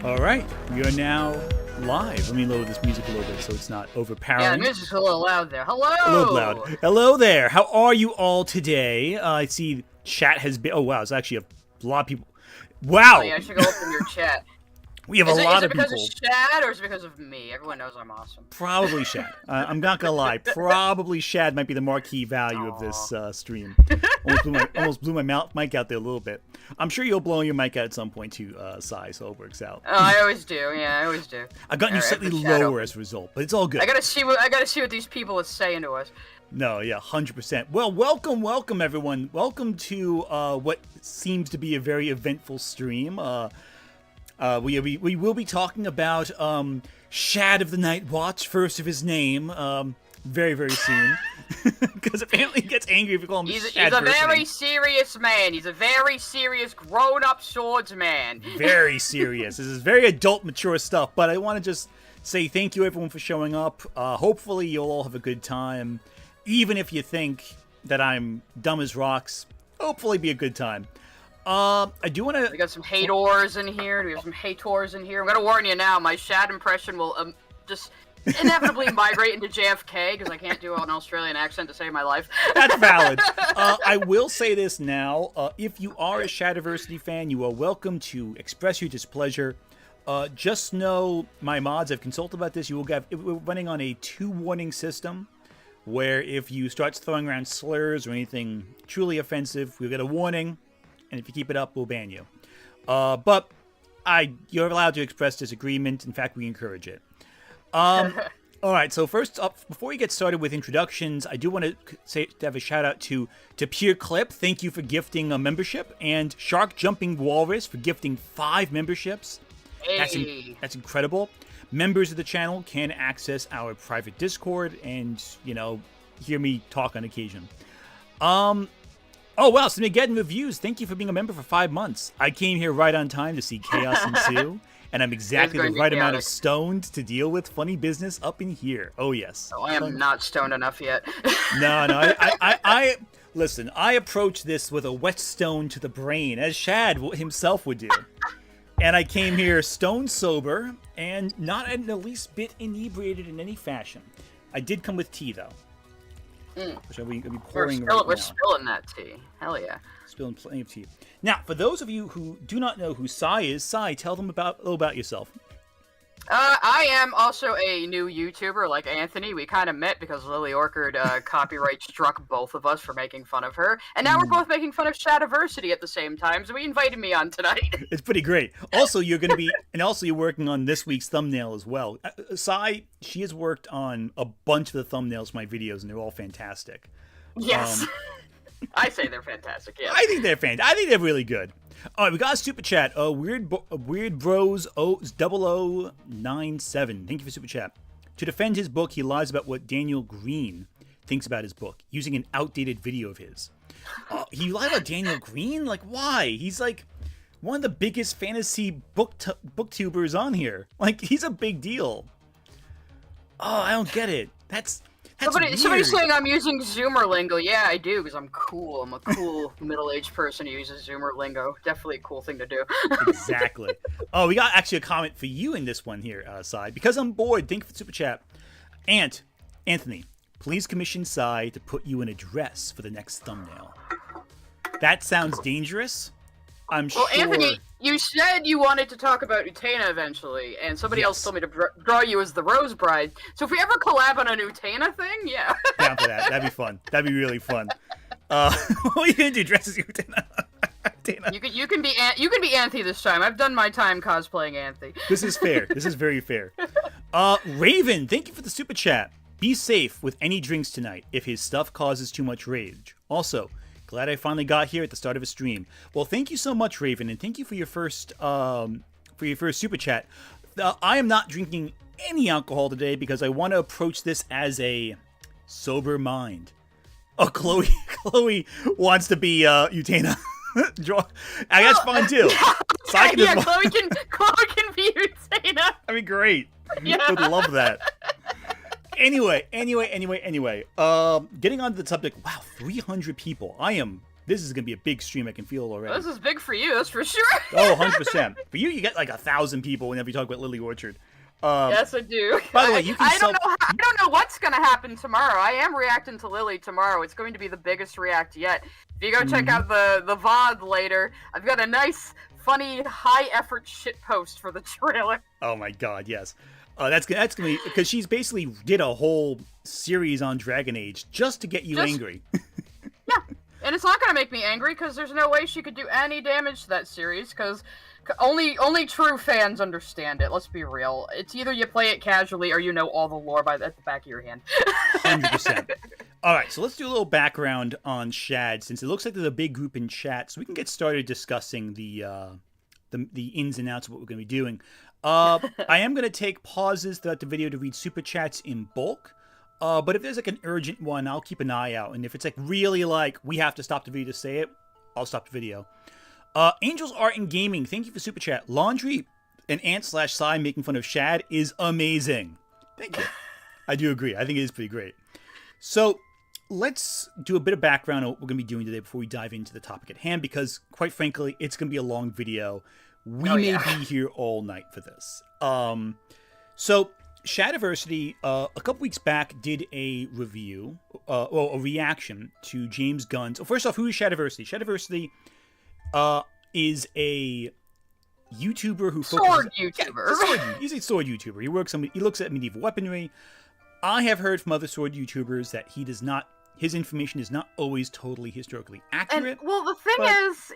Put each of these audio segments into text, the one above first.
All right, we are now live. Let me lower this music a little bit so it's not overpowering. Yeah, the music's a little loud there. Hello! A little loud. Hello there. How are you all today? I see chat has been... Oh, wow. It's actually a lot of people. Wow! Oh, yeah, I should go open your chat. We have a lot of people. Is it because of Shad, or is it because of me? Everyone knows I'm awesome. Probably Shad. I'm not going to lie. Probably Shad might be the marquee value of this stream. Almost blew my mic out there a little bit. I'm sure you'll blow your mic out at some point too, Sai, so it works out. Oh, I always do. Yeah, I always do. I've gotten you slightly lower as a result, but it's all good. I gotta see what these people are saying to us. No, yeah, 100%. Well, welcome everyone. Welcome to what seems to be a very eventful stream. We will be talking about Shad of the Night Watch, first of his name, very, very soon. Because apparently he gets angry if you call him He's Shad. He's a very serious man. He's a very serious, grown-up swordsman. Very serious. This is very adult, mature stuff. But I want to just say thank you, everyone, for showing up. Hopefully you'll all have a good time. Even if you think that I'm dumb as rocks, hopefully be a good time. I do want to... We got some hators in here. Do we have some hators in here? I'm gonna warn you now, my Shad impression will just inevitably migrate into JFK, because I can't do an Australian accent to save my life. That's valid. I will say this now. If you are a Shadiversity fan, you are welcome to express your displeasure. Just know, my mods have consulted about this. You will get... We're running on a 2-warning system, where if you start throwing around slurs or anything truly offensive, we'll get a warning. And if you keep it up, we'll ban you. But you're allowed to express disagreement. In fact, we encourage it. All right, so first up, before we get started with introductions, I do want to have a shout out to Pure Clip. Thank you for gifting a membership, and Shark Jumping Walrus for gifting 5 memberships. Hey. That's incredible. Members of the channel can access our private Discord and, hear me talk on occasion. Oh, wow, Smigeddon Reviews, thank you for being a member for 5 months. I came here right on time to see chaos ensue, and I'm exactly the right amount of stoned to deal with funny business up in here. Oh, yes. Oh, I am not stoned enough yet. No, listen, I approach this with a whetstone to the brain, as Shad himself would do. And I came here stone sober, and not in the least bit inebriated in any fashion. I did come with tea, though. Which I'll be pouring right now. We're spilling that tea. Hell yeah. Spilling plenty of tea. Now, for those of you who do not know who Sai is, Sai, tell them a little about yourself. I am also a new YouTuber like Anthony. We kind of met because Lily Orchard copyright struck both of us for making fun of her. And now we're both making fun of Shadiversity at the same time, so he invited me on tonight. It's pretty great. Also, you're going to be, and also you're working on this week's thumbnail as well. Sai, she has worked on a bunch of the thumbnails for my videos, and they're all fantastic. Yes. I say they're fantastic, yeah. I think they're fantastic. I think they're really good. All right, we got a super chat. Weird Bros 0097. Thank you for super chat. To defend his book, he lies about what Daniel Green thinks about his book, using an outdated video of his. He lied about Daniel Green? Like, why? He's like one of the biggest fantasy booktubers on here. Like, he's a big deal. Oh, I don't get it. That's Somebody's saying I'm using Zoomer lingo. Yeah, I do, because I'm cool. I'm a cool middle-aged person who uses Zoomer lingo. Definitely a cool thing to do. Exactly. Oh, we got actually a comment for you in this one here, Sai. Because I'm bored, thank you for the super chat. Anthony, please commission Sai to put you in a dress for the next thumbnail. That sounds dangerous. I'm sure. Well, Anthony, you said you wanted to talk about Utena eventually, and somebody else told me to draw you as the Rose Bride. So if we ever collab on an Utena thing, yeah. Down for that. That'd be fun. That'd be really fun. What are you gonna do? Dress as Utena? You can be Anthe this time. I've done my time cosplaying Anthe. This is fair. This is very fair. Raven, thank you for the super chat. Be safe with any drinks tonight if his stuff causes too much rage. Also, glad I finally got here at the start of a stream. Well, thank you so much, Raven, and thank you for your first super chat. I am not drinking any alcohol today because I want to approach this as a sober mind. Oh, Chloe wants to be Utena. That's fun too. Chloe can be Utena. That'd be great. Yeah. I would love that. Anyway. Getting on to the subject. Wow, 300 people. I am This is gonna be a big stream. I can feel it already. This is big for you, that's for sure. Oh, 100%. For you get like 1,000 people whenever you talk about Lily Orchard. Yes, I do. By the way, you can I don't know what's gonna happen tomorrow. I am reacting to Lily tomorrow. It's going to be the biggest react yet. If you go check out the VOD later, I've got a nice, funny, high-effort shit post for the trailer. Oh my god, yes. That's gonna be because she's basically did a whole series on Dragon Age just to get you angry. Yeah, and it's not gonna make me angry because there's no way she could do any damage to that series because only true fans understand it. Let's be real. It's either you play it casually or you know all the lore at the back of your hand. 100%. All right, so let's do a little background on Shad since it looks like there's a big group in chat, so we can get started discussing the ins and outs of what we're going to be doing. I am going to take pauses throughout the video to read super chats in bulk. But if there's like an urgent one, I'll keep an eye out. And if it's like really like we have to stop the video to say it, I'll stop the video. Angels Art and Gaming, thank you for super chat. Laundry and Ant/Psy making fun of Shad is amazing. Thank you. I do agree. I think it is pretty great. So let's do a bit of background on what we're going to be doing today before we dive into the topic at hand, because quite frankly, it's going to be a long video. We may be here all night for this. So Shadiversity, a couple weeks back, did a review, a reaction to James Gunn's. First off, who is Shadiversity? Shadiversity is a YouTuber who sword YouTuber. Yeah, he's a sword YouTuber. He looks at medieval weaponry. I have heard from other sword YouTubers that his information is not always totally historically accurate. And, well, the thing is,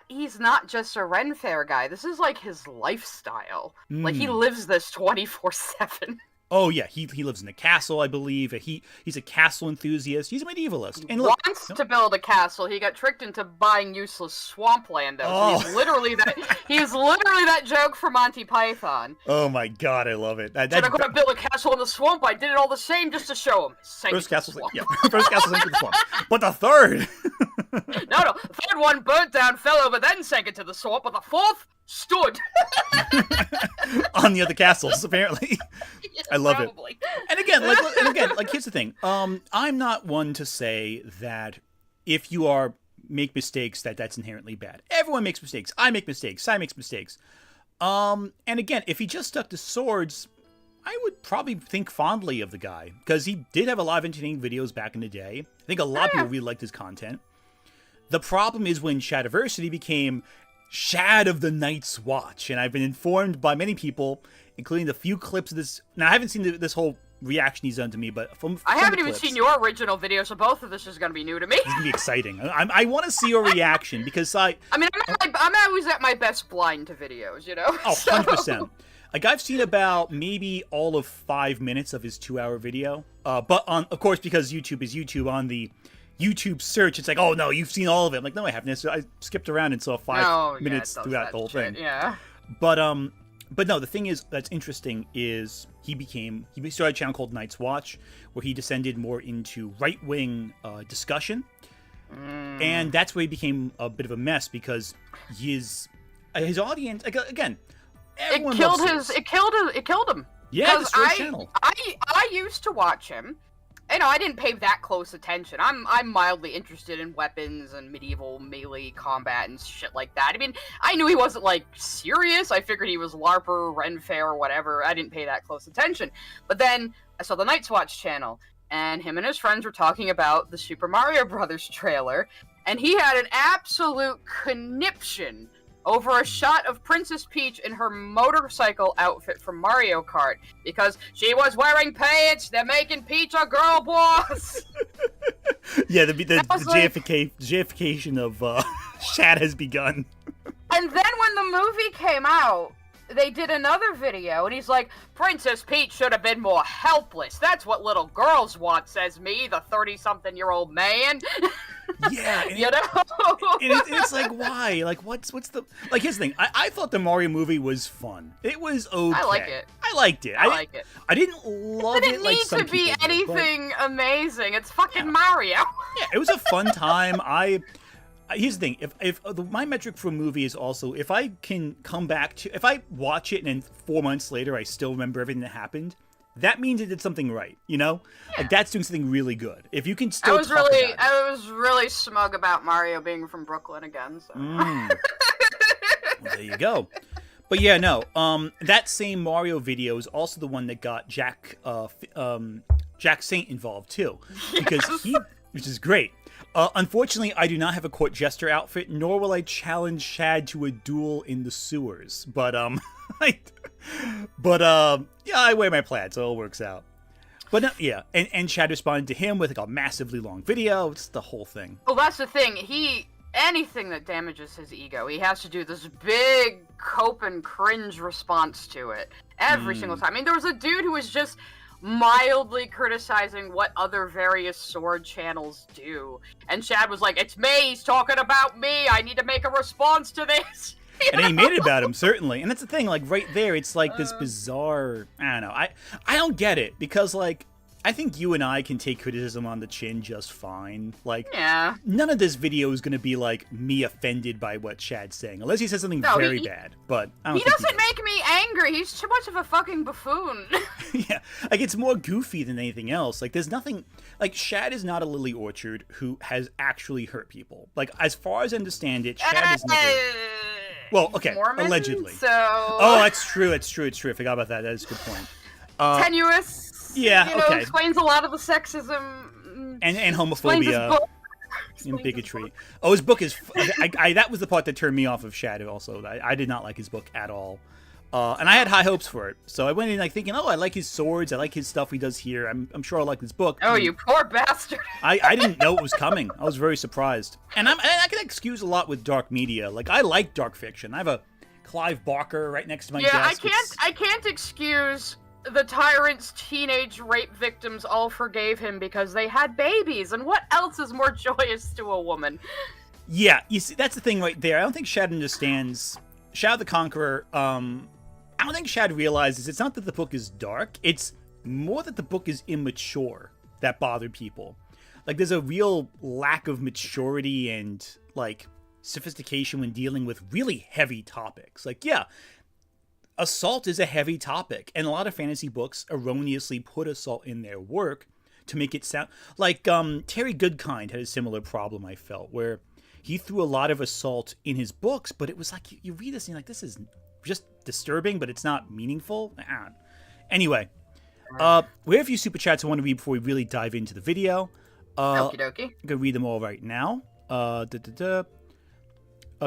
he's not just a Ren Fair guy. This is like his lifestyle. Like he lives this 24/7. Oh yeah, he lives in a castle, I believe. He's a castle enthusiast. He's a medievalist. And look, wants to build a castle. He got tricked into buying useless swampland. Oh. He's literally that joke from Monty Python. Oh my god, I love it. I'm gonna build a castle in the swamp. I did it all the same just to show him. First castle in the swamp. But the third. No, the third one burnt down, fell over, then sank into the swamp. But the fourth stood on the other castles, apparently. Yes, I love probably. it. And again, here's the thing. I'm not one to say that if you make mistakes that's inherently bad. Everyone makes mistakes. I make mistakes. Sai makes mistakes. And again, if he just stuck to swords, I would probably think fondly of the guy because he did have a lot of entertaining videos back in the day. I think a lot of people really liked his content. The problem is when Shadiversity became Shad of the Night's Watch, and I've been informed by many people, including the few clips of this. Now, I haven't seen this whole reaction he's done to me, but I haven't even seen your original video, so both of this is going to be new to me. It's going to be exciting. I want to see your reaction because I'm always at my best blind to videos, you know? Oh, 100%. Like, I've seen about maybe all of 5 minutes of his 2-hour video, but of course, because YouTube is YouTube, on the YouTube search, it's like, oh no, you've seen all of it. I'm like, no, I haven't. So I skipped around and saw 5 minutes throughout the whole thing. Yeah. But no, the thing is that's interesting is he started a channel called Night's Watch, where he descended more into right-wing discussion, and that's where he became a bit of a mess because his audience, again, everyone loves it killed him. Yeah, this first channel. I used to watch him. You know, I didn't pay that close attention. I'm mildly interested in weapons and medieval melee combat and shit like that. I mean, I knew he wasn't, like, serious. I figured he was LARPer, Ren Fair, or whatever. I didn't pay that close attention. But then I saw the Night's Watch channel, and him and his friends were talking about the Super Mario Brothers trailer, and he had an absolute conniption over a shot of Princess Peach in her motorcycle outfit from Mario Kart because she was wearing pants. They're making Peach a girl boss. Yeah, the JFication of Shad has begun. And then when the movie came out, they did another video, and he's like, Princess Peach should have been more helpless. That's what little girls want, says me, the 30-something-year-old man. Yeah. You know? It's like, why? Like, what's the... Like, here's the thing. I thought the Mario movie was fun. It was okay. I like it. I liked it. I like it. I didn't love it like some people did. It didn't need to be anything amazing. It's fucking Mario. Yeah, it was a fun time. Here's the thing. If my metric for a movie is also if I can come back to if I watch it and then 4 months later I still remember everything that happened, that means it did something right, you know? Yeah. Like, that's doing something really good. If you can still I was really smug about Mario being from Brooklyn again, so. Well, there you go. But yeah, no, that same Mario video is also the one that got Jack Saint involved, too. Because which is great. Unfortunately, I do not have a court jester outfit, nor will I challenge Shad to a duel in the sewers. But, yeah, I wear my plaid, so it all works out. But, no, yeah, and Shad responded to him with, like, a massively long video. It's the whole thing. Well, that's the thing. Anything that damages his ego, he has to do this big cope and cringe response to it. Every single time. I mean, there was a dude who was just mildly criticizing what other various sword channels do. And Shad was like, it's me, he's talking about me, I need to make a response to this. And he made it about him, certainly. And that's the thing, like, right there, it's like this bizarre, I don't know, I don't get it, because, like, I think you and I can take criticism on the chin just fine. Like, yeah. None of this video is going to be, like, me offended by what Shad's saying. Unless he says something very bad. But I don't think he doesn't make me angry. He's too much of a fucking buffoon. Yeah. Like, it's more goofy than anything else. Like, there's nothing... Like, Shad is not a Lily Orchard who has actually hurt people. Like, as far as I understand it, Shad has never... Well, okay, Mormon, allegedly. So... Oh, that's true. It's true. I forgot about that. That is a good point. Tenuous. Yeah, okay. Explains a lot of the sexism and homophobia and bigotry. Oh, his book is. That was the part that turned me off of Shad. Also, I did not like his book at all, and I had high hopes for it. So I went in like thinking, oh, I like his swords, I like his stuff he does here. I'm sure I'll like this book. Oh, you poor bastard! I didn't know it was coming. I was very surprised, and I can excuse a lot with dark media. Like I like dark fiction. I have a Clive Barker right next to my desk. Yeah, I can't excuse. The tyrant's teenage rape victims all forgave him because they had babies, and what else is more joyous to a woman? Yeah, you see, that's the thing right there. I don't think Shad understands. Shad the Conqueror, I don't think Shad realizes it's not that the book is dark, it's more that the book is immature that bothered people. Like, there's a real lack of maturity and, like, sophistication when dealing with really heavy topics. Like, yeah, assault is a heavy topic, and a lot of fantasy books erroneously put assault in their work to make it sound like Terry Goodkind had a similar problem, I felt, where he threw a lot of assault in his books, but it was like you read this and you're like, this is just disturbing, but it's not meaningful. Anyway, we have a few super chats I want to read before we really dive into the video. Okie dokie. I'm gonna read them all right now.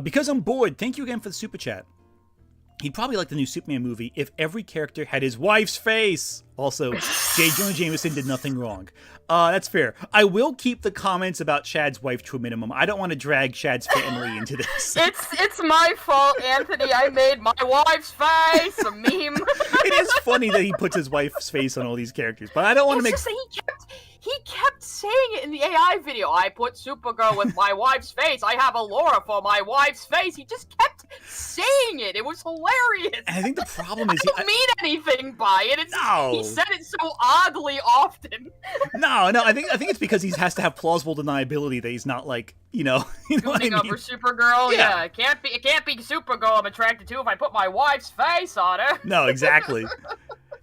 Because I'm bored, thank you again for the super chat. He'd probably like the new Superman movie if every character had his wife's face. Also, J. Jonah Jameson did nothing wrong. That's fair. I will keep the comments about Shad's wife to a minimum. I don't want to drag Shad's family into this. It's my fault, Anthony. I made my wife's face a meme. It is funny that he puts his wife's face on all these characters, but I don't want to make... Just he kept saying it in the AI video. I put Supergirl with my wife's face. I have Allura for my wife's face. He just kept saying it. It was hilarious. And I think the problem is... I don't mean anything by it. No. He said it so oddly often. No. I think it's because he has to have plausible deniability that he's not like, you know what I mean? Over Supergirl? Yeah. It can't be Supergirl I'm attracted to if I put my wife's face on her. No, exactly.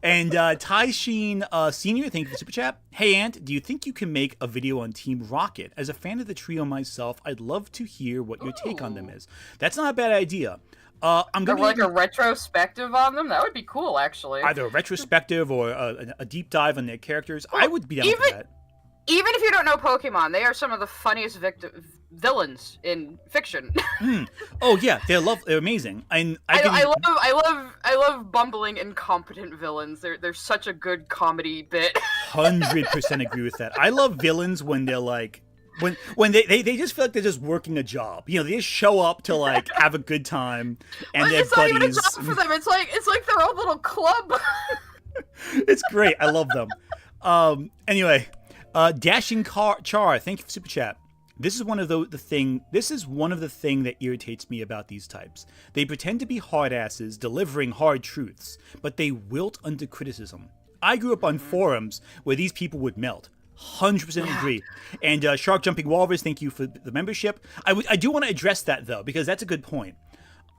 And Ty Sheen Sr., thank you for the super chat. Hey, Ant, do you think you can make a video on Team Rocket? As a fan of the trio myself, I'd love to hear what your take on them is. That's not a bad idea. I'm gonna like a retrospective on them? That would be cool, actually. Either a retrospective or a deep dive on their characters. Well, I would be down for that. Even if you don't know Pokemon, they are some of the funniest villains in fiction. Oh yeah, they're amazing. And I love bumbling, incompetent villains. They're such a good comedy bit. 100% agree with that. I love villains when they're like when they just feel like they're just working a job. You know, they just show up to like have a good time and their it's buddies. Not even a job for them. It's like their own little club. It's great. I love them. Anyway. Dashing Char, thank you for super chat. This is one of the thing that irritates me about these types. They pretend to be hard asses delivering hard truths, but they wilt under criticism. I grew up on forums where these people would melt. 100% agree. And Shark Jumping Walrus, thank you for the membership. I do want to address that though, because that's a good point.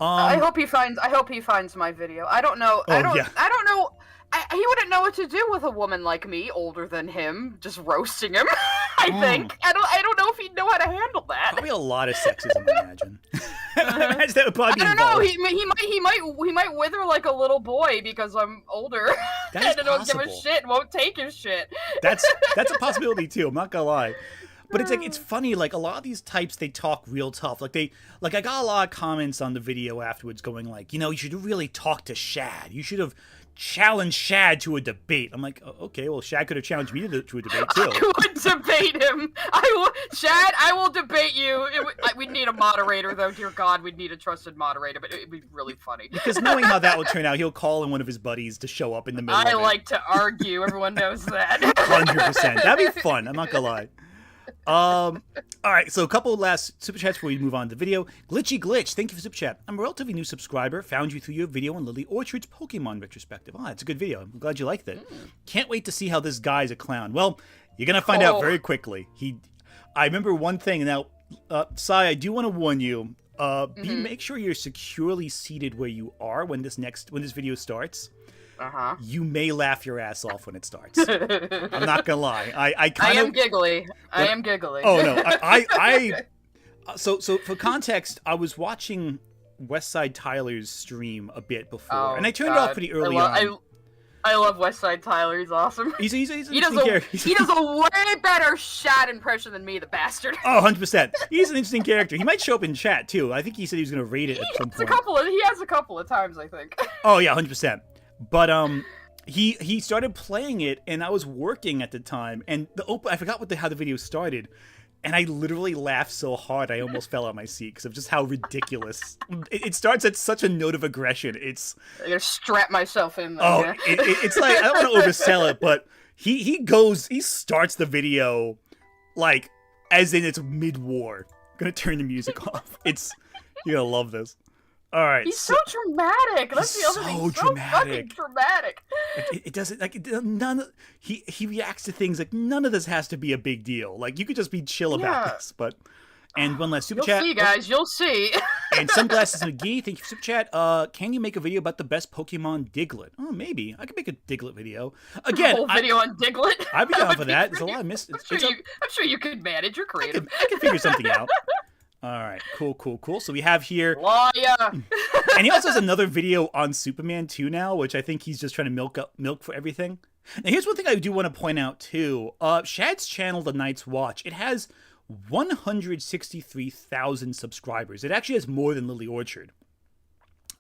I hope he finds my video. I don't know. I don't know he wouldn't know what to do with a woman like me, older than him, just roasting him. I think I don't know if he'd know how to handle that. Probably a lot of sexism, I imagine. I imagine that would probably be I don't know. involved. He might wither like a little boy because I'm older. That is and I don't give a possible. shit. Won't take his shit. That's a possibility too. I'm not gonna lie. But it's like, it's funny, like a lot of these types, they talk real tough. Like I got a lot of comments on the video afterwards going like, you know, you should really talk to Shad. You should have challenged Shad to a debate. I'm like, okay, well, Shad could have challenged me to a debate too. I would debate him. Shad, I will debate you. We'd need a moderator though, dear God, we'd need a trusted moderator, but it'd be really funny. Because knowing how that would turn out, he'll call in one of his buddies to show up in the middle of it. I like to argue, everyone knows that. 100%. That'd be fun, I'm not gonna lie. All right, so a couple of last super chats before we move on to the video. Glitchy Glitch, thank you for super chat. I'm a relatively new subscriber. Found you through your video on Lily Orchard's Pokemon retrospective. Oh, that's a good video. I'm glad you liked it. Can't wait to see how this guy's a clown. Well, you're gonna find out very quickly. I remember one thing. Now, Sai, I do want to warn you. Make sure you're securely seated where you are when this video starts. You may laugh your ass off when it starts. I'm not gonna lie. I am giggly. I am giggly. Oh no. So for context, I was watching Westside Tyler's stream a bit before, and I turned it off pretty early on. I love Westside Tyler. He's awesome. He does a way better Shad impression than me, the bastard. Oh, 100%. He's an interesting character. He might show up in chat too. I think he said he was gonna rate it at some point. He has a couple of times, I think. Oh yeah, 100%. But he started playing it, and I was working at the time, and I forgot how the video started, and I literally laughed so hard I almost fell out my seat because of just how ridiculous. It starts at such a note of aggression. It's I'm gonna strap myself in there. Oh, it's like, I don't want to oversell it, but he starts the video like as in it's mid-war. Gonna turn the music off. You're gonna love this. All right. He's so dramatic. That's the other thing. He's so fucking dramatic. It doesn't he reacts to things like none of this has to be a big deal. Like you could just be chill about this. And one last super chat. You'll see, guys. You'll see. And Sunglasses McGee, thank you for super chat. Can you make a video about the best Pokemon Diglett? Oh, maybe I could make a Diglett video. Again, a whole video on Diglett. I'd be down for that. There's a lot of I'm sure you could manage. You're creative. I can figure something out. All right, cool. So we have here, and he also has another video on Superman 2 now, which I think he's just trying to milk for everything. Now, here's one thing I do want to point out too. Shad's channel, The Night's Watch, it has 163,000 subscribers. It actually has more than Lily Orchard.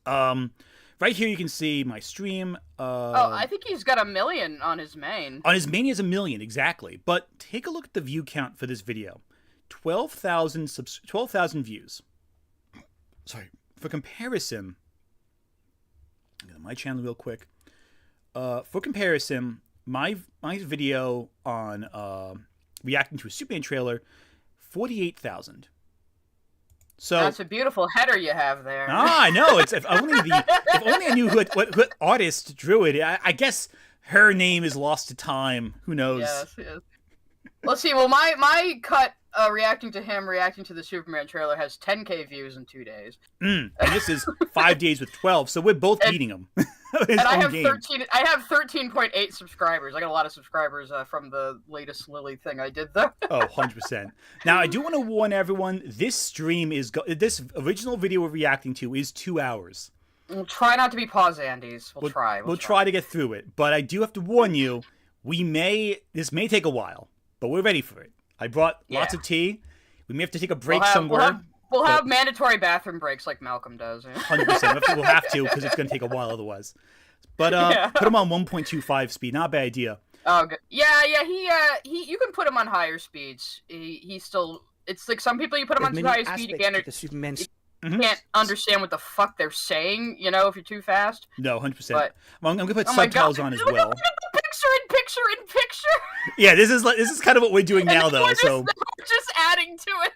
Right here you can see my stream. I think he's got 1 million on his main. On his main, he has 1 million exactly. But take a look at the view count for this video. 12,000 views. Sorry. For comparison, I'm going to my channel real quick. For comparison, my video on reacting to a Superman trailer, 48,000. So that's a beautiful header you have there. I know. If only I knew what artist drew it. I guess her name is lost to time. Who knows? Yes. Let's see. Well, my cut reacting to the Superman trailer has 10K views in 2 days. And this is 5 days with 12, so we're both beating him. And I have 13.8 subscribers. I got a lot of subscribers from the latest Lily thing I did, though. Oh, 100%. Now, I do want to warn everyone, this stream this original video we're reacting to is 2 hours. We'll try not to be pause Andes. We'll try. We'll try to get through it, but I do have to warn you, this may take a while, but we're ready for it. I brought lots of tea. We may have to take a break somewhere. We'll have mandatory bathroom breaks like Malcolm does. 100%. We'll have to because it's going to take a while otherwise. But put him on 1.25 speed. Not a bad idea. Oh, good. Yeah. He. You can put him on higher speeds. He's still. It's like some people you put him on too high speed again. You can't understand what the fuck they're saying. You know, if you're too fast. No, 100%. But I'm going to put subtitles on as well. Picture. Yeah, this is kind of what we're doing now, though. We're just adding to it.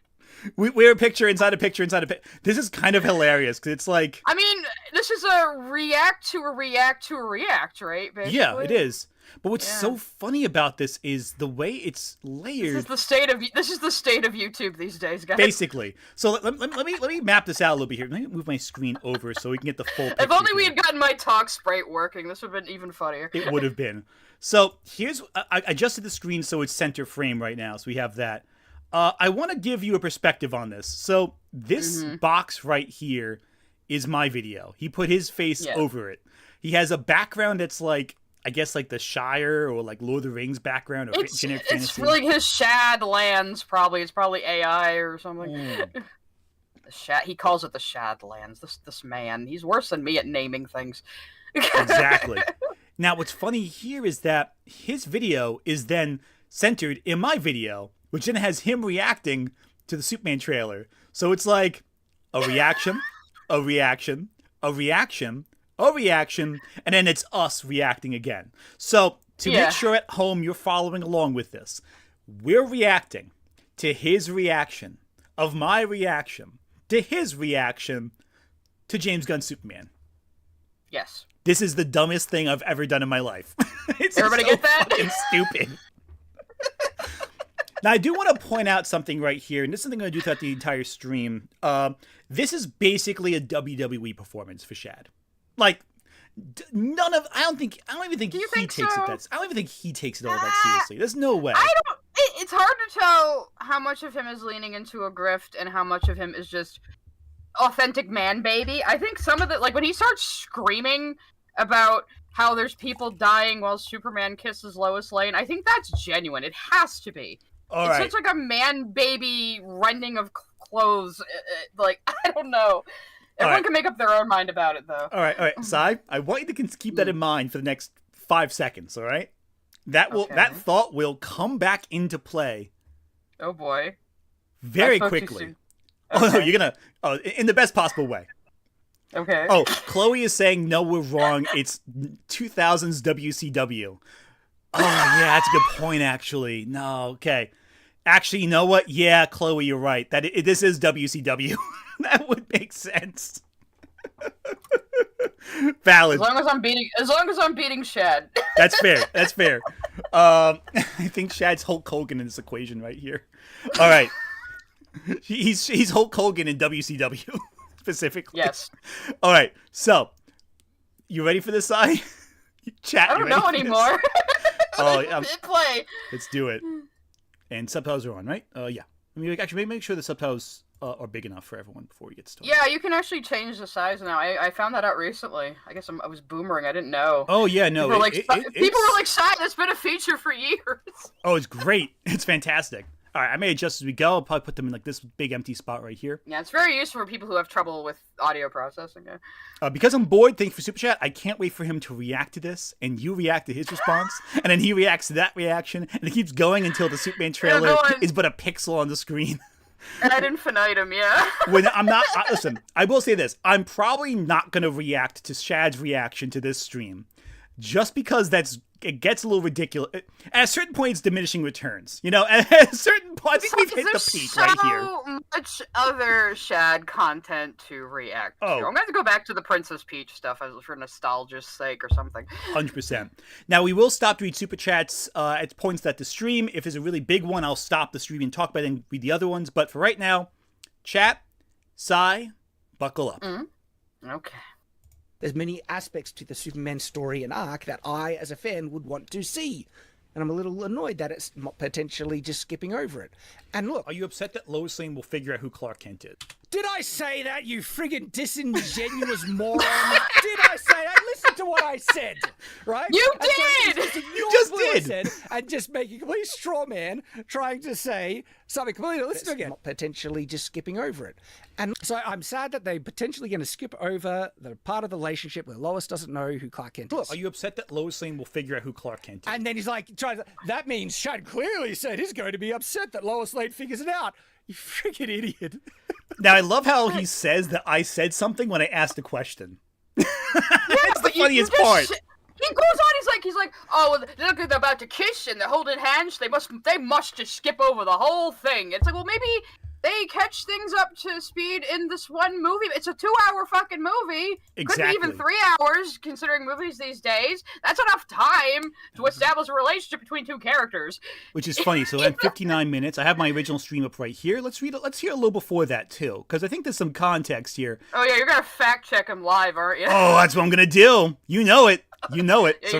We're a picture inside a picture inside a picture. This is kind of hilarious because it's like. I mean, this is a react to a react to a react, right? Basically? Yeah, it is. But what's so funny about this is the way it's layered. This is the state of YouTube these days, guys. Basically. So let me map this out a little bit here. Let me move my screen over so we can get the full picture. If only we had gotten my talk sprite working, this would have been even funnier. It would have been. So here's I adjusted the screen so it's center frame right now, so we have that. I want to give you a perspective on this. So this box right here is my video. He put his face over it. He has a background that's like, I guess like the Shire or like Lord of the Rings background or generic fantasy. It's really his Shad lands, probably. It's probably AI or something. He calls it the Shad lands. This man, he's worse than me at naming things. Exactly. Now, what's funny here is that his video is then centered in my video, which then has him reacting to the Superman trailer. So it's like a reaction, a reaction, a reaction, a reaction, and then it's us reacting again. So to make sure at home you're following along with this, we're reacting to his reaction of my reaction to his reaction to James Gunn's Superman. Yes. This is the dumbest thing I've ever done in my life. It's Everybody so get that? fucking stupid. Now, I do want to point out something right here, and this is something I'm going to do throughout the entire stream. This is basically a WWE performance for Shad. Like, I don't even think he takes it that. I don't even think he takes it all that seriously. There's no way. It's hard to tell how much of him is leaning into a grift and how much of him is just authentic man baby. I think some of the, like when he starts screaming about how there's people dying while Superman kisses Lois Lane, I think that's genuine. It has to be. It's such like a man baby rending of clothes. Like, I don't know. Everyone can make up their own mind about it, though. All right. Sai, I want you to keep that in mind for the next 5 seconds, all right? That thought will come back into play. Oh, boy. Very quickly. Okay. Oh, no, you're going to... in the best possible way. Okay. Oh, Chloe is saying, no, we're wrong. It's 2000s WCW. Oh, yeah, that's a good point, actually. No, okay. Actually, you know what? Yeah, Chloe, you're right. This is WCW. That would make sense. Valid. As long as I'm beating Shad. That's fair. I think Shad's Hulk Hogan in this equation right here. All right. He's Hulk Hogan in WCW specifically. Yes. All right. So, you ready for this, Sai? Chat. I don't know anymore. Play. Let's do it. And subtitles are on, right? Yeah. I mean, actually, make sure the subtitles are big enough for everyone before we get started. Yeah, you can actually change the size now. I found that out recently. I guess I was boomering. I didn't know. Oh, yeah, no. People were like, "Shad, that's been a feature for years." Oh, it's great. It's fantastic. All right, I may adjust as we go. I'll probably put them in like this big empty spot right here. Yeah, it's very useful for people who have trouble with audio processing. Yeah. Because I'm bored, thank you for Super Chat. I can't wait for him to react to this, and you react to his response, and then he reacts to that reaction, and it keeps going until the Superman trailer is but a pixel on the screen. Ad infinitum, yeah. When I'm not, listen, I will say this. I'm probably not going to react to Shad's reaction to this stream, just because it gets a little ridiculous. At a certain point, it's diminishing returns. You know, at a certain point, I think we've hit the peak right here. There's so much other Shad content to react to. I'm going to have to go back to the Princess Peach stuff for nostalgia's sake or something. 100%. Now, we will stop to read Super Chats at points that the stream. If there's a really big one, I'll stop the stream and talk about it and read the other ones. But for right now, chat, Sai, buckle up. Mm-hmm. Okay. There's many aspects to the Superman story and arc that I, as a fan, would want to see. And I'm a little annoyed that it's potentially just skipping over it. And look... Are you upset that Lois Lane will figure out who Clark Kent is? Did I say that, you friggin' disingenuous moron? Did I say that? Listen to what I said, right? You did! You just did! Said, and just make a complete straw man trying to say something completely... Listen to again. Potentially just skipping over it. And so I'm sad that they're potentially going to skip over the part of the relationship where Lois doesn't know who Clark Kent is. Are you upset that Lois Lane will figure out who Clark Kent is? And then he's like, that means Shad clearly said he's going to be upset that Lois Lane figures it out. You freaking idiot. Now, I love how he says that I said something when I asked a question. That's the funniest part. He goes on, he's like, oh, look, they're about to kiss and they're holding hands. They must just skip over the whole thing. It's like, well, maybe they catch things up to speed in this one movie. It's a 2-hour fucking movie. Exactly. Could be even 3 hours, considering movies these days. That's enough time to establish a relationship between two characters. Which is funny. So at 59 minutes, I have my original stream up right here. Let's hear a little before that too, because I think there's some context here. Oh yeah, you're gonna fact check him live, aren't you? Oh, that's what I'm gonna do. You know it. You know it. Yeah, So,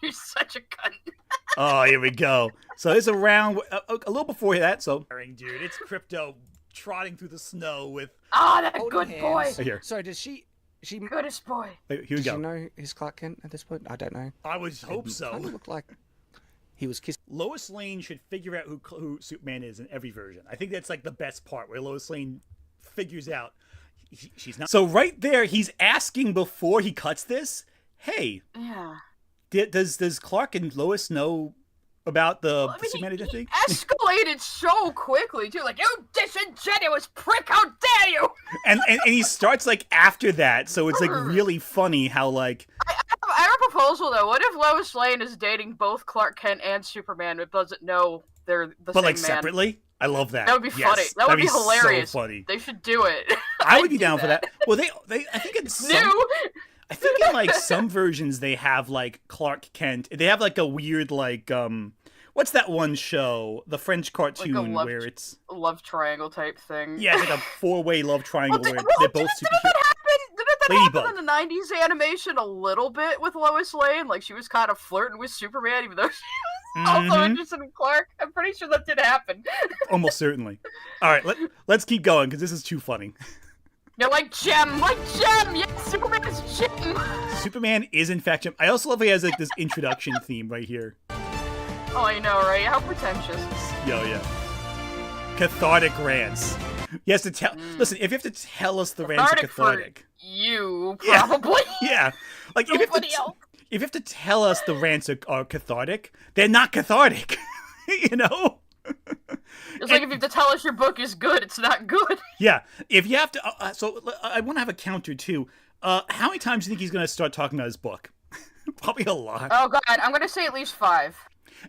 you're such a cunt. oh, here we go. So it's around a little before that. So, dude, it's Krypto trotting through the snow with. Ah, that Holding good hands. boy. Right here. So does she Goodest boy. Here we does she go. know his Clark Kent at this point? I don't know. I would hope It so. kind of looked like he was kissing. Lois Lane should figure out who Superman is in every version. I think that's like the best part, where Lois Lane figures out she's not. So right there, he's asking before he cuts this. Hey, Yeah. does Clark and Lois know about the Superman he thing? escalated so quickly too. Like, you disingenuous prick! How dare you! And he starts like after that, so it's like really funny how like. I have a proposal though. What if Lois Lane is dating both Clark Kent and Superman, but doesn't know they're the But same like man? separately? I love that. That would be Yes, funny. That would that'd be hilarious. So funny. They should do it. I would be I'd do down for that. Well, they I think it's some, New. I think in like some versions they have like Clark Kent. They have like a weird like what's that one show? The French cartoon where it's love triangle type thing. yeah, it's like a 4-way love triangle where Well, they're both didn't that superheroes. happen? Didn't that Ladybug. happen in the '90s animation a little bit with Lois Lane? Like she was kind of flirting with Superman, even though she was also interested in Clark. I'm pretty sure that did happen. Almost certainly. All right, let's keep going because this is too funny. You're like Gem, yes, Superman is Gem. Superman is in fact Jim. I also love he has like this introduction theme right here. Oh, I know, right? How pretentious. Yo, yeah. Cathartic rants. He has to tell. Listen, if you have to tell us the rants are cathartic. For you, Yeah. probably. Yeah. Like, if you, have Nobody to, else. if you have to tell us the rants are cathartic, they're not cathartic. You know? It's like if you have to tell us your book is good, it's not good. Yeah. If you have to. So I want to have a counter, too. How many times do you think he's going to start talking about his book? Probably a lot. Oh, God. I'm going to say at least 5.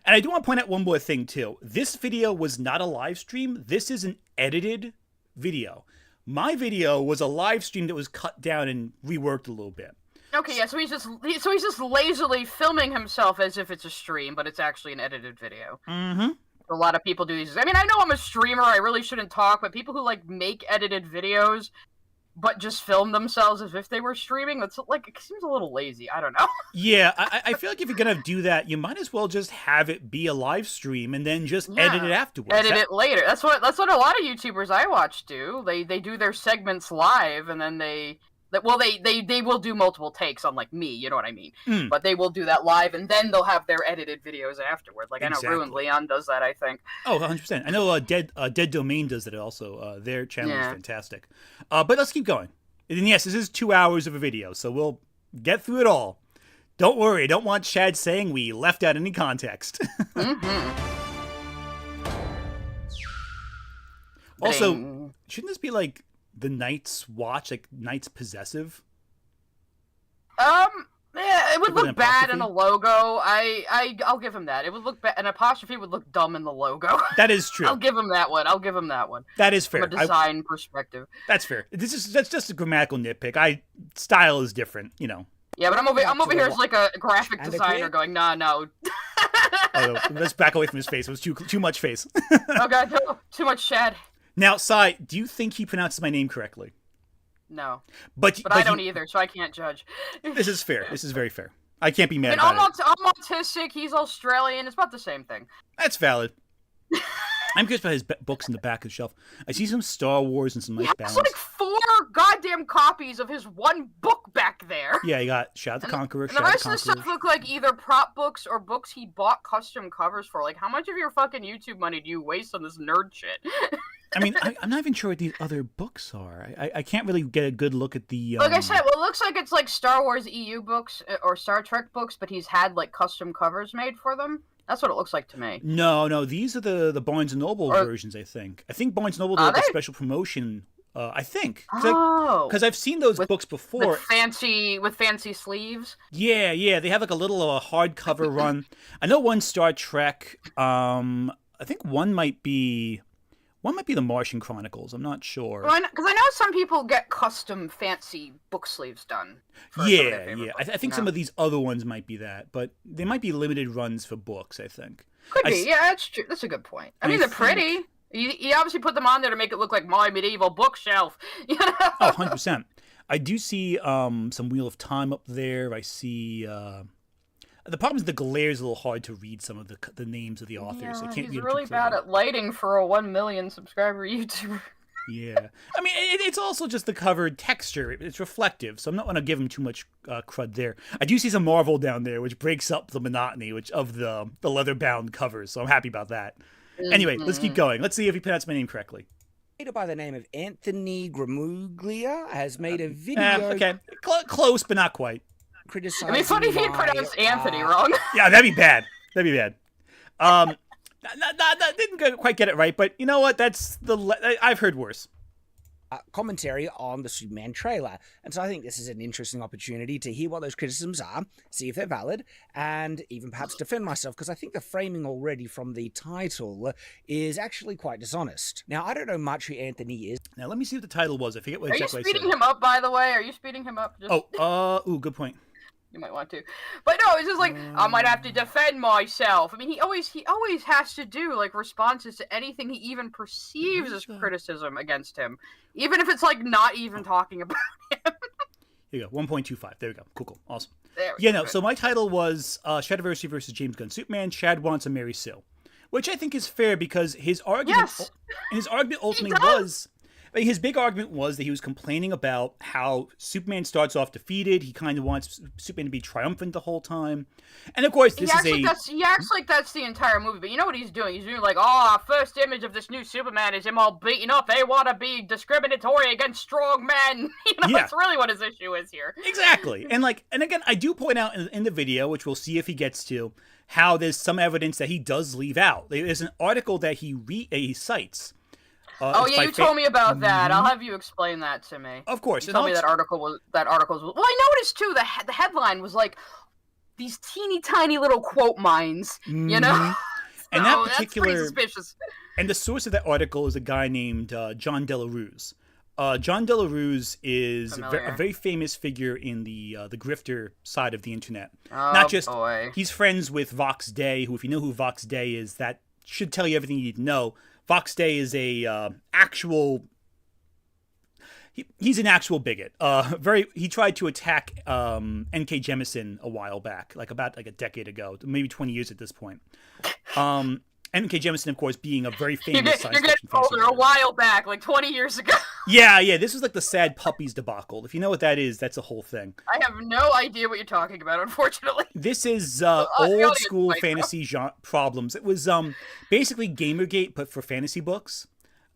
And I do want to point out one more thing, too. This video was not a live stream. This is an edited video. My video was a live stream that was cut down and reworked a little bit. Okay, yeah, so he's just lazily filming himself as if it's a stream, but it's actually an edited video. Mm-hmm. A lot of people do these. I mean, I know I'm a streamer, I really shouldn't talk, but people who, like, make edited videos but just film themselves as if they were streaming, that's, like, it seems a little lazy. I don't know. Yeah, I feel like if you're going to do that, you might as well just have it be a live stream and then just edit it afterwards. Edit it later. That's what a lot of YouTubers I watch do. They do their segments live, and then they will do multiple takes, unlike me, you know what I mean? But they will do that live, and then they'll have their edited videos afterward. Like, Exactly. I know Ruined Leon does that, I think. Oh, 100%. I know Dead Domain does it also. Their channel is fantastic. But let's keep going. And yes, this is 2 hours of a video, so we'll get through it all. Don't worry, I don't want Shad saying we left out any context. Also, shouldn't this be like the Knight's watch, like Knight's possessive? Yeah, it would With an look bad in the apostrophe? logo. I'll give him that. It would look bad. An apostrophe would look dumb in the logo. That is true. I'll give him that one. That is fair. From a design perspective. That's fair. That's just a grammatical nitpick. Style is different, you know. Yeah, but I'm over here as like a graphic And designer again? going, no. Oh, let's back away from his face. It was too much face. Oh god, no, too much Shad. Now, Sai, do you think he pronounces my name correctly? No, But I don't either, so I can't judge. This is fair. This is very fair. I can't be mad And about it. I'm autistic. He's Australian. It's about the same thing. That's valid. I'm curious about his books in the back of the shelf. I see some Star Wars and some nice He balance. has like 4 goddamn copies of his one book back there. Yeah, you got Shad the Conqueror, And the rest of the stuff look like either prop books or books he bought custom covers for. Like, how much of your fucking YouTube money do you waste on this nerd shit? I mean, I'm not even sure what these other books are. I can't really get a good look at the... Like I said, well, it looks like it's like Star Wars EU books or Star Trek books, but he's had like custom covers made for them. That's what it looks like to me. No, these are the Barnes & Noble versions, I think. I think Barnes & Noble did a special promotion, I think. Because I've seen those books before. With fancy sleeves. Yeah, they have like a little hardcover run. I know one Star Trek, I think one might be One might be the Martian Chronicles. I'm not sure. Because I know some people get custom fancy book sleeves done. For some of their favorite books, I think some of these other ones might be that, but they might be limited runs for books, I think. Could be, yeah, that's true. That's a good point. I mean, they're pretty. You obviously put them on there to make it look like my medieval bookshelf. You know? Oh, 100%. I do see some Wheel of Time up there. I see... The problem is the glare is a little hard to read some of the names of the authors. Yeah, I can't he's read really bad at lighting for a 1 million subscriber YouTuber. Yeah. I mean, it's also just the covered texture. It's reflective, so I'm not going to give him too much crud there. I do see some Marvel down there, which breaks up the monotony of the leather-bound covers, so I'm happy about that. Anyway, let's keep going. Let's see if he pronounced my name correctly. By the name of Anthony Gramuglia has made a video. Okay, close, but not quite. Criticizing It'd be funny if he pronounced Anthony wrong. Yeah, that'd be bad. That'd be bad. Didn't quite get it right, but you know what? I've heard worse. Commentary on the Superman trailer. And so I think this is an interesting opportunity to hear what those criticisms are, see if they're valid, and even perhaps defend myself, because I think the framing already from the title is actually quite dishonest. Now, I don't know much who Anthony is. Now, let me see what the title was. I forget what exactly I said. I Are you speeding him up, by the way? Are you speeding him up? Good point. You might want to, but no, it's just like I might have to defend myself. I mean, he always has to do like responses to anything he even perceives as criticism against him, even if it's like not even talking about him. Here you go, 1.25. There we go. Cool, awesome. There we go. So my title was Shadiversity versus James Gunn Superman. Shad wants to marry Sue, which I think is fair because his argument, ultimately was. His big argument was that he was complaining about how Superman starts off defeated. He kind of wants Superman to be triumphant the whole time. And of course, he acts like that's the entire movie. But you know what he's doing? He's doing like, our first image of this new Superman is him all beaten up. They want to be discriminatory against strong men. That's really what his issue is here. Exactly. And again, I do point out in the video, which we'll see if he gets to, how there's some evidence that he does leave out. There's an article that he cites. You told me about that. I'll have you explain that to me. Of course. You told me that article was. Well, I noticed too. The headline was like these teeny tiny little quote mines. You know, and that particular. That's pretty suspicious. And the source of that article is a guy named John Delarose. John Delarose is a very famous figure in the grifter side of the internet. He's friends with Vox Day, who, if you know who Vox Day is, that should tell you everything you need to know. Vox Day is a actual. He's an actual bigot. He tried to attack N.K. Jemisin a while back, about a decade ago, maybe 20 years at this point. N.K. Jemisin, of course, being a very famous science fiction fan. You're getting older a while back, like 20 years ago. Yeah. This was like the Sad Puppies debacle. If you know what that is, that's a whole thing. I have no idea what you're talking about, unfortunately. This is old school fantasy problems. It was basically Gamergate, but for fantasy books.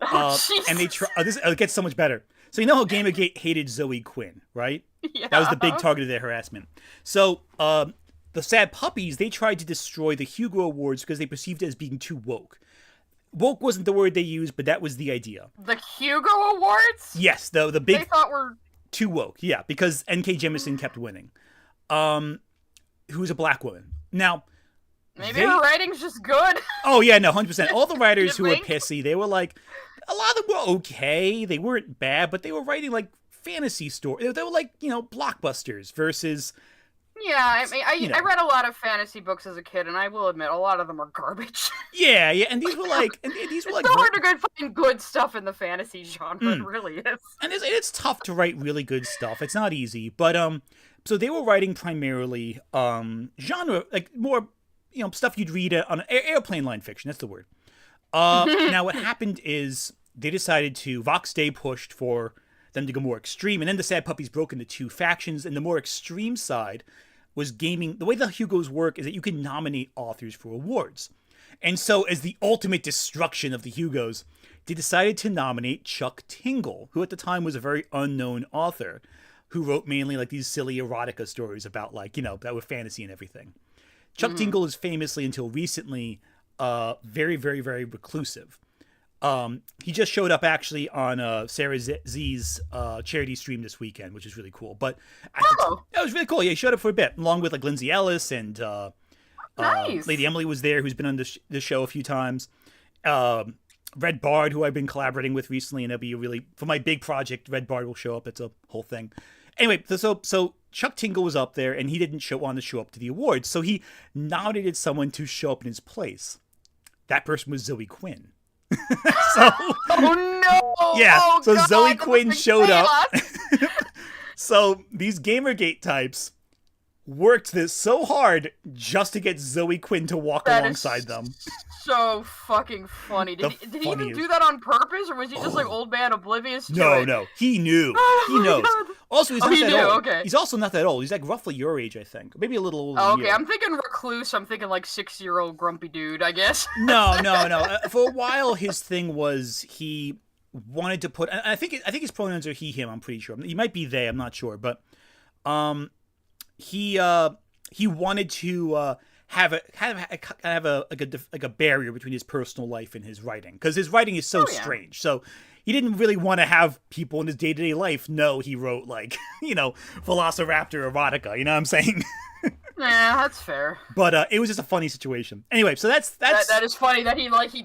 And they it gets so much better. So you know how Gamergate hated Zoe Quinn, right? Yeah. That was the big target of their harassment. So the Sad Puppies, they tried to destroy the Hugo Awards because they perceived it as being too woke. Woke wasn't the word they used, but that was the idea. The Hugo Awards? Yes, the big. They thought were too woke. Yeah, because N.K. Jemisin kept winning. Who's a black woman. Now, maybe her writing's just good. Oh yeah, no, 100%. All the writers who were pissy, they were like, a lot of them were okay. They weren't bad, but they were writing like fantasy stories. They were like, blockbusters versus. Yeah, I read a lot of fantasy books as a kid, and I will admit a lot of them are garbage. Yeah, and these were like, it's so hard to find good stuff in the fantasy genre. It really is, and it's tough to write really good stuff. It's not easy, but so they were writing primarily genre, like more stuff you'd read on an airplane line fiction. That's the word. Now what happened is they decided Vox Day pushed for them to go more extreme, and then the Sad Puppies broke into two factions, and the more extreme side was gaming. The way the Hugos work is that you can nominate authors for awards. And so as the ultimate destruction of the Hugos, they decided to nominate Chuck Tingle, who at the time was a very unknown author, who wrote mainly like these silly erotica stories about that were fantasy and everything. Chuck Tingle is famously, until recently, very, very, very reclusive. He just showed up actually on Sarah Z's charity stream this weekend, which is really cool. But that was really cool. Yeah, he showed up for a bit, along with like Lindsay Ellis and nice. Lady Emily was there, who's been on the show a few times. Red Bard, who I've been collaborating with recently, and it'll be really for my big project. Red Bard will show up. It's a whole thing. Anyway, so Chuck Tingle was up there, and he didn't want to show up to the awards, so he nominated someone to show up in his place. That person was Zoe Quinn. So, oh no! Yeah, oh, so God, Zoe Quinn showed up. chaos. So these Gamergate types worked this so hard just to get Zoe Quinn to walk That alongside is them. So fucking funny. Did he even funniest. do that on purpose, or was he just like old man oblivious to No, it? no, he knew. Oh He my knows. God. Also, he's Oh, not he that knew, old. okay. He's also not that old. He's like roughly your age, I think. Maybe a little older Oh, than okay, you. I'm thinking recluse. I'm thinking like 6-year-old grumpy dude, I guess. No. For a while, his thing was he wanted to put. I think his pronouns are he, him. I'm pretty sure. He might be they. I'm not sure, but he wanted to have a barrier between his personal life and his writing, because his writing is so strange. So he didn't really want to have people in his day-to-day life know he wrote like Velociraptor erotica. You know what I'm saying? Yeah, that's fair. But it was just a funny situation. Anyway, so that's That is funny that he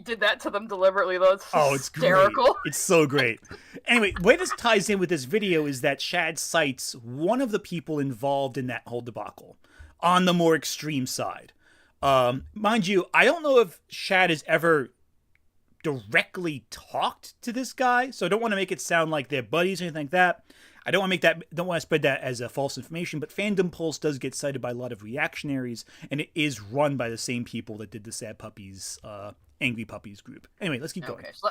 did that to them deliberately though. It's it's hysterical. great. It's so great. Anyway, the way this ties in with this video is that Shad cites one of the people involved in that whole debacle on the more extreme side. Mind you, I don't know if Shad has ever directly talked to this guy, so I don't want to make it sound like they're buddies or anything like that. I don't want to spread that as a false information, but Fandom Pulse does get cited by a lot of reactionaries, and it is run by the same people that did the Sad Puppies, Angry Puppies group. Anyway, let's keep going. Okay, so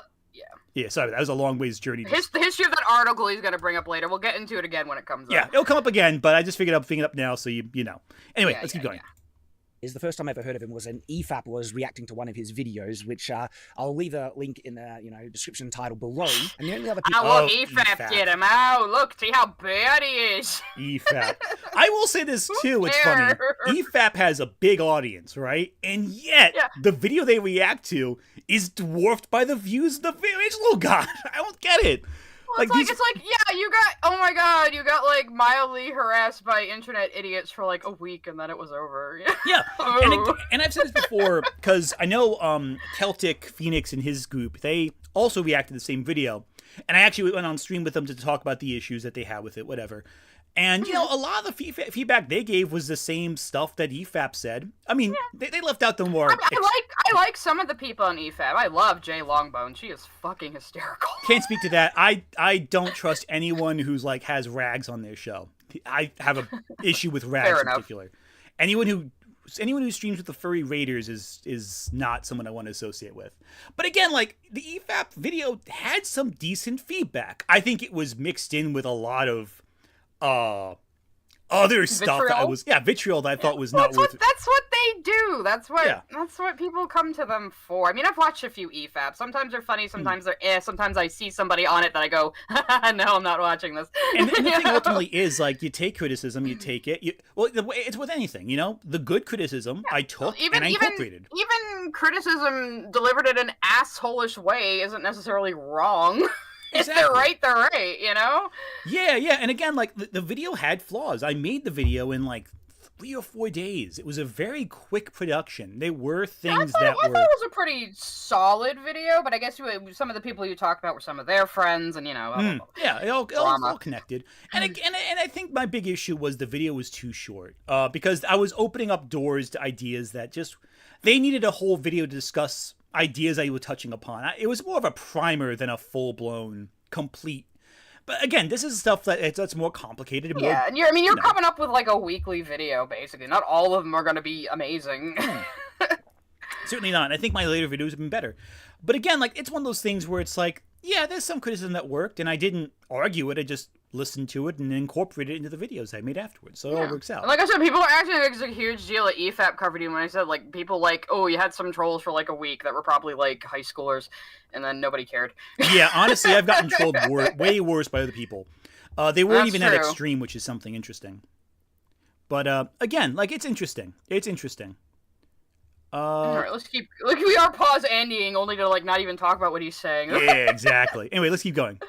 Yeah, sorry, that was a long ways journey. the history of that article he's going to bring up later. We'll get into it again when it comes up. Yeah, it'll come up again, but I just figured I'll bring it up now so you know. Anyway, let's keep going. Is the first time I ever heard of him was an EFAP was reacting to one of his videos, which I'll leave a link in the description title below. And the only other people. Oh, look, EFAP did him out. Look, see how bad he is. EFAP. I will say this too. It's funny. EFAP has a big audience, right? And yet the video they react to is dwarfed by the views of the original guy. I don't get it. Well, it's like, oh my God, you got like mildly harassed by internet idiots for like a week and then it was over. Yeah, and I've said this before because I know Celtic Phoenix and his group, they also reacted to the same video, and I actually went on stream with them to talk about the issues that they had with it, whatever. And, a lot of the feedback they gave was the same stuff that EFAP said. I mean, they left out the more... I like some of the people on EFAP. I love Jay Longbone. She is fucking hysterical. Can't speak to that. I don't trust anyone who's, has rags on their show. I have an issue with rags in particular. Anyone who streams with the Furry Raiders is not someone I want to associate with. But again, the EFAP video had some decent feedback. I think it was mixed in with a lot of... other stuff that was vitriol that I thought was not worth it. That's what they do. That's what people come to them for. I mean, I've watched a few EFAPs. Sometimes they're funny, sometimes they're sometimes I see somebody on it that I go, no, I'm not watching this. And the thing ultimately is, you take criticism, you take it. It's with anything, the good criticism I took and I incorporated. Even criticism delivered in an asshole-ish way isn't necessarily wrong. Exactly. If they're right, Yeah, and again, the video had flaws. I made the video in 3 or 4 days. It was a very quick production. There were things I thought it was a pretty solid video, but I guess some of the people you talked about were some of their friends, and yeah, it all connected. And I think my big issue was the video was too short, because I was opening up doors to ideas that they needed a whole video to discuss ideas I was touching upon. It was more of a primer than a full-blown, complete. But again, this is stuff that's more complicated. And and you're coming up with a weekly video, basically. Not all of them are going to be amazing. Certainly not. I think my later videos have been better. But again, it's one of those things where it's there's some criticism that worked, and I didn't argue it. I just listened to it and incorporated it into the videos I made afterwards. So it all works out. And like I said, people are acting like it's a huge deal that EFAP covered you when I said, people oh, you had some trolls for a week that were probably high schoolers, and then nobody cared. Yeah, honestly, I've gotten trolled way worse by other people. They weren't even that extreme, which is something interesting. But again, it's interesting. It's interesting. All right, let's keep. We are pause Andying only to not even talk about what he's saying. Yeah, exactly. Anyway, let's keep going.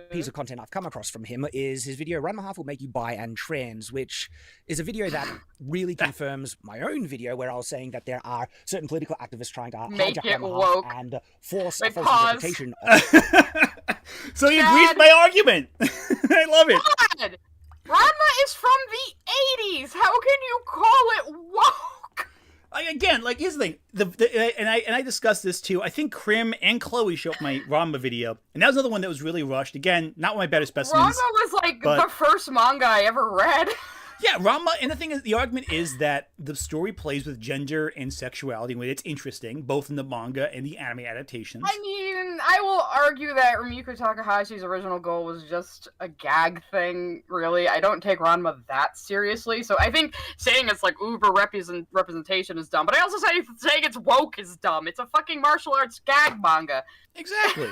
piece of content I've come across from him is his video "Ranma Half Will Make You Bi and Trans," which is a video that really confirms my own video where I was saying that there are certain political activists trying to Make hijack it Ranma Half woke. and force Wait, a false pause. interpretation. So he agrees with my argument. I love it. God! Ranma is from the 80s! How can you call it woke? Again, like, here's the thing. And I discussed this too. I think Krim and Chloe showed up my Ranma video, and that was another one that was really rushed. Again, not one of my better specimens. Ranma was like but- the first manga I ever read. Yeah, Ranma, and the thing is, the argument is that the story plays with gender and sexuality in a way that's interesting, both in the manga and the anime adaptations. I mean, I will argue that Rumiko Takahashi's original goal was just a gag thing, really. I don't take Ranma that seriously, so I think saying it's like uber representation is dumb, but I also say saying it's woke is dumb. It's a fucking martial arts gag manga. Exactly.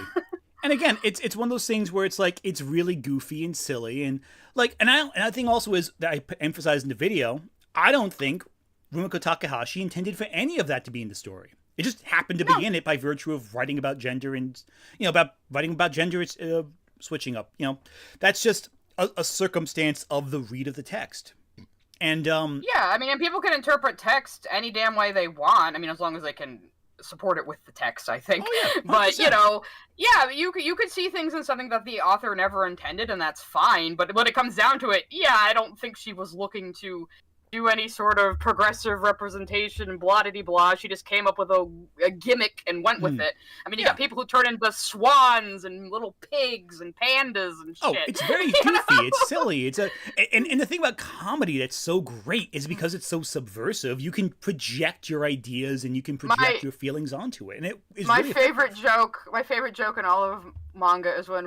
And again, it's one of those things where it's like, it's really goofy and silly, and like, and I think also is that I emphasized in the video, I don't think Rumiko Takahashi intended for any of that to be in the story. It just happened to be in it by virtue of writing about gender and, about writing about gender switching up. That's just a circumstance of the read of the text. And yeah, I mean, and people can interpret text any damn way they want. I mean, as long as they can support it with the text, I think. Oh, yeah, but yeah, you could see things in something that the author never intended, and that's fine. But when it comes down to it, yeah, I don't think she was looking to do any sort of progressive representation, blah-de-de-blah. She just came up with a gimmick and went with it. I mean, you got people who turn into swans and little pigs and pandas and shit. Oh, it's very goofy. It's silly. And the thing about comedy that's so great is because it's so subversive, you can project your ideas and you can project your feelings onto it. And it is my really favorite joke in all of manga is when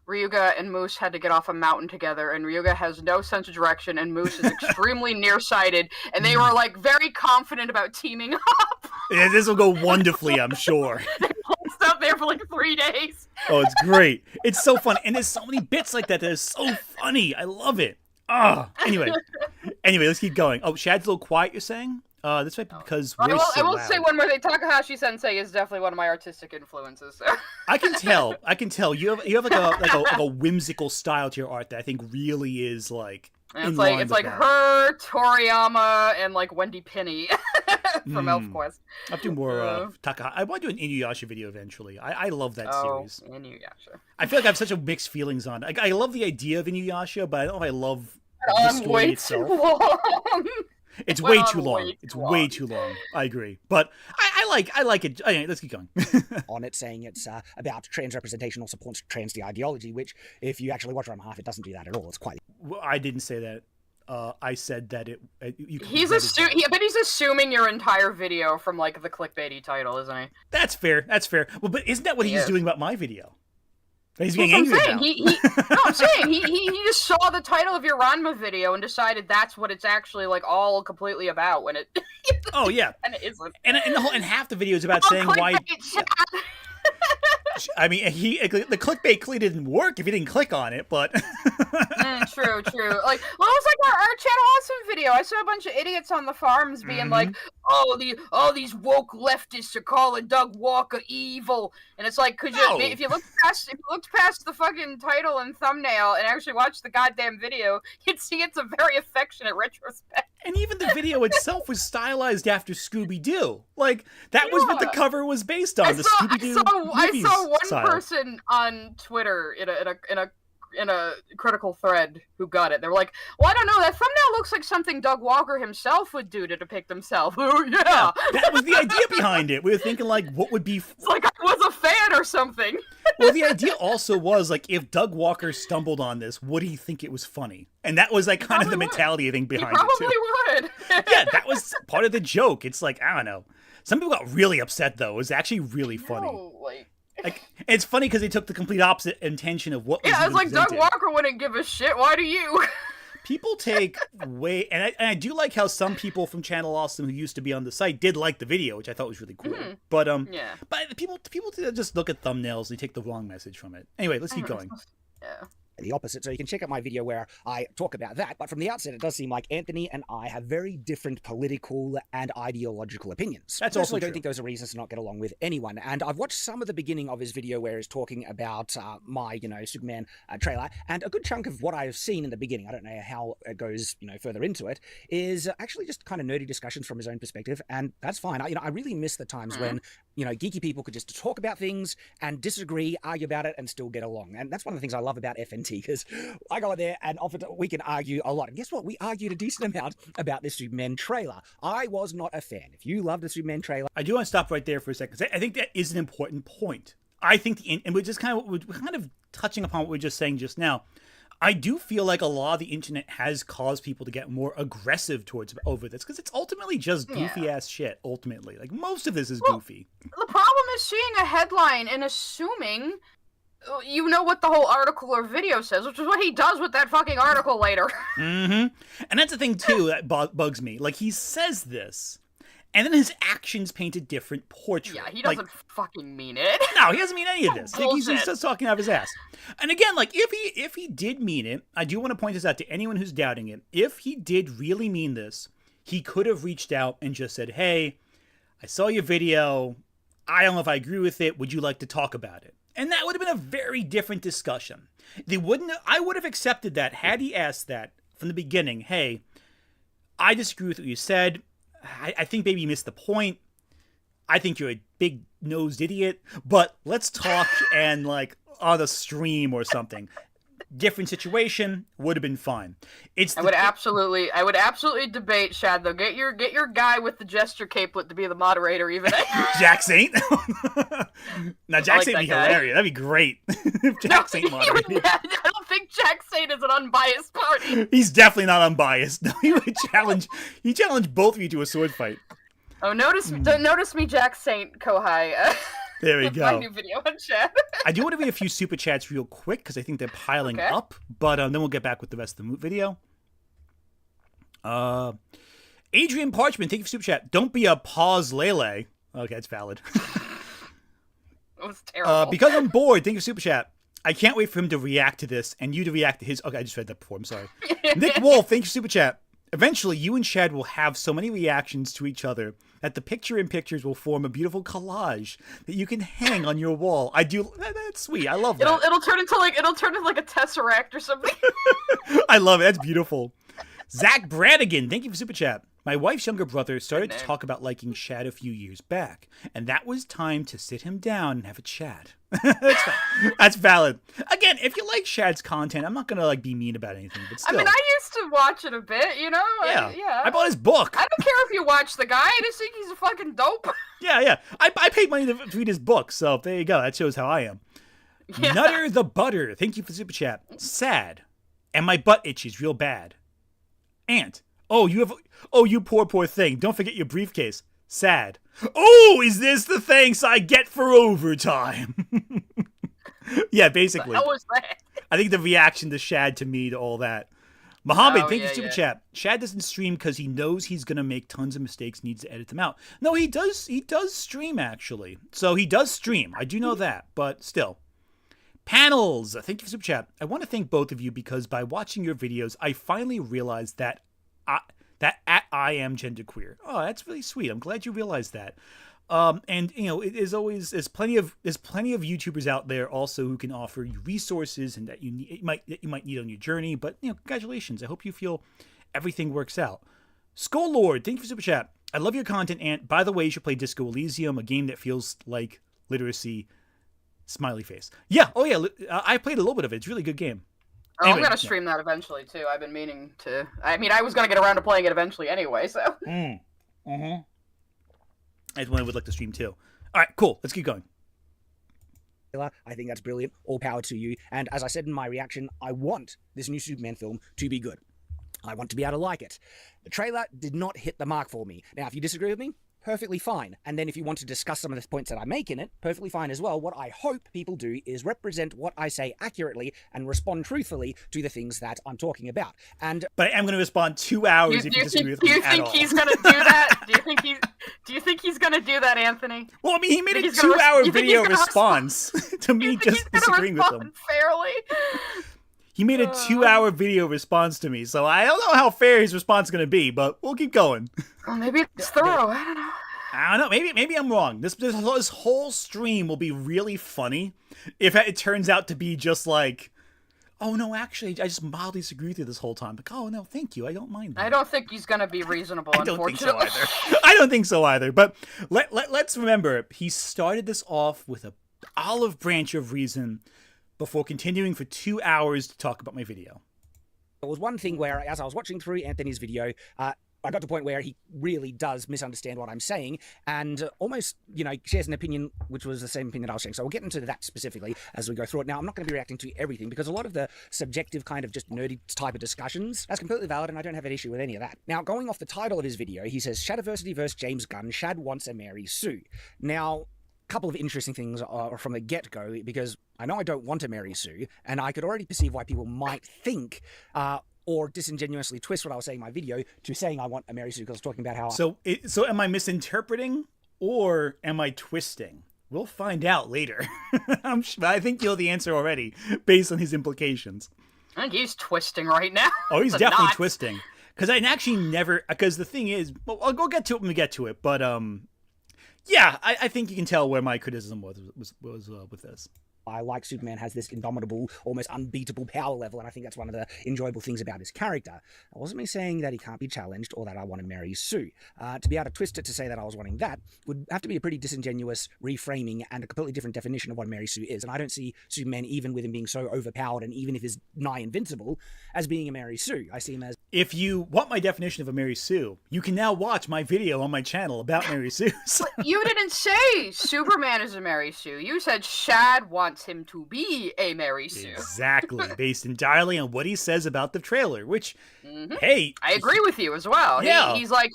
Ryuga and Moose had to get off a mountain together, and Ryuga has no sense of direction, and Moose is extremely nearsighted, and they were like very confident about teaming up. Yeah, this will go wonderfully, I'm sure. They placed out there for like 3 days. Oh, it's great. It's so funny. And there's so many bits like that is so funny. I love it. Anyway, let's keep going. Oh, Shad's a little quiet, you're saying? This might be because we're so I will loud. say one more thing. Takahashi Sensei is definitely one of my artistic influences. So. I can tell. You have like a whimsical style to your art that I think really is like. And it's like her, Toriyama, and like Wendy Penny from ElfQuest. I'll do more Takahashi. I want to do an Inuyasha video eventually. I love that series. Inuyasha. I feel like I have such a mixed feelings on it. I love the idea of Inuyasha, but I don't know if I love the story itself. Too long. It's way too long. It's way too long. I agree, but I like it. Anyway, let's keep going. On it, saying it's about trans representation or supports trans the ideology, which, if you actually watch Ranma Half, it doesn't do that at all. It's quite. Well, I didn't say that. I said that it. He's assuming your entire video from like the clickbaity title, isn't he? That's fair. Well, but isn't that what he's doing about my video? He's That's being what angry I'm saying. about. No, I'm saying he just saw the title of your Ranma video and decided that's what it's actually like all completely about when it. Oh yeah, and it isn't. And half the video is about saying why. I mean, the clickbait clearly didn't work if you didn't click on it, but. True. Like, well, it was like our Channel Awesome video. I saw a bunch of idiots on the forums being like, "Oh, these woke leftists are calling Doug Walker evil," and it's like, if you looked past the fucking title and thumbnail and actually watched the goddamn video, you'd see it's a very affectionate retrospect. And even the video itself was stylized after Scooby-Doo. Like, that was what the cover was based on. The Scooby-Doo I saw one style. person on Twitter in a critical thread who got it. They were like, "Well, I don't know. That thumbnail looks like something Doug Walker himself would do to depict himself." Oh yeah, that was the idea behind it. We were thinking like, what would be? It's like I was a fan or something. Well, the idea also was like, if Doug Walker stumbled on this, would he think it was funny? And that was like kind of the mentality I think behind it too. He probably would. Yeah, that was part of the joke. It's like, I don't know. Some people got really upset though. It was actually really funny. Like, it's funny because they took the complete opposite intention of what was it's like presented. Doug Walker wouldn't give a shit. Why do you? People take way, and I do like how some people from Channel Awesome who used to be on the site did like the video, which I thought was really cool. Mm-hmm. But people just look at thumbnails, they take the wrong message from it. Anyway, let's keep going. Yeah. the opposite. So you can check out my video where I talk about that. But from the outset, it does seem like Anthony and I have very different political and ideological opinions. That's I also don't true. think those are reasons to not get along with anyone. And I've watched some of the beginning of his video where he's talking about my, Superman trailer. And a good chunk of what I've seen in the beginning, I don't know how it goes, further into it, is actually just kind of nerdy discussions from his own perspective. And that's fine. I really miss the times when, geeky people could just talk about things and disagree, argue about it, and still get along. And that's one of the things I love about FNT, because I go in there and often we can argue a lot. And guess what? We argued a decent amount about this Superman trailer. I was not a fan. If you love the Superman trailer, I do want to stop right there for a second, because I think that is an important point. I think, and we're kind of touching upon what we were just saying just now. I do feel like a lot of the internet has caused people to get more aggressive over this, because it's ultimately just goofy ass shit. Ultimately, like most of this is goofy. The problem is seeing a headline and assuming you know what the whole article or video says, which is what he does with that fucking article later. And that's the thing too that bugs me. Like, he says this, and then his actions paint a different portrait. Yeah, he doesn't fucking mean it. No, he doesn't mean any of this. He's Bullshit. just talking out of his ass. And again, like, if he did mean it, I do want to point this out to anyone who's doubting it. If he did really mean this, he could have reached out and just said, "Hey, I saw your video. I don't know if I agree with it. Would you like to talk about it?" And that would have been a very different discussion. I would have accepted that had he asked that from the beginning. "Hey, I disagree with what you said. I think maybe you missed the point. I think you're a big-nosed idiot, but let's talk and like on a stream or something." Different situation, would have been fine. I would absolutely debate Shad though. Get your guy with the gesture capelet to be the moderator, even. Jack Saint. Now Jack Saint would be hilarious. That'd be great. If Jack Saint moderated. I don't think Jack Saint is an unbiased party. He's definitely not unbiased. No, he would challenge both of you to a sword fight. Oh, notice me, Jack Saint Kohai. There we go. My new video on chat. I do want to read a few super chats real quick, because I think they're piling up. But then we'll get back with the rest of the video. Adrian Parchment, thank you for super chat. Don't be a pause Lele. Okay, that's valid. It was terrible. Because I'm bored, thank you for super chat. I can't wait for him to react to this and you to react to his. Okay, I just read that before. I'm sorry. Nick Wolf, thank you for super chat. Eventually, you and Shad will have so many reactions to each other that the pictures will form a beautiful collage that you can hang on your wall. That's sweet. I love that. It'll turn into like a tesseract or something. I love it. That's beautiful. Zach Bradigan, thank you for super chat. My wife's younger brother started to talk about liking Shad a few years back, and that was time to sit him down and have a chat. That's valid. Again, if you like Shad's content, I'm not gonna be mean about anything, but still. I mean, I used to watch it a bit, Yeah. I bought his book. I don't care if you watch the guy. I just think he's a fucking dope. Yeah. I paid money to read his book, so there you go. That shows how I am. Yeah. Nutter the Butter, thank you for super chat. Sad, and my butt itches real bad. Ant. Oh, you poor thing. Don't forget your briefcase. Sad. Oh, is this the thanks I get for overtime? Yeah, basically. What was that? I think the reaction to Shad to me to all that. Muhammad, thank you for super chat. Shad doesn't stream because he knows he's going to make tons of mistakes, needs to edit them out. No, he does stream, actually. So he does stream. I do know that, but still. Panels, thank you for super chat. I want to thank both of you because by watching your videos, I finally realized that I am genderqueer. Oh, that's really sweet. I'm glad you realized that. And it is always there's plenty of YouTubers out there also who can offer you resources and that you might need on your journey. But congratulations. I hope you feel everything works out. Skull Lord, thank you for super chat. I love your content, and by the way, you should play Disco Elysium, a game that feels like literacy. Smiley face. Yeah. Oh yeah. I played a little bit of it. It's a really good game. Anyway, I'm going to stream that eventually, too. I've been meaning to. I mean, I was going to get around to playing it eventually anyway, so. That's one I would like to stream, too. All right, cool. Let's keep going. I think that's brilliant. All power to you. And as I said in my reaction, I want this new Superman film to be good. I want to be able to like it. The trailer did not hit the mark for me. Now, if you disagree with me, perfectly fine. And then if you want to discuss some of the points that I make in it, perfectly fine as well. What I hope people do is represent what I say accurately and respond truthfully to the things that I'm talking about. But I am going to respond 2 hours if you disagree with me at all. Do you think he's going to do that? Do you think he's going to do that, Anthony? Well, I mean, he made a 2-hour video response to me just disagreeing with him. Fairly? He made a 2-hour video response to me, so I don't know how fair his response is going to be, but we'll keep going. Well, maybe it's thorough. I don't know. I don't know. Maybe I'm wrong. This whole stream will be really funny if it turns out to be just like, oh no, actually, I just mildly disagree with you this whole time. Like, oh no, thank you. I don't mind that. I don't think he's gonna be reasonable. I don't think so unfortunately. either. I don't think so either. But let's remember, he started this off with a olive branch of reason before continuing for 2 hours to talk about my video. There was one thing where, as I was watching through Anthony's video, I got to a point where he really does misunderstand what I'm saying and almost, shares an opinion which was the same opinion I was saying. So we'll get into that specifically as we go through it. Now, I'm not going to be reacting to everything because a lot of the subjective kind of just nerdy type of discussions, that's completely valid and I don't have an issue with any of that. Now, going off the title of his video, he says, Shadiversity versus James Gunn, Shad wants a Mary Sue. Now, couple of interesting things from the get-go because I know I don't want to marry Sue and I could already perceive why people might think or disingenuously twist what I was saying in my video to saying I want a Mary Sue because I was talking about how... So am I misinterpreting or am I twisting? We'll find out later. I think you'll the answer already based on his implications. I think he's twisting right now. Oh, he's definitely twisting. Because I actually never... Because the thing is... Well, I'll go get to it when we get to it, but... Yeah, I think you can tell where my criticism was with this. I like Superman has this indomitable, almost unbeatable power level, and I think that's one of the enjoyable things about his character. It wasn't me saying that he can't be challenged or that I want to marry Sue. To be able to twist it to say that I was wanting that would have to be a pretty disingenuous reframing and a completely different definition of what a Mary Sue is. And I don't see Superman, even with him being so overpowered and even if he's nigh invincible, as being a Mary Sue. I see him as... If you want my definition of a Mary Sue, you can now watch my video on my channel about Mary Sues. You didn't say Superman is a Mary Sue. You said Shad wants him to be a Mary Sue. Exactly, based entirely on what he says about the trailer, which, hey... I agree with you as well. Yeah. He's like,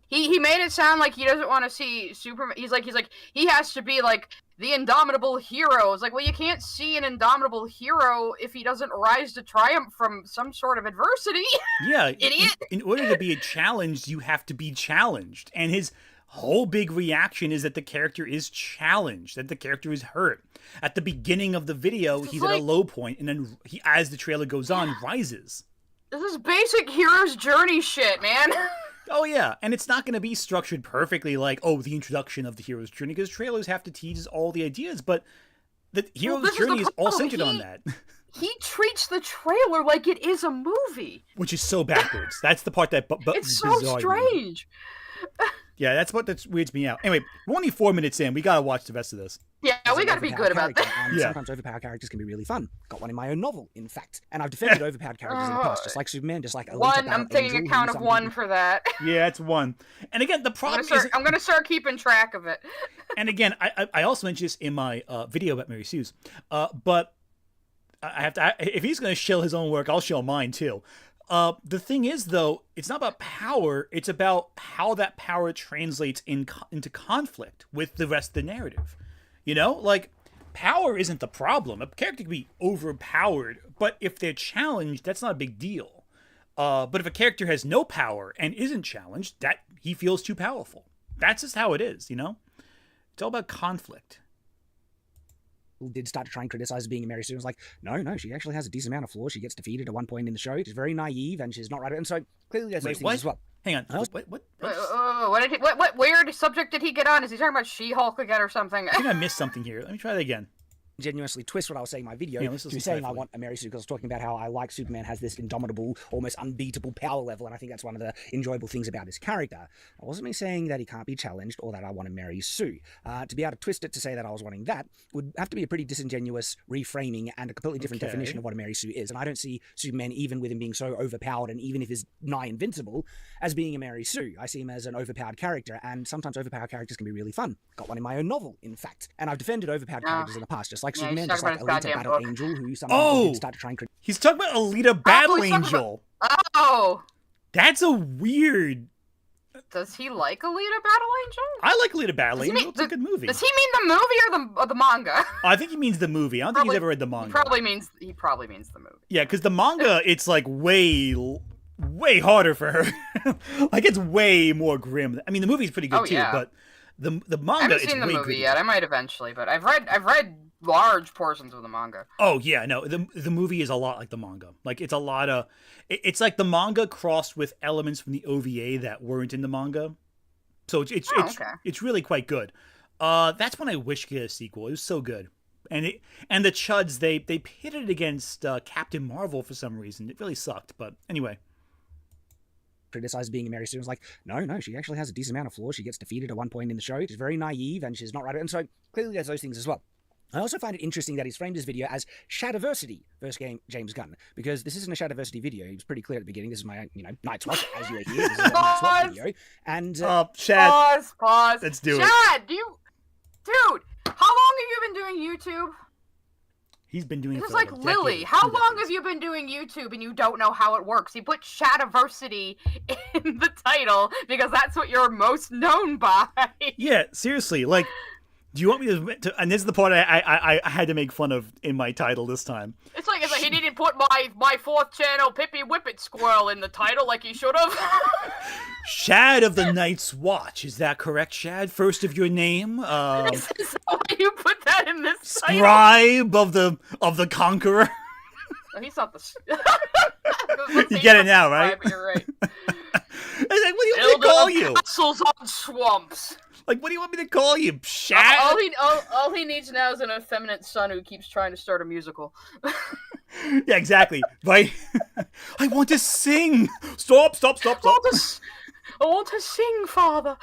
he made it sound like he doesn't want to see Superman. He's like, he has to be like the indomitable hero. It's like, well, you can't see an indomitable hero if he doesn't rise to triumph from some sort of adversity. Yeah. Idiot. In order to be challenged, you have to be challenged. And his whole big reaction is that the character is challenged, that the character is hurt. At the beginning of the video, he's at a low point, and then he, as the trailer goes on, rises. This is basic hero's journey shit, man. Oh yeah, and it's not going to be structured perfectly like, oh, the introduction of the hero's journey, because trailers have to tease all the ideas, but the hero's journey is all centered on that. He treats the trailer like it is a movie. Which is so backwards. That's the part that... it's so strange. Yeah, that's what weirds me out. Anyway, we're only 4 minutes in. We gotta watch the rest of this. Yeah, we gotta be good about that. And sometimes overpowered characters can be really fun. Got one in my own novel, in fact. And I've defended overpowered characters in the past, just like Superman, just like Alita. I'm taking a count of one for that. Yeah, it's one. And again, the problem is... I'm gonna start keeping track of it. And again, I also mentioned this in my video about Mary Sue's. But I have to... if he's gonna shill his own work, I'll shill mine too. The thing is, though, it's not about power. It's about how that power translates into conflict with the rest of the narrative. You know? Like, power isn't the problem. A character can be overpowered, but if they're challenged, that's not a big deal. But if a character has no power and isn't challenged, that he feels too powerful. That's just how it is, you know? It's all about conflict. Did start to try and criticize being a Mary Sue. I was like, no, she actually has a decent amount of flaws. She gets defeated at one point in the show. She's very naive and she's not right. And so clearly there's those things as well. Hang on. What weird subject did he get on? Is he talking about She-Hulk again or something? I think I missed something here. Let me try that again. Genuinely twist what I was saying in my video to saying I want a Mary Sue because I was talking about how I like Superman has this indomitable, almost unbeatable power level, and I think that's one of the enjoyable things about his character. I wasn't me saying that he can't be challenged or that I want to marry Sue. To be able to twist it to say that I was wanting that would have to be a pretty disingenuous reframing and a completely different definition of what a Mary Sue is. And I don't see Superman, even with him being so overpowered and even if he's nigh invincible, as being a Mary Sue. I see him as an overpowered character, and sometimes overpowered characters can be really fun. Got one in my own novel, in fact. And I've defended overpowered characters in the past, just like Superman, just like Alita Battle Angel, who somehow did start to try and... He's talking about Alita Battle Angel. Oh! That's a weird... Does he like Alita Battle Angel? I like Alita Battle Angel. It's a good movie. Does he mean the movie or the manga? I think he means the movie. I don't think he's ever read the manga. He probably means the movie. Yeah, because the manga, it's like way harder for her. Like it's way more grim. I mean, the movie's pretty good too, but the manga. I haven't seen the movie yet. I might eventually, but I've read large portions of the manga. Oh yeah, no, the movie is a lot like the manga. Like it's a lot of, it's like the manga crossed with elements from the OVA that weren't in the manga. So it's really quite good. That's when I wish to get a sequel. It was so good. And the Chuds, they pitted it against Captain Marvel for some reason. It really sucked, but anyway. Criticized being a Mary Sue. It's like, no, she actually has a decent amount of flaws. She gets defeated at one point in the show. She's very naive and she's not right. And so clearly there's those things as well. I also find it interesting that he's framed his video as Shadiversity versus James Gunn, because this isn't a Shadiversity video. He was pretty clear at the beginning. This is my, Night's Watch, as you are here. This is a Night's Watch video. And Shad, pause. Let's do it. Shad, dude, how long have you been doing YouTube? He's been doing it It's for like Lily. decades, How 2 long decades. have you been doing YouTube and you don't know how it works? He put Shadiversity in the title because that's what you're most known by. Yeah, seriously, like, do you want me to and this is the part I had to make fun of in my title this time. It's like he didn't put my 4th channel Pippy Whippet Squirrel in the title like he should have. Shad of the Night's Watch, is that correct, Shad? First of your name? Is why you put that in this Scribe of the Conqueror? No, he's not the... You get it now, right? You're right. Like, what do you want me to call you? Castles on swamps. Like, what do you want me to call you? Shad? All he needs now is an effeminate son who keeps trying to start a musical. Yeah, exactly. Right? I want to sing. Stop. I want to sing, Father.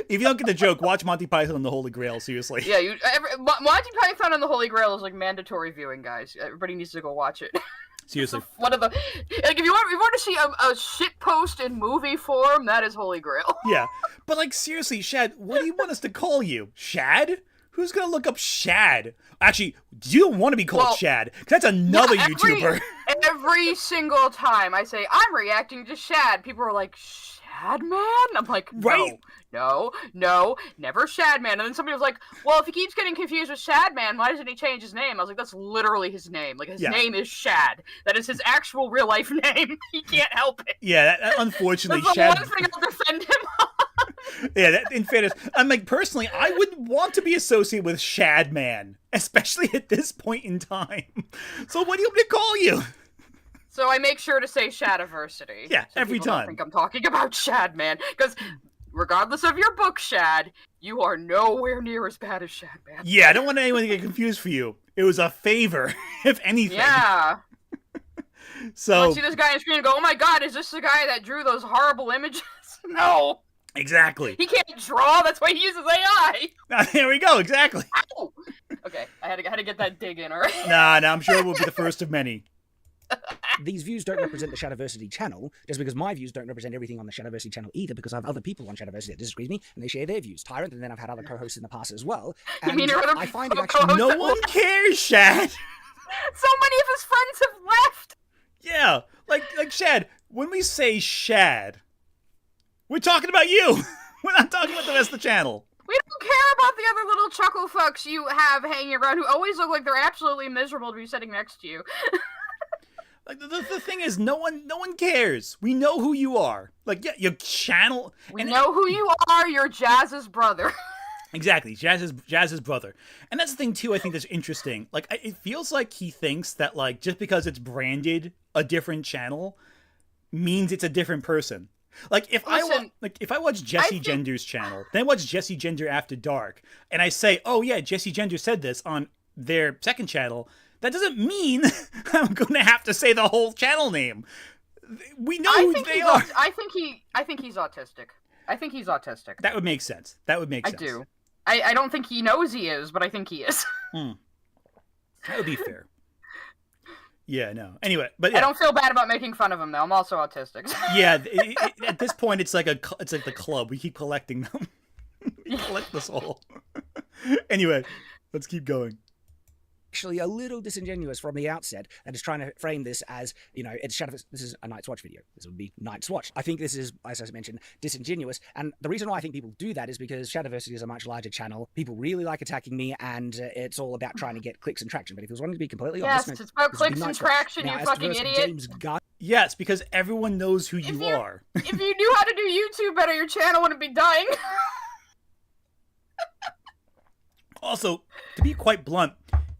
If you don't get the joke, watch Monty Python and the Holy Grail, seriously. Yeah, Monty Python and the Holy Grail is like mandatory viewing, guys. Everybody needs to go watch it. Seriously. One of the if you want to see a shit post in movie form, that is Holy Grail. Yeah, but like seriously, Shad, what do you want us to call you? Shad? Who's gonna look up Shad? Actually, you don't want to be called Shad, because that's another YouTuber. Every single time I say I'm reacting to Shad, people are like, Shad Man? I'm like, no, never Shad Man. And then somebody was like, well, if he keeps getting confused with Shad Man, why doesn't he change his name? I was like, that's literally his name. Like, his name is Shad. That is his actual real life name. He can't help it. Yeah, unfortunately, that's the Shad... one thing I'll defend him on. Yeah, in fairness, I'm like, personally, I wouldn't want to be associated with Shad Man, especially at this point in time. So what do you want me to call you? So I make sure to say Shadiversity. Yeah, so every people time. Don't think I'm talking about Shad Man, because regardless of your book, Shad, you are nowhere near as bad as Shad Man. Yeah, I don't want anyone to get confused for you. It was a favor, if anything. Yeah. So I see this guy on screen and go, oh my god, is this the guy that drew those horrible images? No. Exactly. He can't draw, that's why he uses AI. There we go, exactly. Ow! Okay, I had to get that dig in, alright? Nah, I'm sure it will be the first of many. These views don't represent the Shadiversity channel, just because my views don't represent everything on the Shadiversity channel either, because I have other people on Shadiversity that disagree with me, and they share their views. Tyrant, and then I've had other co-hosts in the past as well. And you mean your other I find it co-hosts actually... No one cares, Shad! So many of his friends have left! Yeah, like Shad, when we say Shad, we're talking about you! We're not talking about the rest of the channel. We don't care about the other little chuckle fucks you have hanging around who always look like they're absolutely miserable to be sitting next to you. Like the thing is, no one cares. We know who you are. Like, yeah, your channel. We know who you are. You're Jazz's brother. Exactly, Jazz's brother. And that's the thing too. I think that's interesting. Like, it feels like he thinks that like just because it's branded a different channel means it's a different person. Like if I watch Jesse Gender's channel, then I watch Jesse Gender After Dark, and I say, oh yeah, Jesse Gender said this on their second channel, that doesn't mean I'm going to have to say the whole channel name. We know who they are. I think he's autistic. I think he's autistic. That would make sense. That would make sense. I do. I don't think he knows he is, but I think he is. That would be fair. Yeah, no. Anyway, but yeah. I don't feel bad about making fun of him though. I'm also autistic. Yeah, at this point, it's like the club. We keep collecting them. We collect this all. Anyway, let's keep going. Actually a little disingenuous from the outset that is trying to frame this as, it's this is a Night's Watch video. This would be Night's Watch. I think this is, as I mentioned, disingenuous. And the reason why I think people do that is because Shadiversity is a much larger channel. People really like attacking me, and it's all about trying to get clicks and traction. But if he was wanting to be completely honest... Yes, it's about clicks and traction, you fucking idiot. James Gunn, yes, because everyone knows who you are. If you knew how to do YouTube better, your channel wouldn't be dying. Also, to be quite blunt,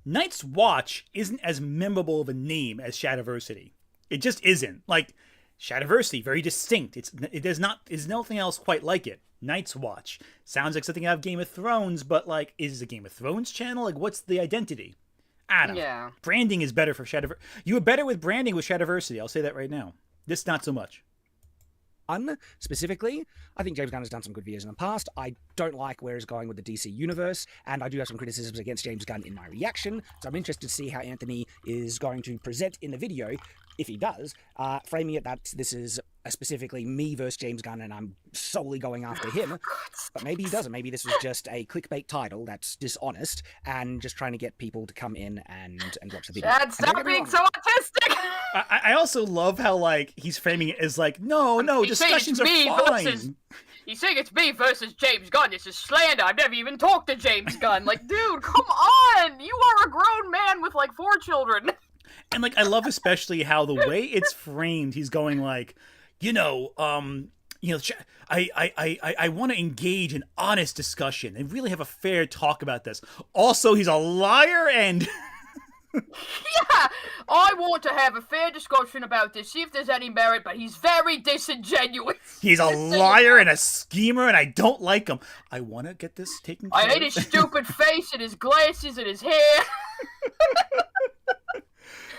Night's Watch isn't as memorable of a name as Shadiversity. It just isn't. Like, Shadiversity, very distinct. There's nothing else quite like it. Night's Watch sounds like something out of Game of Thrones, but like, is it a Game of Thrones channel? Like, what's the identity? I don't know. Yeah. Branding is better for Shadiversity. You were better with branding with Shadiversity. I'll say that right now. This, not so much. Specifically, I think James Gunn has done some good videos in the past. I don't like where he's going with the DC universe, and I do have some criticisms against James Gunn in my reaction, so I'm interested to see how Anthony is going to present in the video, if he does, framing it that this is specifically me versus James Gunn and I'm solely going after him. But maybe he doesn't. Maybe this was just a clickbait title that's dishonest and just trying to get people to come in and watch the video. Chad, stop being so autistic! I also love how, like, he's framing it as like, no, discussions are fine. He's saying it's me versus James Gunn. This is slander. I've never even talked to James Gunn. Like, dude, come on! You are a grown man with, like, 4 children. And, like, I love especially how the way it's framed, he's going like, I want to engage in honest discussion and really have a fair talk about this. Also, he's a liar and... Yeah, I want to have a fair discussion about this, see if there's any merit, but he's very disingenuous. He's a liar and a schemer, and I don't like him. I want to get this taken care of. I hate his stupid face and his glasses and his hair.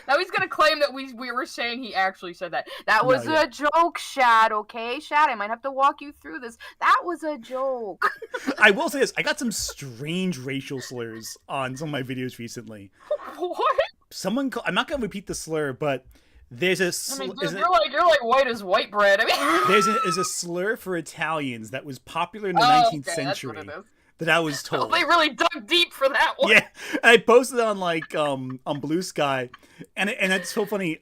Now he's gonna claim that we were saying he actually said that. That was a joke, Shad, okay? Shad, I might have to walk you through this. That was a joke. I will say this. I got some strange racial slurs on some of my videos recently. What? I'm not going to repeat the slur, but there's a you're like white as white bread. I mean, there's a slur for Italians that was popular in the 19th century. That's what it is. That I was told. They really dug deep for that one. Yeah, I posted it on like on Blue Sky, and it's so funny.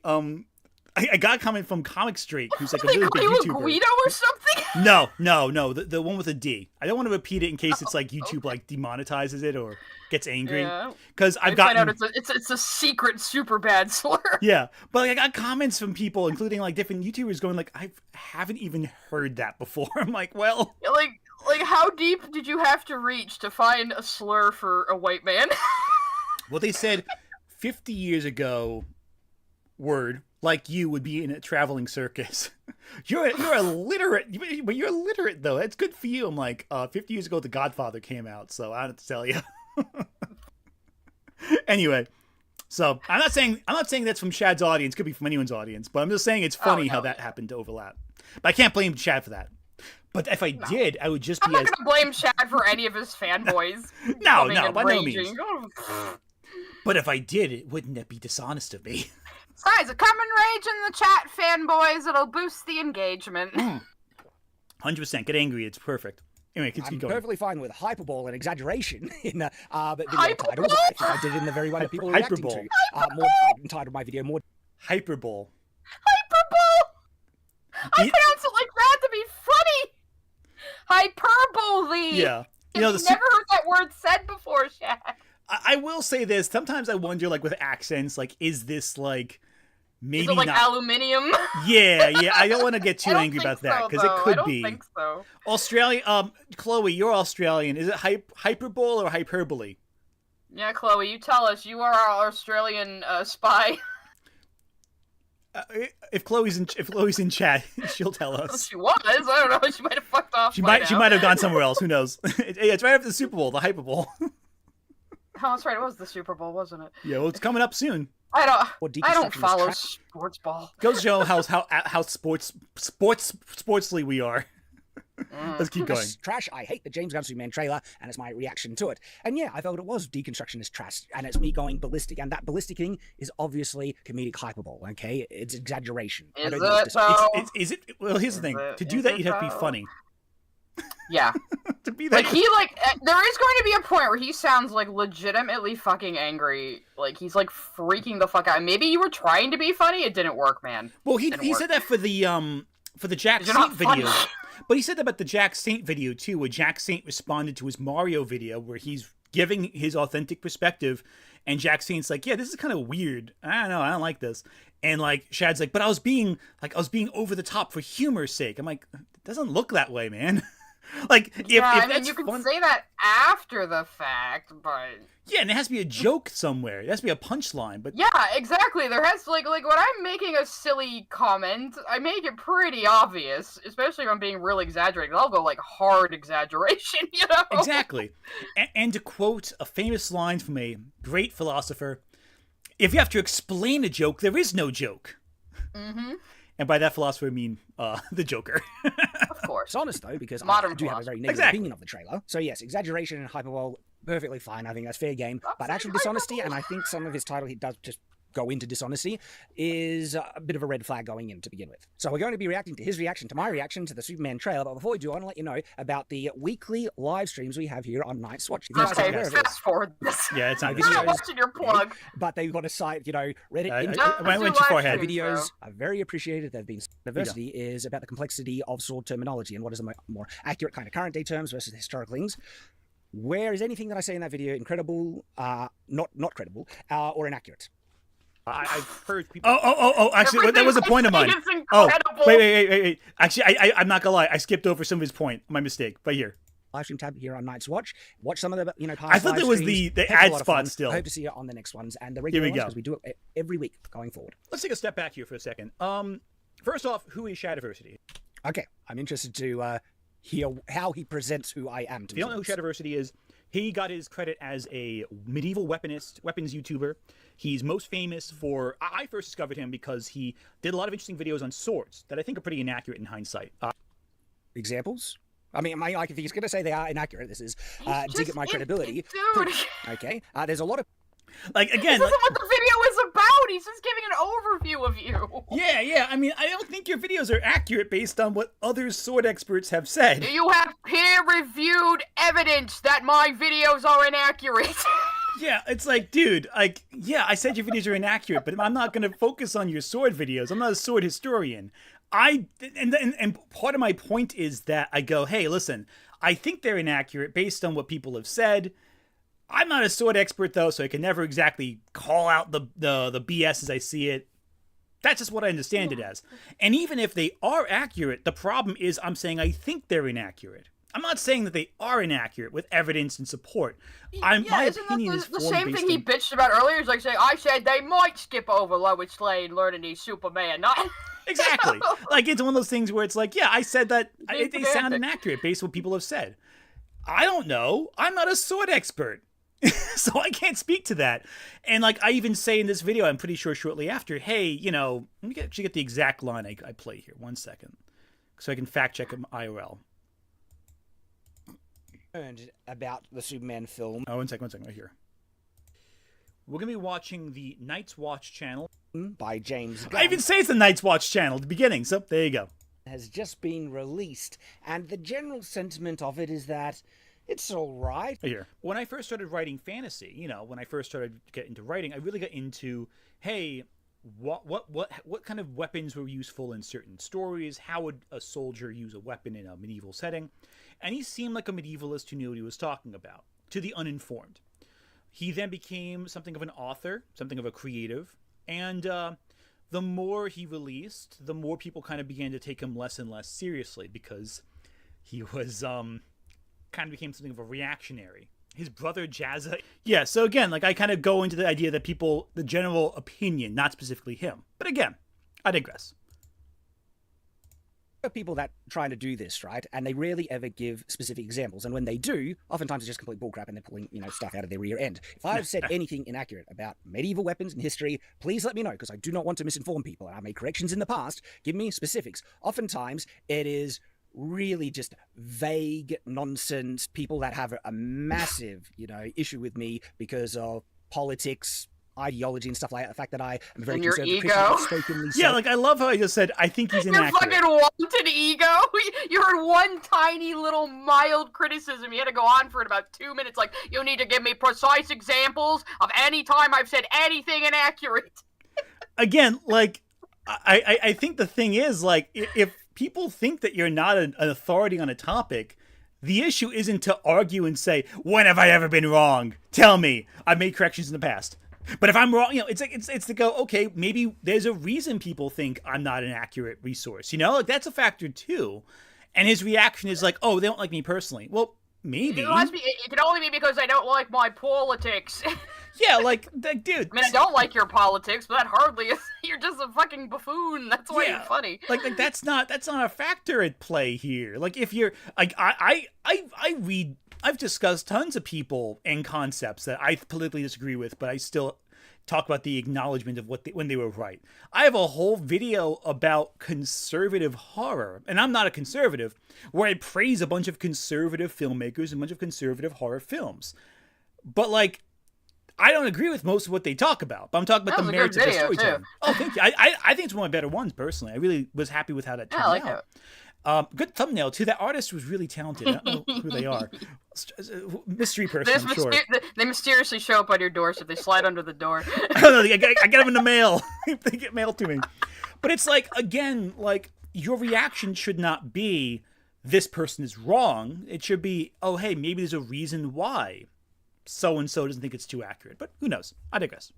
I got a comment from Comic Streak, who's like a really big YouTuber. Guido or something? No, the one with a D. I don't want to repeat it in case it's like YouTube like demonetizes it or gets angry. Because I've gotten find out it's a secret super bad slur. Yeah, but like, I got comments from people, including like different YouTubers, going like, I haven't even heard that before. I'm like, well, yeah, like how deep did you have to reach to find a slur for a white man? Well, they said 50 years ago, word. Like you would be in a traveling circus. You're illiterate, but you're illiterate though. That's good for you. I'm like, 50 years ago, The Godfather came out, so I don't have to tell you. Anyway, so I'm not saying that's from Shad's audience. Could be from anyone's audience, but I'm just saying it's funny how that happened to overlap. But I can't blame Shad for that. But if I did, I would just be. I'm not gonna blame Shad for any of his fanboys. No, by no means. But if I did, wouldn't it be dishonest of me? Guys, come and rage in the chat, fanboys. It'll boost the engagement. 100%. Get angry. It's perfect. Anyway, keep going. I'm perfectly fine with hyperbole and exaggeration in the video Hyperbole? titles. I think I did it in the very one that people are reacting to. I entitled my video more... Hyperbole. Hyperbole! I pronounce it like that to be funny! Hyperbole! Yeah. I've never heard that word said before, Shad. I will say this. Sometimes I wonder, like, with accents, like, is this, like, maybe is it like not... aluminium? Yeah. I don't want to get too angry about that, because it could be. I don't think so. Australia, Chloe, you're Australian. Is it hyperbole or hyperbole? Yeah, Chloe, you tell us. You are our Australian spy. If Chloe's in chat, she'll tell us. She was. I don't know. She might have fucked off. She might have gone somewhere else. Who knows? It's right after the Super Bowl, the hyperbole. Oh, that's right. It was the Super Bowl, wasn't it? Yeah, well, it's coming up soon. I don't follow sports ball. Goes to show how sportsly we are. Let's keep going. Trash. I hate the James Gunn Superman trailer, and it's my reaction to it. And yeah, I felt it was deconstructionist trash, and it's me going ballistic, and that ballistic thing is obviously comedic hyperbole. Okay, it's exaggeration. Is it? Well, here's the thing. To do that, you'd have to be funny. Yeah. To be that. Like, there is going to be a point where he sounds like legitimately fucking angry. Like, he's like freaking the fuck out. Maybe you were trying to be funny, it didn't work, man. Well, he said that for the Jack Saint video. But he said that about the Jack Saint video too, where Jack Saint responded to his Mario video where he's giving his authentic perspective, and Jack Saint's like, yeah, this is kind of weird. I don't know, I don't like this. And like Shad's like, but I was being over the top for humor's sake. I'm like, it doesn't look that way, man. Like, if I mean, that's you can fun, say that after the fact, but yeah, and it has to be a joke somewhere. It has to be a punchline. But yeah, exactly. There has to, like when I'm making a silly comment, I make it pretty obvious, especially if I'm being really exaggerated. I'll go like hard exaggeration, you know? exactly. And to quote a famous line from a great philosopher, if you have to explain a joke, there is no joke. Mm-hmm. And by that philosopher, I mean the Joker. Of course. It's honest though, because Modern I do have a very negative Exactly. opinion of the trailer. So yes, exaggeration and hyperbole, perfectly fine. I think that's fair game. But saying actual dishonesty, hyperbole. and I think some of his title he does just go into dishonesty, is a bit of a red flag going in to begin with. So we're going to be reacting to his reaction to my reaction to the Superman trailer. But before we do, I want to let you know about the weekly live streams we have here on Night's Watch. If you guys aren't Okay, aware of it. fast forward this. Yeah, it's not Videos. I'm not watching your plug. But they've got a site, Reddit. I went too far ahead. Videos are very appreciated. They've been diversity is about the complexity of sword terminology and what is a more accurate kind of current day terms versus the historical things. Where is anything that I say in that video incredible, not credible, or inaccurate? I've heard people. Oh! Actually, that was a Everything point of I mine. say is Oh, incredible. wait. Actually, I'm not gonna lie. I skipped over some of his point. My mistake. Right here. Live stream tab here on Night's Watch. Watch some of the past I thought live there was streams. the Heck of a ad lot of spot fun. still. I hope to see you on the next ones and the Here regular we ones go. because we do it every week going forward. Let's take a step back here for a second. First off, who is Shadiversity? Okay, I'm interested to hear how he presents who I am to If you don't know who Shadiversity is, he got his credit as a medieval weapons YouTuber. He's most famous for, I first discovered him because he did a lot of interesting videos on swords that I think are pretty inaccurate in hindsight. Examples? I mean, like if he's going to say they are inaccurate, this is dig at my credibility. Dude, Okay, there's a lot of Like, again, this isn't what the video is about. He's just giving an overview of you. yeah. I mean, I don't think your videos are accurate based on what other sword experts have said. You have peer-reviewed evidence that my videos are inaccurate. Yeah, it's like, dude, yeah, I said your videos are inaccurate, but I'm not going to focus on your sword videos. I'm not a sword historian. And part of my point is that I go, hey, listen, I think they're inaccurate based on what people have said. I'm not a sword expert, though, so I can never exactly call out the BS as I see it. That's just what I understand it as. And even if they are accurate, the problem is I'm saying I think they're inaccurate. I'm not saying that they are inaccurate with evidence and support. My isn't opinion that is the formed same based thing he on... bitched about earlier? It's like saying, I said they might skip over Lois Lane learning he's Superman. Not Exactly. Like, it's one of those things where it's like, yeah, I said that Being they sound pedantic. inaccurate based on what people have said. I don't know. I'm not a sword expert. So I can't speak to that. And like I even say in this video, I'm pretty sure shortly after, hey, let me actually get the exact line I play here. 1 second. So I can fact check him IRL. learned about the Superman film Oh, 1 second, right here. We're going to be watching the Night's Watch channel. by James Gunn. I even say it's the Night's Watch channel at the beginning, so there you go. has just been released, and the general sentiment of it is that it's all right. Right here. When I first started writing fantasy, when I first started to get into writing, I really got into, hey, what kind of weapons were useful in certain stories? How would a soldier use a weapon in a medieval setting? And he seemed like a medievalist who knew what he was talking about, to the uninformed. He then became something of an author, something of a creative, and the more he released, the more people kind of began to take him less and less seriously because he was kind of became something of a reactionary. His brother Jazza. Yeah, so again, like I kind of go into the idea that people, the general opinion, not specifically him. But again, I digress. There are people that trying to do this, right? And they rarely ever give specific examples. And when they do, oftentimes it's just complete bullcrap and they're pulling, stuff out of their rear end. If I've said anything inaccurate about medieval weapons and history, please let me know, because I do not want to misinform people. And I made corrections in the past. Give me specifics. Oftentimes, it is really just vague nonsense. People that have a massive, issue with me because of politics, ideology, and stuff like that. The fact that I am a very And your conservative ego. Christian, outspokenly Yeah, so. like I love how I just said, I think he's Your inaccurate. fucking wanted ego. You heard one tiny little mild criticism. You had to go on for it about 2 minutes. Like, you need to give me precise examples of any time I've said anything inaccurate. Again, like I think the thing is, like, if people think that you're not an authority on a topic, the issue isn't to argue and say, when have I ever been wrong? Tell me. I've made corrections in the past. But if I'm wrong, it's to go, okay, maybe there's a reason people think I'm not an accurate resource. Like that's a factor too. And his reaction is like, oh, they don't like me personally. Well, maybe. It can only be because I don't like my politics. Yeah, like, dude. I mean, I don't like your politics, but that hardly is. You're just a fucking buffoon. That's why you're funny. Like that's not a factor at play here. Like, if you're like, I've discussed tons of people and concepts that I politically disagree with, but I still talk about the acknowledgement of when they were right. I have a whole video about conservative horror, and I'm not a conservative, where I praise a bunch of conservative filmmakers and a bunch of conservative horror films. But like, I don't agree with most of what they talk about, but I'm talking about the merits of the storytelling. Oh, thank you. I think it's one of my better ones, personally. I really was happy with how that turned out. Good thumbnail, too. That artist was really talented. I don't know who they are. Mystery person, I'm sure. They mysteriously show up on your doorstep. They slide under the door. I don't know. I get them in the mail. They get mailed to me. But it's like, again, like, your reaction should not be, this person is wrong. It should be, oh, hey, maybe there's a reason why so-and-so doesn't think it's too accurate. But who knows? I digress.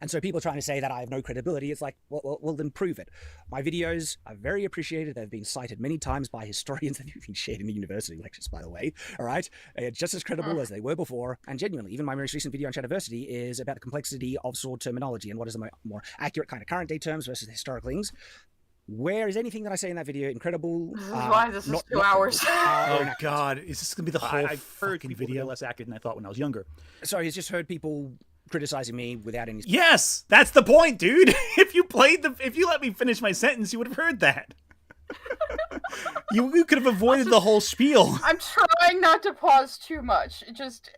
And so people trying to say that I have no credibility, it's like, well, then prove it. My videos are very appreciated. They've been cited many times by historians and been shared in the university lectures, by the way. All right? Just as credible as they were before. And genuinely, even my most recent video on Shadiversity is about the complexity of sword terminology and what is the more accurate kind of current day terms versus the historical things. Where is anything that I say in that video incredible? This is why this is 2 hours. Oh, God. Is this going to be the whole fucking video? Less accurate than I thought when I was younger. Sorry, he's just heard people criticizing me without any... Yes! That's the point, dude! If you let me finish my sentence, you would have heard that. You could have avoided the whole spiel. I'm trying not to pause too much. It just...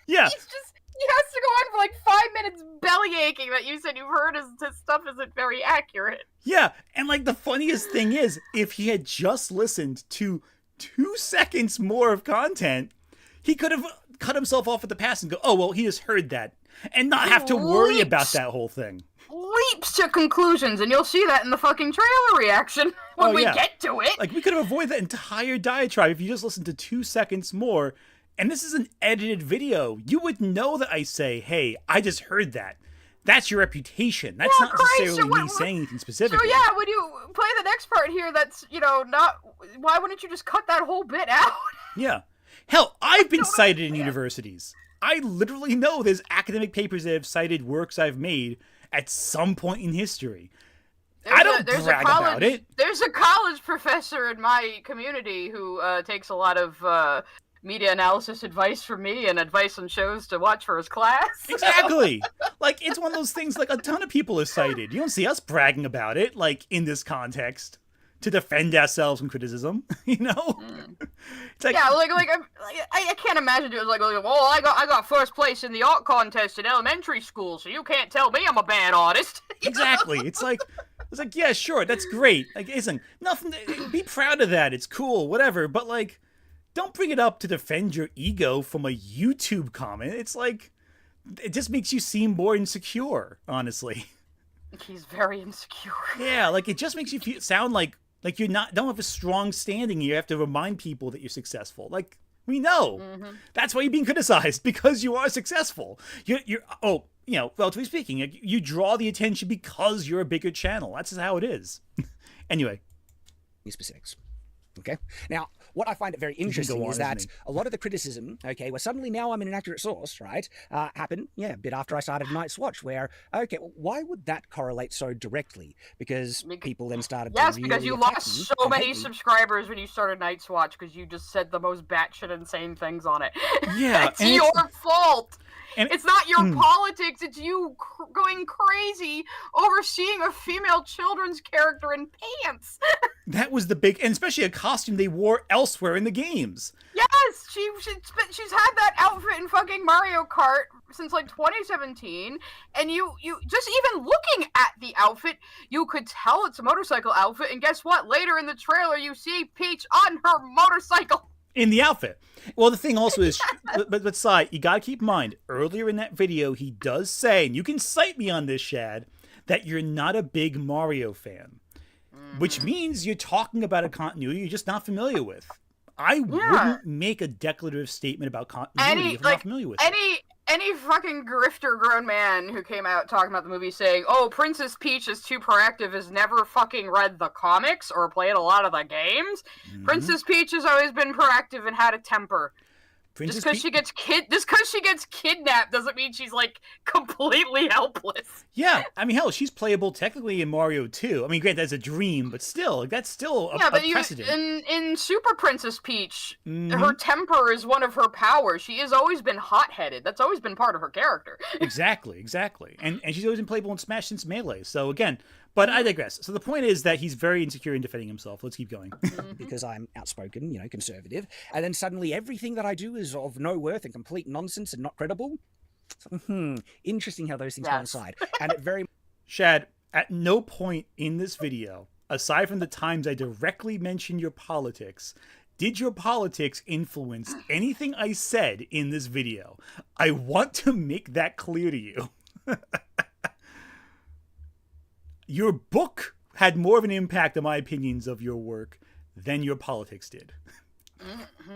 Yeah. He has to go on for like 5 minutes belly aching that you said you've heard his stuff isn't very accurate. Yeah, and like the funniest thing is, if he had just listened to 2 seconds more of content, he could have cut himself off at the pass and go, oh, well, he just heard that. And not have to worry about that whole thing. Leaps to conclusions, and you'll see that in the fucking trailer reaction when we get to it. Like, we could have avoided that entire diatribe if you just listened to 2 seconds more. And this is an edited video. You would know that I say, hey, I just heard that. That's your reputation. That's not necessarily me saying anything specific. So yeah, when you play the next part here, that's, not... Why wouldn't you just cut that whole bit out? Yeah. Hell, I've been cited in universities. I literally know there's academic papers that have cited works I've made at some point in history. I don't brag about it. There's a college professor in my community who takes a lot of media analysis advice from me and advice on shows to watch for his class. Exactly. Like, it's one of those things, like, a ton of people are cited. You don't see us bragging about it, like, in this context, to defend ourselves from criticism, It's like, yeah, I can't imagine it was like, well, I got first place in the art contest in elementary school, so you can't tell me I'm a bad artist. Exactly. It's like, yeah, sure, that's great. Like, isn't nothing. Be proud of that. It's cool, whatever. But like, don't bring it up to defend your ego from a YouTube comment. It's like, it just makes you seem more insecure, honestly. He's very insecure. Yeah, like, it just makes you sound like you're don't have a strong standing. You have to remind people that you're successful. Like, we know. Mm-hmm. That's why you're being criticized, because you are successful. Relatively speaking, you draw the attention because you're a bigger channel. That's just how it is. Anyway. Specifics. Okay. Now, what I find it very interesting is that a lot of the criticism, okay, where suddenly now I'm an inaccurate source, right, happened, a bit after I started Night's Watch, where, okay, well, why would that correlate so directly? Because people then started to really because you lost so many subscribers when you started Night's Watch because you just said the most batshit insane things on it. Yeah. It's your fault. And it's not your politics, it's you going crazy over seeing a female children's character in pants. That was the big, and especially a costume they wore elsewhere in the games. Yes, she's had that outfit in fucking Mario Kart since like 2017, and you just even looking at the outfit, you could tell it's a motorcycle outfit, and guess what? Later in the trailer, you see Peach on her motorcycle. In the outfit. Well, the thing also is, but Sai, you gotta keep in mind, earlier in that video, he does say, and you can cite me on this, Shad, that you're not a big Mario fan. Which means you're talking about a continuity you're just not familiar with. I wouldn't make a declarative statement about continuity if I'm not familiar with it. any fucking grifter grown man who came out talking about the movie saying, "Oh, Princess Peach is too proactive," has never fucking read the comics or played a lot of the games. Princess Peach has always been proactive and had a temper. Just because she gets kidnapped doesn't mean she's like completely helpless. Yeah, I mean, hell, she's playable technically in Mario 2. I mean, granted, that's a dream, but still, like, that's still a precedent. In Super Princess Peach, her temper is one of her powers. She has always been hot-headed. That's always been part of her character. Exactly. And she's always been playable in Smash since Melee. So again, but I digress. So the point is that he's very insecure in defending himself. Let's keep going. Because I'm outspoken, conservative, and then suddenly everything that I do is of no worth and complete nonsense and not credible. Interesting how those things coincide. And it very Shad, at no point in this video, aside from the times I directly mentioned your politics, did your politics influence anything I said in this video. I want to make that clear to you. Your book had more of an impact on my opinions of your work than your politics did.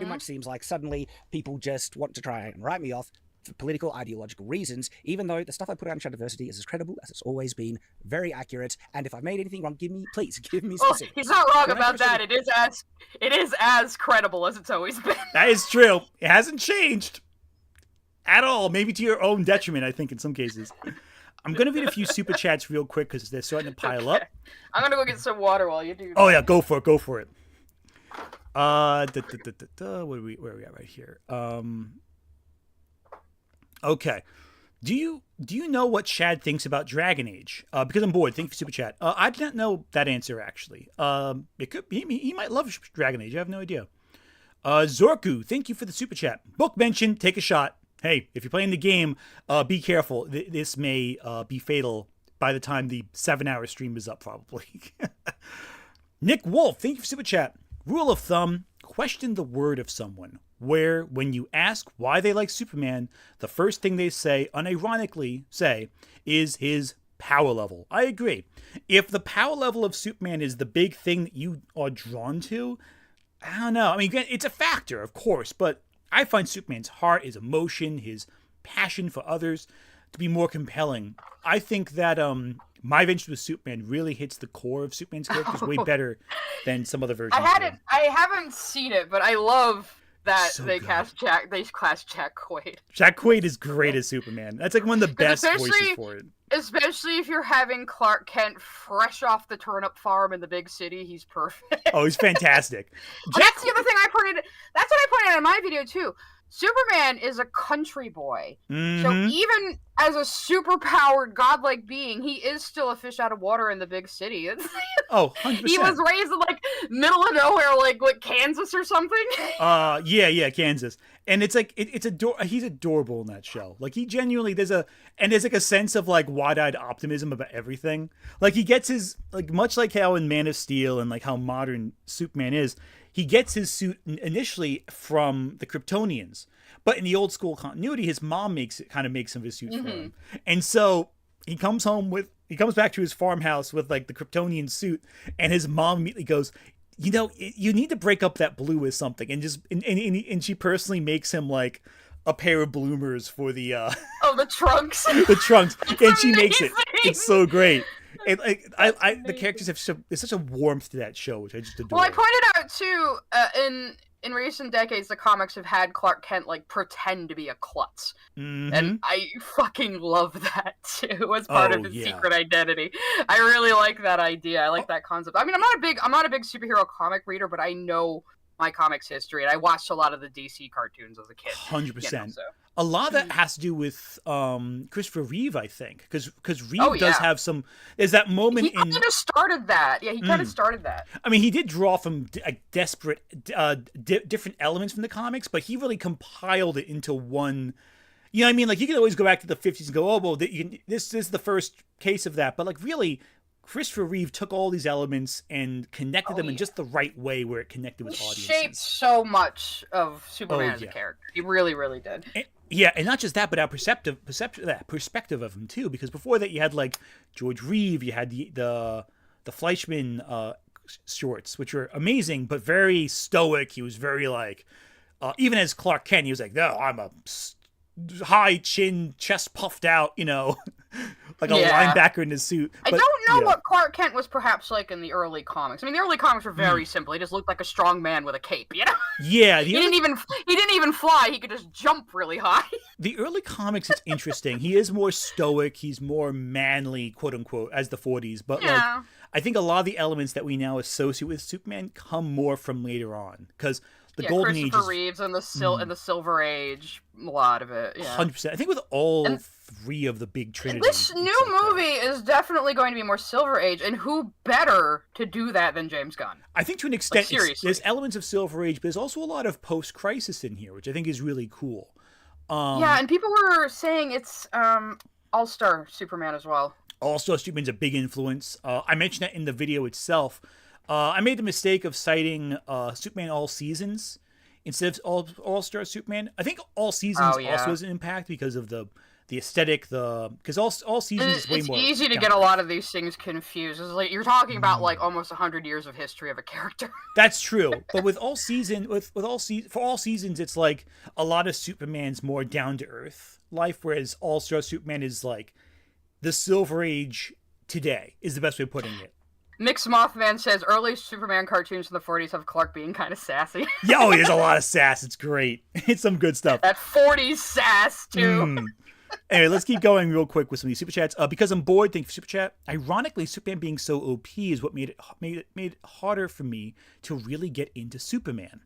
It much seems like suddenly people just want to try and write me off for political, ideological reasons, even though the stuff I put out in Shadiversity is as credible as it's always been, very accurate, and if I've made anything wrong, please give me specifics. He's not wrong about that. It is as credible as it's always been. That is true. It hasn't changed at all. Maybe to your own detriment, I think, in some cases. I'm going to read a few super chats real quick because they're starting to pile up. I'm going to go get some water while you do that. Oh, yeah, go for it. Where are we at right here? Okay. Do you know what Shad thinks about Dragon Age? Because I'm bored. Thank you for super chat. I did not know that answer actually. It could he might love Dragon Age. I have no idea. Zorku, thank you for the super chat. Book mention, take a shot. Hey, if you're playing the game, be careful. This may be fatal by the time the 7-hour stream is up, probably. Nick Wolf, thank you for super chat. Rule of thumb: question the word of someone. Where, when you ask why they like Superman, the first thing they say, unironically say, is his power level. I agree. If the power level of Superman is the big thing that you are drawn to, I don't know. I mean, it's a factor, of course, but I find Superman's heart, his emotion, his passion for others to be more compelling. I think that My Adventure with Superman really hits the core of Superman's characters way better than some other versions. I haven't seen it, but I love that So they good. cast Jack Quaid. Jack Quaid is great as Superman. That's like one of the best voices for it. Especially if you're having Clark Kent fresh off the turnip farm in the big city, he's perfect. Oh, he's fantastic. That's the other thing I pointed. That's what I pointed out in my video too. Superman is a country boy, so even as a super-powered godlike being, he is still a fish out of water in the big city. Oh, 100%. He was raised in like middle of nowhere, like Kansas or something. Yeah, Kansas. And it's like he's adorable in that show. Like he genuinely there's like a sense of like wide-eyed optimism about everything. Like he gets his like much like how in Man of Steel and like how modern Superman is, he gets his suit initially from the Kryptonians. But in the old school continuity, his mom makes him his suit for him. And so he comes back to his farmhouse with like the Kryptonian suit, and his mom immediately goes, you know, you need to break up that blue with something, and she personally makes him like a pair of bloomers for the the trunks. the trunks, and It's she makes it. amazing. It's so great. And the characters have there's such a warmth to that show, which I just adore. Well, I pointed out too in recent decades, the comics have had Clark Kent like pretend to be a klutz, and I fucking love that too as part of his secret identity. I really like that idea. I like that concept. I mean, I'm not a big superhero comic reader, but I know my comics history, and I watched a lot of the DC cartoons as a kid. 100%. A lot of that has to do with Christopher Reeve, I think, because Reeve does have some. There's that moment he kind of started that. Yeah, he kind of started that. I mean, he did draw from desperate, different elements from the comics, but he really compiled it into one. You know what I mean? Like you can always go back to the 50s and go, oh well, this is the first case of that, but like really. Christopher Reeve took all these elements and connected them in just the right way where it connected with audiences. He shaped so much of Superman as a character. He really, really did. And not just that, but our perspective of him too. Because before that, you had like George Reeve, you had the Fleischman shorts, which were amazing but very stoic. He was very like, even as Clark Kent, he was like, no, I'm a high chin, chest puffed out, like a Yeah. linebacker in his suit. I But, don't know yeah. what Clark Kent was perhaps like in the early comics. I mean, the early comics were very simple. He just looked like a strong man with a cape, Yeah, He didn't even fly. He could just jump really high. the early comics is interesting. He is more stoic. He's more manly, quote unquote, as the 40s. But Yeah. like, I think a lot of the elements that we now associate with Superman come more from later on, because the Golden Age Christopher is Reeves and the Silver Age, a lot of it. Yeah. 100%. I think with all three of the big Trinity. This new movie is definitely going to be more Silver Age, and who better to do that than James Gunn? I think to an extent, seriously. there's elements of Silver Age, but there's also a lot of post-crisis in here, which I think is really cool. Yeah, and people were saying it's All-Star Superman as well. Also, Superman's a big influence. I mentioned that in the video itself. I made the mistake of citing Superman All Seasons instead of All-Star Superman. I think All Seasons also has an impact because of the aesthetic, because all Seasons is way more. It's easy to get a lot of these things confused. It's like you're talking about like almost 100 years of history of a character. That's true, but with All Seasons, for All Seasons, it's like a lot of Superman's more down to earth life, whereas All-Star Superman is like the Silver Age today is the best way of putting it. Mix Mothman says early Superman cartoons in the 40s have Clark being kind of sassy. Yo, there's a lot of sass. It's great. It's some good stuff. That 40s sass too. Anyway, let's keep going real quick with some of these super chats. Because I'm bored, thank you for super chat. Ironically, Superman being so OP is what made it harder for me to really get into Superman.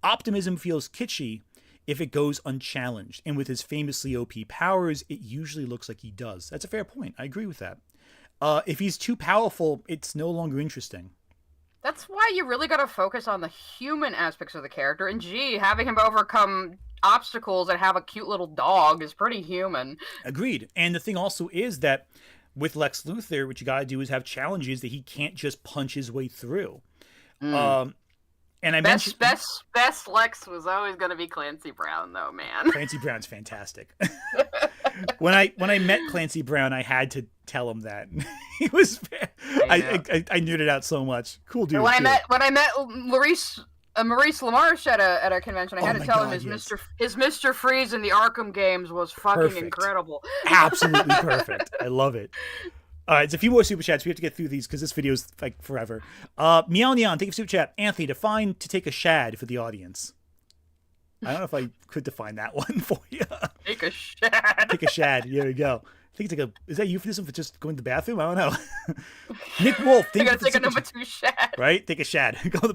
Optimism feels kitschy if it goes unchallenged, and with his famously OP powers, it usually looks like he does. That's a fair point. I agree with that. If he's too powerful, it's no longer interesting. That's why you really got to focus on the human aspects of the character. And having him overcome obstacles and have a cute little dog is pretty human. Agreed. And the thing also is that with Lex Luthor, what you got to do is have challenges that he can't just punch his way through. And I mentioned best Lex was always going to be Clancy Brown, though, man. Clancy Brown's fantastic. when I met Clancy Brown, I had to tell him that. He was. I nerded out so much. Cool dude. When I met Maurice LaMarche at a convention, I had to tell him his Mr. Freeze in the Arkham games was fucking incredible. Absolutely perfect. I love it. All right, it's a few more super chats. We have to get through these because this video is like forever. Meow Neon, thank you for super chat. Anthony, define to take a shad for the audience. I don't know if I could define that one for you. Take a shad. Take a shad. Here we go. I think it's like is that euphemism for just going to the bathroom? I don't know. Nick Wolf, think you take a number 2 shad. Right? Take a shad. Go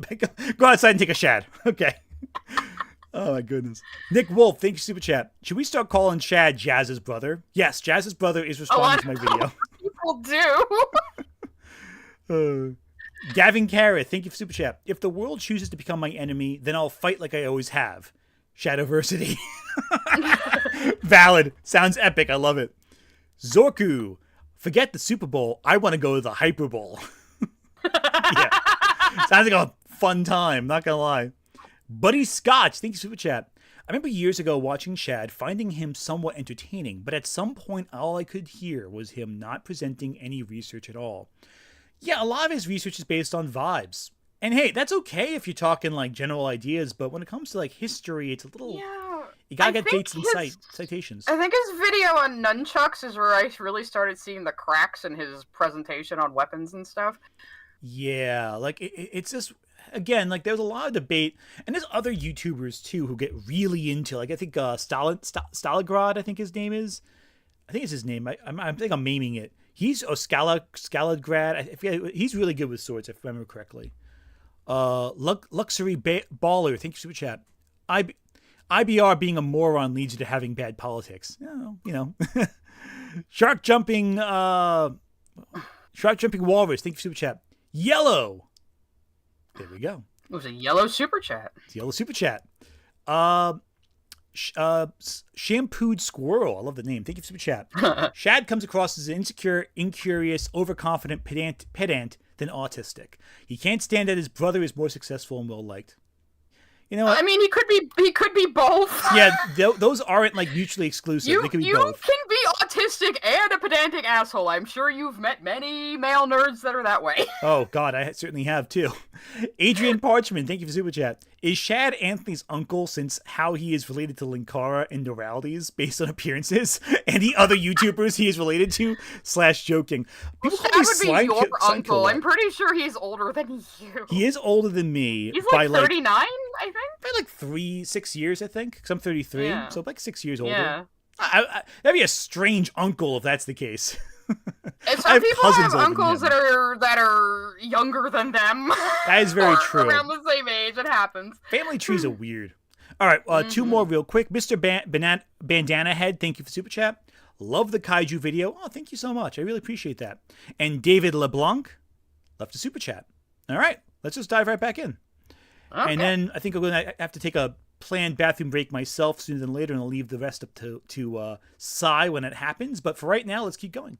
outside and take a shad. Okay. Oh my goodness. Nick Wolf, thank you, super chat. Should we start calling Shad Jazz's brother? Yes, Jazz's brother is responding to my video. People do. Gavin Carrot, thank you for super chat. If the world chooses to become my enemy, then I'll fight like I always have. Shadiversity. Valid. Sounds epic. I love it. Zorku, forget the Super Bowl. I want to go to the Hyper Bowl. Yeah. Sounds like a fun time. Not gonna lie. Buddy Scotch, thank you, super chat. I remember years ago watching Shad, finding him somewhat entertaining, but at some point all I could hear was him not presenting any research at all. Yeah, a lot of his research is based on vibes. And hey, that's okay if you're talking like general ideas, but when it comes to like history, it's a little... Yeah, you gotta get dates and citations. I think his video on nunchucks is where I really started seeing the cracks in his presentation on weapons and stuff. Yeah, like it's just... Again, like there's a lot of debate, and there's other YouTubers too who get really into, like I think Stalingrad, I think his name is. I think it's his name. I think I'm maiming it. He's Stalingrad. I forget, he's really good with swords, if I remember correctly. Luxury Baller, thank you for super chat. IBR being a moron leads you to having bad politics. You know. Shark jumping walrus, thank you for super chat. Yellow. There we go. It was a yellow super chat. It's yellow super chat. Shampooed Squirrel. I love the name. Thank you for super chat. Shad comes across as insecure, incurious, overconfident pedant than autistic. He can't stand that his brother is more successful and well liked. You know what? I mean, he could be both. Yeah, those aren't like mutually exclusive. They could be both. You can be autistic and a pedantic asshole. I'm sure you've met many male nerds that are that way. Oh, God, I certainly have, too. Adrian Parchman, thank you for Super Chat. Is Shad Anthony's uncle since how he is related to Linkara and Neuraldies based on appearances and the other YouTubers he is related to / joking? People Shad call me would be Slime your Slime uncle. Killer. I'm pretty sure he's older than you. He is older than me. He's by like 39, I think? By like 6 years, I think. Because I'm 33, Yeah. so like 6 years older. Yeah. That'd be a strange uncle if that's the case. And I some have people cousins have older than uncles him. that are younger than them. That is very or true. around the same age. It happens. Family trees are weird. All right, 2 more real quick. Mr. Bandana Head, thank you for Super Chat. Love the Kaiju video. Oh, thank you so much. I really appreciate that. And David LeBlanc, love to Super Chat. All right, let's just dive right back in. Okay. And then I think I'm going to have to take a planned bathroom break myself sooner than later, and I'll leave the rest up to Sai when it happens. But for right now, let's keep going.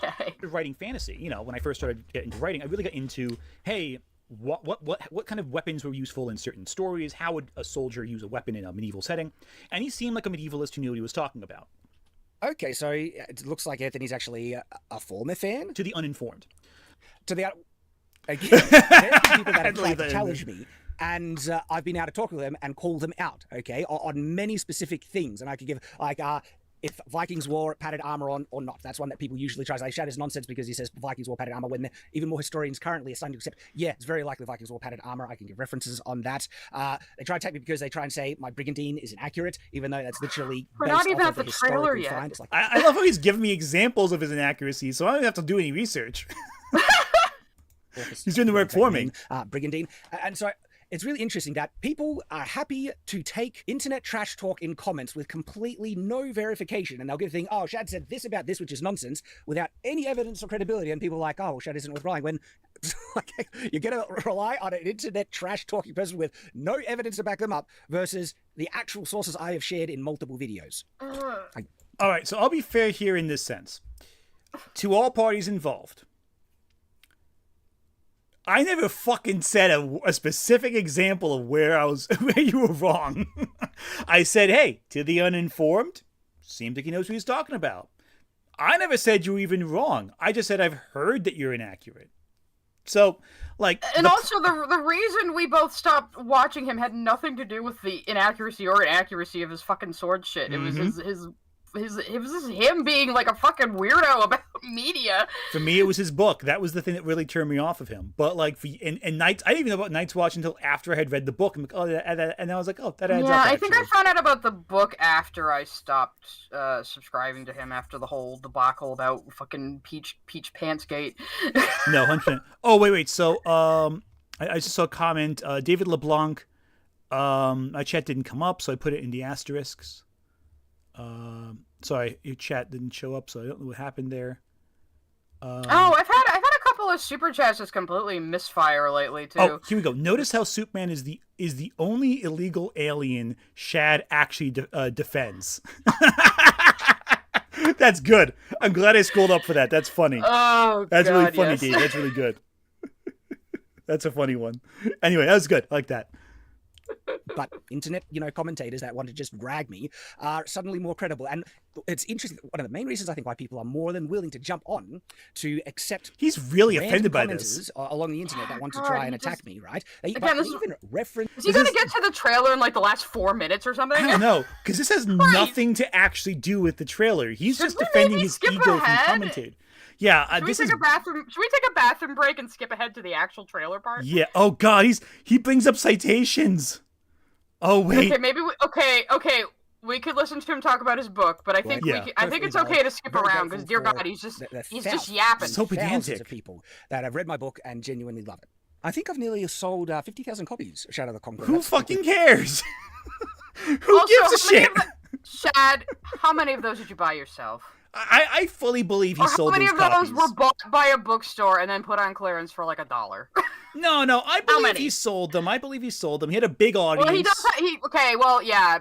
Okay. Writing fantasy, you know, when I first started getting into writing, I really got into, hey, what kind of weapons were useful in certain stories? How would a soldier use a weapon in a medieval setting? And he seemed like a medievalist who knew what he was talking about. Okay, so it looks like Anthony's actually a former fan. To the uninformed. To the again, there have been people that have tried to that challenge me, and I've been able to talk to them and call them out, okay, on many specific things. And I could give, like, if Vikings wore padded armor on or not. That's one that people usually try to say. Shad is nonsense because he says Vikings wore padded armor, when even more historians currently are starting to accept, yeah, it's very likely Vikings wore padded armor. I can give references on that. They try to take me because they try and say my Brigandine is inaccurate, even though that's literally We're based not even off at of the the trailer historical yet. find. It's like, I love how he's giving me examples of his inaccuracies, so I don't have to do any research. He's doing the work for me. Brigandine. And so it's really interesting that people are happy to take internet trash talk in comments with completely no verification. And they'll give a thing, oh, Shad said this about this, which is nonsense, without any evidence or credibility. And people are like, oh, Shad isn't worth relying. When you're going to rely on an internet trash talking person with no evidence to back them up versus the actual sources I have shared in multiple videos. All right, so I'll be fair here in this sense. To all parties involved, I never fucking said a specific example of where you were wrong. I said, hey, to the uninformed, seemed like he knows what he's talking about. I never said you were even wrong. I just said I've heard that you're inaccurate. So, like... And also, the reason we both stopped watching him had nothing to do with the inaccuracy or inaccuracy of his fucking sword shit. It was it was just him being like a fucking weirdo about media. For me, it was his book. That was the thing that really turned me off of him. But like, and Nights, I didn't even know about Night's Watch until after I had read the book. I'm like, oh, and I was like, oh, that adds up. Yeah, I think I actually. found out about the book after I stopped subscribing to him after the whole debacle about fucking Peach Pantsgate. No, 100%. Oh, wait. So, I just saw a comment. David LeBlanc. My chat didn't come up, so I put it in the asterisks. Sorry, your chat didn't show up, so I don't know what happened there. I've had a couple of super chats just completely misfire lately too. Oh, here we go. Notice how Superman is the only illegal alien Shad actually defends. That's good. I'm glad I scrolled up for that. That's funny. Oh, That's God, really funny, yes. Dave. That's really good. That's a funny one. Anyway, that was good. I like that. But internet, commentators that want to just drag me are suddenly more credible. And it's interesting. One of the main reasons I think why people are more than willing to jump on to accept He's really random offended by this. commenters along the internet that want to God, try and he attack just- me, right? Again, But this they is- even reference. Is he gonna get to the trailer in like the last 4 minutes or something? I don't know, because this has nothing to actually do with the trailer. He's Should just we defending maybe his skip ego ahead? from commentating. Yeah, Should we this is. take a bathroom break and skip ahead to the actual trailer part? Yeah. Oh God, he brings up citations. Oh wait. Okay, maybe we could listen to him talk about his book, but I think Yeah. I think it's okay to skip around because, dear God, he's just yapping. So thousands pedantic. of people that have read my book and genuinely love it. I think I've nearly sold 50,000 copies of Shadow the Conqueror. Who That's fucking cares? Who Also, gives a how many shit? of Shad, how many of those did you buy yourself? I fully believe he Or how sold many those of those copies. were bought by a bookstore and then put on clearance for like $1? No, I believe many? he sold them. I believe he sold them. He had a big audience. Well, he does.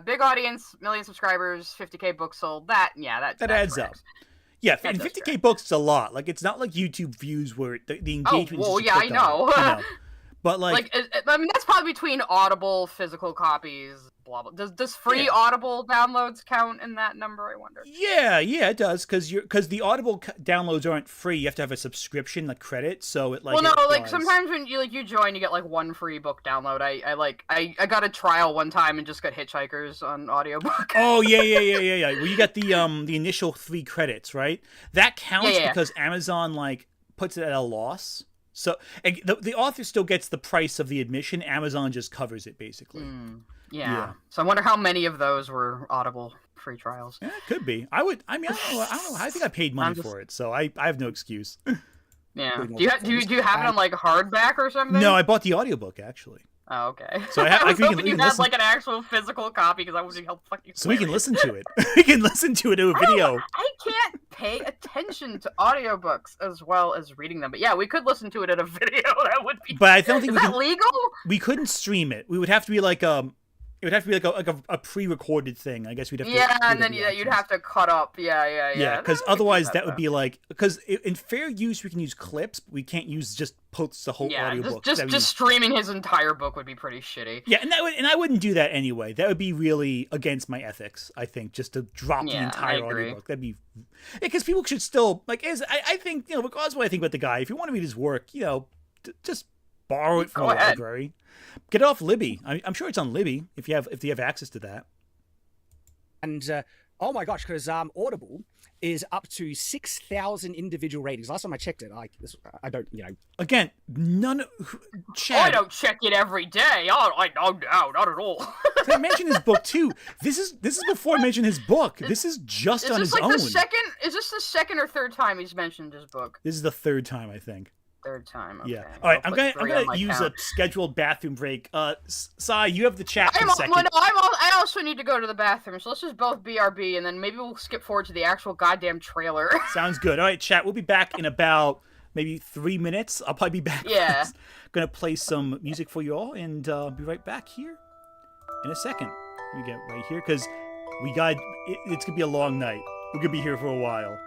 Big audience, million subscribers, 50K books sold. That adds tracks. up. Yeah, That and does 50K books is a lot. Like, it's not like YouTube views where the engagement well, is yeah, just I know. click on it, But like I mean, that's probably between Audible, physical copies, blah blah. Does free Audible downloads count in that number? I wonder. yeah, it does because the Audible downloads aren't free. You have to have a subscription, like credit. So it like well, no, like sometimes when you join, you get like one free book download. I got a trial one time and just got Hitchhikers on audiobook. Oh yeah. Well, you got the initial 3 credits, right? That counts because Amazon like puts it at a loss. So the author still gets the price of the admission. Amazon just covers it basically. Yeah. So I wonder how many of those were Audible free trials. Yeah, it could be. I don't know. I think I paid money for it, so I have no excuse. Yeah. Do you have it on like hardback or something? No, I bought the audiobook actually. Oh, okay. So I was hoping you had like an actual physical copy because that would help fucking. So we can listen to it. We can listen to it in a video. I can't pay attention to audiobooks as well as reading them, but yeah, we could listen to it in a video. That would be. But I don't think is that legal? We couldn't stream it. We would have to be like It would have to be like a pre-recorded thing. I guess we'd have to. Yeah, and then you'd have to cut up. Yeah. Yeah, because otherwise that would be like because in fair use we can use clips, but we can't use just post the whole audiobook. Just streaming his entire book would be pretty shitty. Yeah, and I wouldn't do that anyway. That would be really against my ethics. I think just to drop the entire audiobook. That'd be because people should still like. I think regardless of what I think about the guy, if you want to read his work, just borrow it from a library. Get it off Libby. I'm sure it's on Libby if you have access to that. And oh my gosh, because Audible is up to 6,000 individual ratings. Last time I checked it, I don't, Again, none. Chad, I don't check it every day. No, not at all. I mentioned his book too. This is before I mentioned his book. This is just on his own. Is this the second or third time he's mentioned his book? This is the 3rd time, I think. Third time. Okay. Yeah. All right. I'm gonna use a scheduled bathroom break. Sai, you have the chat for a second. I also need to go to the bathroom, so let's just both BRB, and then maybe we'll skip forward to the actual goddamn trailer. Sounds good. All right, chat. We'll be back in about maybe 3 minutes. I'll probably be back. Yeah. Gonna play some music for you all, and be right back here in a second. We get right here because it's gonna be a long night. We're gonna be here for a while.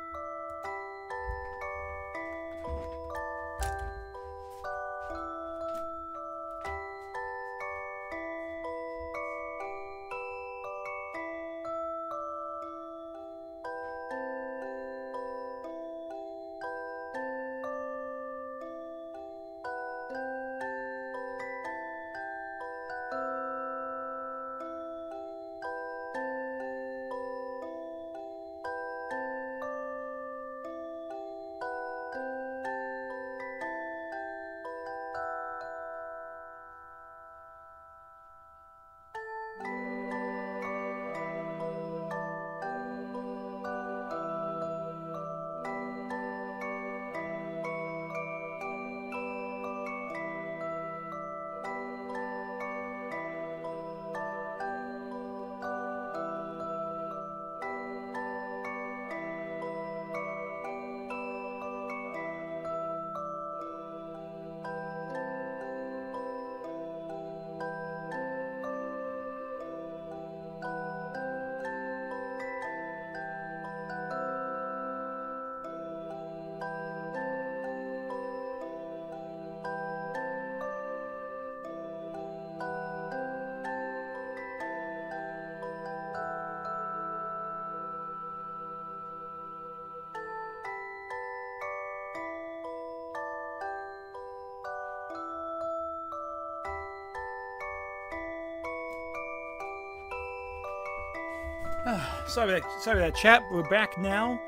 Sorry about that, chat. We're back now.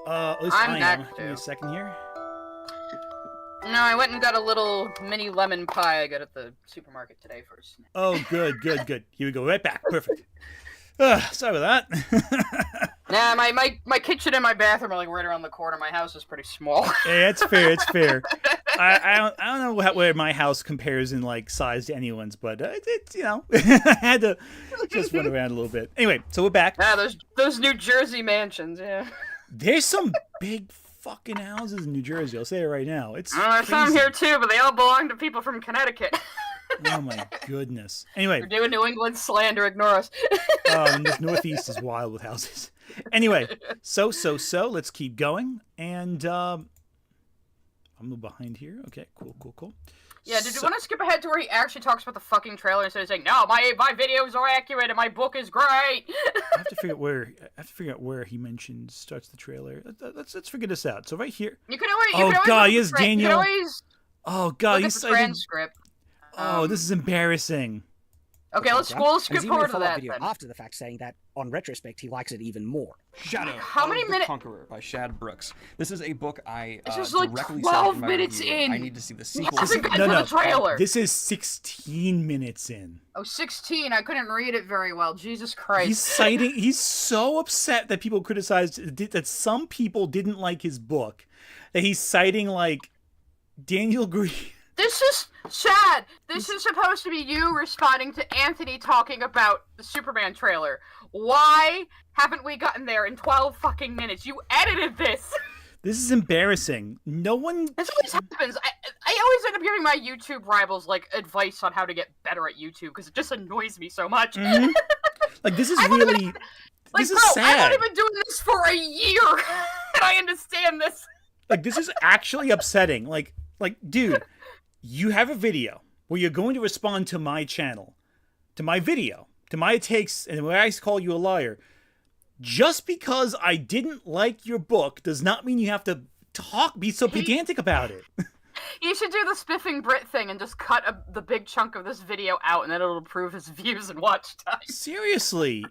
At least I am. Give me a second here. No, I went and got a little mini lemon pie I got at the supermarket today for a snack. Oh, good. Here we go. Right back. Perfect. Sorry about that. Nah, my kitchen and my bathroom are like right around the corner. My house is pretty small. Yeah, it's fair. It's fair. I don't know where my house compares in like size to anyone's, but it's I had to just run around a little bit. Anyway, so we're back. Those New Jersey mansions, yeah. There's some big fucking houses in New Jersey. I'll say it right now. It's there's some here too, but they all belong to people from Connecticut. Oh my goodness. Anyway, we're doing New England slander. Ignore us. This Northeast is wild with houses. Anyway, so let's keep going. And I'm a little behind here. Okay, cool. Yeah, did you want to skip ahead to where he actually talks about the fucking trailer instead of saying, "No, my videos are accurate and my book is great"? I have to figure out where he mentions starts the trailer. Let's figure this out. So right here. You can always. Oh God, yes, Daniel. You can always Oh God, look at the transcript. Oh, this is embarrassing. Okay, let's skip forward to that video then. after the fact, saying that on retrospect he likes it even more. Shadow How many of the minutes? Conqueror by Shad Brooks. This is a book I This is like directly 12 cited in my minutes review. in. I need to see the sequel. The trailer. This is 16 minutes in. Oh, 16. I couldn't read it very well. Jesus Christ. He's so upset that people criticized, that some people didn't like his book, that he's citing, like, Daniel Green. This is Shad. This is supposed to be you responding to Anthony talking about the Superman trailer. Why haven't we gotten there in 12 fucking minutes? You edited this. This is embarrassing. No one. This always happens. I always end up giving my YouTube rivals like advice on how to get better at YouTube because it just annoys me so much. Mm-hmm. Like this is really. This is sad. I've only been doing this for a year, and I understand this. Like this is actually upsetting. Like, dude. You have a video where you're going to respond to my channel, to my video, to my takes, and where I call you a liar. Just because I didn't like your book does not mean you have to be so pedantic about it. You should do the spiffing Brit thing and just cut the big chunk of this video out, and then it'll improve his views and watch time. Seriously.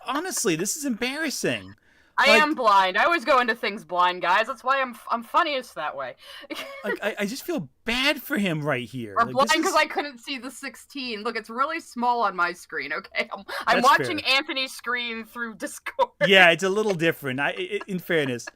Honestly, this is embarrassing. I am blind. I always go into things blind, guys. That's why I'm funniest that way. I just feel bad for him right here. Or blind because I couldn't see the 16. Look, it's really small on my screen. Okay, I'm watching Anthony's screen through Discord. Yeah, it's a little different. In fairness,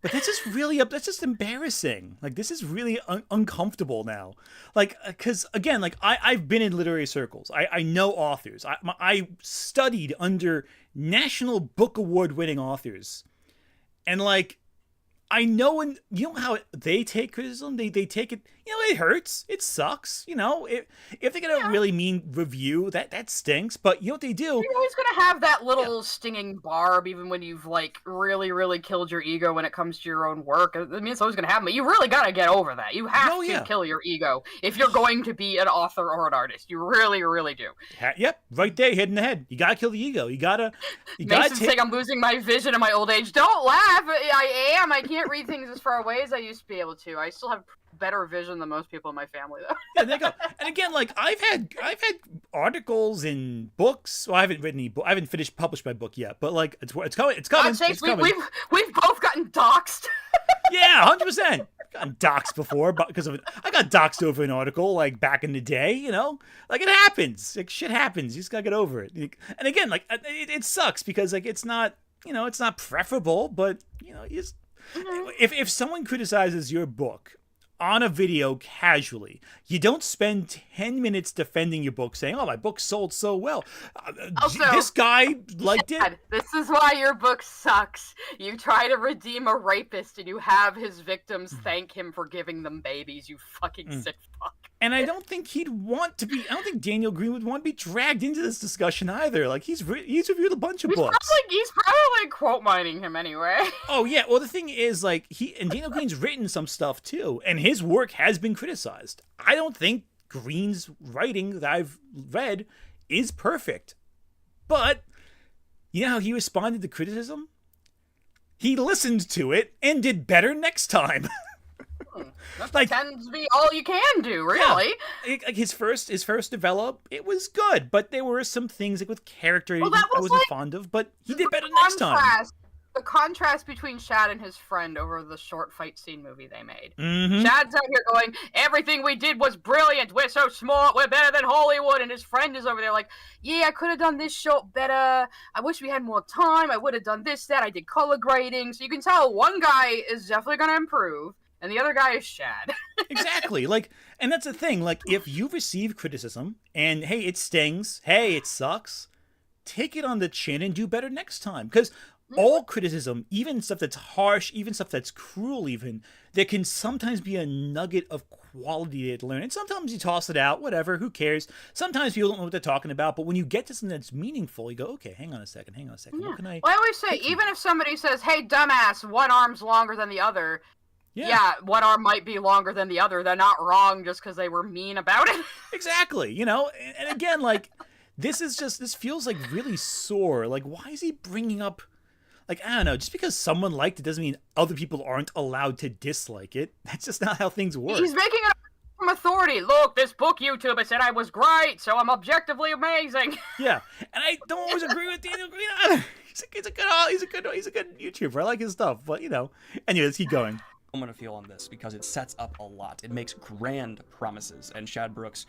but that's just really that's just embarrassing. Like this is really uncomfortable now. Like because again, like I've been in literary circles. I know authors. I studied under National Book Award winning authors, and like I know, and you know how they take criticism. They take it. You know, it hurts. It sucks. You know, if they get a really mean review, that stinks. But you know what they do? You're always gonna have that little stinging barb, even when you've like really, really killed your ego when it comes to your own work. I mean, it's always gonna happen. But you really gotta get over that. You have to kill your ego if you're going to be an author or an artist. You really, really do. Yep, right there, hit in the head. You gotta kill the ego. You gotta. Mason's saying I'm losing my vision in my old age. Don't laugh. I am. I can't read things as far away as I used to be able to. I still have better vision than most people in my family, though. Yeah, there you go. And again, like I've had articles in books. Well, I haven't written any book. I haven't published my book yet, but like it's coming. It's coming. Sakes, we've both gotten doxxed. Yeah, 100%. Gotten doxxed before, but because of it, I got doxxed over an article like back in the day. You know, like it happens. Like shit happens. You just gotta get over it. And again, like it sucks because like it's not, you know, it's not preferable, but you know, you just if someone criticizes your book on a video casually, you don't spend 10 minutes defending your book saying, oh, my book sold so well. Also, this guy liked it. This is why your book sucks. You try to redeem a rapist and you have his victims thank him for giving them babies, you fucking sick fuck. And I don't think he'd want to be, I don't think Daniel Green would want to be dragged into this discussion either. Like, he's reviewed a bunch of books. He's probably quote mining him anyway. Oh, yeah. Well, the thing is, like, Daniel Green's written some stuff, too. And his work has been criticized. I don't think Green's writing that I've read is perfect. But, you know how he responded to criticism? He listened to it and did better next time. That tends to be all you can do, really. Yeah. Like his first develop, it was good, but there were some things like with character I wasn't like fond of, but he did better next time. The contrast between Shad and his friend over the short fight scene movie they made. Mm-hmm. Shad's out here going, everything we did was brilliant. We're so smart. We're better than Hollywood. And his friend is over there like, yeah, I could have done this shot better. I wish we had more time. I would have done this, that. I did color grading. So you can tell one guy is definitely going to improve. And the other guy is Shad. Exactly. Like, and that's the thing. Like, if you receive criticism and, hey, it stings. Hey, it sucks. Take it on the chin and do better next time. Because all criticism, even stuff that's harsh, even stuff that's cruel even, there can sometimes be a nugget of quality to learn. And sometimes you toss it out, whatever, who cares? Sometimes people don't know what they're talking about, but when you get to something that's meaningful, you go, okay, hang on a second. Yeah. What can I always say, even if somebody says, hey, dumbass, one arm's longer than the other, one arm might be longer than the other. They're not wrong just because they were mean about it. Exactly. You know, and again, like, this feels like really sore. Like, why is he bringing up, like, I don't know, just because someone liked it doesn't mean other people aren't allowed to dislike it. That's just not how things work. He's making it from authority. Look, this book YouTuber said I was great, so I'm objectively amazing. Yeah, and I don't always agree with Daniel Green either. He's a good YouTuber. I like his stuff, but you know. Anyway, let's keep going. I'm gonna feel on this because it sets up a lot. It makes grand promises, and Shad Brooks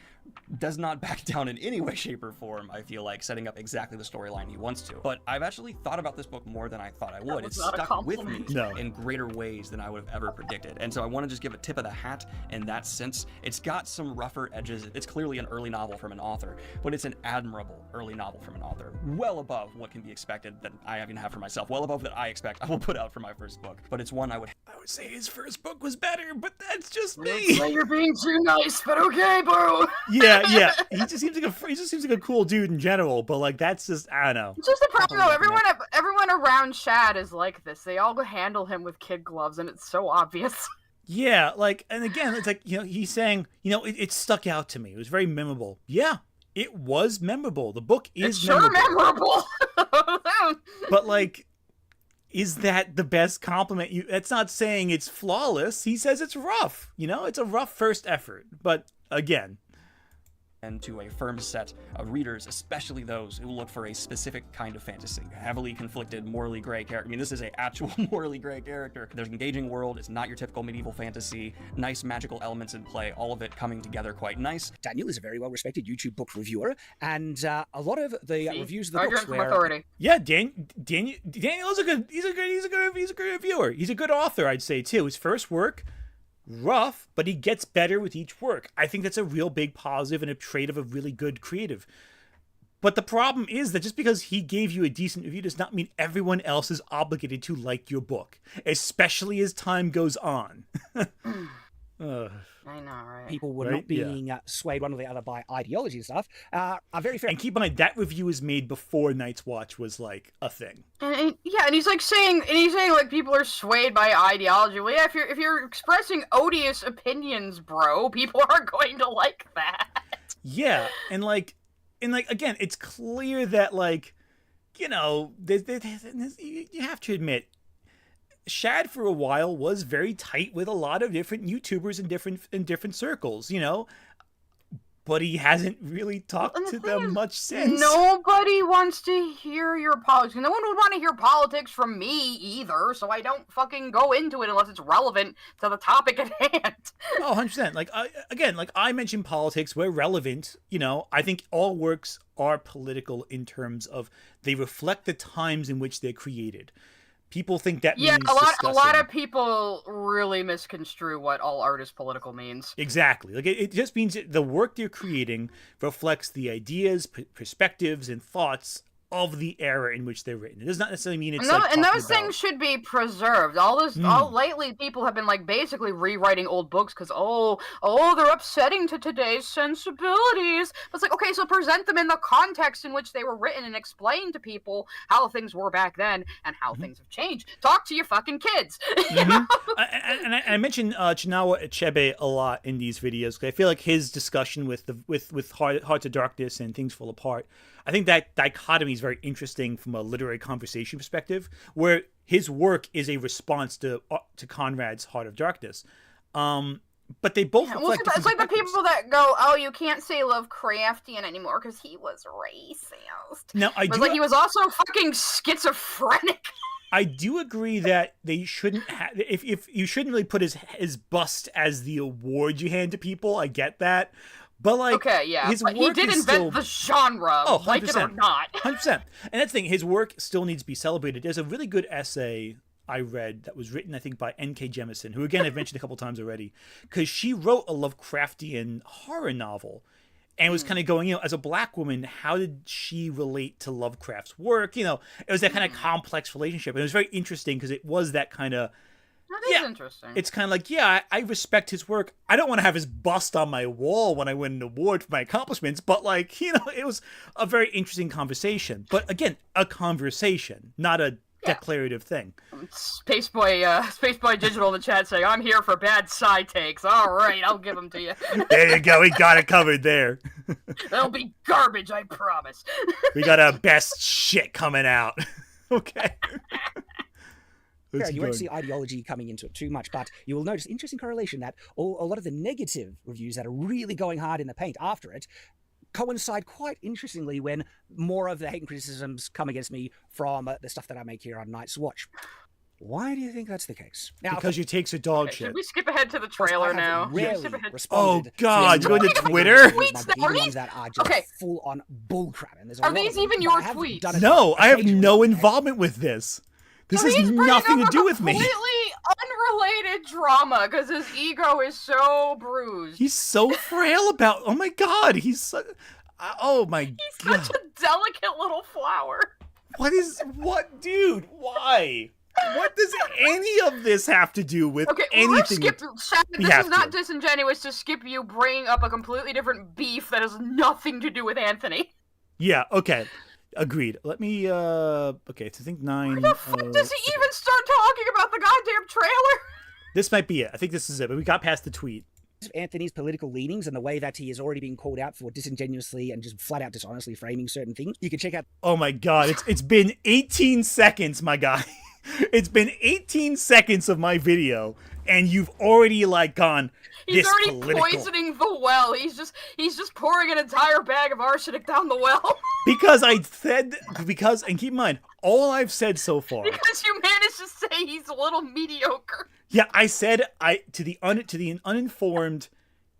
does not back down in any way, shape, or form, I feel like, setting up exactly the storyline he wants to. But I've actually thought about this book more than I thought I would. It's stuck with me in greater ways than I would have ever predicted. And so I want to just give a tip of the hat in that sense. It's got some rougher edges. It's clearly an early novel from an author, but it's an admirable early novel from an author. Well above what can be expected that I even have for myself. Well above that I expect I will put out for my first book. But it's one I would say his first book was better, but that's just me. Well, you're being too nice, but okay, bro. Yeah. He just seems like a cool dude in general, but like that's just, I don't know. It's just the problem though. Everyone around Shad is like this. They all handle him with kid gloves, and it's so obvious. Yeah, like, and again, it's like, you know, he's saying, you know, it stuck out to me. It was very memorable. Yeah, it was memorable. The book is memorable. But like, is that the best compliment? That's not saying it's flawless. He says it's rough. You know, it's a rough first effort. But again, and to a firm set of readers, especially those who look for a specific kind of fantasy. Heavily conflicted, morally gray character. I mean, this is an actual morally gray character. There's an engaging world. It's not your typical medieval fantasy. Nice magical elements in play. All of it coming together quite nice. Daniel is a very well-respected YouTube book reviewer, and a lot of the reviews of the books were... authority. Yeah, Daniel is a good reviewer. He's a good author, I'd say, too. His first work, rough, but he gets better with each work. I think that's a real big positive and a trait of a really good creative. But the problem is that just because he gave you a decent review does not mean everyone else is obligated to like your book, especially as time goes on. I know, right? People were not being swayed one or the other by ideology and stuff. Are very fair. And keep in mind, that review was made before Night's Watch was like a thing. And he's saying like people are swayed by ideology. Well, yeah, if you're expressing odious opinions, bro, people are going to like that. Yeah, and again, it's clear that, like, you know, you have to admit, Shad for a while was very tight with a lot of different YouTubers in different circles, you know, but he hasn't really talked to them much since. Nobody wants to hear your politics. No one would want to hear politics from me either, so I don't fucking go into it unless it's relevant to the topic at hand. Oh, 100%. Like, I mentioned politics where relevant, you know, I think all works are political in terms of they reflect the times in which they're created. People think that means a lot of people really misconstrue what all art is political means. Exactly. Like it just means that the work they're creating reflects the ideas, perspectives, and thoughts of the era in which they're written. It does not necessarily mean it's and those things should be preserved. Lately people have been like basically rewriting old books because they're upsetting to today's sensibilities. But it's like, okay, so present them in the context in which they were written and explain to people how things were back then and how things have changed. Talk to your fucking kids. You know? I mentioned Chinawa Achebe a lot in these videos because I feel like his discussion with Hearts of Darkness and Things Fall Apart, I think that dichotomy is very interesting from a literary conversation perspective, where his work is a response to Conrad's Heart of Darkness. But they both reflect it's like the people that go, "Oh, you can't say Lovecraftian anymore because he was racist." Now, he was also fucking schizophrenic. I do agree that they shouldn't have. If you shouldn't really put his bust as the award you hand to people. I get that. But his work he did invent the genre, like it or not. 100%. And that's the thing, his work still needs to be celebrated. There's a really good essay I read that was written, I think, by N.K. Jemisin, who, again, I've mentioned a couple times already, because she wrote a Lovecraftian horror novel and was kind of going, you know, as a black woman, how did she relate to Lovecraft's work? You know, it was that kind of complex relationship. And it was very interesting because it was that kind of, that is interesting. It's kind of like, I respect his work. I don't want to have his bust on my wall when I win an award for my accomplishments, but like, you know, it was a very interesting conversation. But again, a conversation, not a declarative thing. Spaceboy Digital in the chat saying, "I'm here for bad side takes." All right, I'll give them to you. There you go. We got it covered there. They'll be garbage, I promise. We got our best shit coming out. Okay. You won't see ideology coming into it too much, but you will notice interesting correlation that a lot of the negative reviews that are really going hard in the paint after it coincide quite interestingly when more of the hate and criticisms come against me from the stuff that I make here on Night's Watch. Why do you think that's the case? Now, because your takes are dog shit. Should we skip ahead to the trailer now? Oh God, you're going to Twitter? Ones that are just full on bullcrap. And there's are these even your tweets? No, I have no involvement with this. This has nothing to do with me. Completely unrelated drama because his ego is so bruised. He's so frail about. Oh my God, he's. Oh my God. He's such a delicate little flower. What, dude? Why? What does any of this have to do with anything? Let's skip. This is not disingenuous to skip you bringing up a completely different beef that has nothing to do with Anthony. Yeah. Okay. Agreed. Let me, okay, so I think 9... Where the fuck does he even start talking about the goddamn trailer? This might be it. I think this is it, but we got past the tweet. Anthony's political leanings and the way that he is already being called out for disingenuously and just flat out dishonestly framing certain things. You can check out... Oh my God, it's been 18 seconds, my guy. It's been 18 seconds of my video, and you've already, gone... He's already poisoning the well. He's just pouring an entire bag of arsenic down the well. And keep in mind, all I've said so far. Because you managed to say he's a little mediocre. Yeah, I said to the uninformed,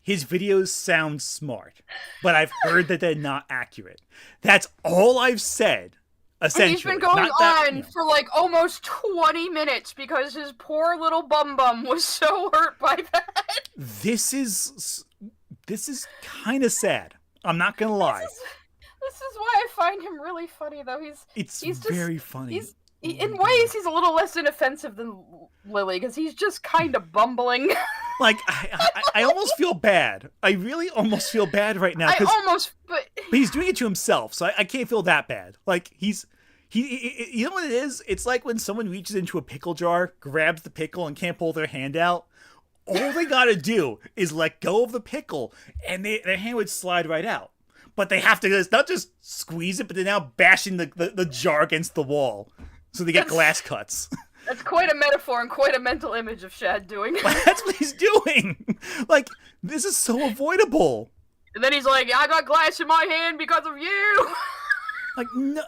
his videos sound smart, but I've heard that they're not accurate. That's all I've said. Essentially. And he's been going on for almost 20 minutes because his poor little bum was so hurt by that. This is kind of sad. I'm not gonna lie. This is why I find him really funny, though. He's very funny. In ways, he's a little less inoffensive than Lily because he's just kind of bumbling. I almost feel bad. I really almost feel bad right now. But he's doing it to himself, so I can't feel that bad. You know what it is? It's like when someone reaches into a pickle jar, grabs the pickle, and can't pull their hand out. All they gotta do is let go of the pickle, and their hand would slide right out. But they have to not just squeeze it, but they're now bashing the jar against the wall, so they get glass cuts. That's quite a metaphor and quite a mental image of Shad doing. That's what he's doing. This is so avoidable. And then he's like, "I got glass in my hand because of you." No,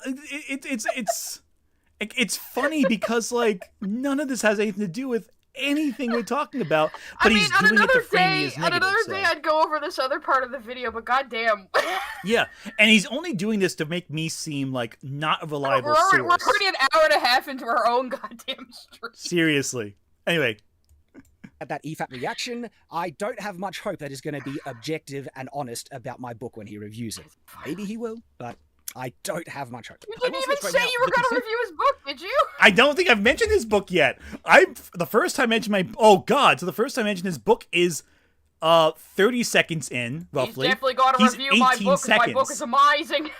it's funny because none of this has anything to do with anything we're talking about. But he's doing it to frame me as negative. On another day, I'd go over this other part of the video, but goddamn. Yeah, and he's only doing this to make me seem like not a reliable source. We're already an hour and a half into our own goddamn stream. Seriously. Anyway. At that EFAP reaction, I don't have much hope that he's going to be objective and honest about my book when he reviews it. Maybe he will, but I don't have much hope. You didn't even say you were going to review his book, did you? I don't think I've mentioned his book yet. The first time I mentioned his book is 30 seconds in, roughly. He's definitely got to review my book, because my book is amazing.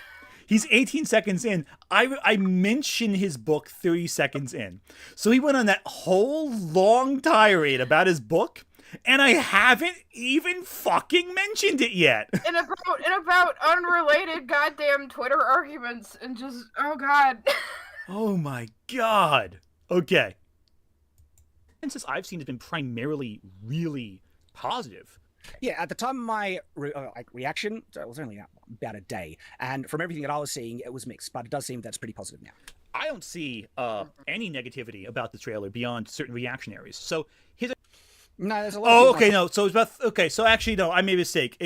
He's 18 seconds in. I mentioned his book 30 seconds in. So he went on that whole long tirade about his book, and I haven't even fucking mentioned it yet. And about unrelated goddamn Twitter arguments and just, oh God. Oh my God. Okay. Since I've seen, it's been primarily really positive. Yeah, at the time of my reaction, so it was only about a day, and from everything that I was seeing, it was mixed, but it does seem that's pretty positive now. I don't see any negativity about the trailer beyond certain reactionaries. So no, there's a lot. Oh, okay, no. So it's about So actually, no, I made a mistake.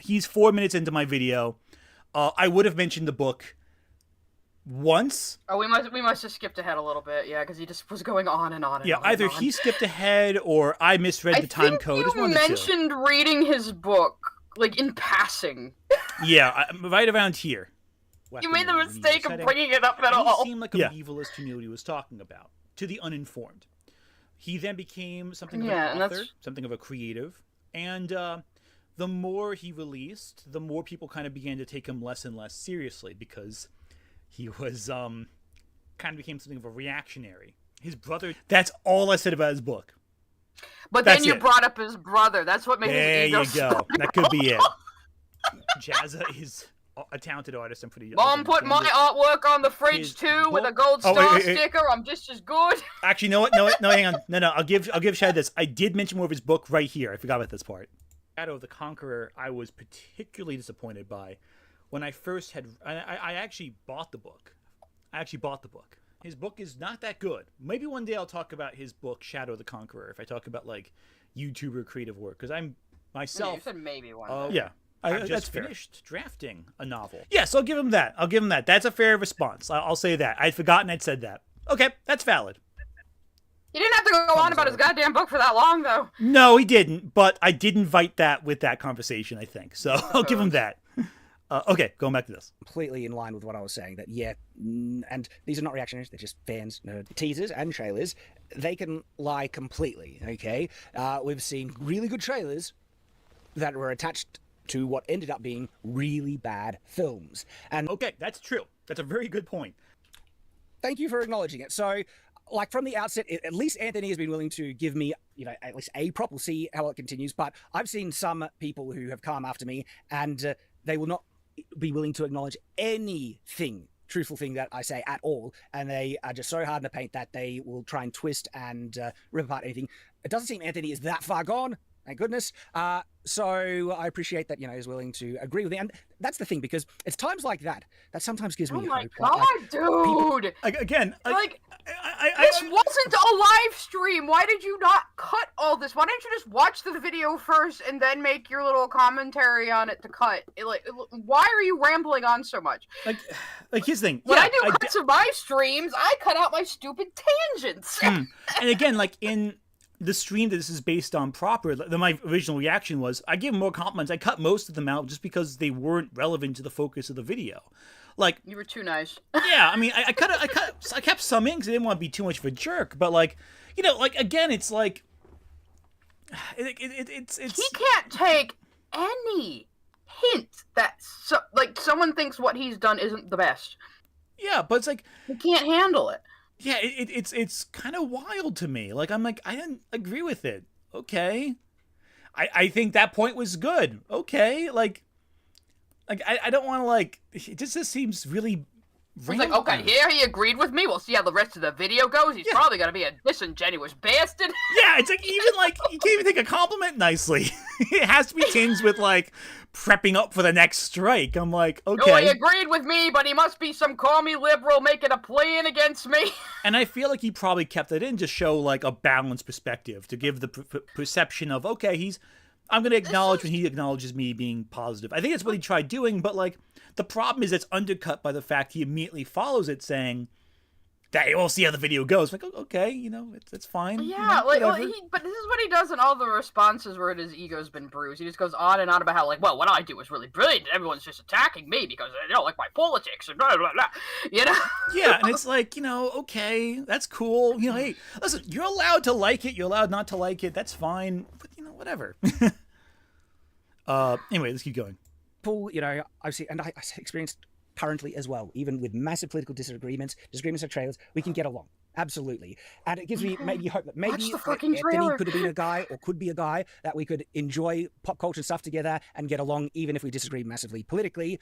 He's 4 minutes into my video. I would have mentioned the book once. Oh, we must have skipped ahead a little bit, yeah, because he just was going on and on and on. Yeah, either he skipped ahead or I misread the time code. You mentioned reading his book, in passing. Yeah, right around here. You made the mistake of bringing it up at all. He seemed like a medievalist who knew what he was talking about, to the uninformed. He then became something of an author, something of a creative, and the more he released, the more people kind of began to take him less and less seriously because he was kind kind of became something of a reactionary. His brother, that's all I said about his book. But That's then you it. brought up his brother. That's what made There his ego you go. That could be it. Jazza is a talented artist. I'm pretty. Mom put my artwork on the fridge too with a gold star sticker. I'm just as good. Actually, no, hang on. No, I'll give Shad this. I did mention more of his book right here. I forgot about this part. Shadow of the Conqueror, I was particularly disappointed by when I first had. I actually bought the book. His book is not that good. Maybe one day I'll talk about his book, Shadow of the Conqueror, if I talk about like YouTuber creative work, because I'm myself. You said maybe one. Yeah. I just finished drafting a novel. Yes, I'll give him that. That's a fair response. I'll say that. I'd forgotten I'd said that. Okay, that's valid. He didn't have to go on about his goddamn book for that long, though. No, he didn't, but I did invite that with that conversation, I think. So I'll give him that. Okay, going back to this. Completely in line with what I was saying, that and these are not reactionaries, they're just fans, teasers and trailers. They can lie completely, okay? We've seen really good trailers that were attached to what ended up being really bad films. And okay, that's true. That's a very good point. Thank you for acknowledging it. So, like from the outset, at least Anthony has been willing to give me, at least a prop. We'll see how it continues. But I've seen some people who have come after me, and they will not be willing to acknowledge anything, truthful thing that I say at all. And they are just so hard in the paint that they will try and twist and rip apart anything. It doesn't seem Anthony is that far gone. Thank goodness. So I appreciate that, he's willing to agree with me. And that's the thing, because it's times like that sometimes gives me hope. Oh my god, dude! Again, this wasn't a live stream. Why did you not cut all this? Why didn't you just watch the video first and then make your little commentary on it to cut? Why are you rambling on so much? Like his thing. When I do cuts of my streams, I cut out my stupid tangents. And again, like in the stream that this is based on proper, my original reaction was, I gave him more compliments. I cut most of them out just because they weren't relevant to the focus of the video. Like, you were too nice. Yeah, I mean, I kept some in because I didn't want to be too much of a jerk. But again, it's like, it's. He can't take any hint that someone thinks what he's done isn't the best. Yeah, but it's like he can't handle it. Yeah, it's kind of wild to me. I didn't agree with it. Okay. I think that point was good. Okay. I don't want to, it just seems really random. It's okay, here he agreed with me. We'll see how the rest of the video goes. He's probably going to be a disingenuous bastard. Yeah, it's even you can't even take a compliment nicely. It has to be tinged with prepping up for the next strike. I'm like, okay. No, he agreed with me, but he must be some commie liberal making a plan against me. And I feel like he probably kept it in to show a balanced perspective, to give the perception of, okay, I'm going to acknowledge when he acknowledges me being positive. I think that's what he tried doing, but the problem is it's undercut by the fact he immediately follows it saying that we'll see how the video goes. Okay, it's fine. Yeah, but this is what he does in all the responses where his ego's been bruised. He just goes on and on about how what I do is really brilliant. Everyone's just attacking me because they don't like my politics and blah blah blah. Yeah, and it's okay, that's cool. Hey, listen, you're allowed to like it. You're allowed not to like it. That's fine. But whatever. Anyway, let's keep going. Paul, I've seen, and I experienced currently as well, even with massive political disagreements of trailers, we can get along. Absolutely. And it gives me maybe hope that maybe Anthony could have been a guy, or could be a guy, that we could enjoy pop culture stuff together and get along even if we disagree massively politically.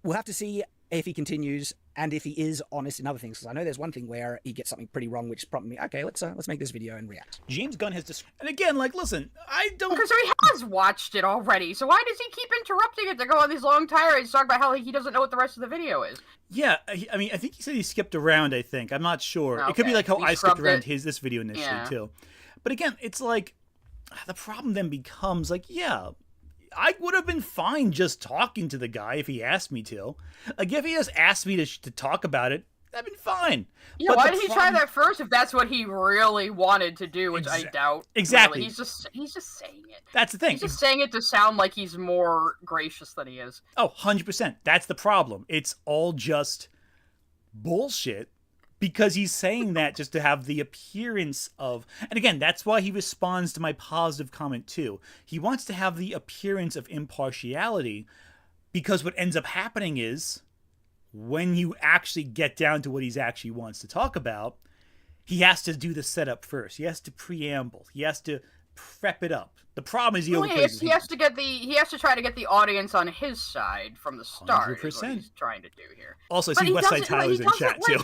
We'll have to see if he continues and if he is honest in other things, because I know there's one thing where he gets something pretty wrong, which prompted me, okay, let's make this video and react. James Gunn has and again, listen, I don't. Okay, so he has watched it already. So why does he keep interrupting it to go on these long tirades, talk about how he doesn't know what the rest of the video is? Yeah, I mean, I think he said he skipped around. I think I'm not sure. Okay. It could be how I skipped around this video initially too. But again, it's the problem then becomes I would have been fine just talking to the guy if he asked me to. If he just asked me to talk about it, that'd been fine. Yeah, why did he try that first if that's what he really wanted to do, which I doubt. Exactly. Really. He's just saying it. That's the thing. He's just saying it to sound like he's more gracious than he is. Oh, 100%. That's the problem. It's all just bullshit. Because he's saying that just to have the appearance of... And again, that's why he responds to my positive comment too. He wants to have the appearance of impartiality, because what ends up happening is when you actually get down to what he's actually wants to talk about, he has to do the setup first. He has to preamble. He has to prep it up. The problem is he overplays. He has to try to get the audience on his side from the start. 100%. Is what he's trying to do here. Also, I see Westside Tyler's in chat too.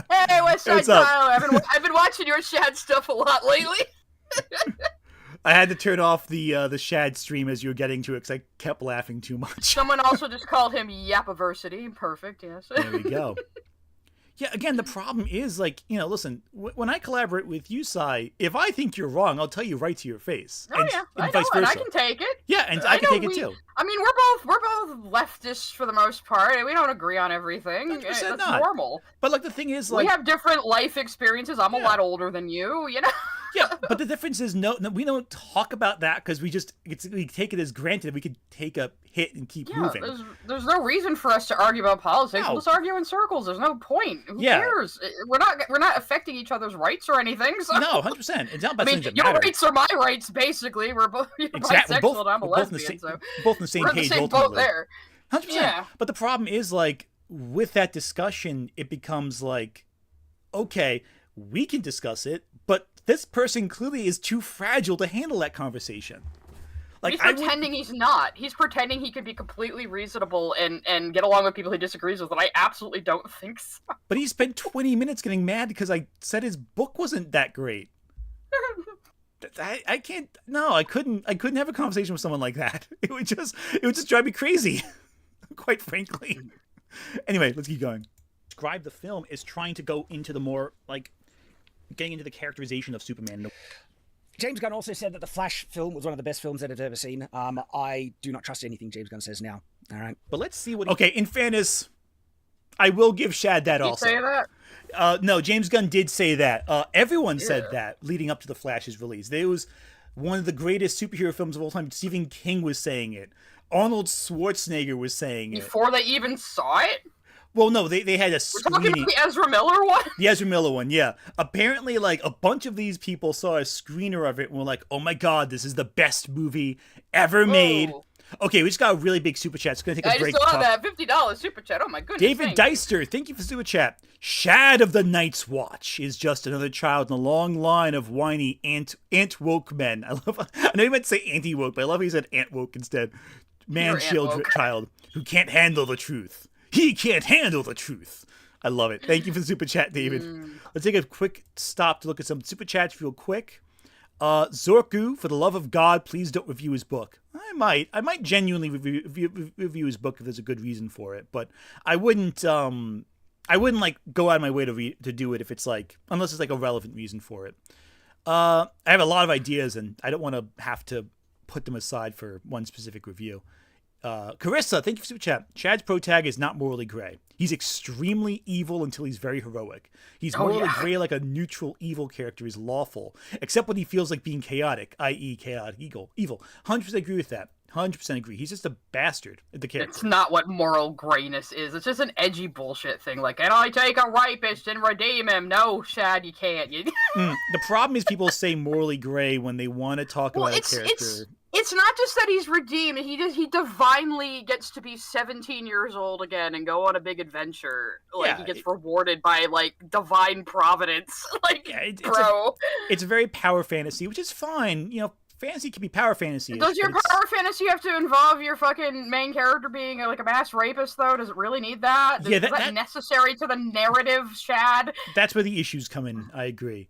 Hey, Westside Tyler! I've been watching your Shad stuff a lot lately. I had to turn off the Shad stream as you were getting to it because I kept laughing too much. Someone also just called him Yapiversity. Perfect, yes. There we go. Yeah, again, the problem is, like, you know, listen, when I collaborate with you, Sai, if I think you're wrong, I'll tell you right to your face. Oh, yeah, I know, and I can take it. Yeah, and I can take it, too. I mean, we're both leftists for the most part, and we don't agree on everything. That's normal. But, like, the thing is, like... We have different life experiences. I'm a lot older than you, you know? Yeah, but the difference is, no, we don't talk about that because we take it as granted that we could take a hit and keep moving. There's no reason for us to argue about politics. No. Let's argue in circles. There's no point. Who cares? We're not affecting each other's rights or anything. So. No, 100%. It's not about things that your matter. rights are my rights, basically. We're both bisexual and I'm a lesbian. Both in the same page, ultimately. Both there. 100%. Yeah. But the problem is, like, with that discussion, it becomes like, okay, we can discuss it, but this person clearly is too fragile to handle that conversation. Like, he's pretending he's not. He's pretending he could be completely reasonable and get along with people he disagrees with, and I absolutely don't think so. But he spent 20 minutes getting mad because I said his book wasn't that great. I can't. No, I couldn't have a conversation with someone like that. It would just drive me crazy, quite frankly. Anyway, let's keep going. Describe the film is trying to go into the more, like, getting into the characterization of Superman. James Gunn also said that the Flash film was one of the best films that I've ever seen. I do not trust anything James Gunn says now. All right. But let's see what... Okay, in fairness, I will give Shad that also. Did he say that? No, James Gunn did say that. Everyone said that leading up to the Flash's release. It was one of the greatest superhero films of all time. Stephen King was saying it. Arnold Schwarzenegger was saying it. Before they even saw it? Well, no, they had a screening. We're talking about the Ezra Miller one? The Ezra Miller one, yeah. Apparently, like, a bunch of these people saw a screener of it and were like, oh my god, this is the best movie ever made. Ooh. Okay, we just got a really big super chat. It's going to take a break. I just saw that $50 super chat. Oh my goodness. David Deister, thank you for super chat. Shad of the Night's Watch is just another child in a long line of whiny ant-woke men. I know you meant to say anti-woke, but I love how you said ant-woke instead. Man-child child who can't handle the truth. He can't handle the truth. I love it. Thank you for the super chat, David. Let's take a quick stop to look at some super chats real quick. Zorku, for the love of God, please don't review his book. I might genuinely review his book if there's a good reason for it, but I wouldn't like go out of my way to do it if it's like, unless it's like a relevant reason for it. I have a lot of ideas and I don't want to have to put them aside for one specific review. Carissa, thank you for super chat. Shad's protag is not morally gray. He's extremely evil until he's very heroic. He's morally gray like a neutral evil character is lawful, except when he feels like being chaotic, i.e. chaotic evil. 100% agree with that. 100% agree. He's just a bastard at the character. It's not what moral grayness is. It's just an edgy bullshit thing. Like, can I take a rapist and redeem him? No, Shad, you can't. The problem is people say morally gray when they want to talk about a character. It's not just that he's redeemed. He divinely gets to be 17 years old again and go on a big adventure. Like, he gets rewarded by, like, divine providence. Like, it's a very power fantasy, which is fine. You know, fantasy can be power fantasy. Does your power fantasy have to involve your fucking main character being like a mass rapist, though? Does it really need that? Is that necessary to the narrative, Shad? That's where the issues come in. I agree.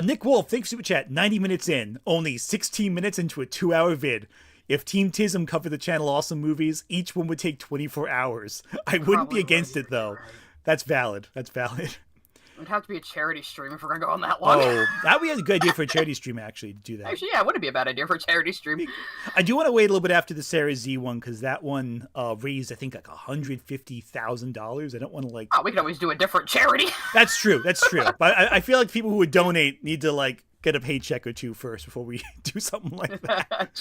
Nick Wolf, thanks for super chat. 90 minutes in, only 16 minutes into a 2-hour vid. If Team Tism covered the channel Awesome Movies, each one would take 24 hours. I wouldn't be against it, though. That's valid. It'd have to be a charity stream if we're gonna go on that long. Oh, that would be a good idea for a charity stream, actually, to do that. Actually, yeah, it wouldn't be a bad idea for a charity stream. I do want to wait a little bit after the Sarah Z one, because that one raised, I think, like $150,000. I don't want to, like... Oh, we can always do a different charity. That's true. But I feel like people who would donate need to, like, get a paycheck or two first before we do something like that.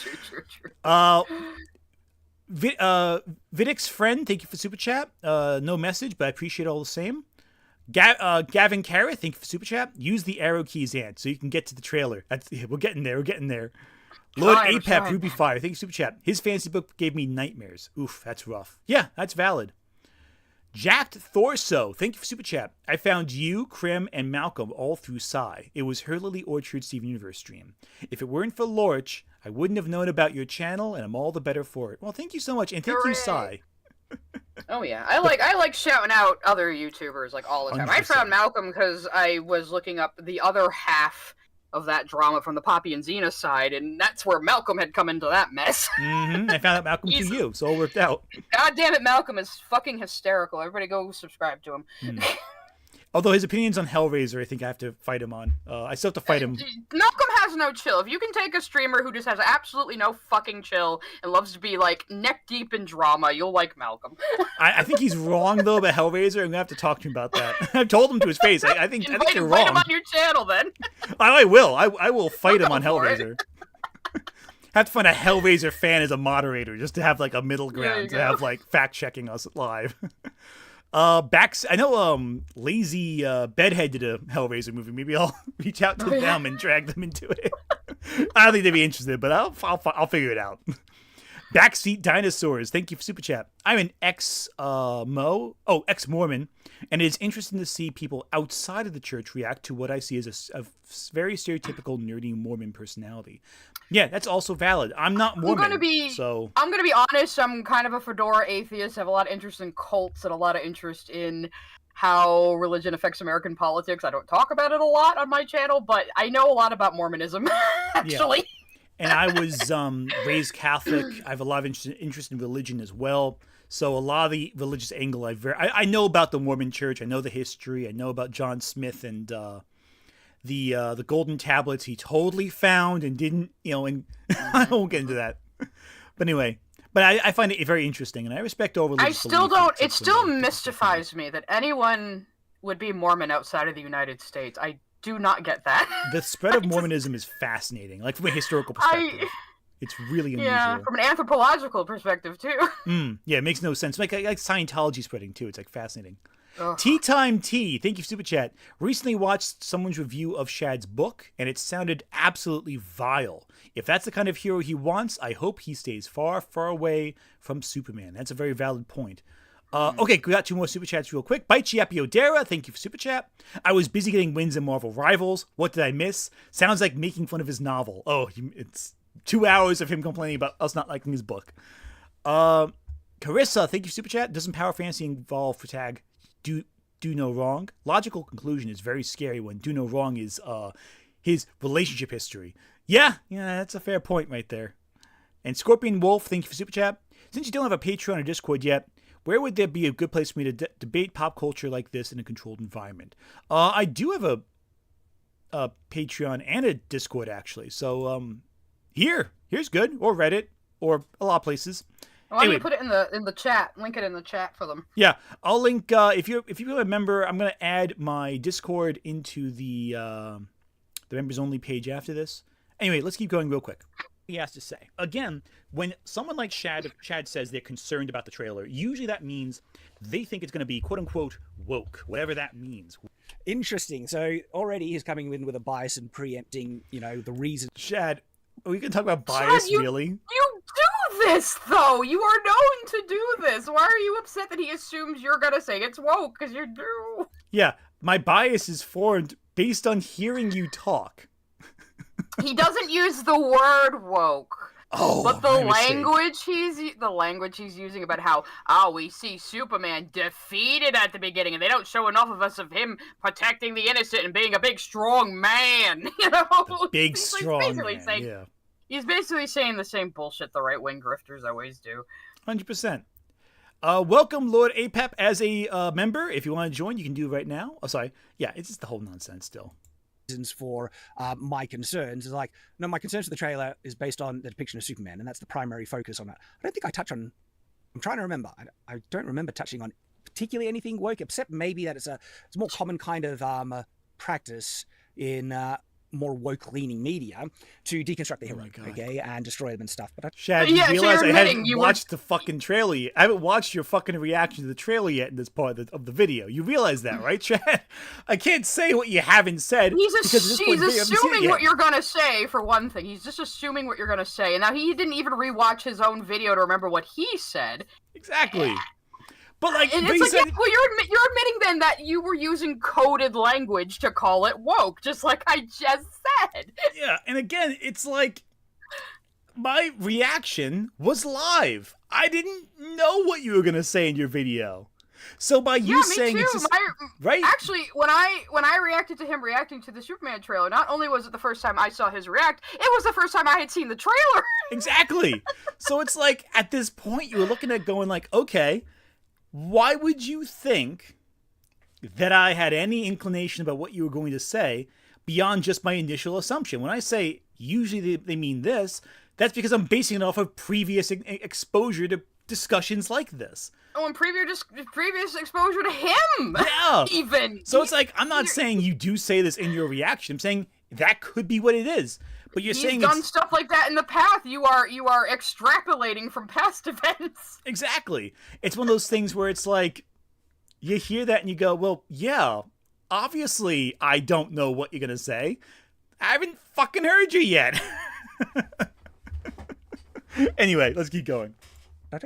True. Vidic's friend, thank you for super chat. No message, but I appreciate all the same. Gavin Carrot, thank you for super chat. Use the arrow keys, Ant, so you can get to the trailer. We're getting there. Lord Apep, Ruby Fire, thank you for super chat. His fantasy book gave me nightmares. Oof, that's rough. Yeah, that's valid. Jacked Thorso, thank you for Super Chat. I found you, Krim, and Malcolm all through Psy. It was her Lily Orchard Steven Universe stream. If it weren't for Lorch, I wouldn't have known about your channel, and I'm all the better for it. Well, thank you so much, and thank you, Psy. Oh yeah, I like shouting out other YouTubers like all the time. 100%. I found Malcolm because I was looking up the other half of that drama from the Poppy and Xena side, and that's where Malcolm had come into that mess. I found out Malcolm through you, so it all worked out. God damn it, Malcolm is fucking hysterical. Everybody go subscribe to him. Although his opinions on Hellraiser, I think I have to fight him on. I still have to fight him. Malcolm has no chill. If you can take a streamer who just has absolutely no fucking chill and loves to be, like, neck deep in drama, you'll like Malcolm. I think he's wrong, though, about Hellraiser. I'm going to have to talk to him about that. I've told him to his face. I think you're wrong. Invite him on your channel, then. I will. I will fight him on Hellraiser. Have to find a Hellraiser fan as a moderator, just to have, like, a middle ground, to have, like, fact-checking us live. I know Lazy Bedhead did a Hellraiser movie. Maybe I'll reach out to them and drag them into it. I don't think they'd be interested, but I'll figure it out. Backseat Dinosaurs, thank you for Super Chat. I'm an ex-Mormon, and it's interesting to see people outside of the church react to what I see as a very stereotypical nerdy Mormon personality. Yeah, that's also valid. I'm not Mormon, I'm gonna be honest. I'm kind of a fedora atheist. I have a lot of interest in cults and a lot of interest in how religion affects American politics. I don't talk about it a lot on my channel, but I know a lot about Mormonism, actually. Yeah. And I was raised Catholic. I have a lot of interest in religion as well. So a lot of the religious angle, I know about the Mormon Church. I know the history. I know about John Smith and the golden tablets he totally found and didn't, and I won't get into that. But anyway, I find it very interesting, and I respect all religious beliefs. It still mystifies me that anyone would be Mormon outside of the United States. I do not get that. The spread of Mormonism is fascinating, like from a historical perspective. It's really unusual. Yeah, from an anthropological perspective, too. Yeah, it makes no sense. Like Scientology spreading, too. It's, like, fascinating. Tea Time Tea, thank you for Super Chat. Recently watched someone's review of Shad's book, and it sounded absolutely vile. If that's the kind of hero he wants, I hope he stays far, far away from Superman. That's a very valid point. Okay, we got two more Super Chats real quick. Bite Chiappy Odera, thank you for Super Chat. I was busy getting wins in Marvel Rivals. What did I miss? Sounds like making fun of his novel. Oh, it's 2 hours of him complaining about us not liking his book. Carissa, thank you for Super Chat. Doesn't Power Fantasy involve for tag do no wrong? Logical conclusion is very scary when do no wrong is his relationship history. Yeah, that's a fair point right there. And Scorpion Wolf, thank you for Super Chat. Since you don't have a Patreon or Discord yet, where would there be a good place for me to debate pop culture like this in a controlled environment? I do have a Patreon and a Discord, actually. So here's good, or Reddit, or a lot of places. Why don't you put it in the chat? Link it in the chat for them. Yeah, I'll link. If you're a member, I'm gonna add my Discord into the members only page after this. Anyway, let's keep going real quick. He has to say again, when someone like Shad says they're concerned about the trailer, usually that means they think it's going to be quote unquote woke, whatever that means. Interesting. So already he's coming in with a bias and preempting, the reason. Shad, are we going to talk about bias, Shad, really? You do this though. You are known to do this. Why are you upset that he assumes you're going to say it's woke? Because you do. Yeah, my bias is formed based on hearing you talk. He doesn't use the word woke. Oh, but the language he's using about how we see Superman defeated at the beginning, and they don't show enough of us of him protecting the innocent and being a big strong man. The big strong man. Yeah. He's basically saying the same bullshit the right wing grifters always do. 100%. Welcome, Lord Apep, as a member. If you want to join, you can do it right now. Oh, sorry. Yeah, it's just the whole nonsense still. Reasons for my concerns is like, no, my concerns for the trailer is based on the depiction of Superman, and that's the primary focus on that. I don't think I touch on. I'm trying to remember. I don't remember touching on particularly anything woke, except maybe that it's a more common kind of practice in more woke-leaning media to deconstruct the hero, okay, and destroy them and stuff. But Shad, you realize I haven't watched the fucking trailer yet. I haven't watched your fucking reaction to the trailer yet in this part of the video. You realize that, right, Shad? I can't say what you haven't said. He's assuming what you're gonna say, for one thing. He's just assuming what you're gonna say. And now he didn't even rewatch his own video to remember what he said. Exactly. But like, And but it's he like, said, yeah, well, you're admitting then that you were using coded language to call it woke, just like I just said. yeah, and again, it's like my reaction was live. I didn't know what you were gonna say in your video. So by you Yeah, me saying too. it's just, right? Actually, when I reacted to him reacting to the Superman trailer, not only was it the first time I saw his react, it was the first time I had seen the trailer. Exactly. So it's like at this point you were looking at going like, okay, why would you think that I had any inclination about what you were going to say beyond just my initial assumption? When I say usually they mean this, that's because I'm basing it off of previous exposure to discussions like this. Oh, and previous exposure to him. Yeah. Even. So it's like, I'm not saying you do say this in your reaction. I'm saying that could be what it is. But you're saying he's done stuff like that in the past. You are extrapolating from past events. Exactly. It's one of those things where it's like, you hear that and you go, well, yeah, obviously I don't know what you're going to say. I haven't fucking heard you yet. Anyway, let's keep going. I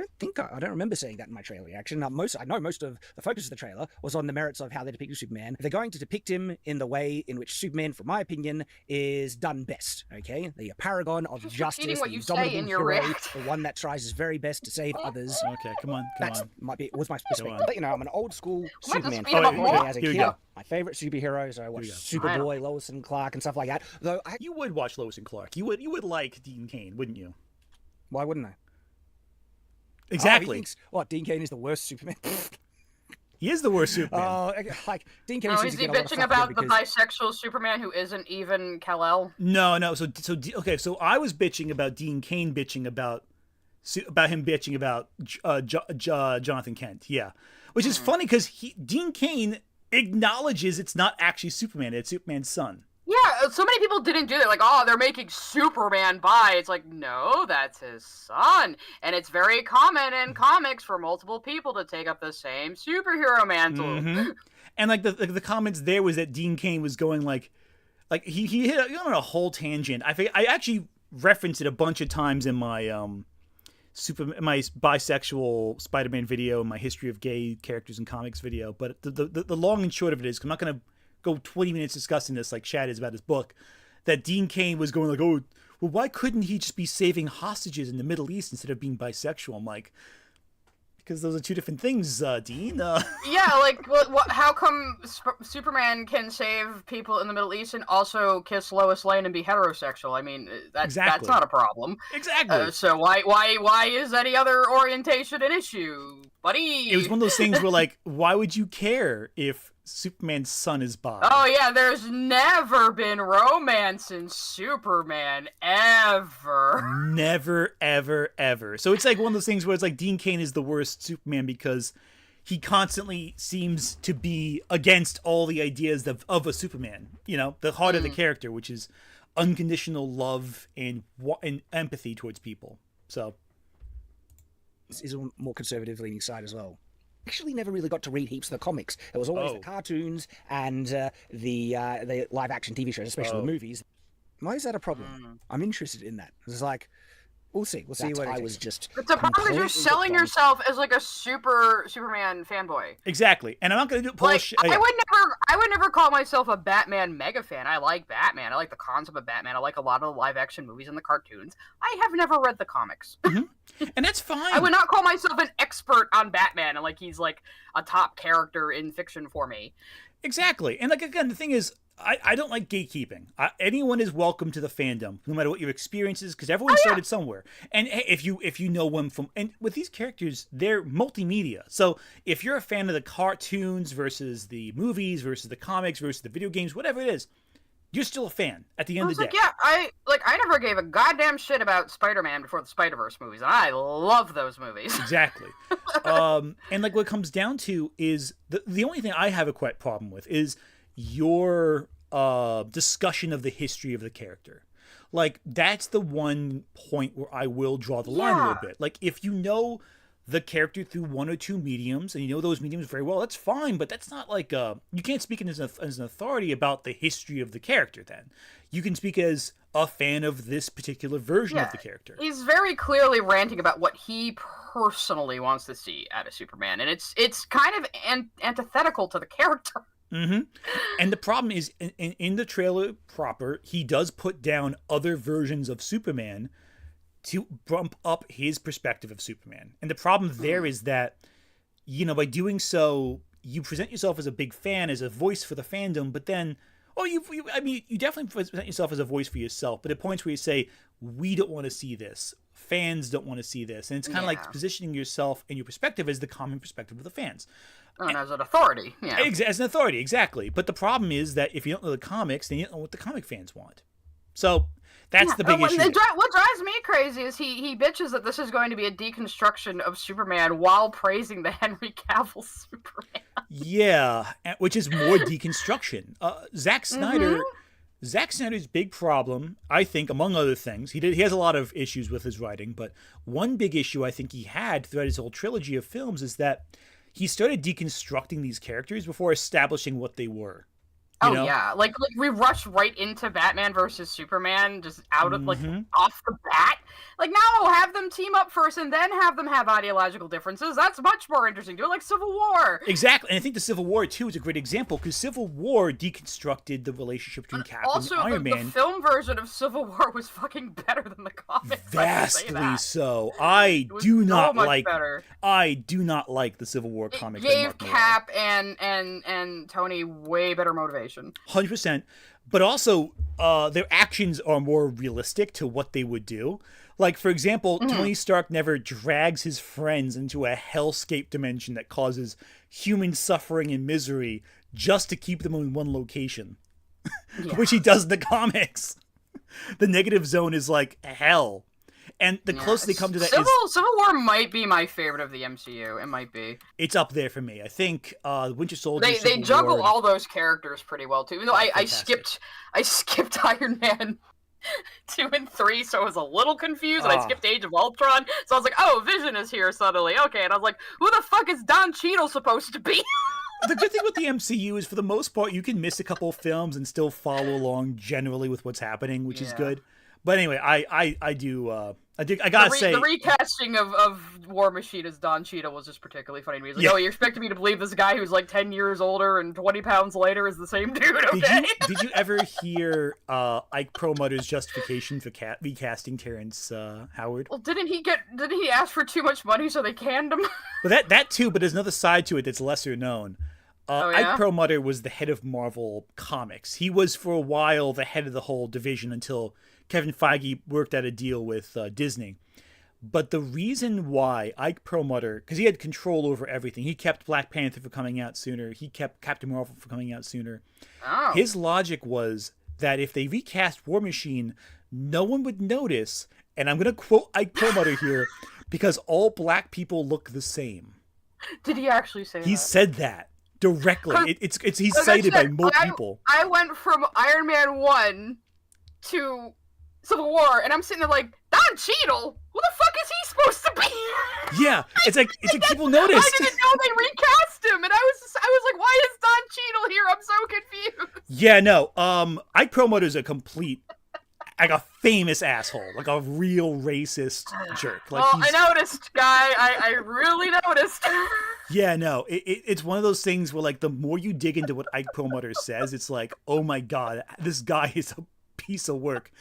don't remember seeing that in my trailer reaction. I know most of the focus of the trailer was on the merits of how they depicted Superman. They're going to depict him in the way in which Superman, from my opinion, is done best. Okay, the paragon of Just justice, repeating what the you say in indomitable your hero, react. the one that tries his very best to save others. Okay, come on. Was my perspective. But I'm an old school Superman speed him up fan. more? As a Here we kid, go. my favorite superheroes. I watched Superboy, Lois and Clark, and stuff like that. Though, You would watch Lois and Clark. You would like Dean Cain, wouldn't you? why wouldn't I? Exactly. Oh, he thinks, what, Dean Cain is the worst Superman? He is the worst Superman. Oh, like Dean Cain Oh, seems is to he get a lot of bitching flack about the because- bisexual Superman who isn't even Kal-El? No. Okay. So I was bitching about Dean Cain bitching about him bitching about Jonathan Kent. Yeah, which is funny because Dean Cain acknowledges it's not actually Superman; it's Superman's son. Yeah, so many people didn't do that. Like, oh, they're making Superman bi. It's like, no, that's his son. And it's very common in comics for multiple people to take up the same superhero mantle. Mm-hmm. And like the comments there was that Dean Cain was going like he hit on a whole tangent. I actually referenced it a bunch of times in my my bisexual Spider-Man video and my history of gay characters in comics video. But the long and short of it is, 'cause I'm not going to go 20 minutes discussing this like Shad is about his book, that Dean Cain was going like, oh, well, why couldn't he just be saving hostages in the Middle East instead of being bisexual? I'm like, because those are two different things, Dean. Yeah, like, how come Superman can save people in the Middle East and also kiss Lois Lane and be heterosexual? I mean, that's not a problem. Exactly. So why is any other orientation an issue, buddy? It was one of those things where, like, why would you care if Superman's son is bi? Oh yeah, there's never been romance in Superman, ever. Never, ever, ever. So it's like one of those things where it's like Dean Cain is the worst Superman because he constantly seems to be against all the ideas of a Superman. You know, the heart of the character, which is unconditional love and empathy towards people. So is a more conservative leaning side as well. Actually never really got to read heaps of the comics. It was always the cartoons and the live action TV shows, especially the movies. Why is that a problem? I'm interested in that. It's like, we'll see what I was just. It's a problem because you're selling yourself as like a Superman fanboy. exactly, and I'm not going to do Like, I would never call myself a Batman mega fan. I like Batman. I like the concept of Batman. I like a lot of the live action movies and the cartoons. I have never read the comics. and that's fine. I would not call myself an expert on Batman and like he's like a top character in fiction for me. Exactly, and like again, the thing is, I don't like gatekeeping. Anyone is welcome to the fandom, no matter what your experience is, because everyone started somewhere. And if you know one from, and with these characters, they're multimedia. So if you're a fan of the cartoons versus the movies versus the comics versus the video games, whatever it is, you're still a fan at the end of the day. Yeah, I never gave a goddamn shit about Spider-Man before the Spider-Verse movies, and I love those movies. Exactly. And like what it comes down to is the only thing I have a quite problem with is your discussion of the history of the character. Like that's the one point where I will draw the line a little bit. Like if you know the character through one or two mediums and you know those mediums very well, that's fine, but that's not like you can't speak as an authority about the history of the character. Then you can speak as a fan of this particular version of the character. He's very clearly ranting about what he personally wants to see out of Superman, and it's kind of antithetical to the character. Mm-hmm. And the problem is, in the trailer proper, he does put down other versions of Superman to bump up his perspective of Superman. And the problem there is that, by doing so, you present yourself as a big fan, as a voice for the fandom, but then, you definitely present yourself as a voice for yourself, but at points where you say, we don't want to see this. Fans don't want to see this. And it's kind of like positioning yourself and your perspective as the common perspective of the fans. And as an authority, As an authority, exactly. But the problem is that if you don't know the comics, then you don't know what the comic fans want. So that's the big issue. What drives me crazy is he bitches that this is going to be a deconstruction of Superman while praising the Henry Cavill Superman. Yeah, which is more deconstruction. Zack Snyder's big problem, I think, among other things, he has a lot of issues with his writing, but one big issue I think he had throughout his whole trilogy of films is that he started deconstructing these characters before establishing what they were. You know? Yeah, like we rushed right into Batman versus Superman, just out of off the bat. Like, no, have them team up first and then have them have ideological differences. That's much more interesting. Do it like Civil War. Exactly, and I think the Civil War too is a great example because Civil War deconstructed the relationship between Captain and Iron Man. The film version of Civil War was fucking better than the comics. Vastly so. I do not like the Civil War comic. It gave Cap and Tony way better motivation. 100%. But also, their actions are more realistic to what they would do. Like, for example, Tony Stark never drags his friends into a hellscape dimension that causes human suffering and misery just to keep them in one location, which he does in the comics. The negative zone is like hell. And the closest they come to that Civil War might be my favorite of the MCU. It might be. It's up there for me. I think Winter Soldier. They juggle all those characters pretty well too. Even though I skipped Iron Man 2 and 3, so I was a little confused. And I skipped Age of Ultron, so I was like, "Oh, Vision is here suddenly." Okay, and I was like, "Who the fuck is Don Cheadle supposed to be?" The good thing with the MCU is, for the most part, you can miss a couple of films and still follow along generally with what's happening, which is good. But anyway, I gotta say, the recasting of War Machine as Don Cheadle was just particularly funny to me. He's like, "Oh, you're expecting me to believe this guy who's like 10 years older and 20 pounds later is the same dude?" Okay. Did you ever hear Ike Perlmutter's justification for recasting Terrence Howard? Well, didn't he ask for too much money so they canned him? Well, that too, but there's another side to it that's lesser known. Ike Perlmutter was the head of Marvel Comics. He was for a while the head of the whole division until Kevin Feige worked out a deal with Disney. But the reason why Ike Perlmutter, because he had control over everything, he kept Black Panther from coming out sooner, he kept Captain Marvel from coming out sooner. His logic was that if they recast War Machine, no one would notice, and I'm going to quote Ike Perlmutter here, because all black people look the same. Did he actually say that? He said that directly. He's cited by more people. I went from Iron Man 1 to Civil War, and I'm sitting there like, Don Cheadle? Who the fuck is he supposed to be? Yeah, it's like people noticed. I didn't know they recast him, and I was like, why is Don Cheadle here? I'm so confused. Yeah, no. Ike Perlmutter's a complete, like a famous asshole, like a real racist jerk. Like, I noticed, guy. I really noticed. Yeah, no, it's one of those things where, like, the more you dig into what Ike Perlmutter says, it's like, oh my god, this guy is a piece of work.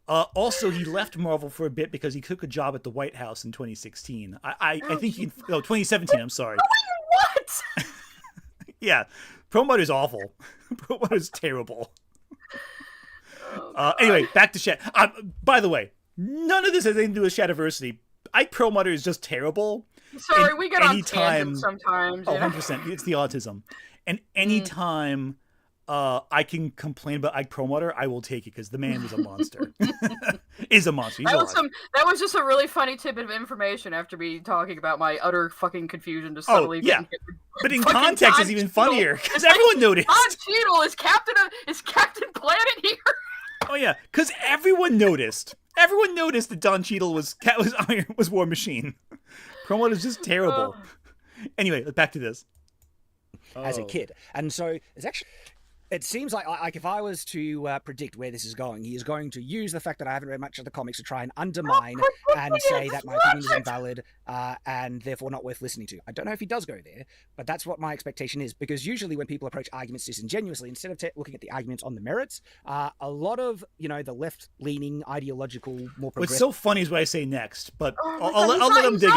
Also, he left Marvel for a bit because he took a job at the White House in 2016. I think 2017, I'm sorry. What? Yeah, Perlmutter's awful. Perlmutter's terrible. Anyway, back to Shad. By the way, none of this has anything to do with Shadiversity. Ike Perlmutter is just terrible. Sorry, we get on tangents sometimes. Oh, 100%. It's the autism. And anytime I can complain about Ike Perlmutter, I will take it because the man is a monster. Is a monster. That was just a really funny tidbit of information after me talking about my utter fucking confusion to suddenly get but in context, it's even funnier because everyone noticed. Don Cheadle is Captain Planet here. Oh yeah, because everyone noticed. Everyone noticed that Don Cheadle was War Machine. Perlmutter is just terrible. Anyway, back to this. As a kid, and so it's actually It seems like if I was to predict where this is going, he is going to use the fact that I haven't read much of the comics to try and undermine and say that my opinion is invalid and therefore not worth listening to. I don't know if he does go there, but that's what my expectation is, because usually when people approach arguments disingenuously, instead of looking at the arguments on the merits, a lot of, the left-leaning, ideological, more progressive... What's so funny is what I say next, but Oh, I'll let him dig.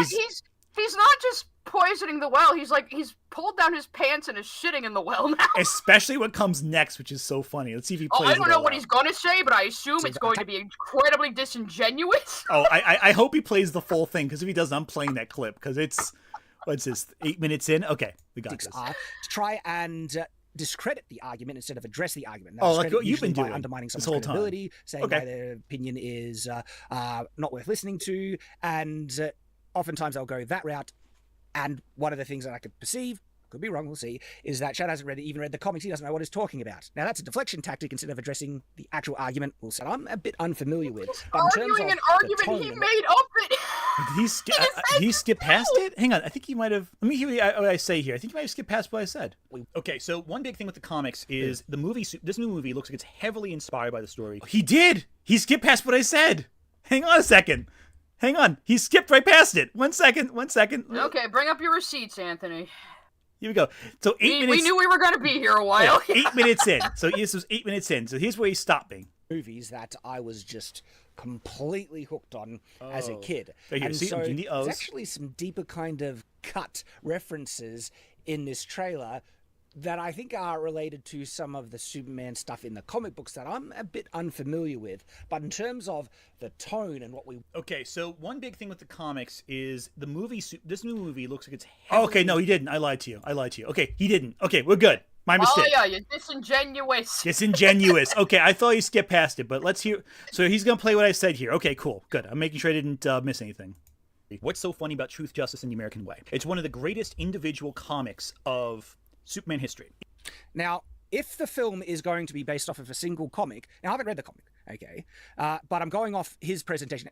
He's not just poisoning the well. He's pulled down his pants and is shitting in the well now. Especially what comes next, which is so funny. Let's see if he plays I don't know what out. he's gonna say, but I assume it's going to be incredibly disingenuous. Oh, I hope he plays the full thing, because if he doesn't, I'm playing that clip, because it's, what's this, 8 minutes in? Okay, we got this. To try and discredit the argument instead of address the argument. Now, like what you've been doing undermining this someone's whole credibility, time. saying why their opinion is not worth listening to, and oftentimes they'll go that route. And one of the things that I could perceive, could be wrong, we'll see, is that Shad hasn't even read the comics. He doesn't know what he's talking about. Now, that's a deflection tactic instead of addressing the actual argument. We'll say I'm a bit unfamiliar with. But in terms Arguing of an argument he made up it. Did he skip past it? Hang on, I think he might have... Let me hear what I say here. I think he might have skipped past what I said. Okay, so one big thing with the comics is the movie... This new movie looks like it's heavily inspired by the story. He did! He skipped past what I said! Hang on a second. Hang on, he skipped right past it. One second. Okay, bring up your receipts, Anthony. Here we go. So 8 minutes. We knew we were going to be here a while. Yeah, 8 minutes in. So this was 8 minutes in. So here's where he stopped me. Movies that I was just completely hooked on as a kid. Right, and see, so the O's. there's actually some deeper kind of cut references in this trailer that I think are related to some of the Superman stuff in the comic books that I'm a bit unfamiliar with. But in terms of the tone and what we... Okay, so one big thing with the comics is the movie... This new movie looks like it's heavily... Okay, no, he didn't. I lied to you. Okay, he didn't. Okay, we're good. My mistake. Oh, yeah, you're disingenuous. Disingenuous. Okay, I thought he skipped past it, but let's hear... So he's going to play what I said here. Okay, cool. Good. I'm making sure I didn't miss anything. What's so funny about Truth, Justice, and the American Way? It's one of the greatest individual comics of Superman history. Now, if the film is going to be based off of a single comic, now I haven't read the comic, okay, but I'm going off his presentation.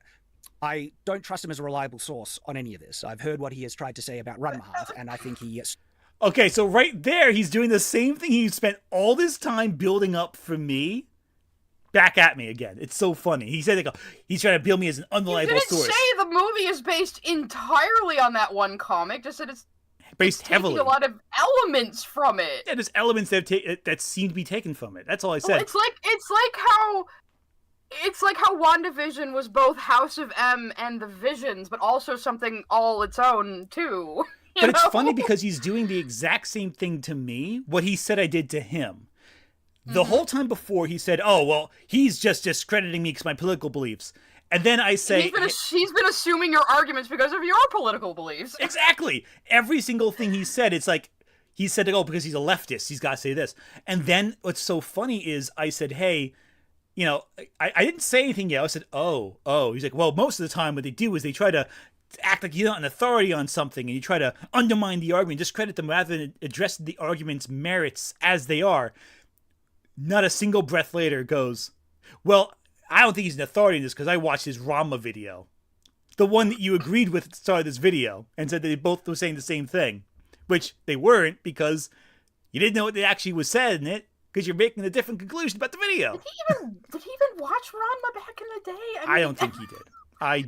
I don't trust him as a reliable source on any of this. I've heard what he has tried to say about Runmahalf, and I think he is... Okay, so right there, he's doing the same thing he spent all this time building up for me, back at me again. It's so funny. He said he's trying to build me as an unreliable source. He didn't say the movie is based entirely on that one comic, just that it's based heavily. A lot of elements from it. Yeah, there's elements that seem to be taken from it. That's all I said. Well, it's like how WandaVision was both House of M and the Visions, but also something all its own too. But it's funny because he's doing the exact same thing to me, what he said I did to him. The whole time before, he said, oh, well, he's just discrediting me because of my political beliefs. And then I say... He's been assuming your arguments because of your political beliefs. Exactly. Every single thing he said, it's like, he said, oh, because he's a leftist, he's got to say this. And then what's so funny is I said, hey, I didn't say anything yet. I said, oh. He's like, well, most of the time what they do is they try to act like you're not an authority on something and you try to undermine the argument, discredit them rather than address the argument's merits as they are. Not a single breath later goes, well, I don't think he's an authority in this because I watched his Rama video. The one that you agreed with at the start of this video and said that they both were saying the same thing. Which they weren't because you didn't know what they actually was said in it because you're making a different conclusion about the video. Did he even watch Rama back in the day? I don't think he did. I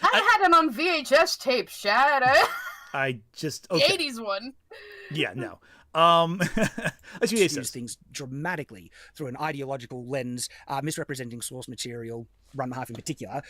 had him on VHS tape, Shad. I just... The Okay. 80s one. Yeah, no. Let's use things dramatically through an ideological lens, misrepresenting source material, Runmahalf in particular,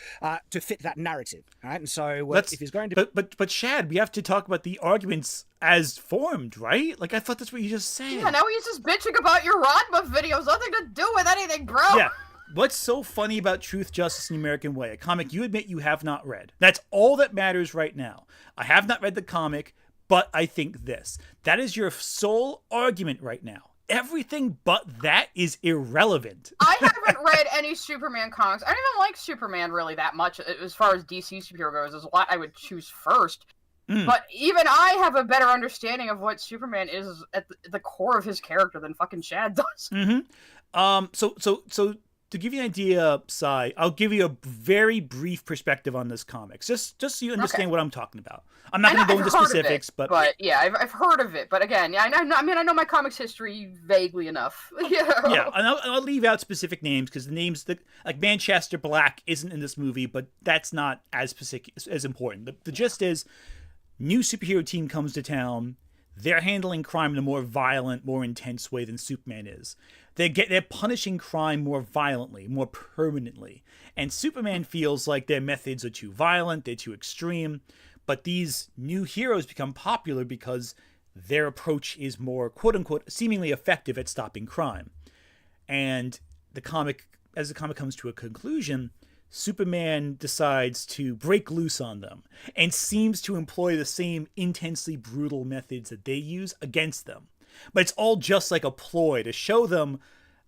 to fit that narrative. Right, and so if he's going to, but Shad, we have to talk about the arguments as formed, right? Like I thought that's what you just said. Yeah, now he's just bitching about your Ranma videos. Nothing to do with anything, bro. Yeah. What's so funny about Truth, Justice, and the American Way? A comic you admit you have not read. That's all that matters right now. I have not read the comic. But I think this. That is your sole argument right now. Everything but that is irrelevant. I haven't read any Superman comics. I don't even like Superman really that much as far as DC superhero goes. There's a lot I would choose first. But even I have a better understanding of what Superman is at the core of his character than fucking Shad does. So to give you an idea, Sai, I'll give you a very brief perspective on this comics, just so you understand what I'm talking about. I'm not going to go into specifics, but yeah, I've heard of it. But again, yeah, I know my comics history vaguely enough. Yeah, and I'll leave out specific names because the names like Manchester Black isn't in this movie, but that's not as specific as important. The gist is, new superhero team comes to town. They're handling crime in a more violent, more intense way than Superman is. They're punishing crime more violently, more permanently. And Superman feels like their methods are too violent, they're too extreme. But these new heroes become popular because their approach is more, quote-unquote, seemingly effective at stopping crime. And as the comic comes to a conclusion, Superman decides to break loose on them and seems to employ the same intensely brutal methods that they use against them. But it's all just like a ploy to show them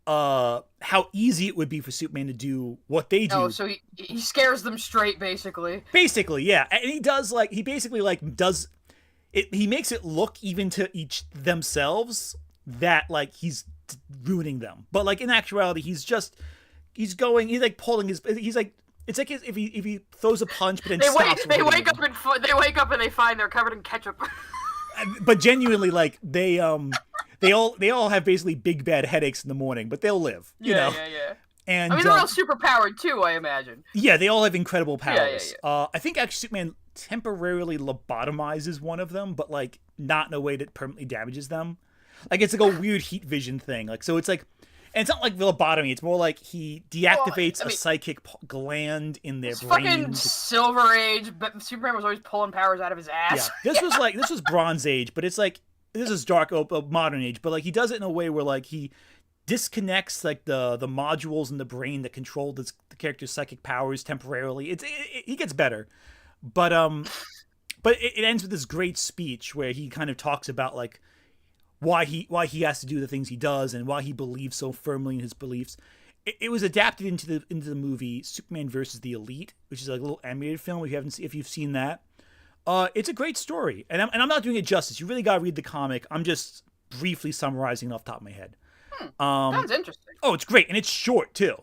how easy it would be for Superman to do what they do. Oh, so he scares them straight, basically. Basically, yeah. And he does, like, he basically, like, does it. He makes it look even to each themselves that, like, he's ruining them. But, like, in actuality, he's like pulling his, he's like, it's like if he throws a punch, but then they wake up and they find they're covered in ketchup. But genuinely, like, they all have basically big bad headaches in the morning, but they'll live. You know? Yeah. And I mean, they're all super powered too, I imagine. Yeah, they all have incredible powers. Yeah. I think actually Superman temporarily lobotomizes one of them, but like not in a way that permanently damages them. Like it's like a weird heat vision thing. Like so, it's like. And it's not like lobotomy. It's more like he deactivates a psychic gland in their brain. Fucking Silver Age, but Superman was always pulling powers out of his ass. Yeah, this was Bronze Age, but it's like this is dark modern age. But like he does it in a way where like he disconnects like the modules in the brain that control the character's psychic powers temporarily. He gets better, but it ends with this great speech where he kind of talks about like. Why he has to do the things he does and why he believes so firmly in his beliefs. It was adapted into the movie Superman versus the Elite, which is like a little animated film. If you've seen that, it's a great story, and I'm not doing it justice. You really gotta read the comic. I'm just briefly summarizing it off the top of my head. Sounds interesting. Oh, it's great, and it's short too.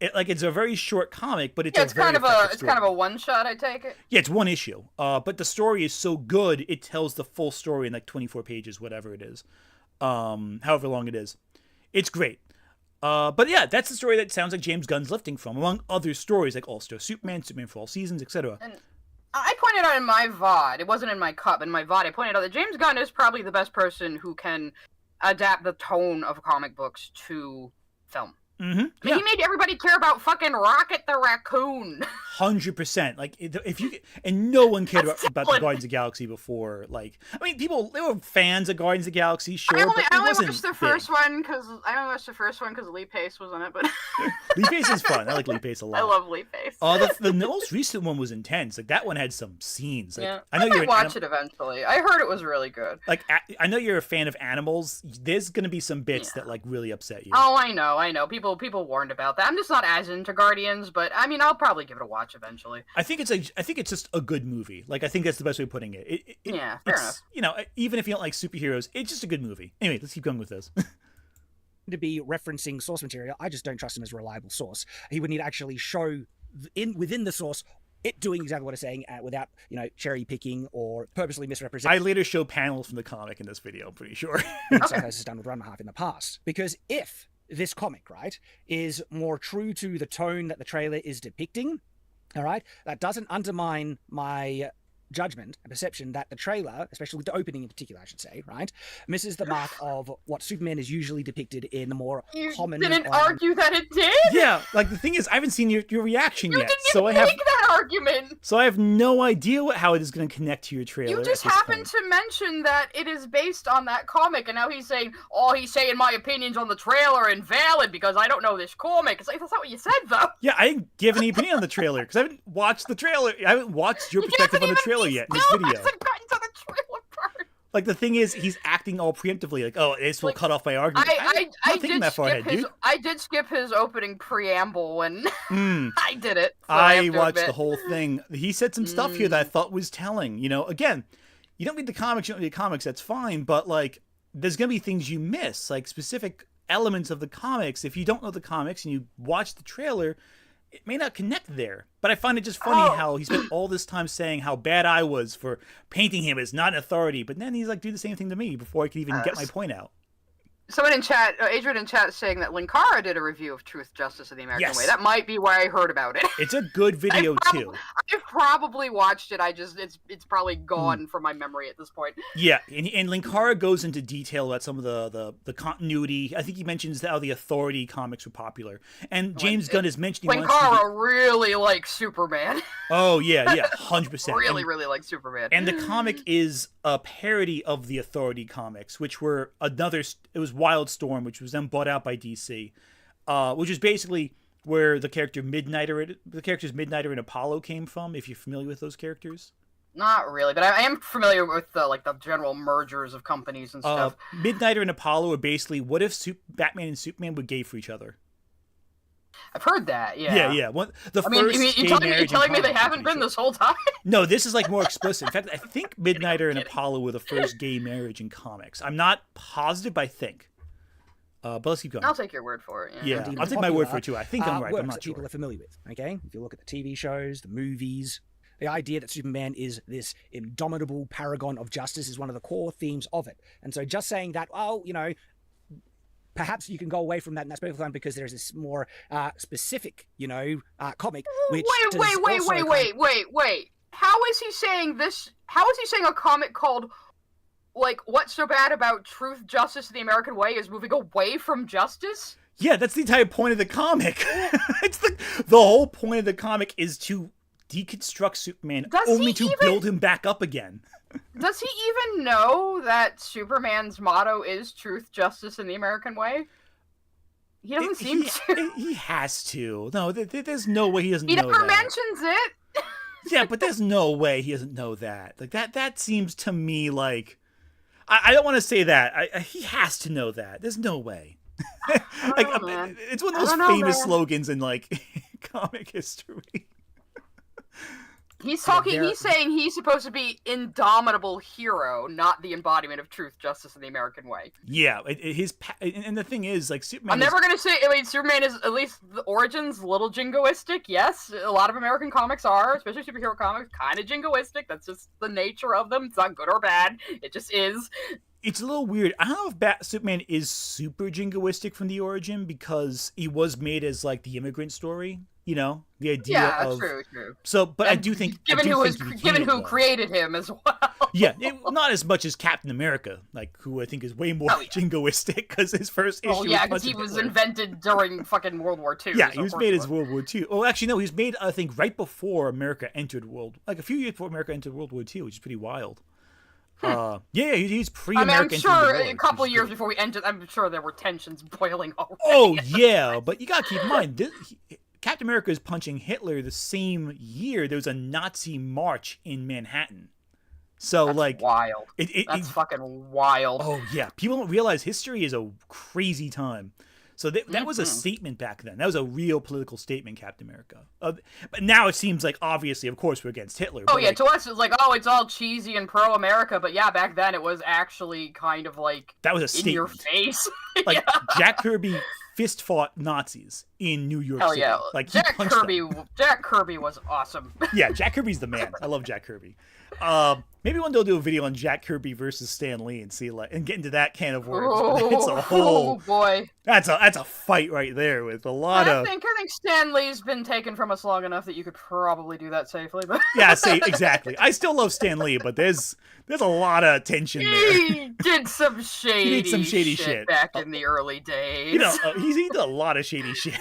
It's a very short comic, but it's kind of a one shot. I take it. Yeah, it's one issue. But the story is so good, it tells the full story in like 24 pages, whatever it is, however long it is. It's great. But yeah, that's the story that sounds like James Gunn's lifting from, among other stories like All-Star Superman, Superman for All Seasons, etc. And I pointed out in my VOD, it wasn't in my cup, in my VOD, I pointed out that James Gunn is probably the best person who can adapt the tone of comic books to film. Mm-hmm. Yeah. He made everybody care about fucking Rocket the Raccoon. 100%. Like, if you and no one cared about the Guardians of the Galaxy before. Like, I mean, they were fans of Guardians of the Galaxy, sure. I only watched the first one because Lee Pace was on it. But Lee Pace is fun. I like Lee Pace a lot. I love Lee Pace. The most recent one was intense. Like that one had some scenes. Like, yeah, I know might watch it eventually. I heard it was really good. Like, I know you're a fan of animals. There's gonna be some bits that like really upset you. Oh, I know. People warned about that. I'm just not as into Guardians, but I mean, I'll probably give it a watch eventually. I think it's just a good movie. Like I think that's the best way of putting it. Yeah, fair enough. You know, even if you don't like superheroes, it's just a good movie. Anyway, let's keep going with this. To be referencing source material, I just don't trust him as a reliable source. He would need to actually show within the source it doing exactly what it's saying without, cherry picking or purposely misrepresenting. I later show panels from the comic in this video, I'm pretty sure. So as it's done with Run and a Half in the past. Because if this comic, right, is more true to the tone that the trailer is depicting, all right, that doesn't undermine my judgment and perception that the trailer, especially the opening in particular, I should say, right, misses the mark of what Superman is usually depicted in the more common. You didn't argue that it did? Yeah, like the thing is, I haven't seen your reaction yet, so I have that argument. So I have no idea how it is going to connect to your trailer. You just happened to mention that it is based on that comic, and now he's saying, he's saying my opinions on the trailer are invalid because I don't know this comic. It's like, that's not what you said, though. Yeah, I didn't give any opinion on the trailer because I haven't watched the trailer. I haven't watched your perspective on the trailer yet in this video. Hasn't gotten to the trailer part. Like the thing is, he's acting all preemptively, like, this will cut off my argument. I did that far ahead, dude. I did skip his opening preamble when I did it. So I watched the whole thing. He said some stuff here that I thought was telling. Again, you don't read the comics, you don't read the comics, that's fine, but like, there's gonna be things you miss, like specific elements of the comics, if you don't know the comics and you watch the trailer, it may not connect there. But I find it just funny how he spent all this time saying how bad I was for painting him as not an authority, but then he's like, do the same thing to me before I could even get my point out. Someone in chat, Adrian in chat, is saying that Linkara did a review of Truth, Justice, and the American Way. That might be where I heard about it. It's a good video too. I've probably watched it. It's probably gone from my memory at this point. Yeah, and Linkara goes into detail about some of the continuity. I think he mentions how the Authority comics were popular, and James Gunn has mentioned Linkara really likes Superman. Oh yeah, 100%. Really likes Superman. And the comic is a parody of the Authority comics, which were it was Wildstorm, which was then bought out by DC, which is basically where the characters Midnighter and Apollo came from, if you're familiar with those characters. Not really, but I am familiar with the general mergers of companies and stuff. Midnighter and Apollo are basically, what if Batman and Superman were gay for each other? I've heard that, yeah. Yeah. You're telling me they haven't been this whole time? No, this is like more explicit. In fact, I think Midnighter and Apollo were the first gay marriage in comics. I'm not positive, but I think. But let's keep going. I'll take your word for it. Yeah, I'll take my word for it too. I think I'm right, but I'm not sure. People are familiar with, okay? If you look at the TV shows, the movies, the idea that Superman is this indomitable paragon of justice is one of the core themes of it. And so just saying that, perhaps you can go away from that, and that's perfectly fine because there's this more specific, comic. Which wait. How is he saying this? How is he saying a comic called, what's so bad about Truth, Justice, and the American Way is moving away from justice? Yeah, that's the entire point of the comic. It's the whole point of the comic is to deconstruct Superman build him back up again. Does he even know that Superman's motto is Truth, Justice, and the American Way? He doesn't seem to. He has to. No, there's no way he doesn't know that. He never mentions it. Yeah, but there's no way he doesn't know that. That seems to me like... I don't want to say that. He has to know that. There's no way. It's one of those famous slogans in comic history. He's saying he's supposed to be indomitable hero, not the embodiment of Truth, Justice, and the American Way. Yeah, and the thing is, Superman. I'm never gonna say. Superman is, at least the origins, a little jingoistic. Yes, a lot of American comics are, especially superhero comics, kind of jingoistic. That's just the nature of them. It's not good or bad. It just is. It's a little weird. I don't know if Superman is super jingoistic from the origin because he was made as the immigrant story. The idea of true. So, but I do think given who created him as well. Yeah, not as much as Captain America, who I think is way more jingoistic because his first issue. Oh yeah, because he was invented during fucking World War II. Yeah, he was made as World War II. Oh, actually, no, he was made I think right before America entered a few years before America entered World War II, which is pretty wild. He's pre-American. I'm sure a couple of years before we entered, I'm sure there were tensions boiling already. Oh yeah, but you gotta keep in mind Captain America is punching Hitler the same year there was a Nazi march in Manhattan. So that's wild. That's fucking wild. Oh yeah, people don't realize history is a crazy time. So that was a statement back then. That was a real political statement, Captain America. But now it seems obviously, of course, we're against Hitler. Oh yeah, to us it's it's all cheesy and pro-America. But yeah, back then it was actually kind of that was a statement. In your face. Jack Kirby fist fought Nazis in New York City. Hell yeah, Jack Kirby was awesome. Yeah, Jack Kirby's the man. I love Jack Kirby. Maybe one day I'll do a video on Jack Kirby versus Stan Lee and see and get into that can of words. It's a whole. Oh boy. That's a fight right there with a lot of. I think Stan Lee's been taken from us long enough that you could probably do that safely. But yeah, exactly. I still love Stan Lee, but there's a lot of tension there. He did some shady shit back in the early days. He did a lot of shady shit.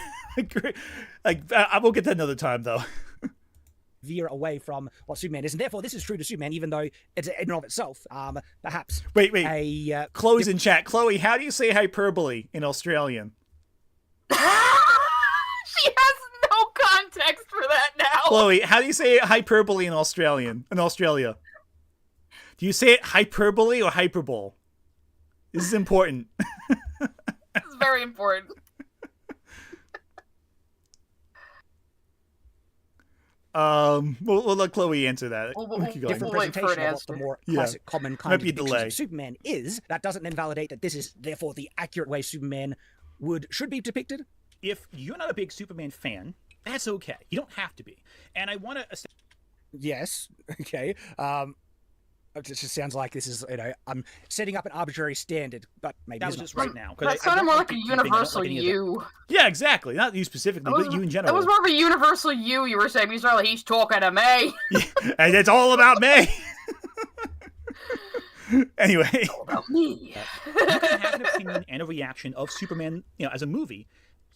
I will get that another time though. Veer away from what Superman is, and therefore this is true to Superman, even though it's in and of itself, perhaps. Wait. Chloe's in chat. Chloe, how do you say hyperbole in Australian? She has no context for that now. Chloe, how do you say hyperbole in Australia? Do you say it hyperbole or hyperbole? This is important. It's very important. We'll let Chloe answer that. Different presentation of what the more classic, common kind of depiction of Superman is. That doesn't then validate that this is therefore the accurate way Superman should be depicted? If you're not a big Superman fan, that's okay. You don't have to be. And I want to... Yes. Okay. It just sounds like this is, I'm setting up an arbitrary standard, but maybe that was it's just not. right now. That sounded more like a universal you. Yeah, exactly. Not you specifically, but you in general. It was more of a universal you were saying. He's like, he's talking to me. Yeah, and it's all about me. Anyway. It's all about me. You can have an opinion and a reaction of Superman, as a movie,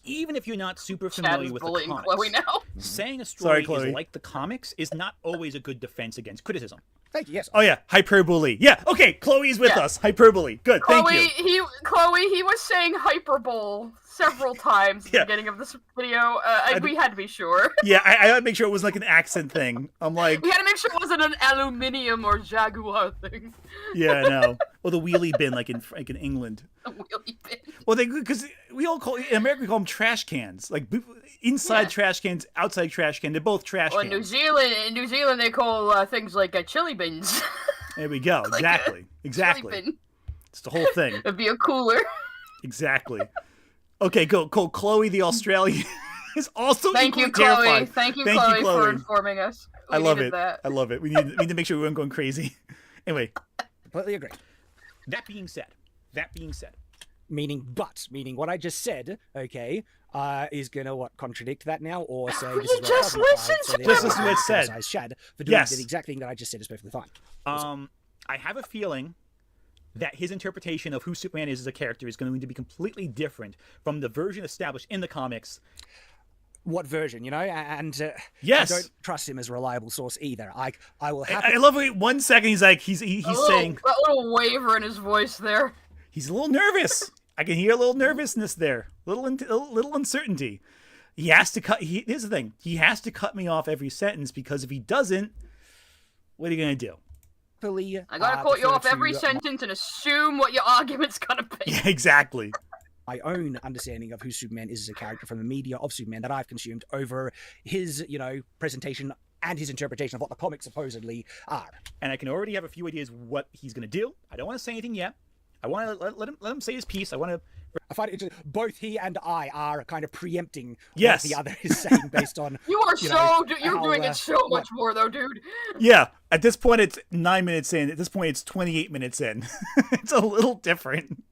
even if you're not super familiar with the comics. Chloe now. Saying a story is like the comics is not always a good defense against criticism. Thank you, yes. Oh, yeah, hyperbole. Yeah, okay, Chloe's with us. Hyperbole. Good, thank you. He was saying hyperbole several times at the beginning of this video. We had to be sure. Yeah, I had to make sure it was like an accent thing. I'm like... We had to make sure it wasn't an aluminium or Jaguar thing. Yeah, I know. Or the wheelie bin, like in England. The wheelie bin. Well, because we all in America we call them trash cans. Like inside trash cans, outside trash can. They're both trash cans. In New Zealand they call things like chili bins. There we go. Exactly. Exactly. Chili bin. It's the whole thing. It'd be a cooler. Exactly. Okay, go. Chloe the Australian is also Thank you, terrifying. Chloe. Thank you, Chloe, for informing us. I love it. I love it. We need to make sure we weren't going crazy. Anyway. Completely agree. That being said. Meaning what I just said, okay, is gonna contradict that now, or say this is just listen to Just listen to what it said. Criticize Shad for doing the exact thing that I just said is perfectly fine. I have a feeling that his interpretation of who Superman is as a character is going to be completely different from the version established in the comics. What version, and yes. I don't trust him as a reliable source either. I will have. I love it. 1 second he's like he's saying a little waver in his voice there. He's a little nervous. I can hear a little nervousness there, a little uncertainty. He has to cut. Here's the thing: he has to cut me off every sentence because if he doesn't, what are you gonna do? I gotta cut you off every sentence and assume what your argument's gonna be. Yeah, exactly. My own understanding of who Superman is as a character from the media of Superman that I've consumed over his, presentation and his interpretation of what the comics supposedly are. And I can already have a few ideas what he's going to do. I don't want to say anything yet. I want to let him say his piece. I find it both he and I are kind of preempting what the other is saying based on. You're doing it so much more though, dude. Yeah, at this point it's 9 minutes in. At this point it's 28 minutes in. It's a little different.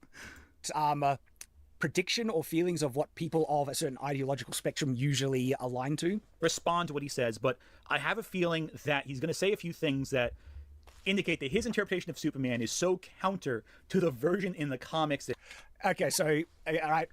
Prediction or feelings of what people of a certain ideological spectrum usually align to? Respond to what he says, but I have a feeling that he's going to say a few things that indicate that his interpretation of Superman is so counter to the version in the comics that... Okay, so, all right.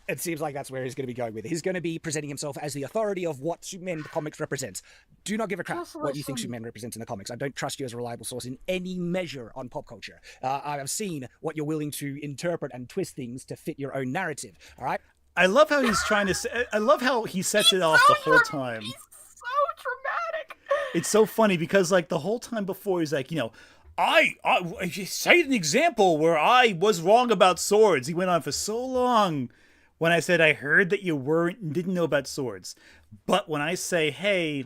It seems like that's where he's going to be going with it. He's going to be presenting himself as the authority of what Superman comics represents. Do not give a crap what you think Superman represents in the comics. I don't trust you as a reliable source in any measure on pop culture. I have seen what you're willing to interpret and twist things to fit your own narrative. All right. I love how he's trying to say, I love how he sets it off the whole time. He's so dramatic. It's so funny because like the whole time before he's like, I cite an example where I was wrong about swords. He went on for so long. When I said I heard that you didn't know about swords. But when I say, hey,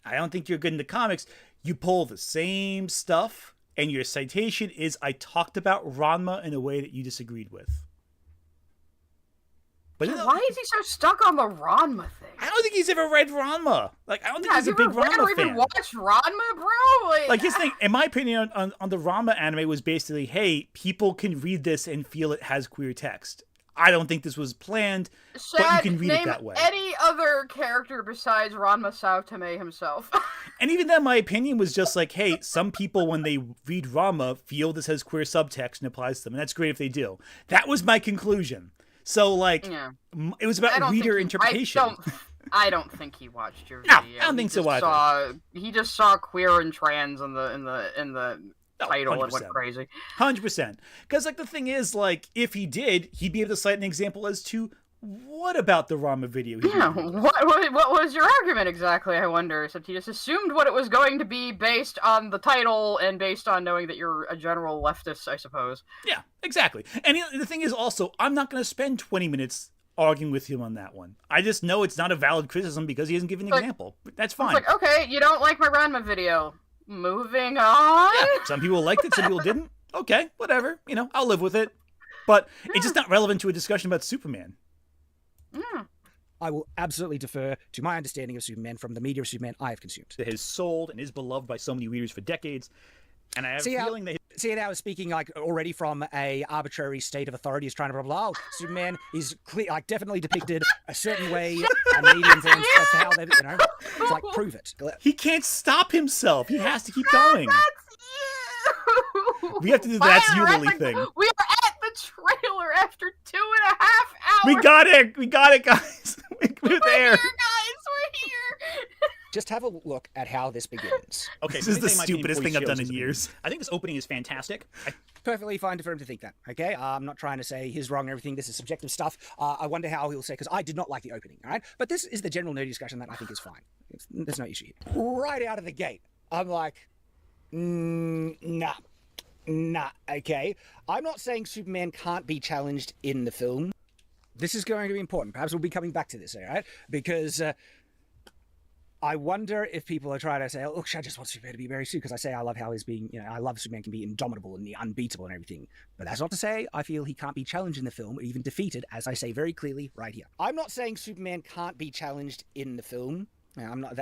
I don't think you're good into comics, you pull the same stuff, and your citation is I talked about Ranma in a way that you disagreed with. But why is he so stuck on the Ranma thing? I don't think he's ever read Ranma. Like, I don't think he's a big Ranma fan. Have you ever even watched Ranma, bro? Like his thing, in my opinion, on the Ranma anime was basically, hey, people can read this and feel it has queer text. I don't think this was planned, but you can read it that way. Any other character besides Ranma Saotome himself. And even then, my opinion was just like, hey, some people, when they read Ranma, feel this has queer subtext and applies to them, and that's great if they do. That was my conclusion. So, like, it was about reader interpretation. I don't think he watched your video. No, I don't think so either. He just saw queer and trans in the title 100%. And went crazy. 100%. Because, like, the thing is, like, if he did, he'd be able to cite an example as to what about the Ranma video? What was your argument exactly, I wonder? Except he just assumed what it was going to be based on the title and based on knowing that you're a general leftist, I suppose. Yeah, exactly. And the thing is also, I'm not going to spend 20 minutes arguing with him on that one. I just know it's not a valid criticism because he hasn't given an example. But that's fine. It's like, okay, you don't like my Ranma video. Moving on. Yeah, some people liked it, some people didn't. Okay, whatever. I'll live with it. But it's just not relevant to a discussion about Superman. I will absolutely defer to my understanding of Superman from the media of Superman I have consumed. That has sold and is beloved by so many readers for decades. And I have a feeling that... See, now speaking like already from a arbitrary state of authority is trying to blah, blah, blah. Superman is like definitely depicted a certain way, and mediums and that's how they, you know, it's like, prove it. He can't stop himself. He has to keep going. That's you. We have to do the That's You, Lily thing. We are at the trailer after 2.5 hours. We got it. We got it, guys. We're there. We're here, guys. We're here. Just have a look at how this begins. Okay, this is the stupidest thing I've done in years. I think this opening is fantastic. Perfectly fine for him to think that, okay? I'm not trying to say he's wrong and everything. This is subjective stuff. I wonder how he'll say, because I did not like the opening, all right? But this is the general nerdy discussion that I think is fine. There's no issue here. Right out of the gate, I'm like, nah, okay? I'm not saying Superman can't be challenged in the film. This is going to be important. Perhaps we'll be coming back to this, all right? Because... I wonder if people are trying to say, oh, look, Shad just wants Superman to be very soon, because I say I love how he's being, you know, I love Superman can be indomitable and unbeatable and everything. But that's not to say I feel he can't be challenged in the film or even defeated, as I say very clearly right here. I'm not saying Superman can't be challenged in the film. I'm not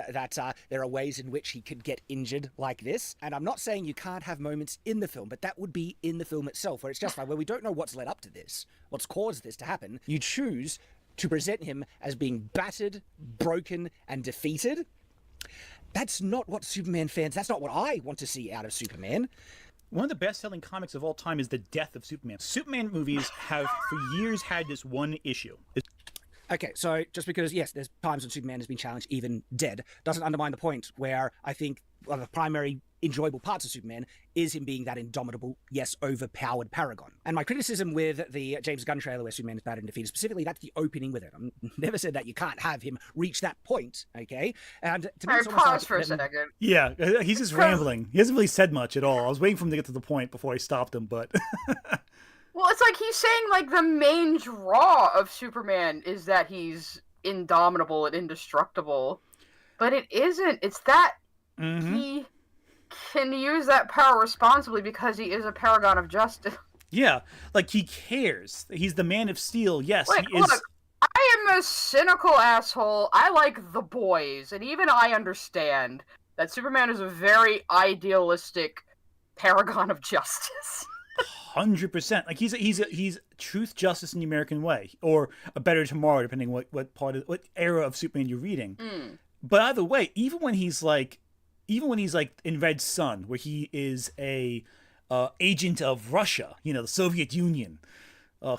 there are ways in which he could get injured like this, and I'm not saying you can't have moments in the film, but that would be in the film itself, where it's justified, where we don't know what's led up to this, what's caused this to happen. You choose to present him as being battered, broken, and defeated. That's not what Superman fans, that's not what I want to see out of Superman. One of the best-selling comics of all time is The Death of Superman. Superman movies have, for years, had this one issue. Okay, so just because, yes, there's times when Superman has been challenged even dead, doesn't undermine the point where I think one of the primary enjoyable parts of Superman is him being that indomitable, yes, overpowered paragon. And my criticism with the James Gunn trailer where Superman is battered and defeated, specifically, that's the opening with it. I've never said that you can't have him reach that point, okay? And to me, pause for a second. Yeah, he's just rambling. He hasn't really said much at all. I was waiting for him to get to the point before I stopped him, but... Well, it's like he's saying, like, the main draw of Superman is that he's indomitable and indestructible. But it isn't. It's that he can use that power responsibly because he is a paragon of justice. Yeah, like, he cares. He's the Man of Steel. Yes, like, he is... Look, I am a cynical asshole. I like The Boys, and even I understand that Superman is a very idealistic paragon of justice. 100%. Like he's truth, justice, in the American way, or a better tomorrow, depending what era of Superman you're reading. But either way, even when he's like in Red Sun, where he is a agent of Russia, you know, the Soviet Union,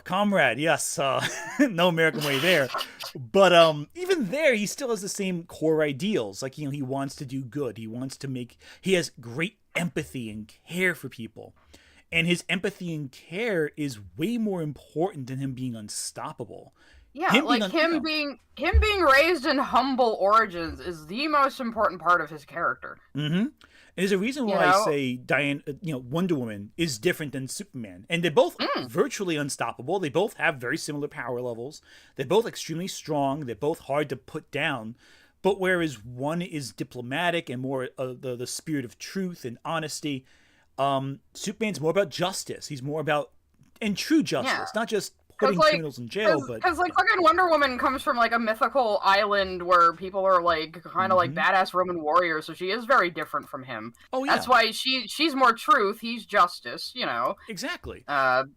comrade, yes, no American way there. But even there, he still has the same core ideals. Like, you know, he wants to do good. He has great empathy and care for people. And his empathy and care is way more important than him being unstoppable. Yeah, him being raised in humble origins is the most important part of his character. Mm-hmm. And there's a reason why I say Wonder Woman is different than Superman. And they're both virtually unstoppable. They both have very similar power levels. They're both extremely strong. They're both hard to put down. But whereas one is diplomatic and more the spirit of truth and honesty, Superman's more about justice. He's more about true justice, not just putting criminals in jail. Because fucking Wonder Woman comes from like a mythical island where people are like kind of like badass Roman warriors, so she is very different from him. Oh yeah, that's why she's more truth. He's justice. You know exactly. And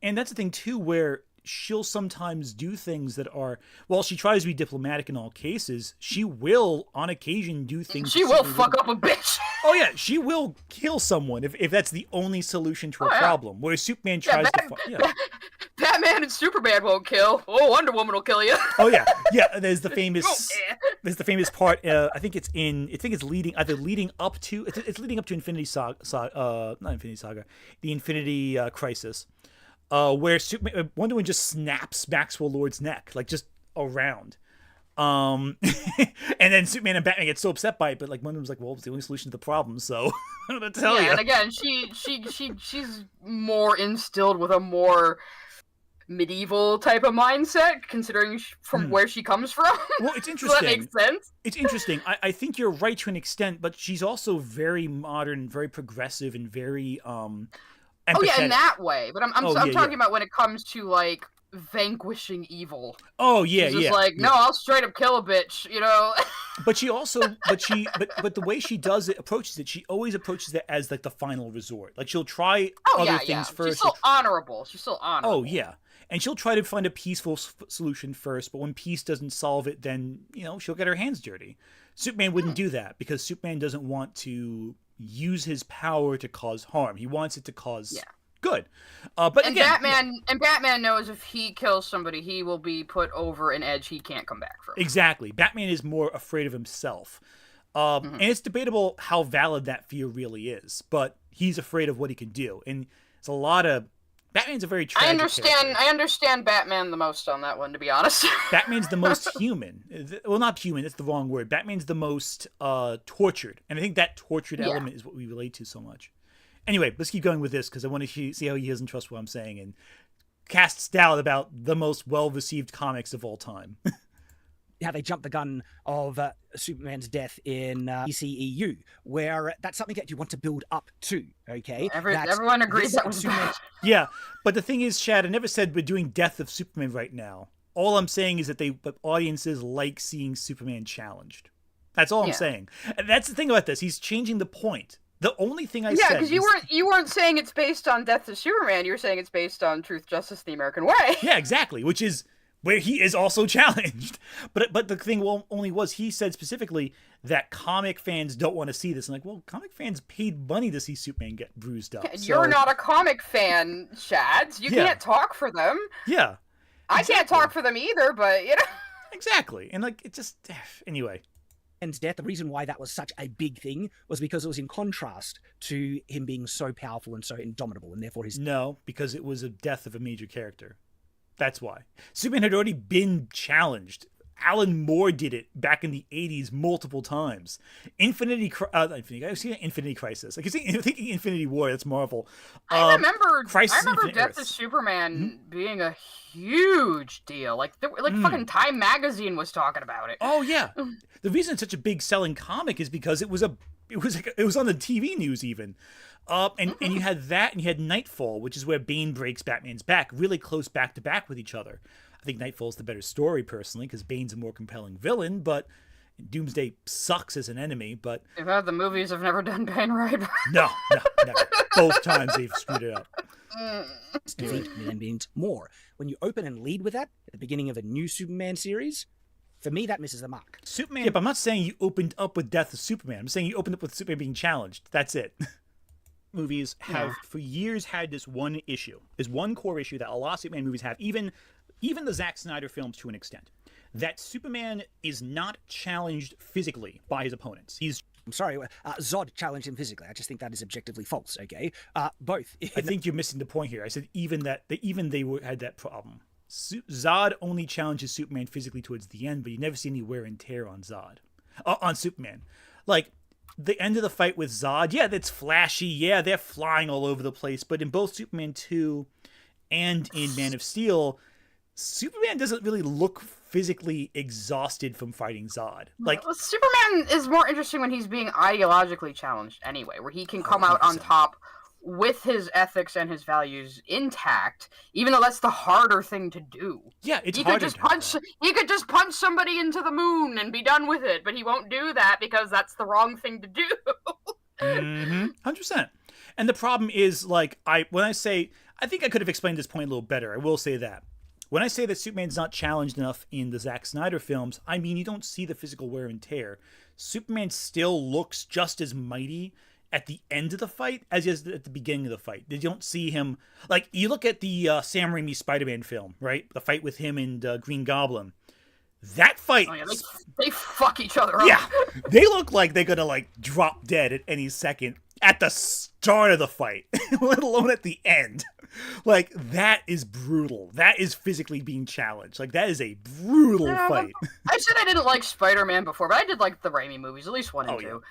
that's the thing too, where she'll sometimes do things that are, while she tries to be diplomatic in all cases, she will on occasion do things. She will fuck up a bitch. Oh yeah, she will kill someone if that's the only solution to a problem. Whereas Superman tries to. Batman and Superman won't kill. Oh, Wonder Woman will kill you. Oh yeah. There's the famous. There's the famous part. I think it's leading up to Infinity Saga. Not Infinity Saga. The Infinity Crisis. Where Wonder Woman just snaps Maxwell Lord's neck, like just around. And then Superman and Batman get so upset by it, but like Wonder Woman's like, well, it's the only solution to the problem, so I don't know what to tell you. And again, she's more instilled with a more medieval type of mindset, considering from where she comes from. Well, it's interesting. So that makes sense. It's interesting. I think you're right to an extent, but she's also very modern, very progressive, and very Oh yeah, in empathetic. that way. But I'm Oh, I'm yeah, talking yeah. about when it comes to like vanquishing evil. Oh yeah, She's just yeah. like, no, I'll straight up kill a bitch, you know. But she also, but the way she does it, approaches it, she always approaches it as like the final resort. Like she'll try Oh other yeah, things yeah. first. She's still honorable. She's still honorable. Oh yeah, and she'll try to find a peaceful solution first. But when peace doesn't solve it, then she'll get her hands dirty. Superman wouldn't do that because Superman doesn't want to use his power to cause harm. He wants it to cause good. But and again, Batman knows if he kills somebody, he will be put over an edge he can't come back from. exactly. Batman is more afraid of himself. And it's debatable how valid that fear really is, but he's afraid of what he can do. And it's a lot of... Batman's a very tragic character. I understand Batman the most on that one, to be honest. Batman's the most human. Well, not human, that's the wrong word. Batman's the most tortured. And I think that tortured element is what we relate to so much. Anyway, let's keep going with this, because I want to see how he doesn't trust what I'm saying and casts doubt about the most well-received comics of all time. How they jumped the gun of Superman's death in ECEU, where that's something that you want to build up to, okay? Everyone agrees that was bad. Yeah, but the thing is, Shad, I never said we're doing Death of Superman right now. All I'm saying is that but audiences like seeing Superman challenged. That's all I'm saying. And that's the thing about this. He's changing the point. The only thing I said... Yeah, because you weren't saying it's based on Death of Superman. You were saying it's based on Truth, Justice, the American Way. Yeah, exactly, which is... where he is also challenged. But the thing only was he said specifically that comic fans don't want to see this. And like, well, comic fans paid money to see Superman get bruised up. You're not a comic fan, Shads. You can't talk for them. Yeah. I can't talk for them either, but, Exactly. And like, it just... Anyway. And death, the reason why that was such a big thing was because it was in contrast to him being so powerful and so indomitable, and therefore his... No, because it was a death of a major character. That's why. Superman had already been challenged. Alan Moore did it back in the 80s multiple times. Infinity Crisis. I keep thinking Infinity War, that's Marvel. I remember Infinite Death Earths. of Superman being a huge deal. Like fucking Time Magazine was talking about it. Oh, yeah. The reason it's such a big selling comic is because it was on the TV news even. And you had that, and you had Nightfall, which is where Bane breaks Batman's back, really close back to back with each other. I think Nightfall's the better story, personally, because Bane's a more compelling villain, but Doomsday sucks as an enemy, but... The movies have never done Bane right. No, never. Both times they've screwed it up. Defeat means more. When you open and lead with that at the beginning of a new Superman series, for me, that misses the mark. Superman... Yeah, but I'm not saying you opened up with Death of Superman. I'm saying you opened up with Superman being challenged. That's it. Movies have for years had this one issue, this one core issue that a lot of Superman movies have, even the Zack Snyder films to an extent, that Superman is not challenged physically by his opponents. I'm sorry, Zod challenged him physically. I just think that is objectively false, okay? Both. I think you're missing the point here. I said they had that problem. Zod only challenges Superman physically towards the end, but you never see any wear and tear on on Superman. Like, the end of the fight with Zod, yeah, that's flashy. Yeah, they're flying all over the place. But in both Superman 2 and in Man of Steel, Superman doesn't really look physically exhausted from fighting Zod. Like, Superman is more interesting when he's being ideologically challenged anyway, where he can come out on top with his ethics and his values intact, even though that's the harder thing to do. Yeah, it's he harder. He could just punch somebody into the moon and be done with it, but he won't do that because that's the wrong thing to do. 100%. And the problem is, like, I think I could have explained this point a little better. I will say that. When I say that Superman's not challenged enough in the Zack Snyder films, I mean you don't see the physical wear and tear. Superman still looks just as mighty at the end of the fight as he is at the beginning of the fight. You don't see him... Like, you look at the Sam Raimi Spider-Man film, right? The fight with him and Green Goblin. That fight... Oh, yeah, they fuck each other up. Yeah, they look like they're gonna, like, drop dead at any second at the start of the fight, let alone at the end. Like, that is brutal. That is physically being challenged. Like, that is a brutal fight. I said I didn't like Spider-Man before, but I did like the Raimi movies, at least 1 and 2.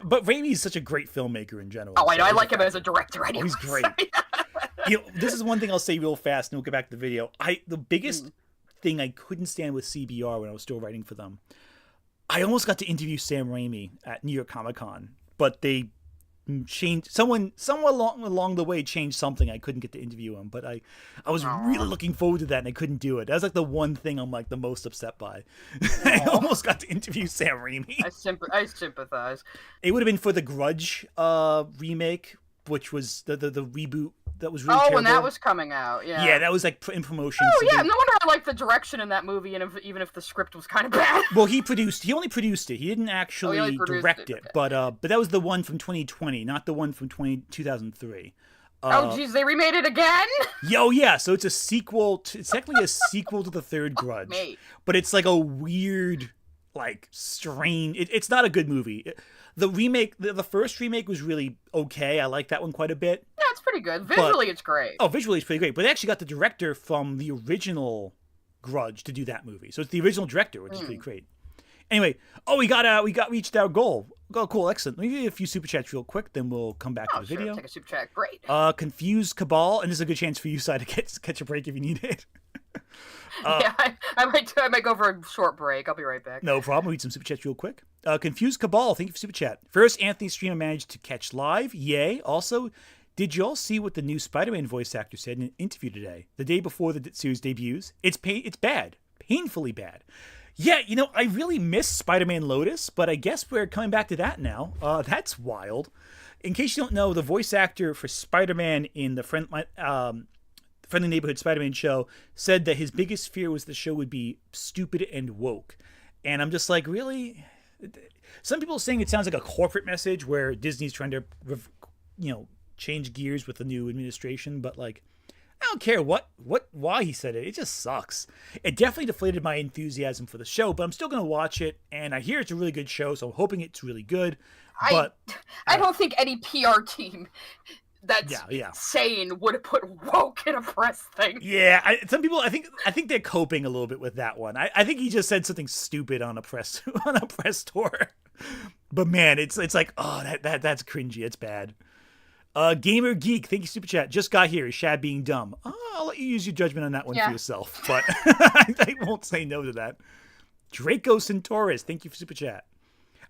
But Raimi's such a great filmmaker in general. Oh, I know. I like him as a director anyway. Oh, he's great. This is one thing I'll say real fast, and we'll get back to the video. The biggest thing I couldn't stand with CBR when I was still writing for them, I almost got to interview Sam Raimi at New York Comic Con, but they changed someone along the way changed something. I couldn't get to interview him, but I was really looking forward to that, and I couldn't do it. That was like the one thing I'm like the most upset by. I almost got to interview Sam Raimi. I sympathize. It would have been for the Grudge remake, which was the reboot that was really terrible. When that was coming out, yeah. Yeah, that was like in promotion. Oh, yeah, no wonder I liked the direction in that movie, and even if the script was kind of bad. Well, he only produced it. He didn't actually direct it. Okay. But that was the one from 2020, not the one from 2003. Jeez, they remade it again? Yeah, so it's a sequel. It's technically a sequel to the third Grudge. But it's like a weird, like, strange... It's not a good movie. The remake, the first remake was really okay. I like that one quite a bit. Yeah, it's pretty good. Visually, it's great. Oh, visually, it's pretty great. But they actually got the director from the original Grudge to do that movie. So it's the original director, which is pretty great. Anyway, we reached our goal. Oh, cool, excellent. Let me do a few super chats real quick, then we'll come back to the video. Take a super chat. Great. Confused Cabal, and this is a good chance for you, Si, to catch a break if you need it. I might go for a short break. I'll be right back. No problem. We'll read some super chats real quick. Confused Cabal, thank you for super chat. First, Anthony streamer managed to catch live. Yay. Also, did you all see what the new Spider-Man voice actor said in an interview today, the day before the series debuts? It's bad. Painfully bad. Yeah, I really miss Spider-Man Lotus, but I guess we're coming back to that now. That's wild. In case you don't know, the voice actor for Spider-Man in the Friendly Neighborhood Spider-Man show said that his biggest fear was the show would be stupid and woke. And I'm just like, really? Some people are saying it sounds like a corporate message where Disney's trying to, change gears with the new administration, but like, I don't care why he said it. It just sucks. It definitely deflated my enthusiasm for the show, but I'm still going to watch it, and I hear it's a really good show, so I'm hoping it's really good. But I don't think any PR team that's sane would have put woke in a press thing. Yeah, some people, I think they're coping a little bit with that one. I think he just said something stupid on a press tour. But man, it's like, oh, that's cringy. It's bad. Gamer Geek, thank you, Super Chat. Just got here. Is Shad being dumb? I'll let you use your judgment on that one for yourself, but I won't say no to that. Draco Centaurus, thank you for Super Chat.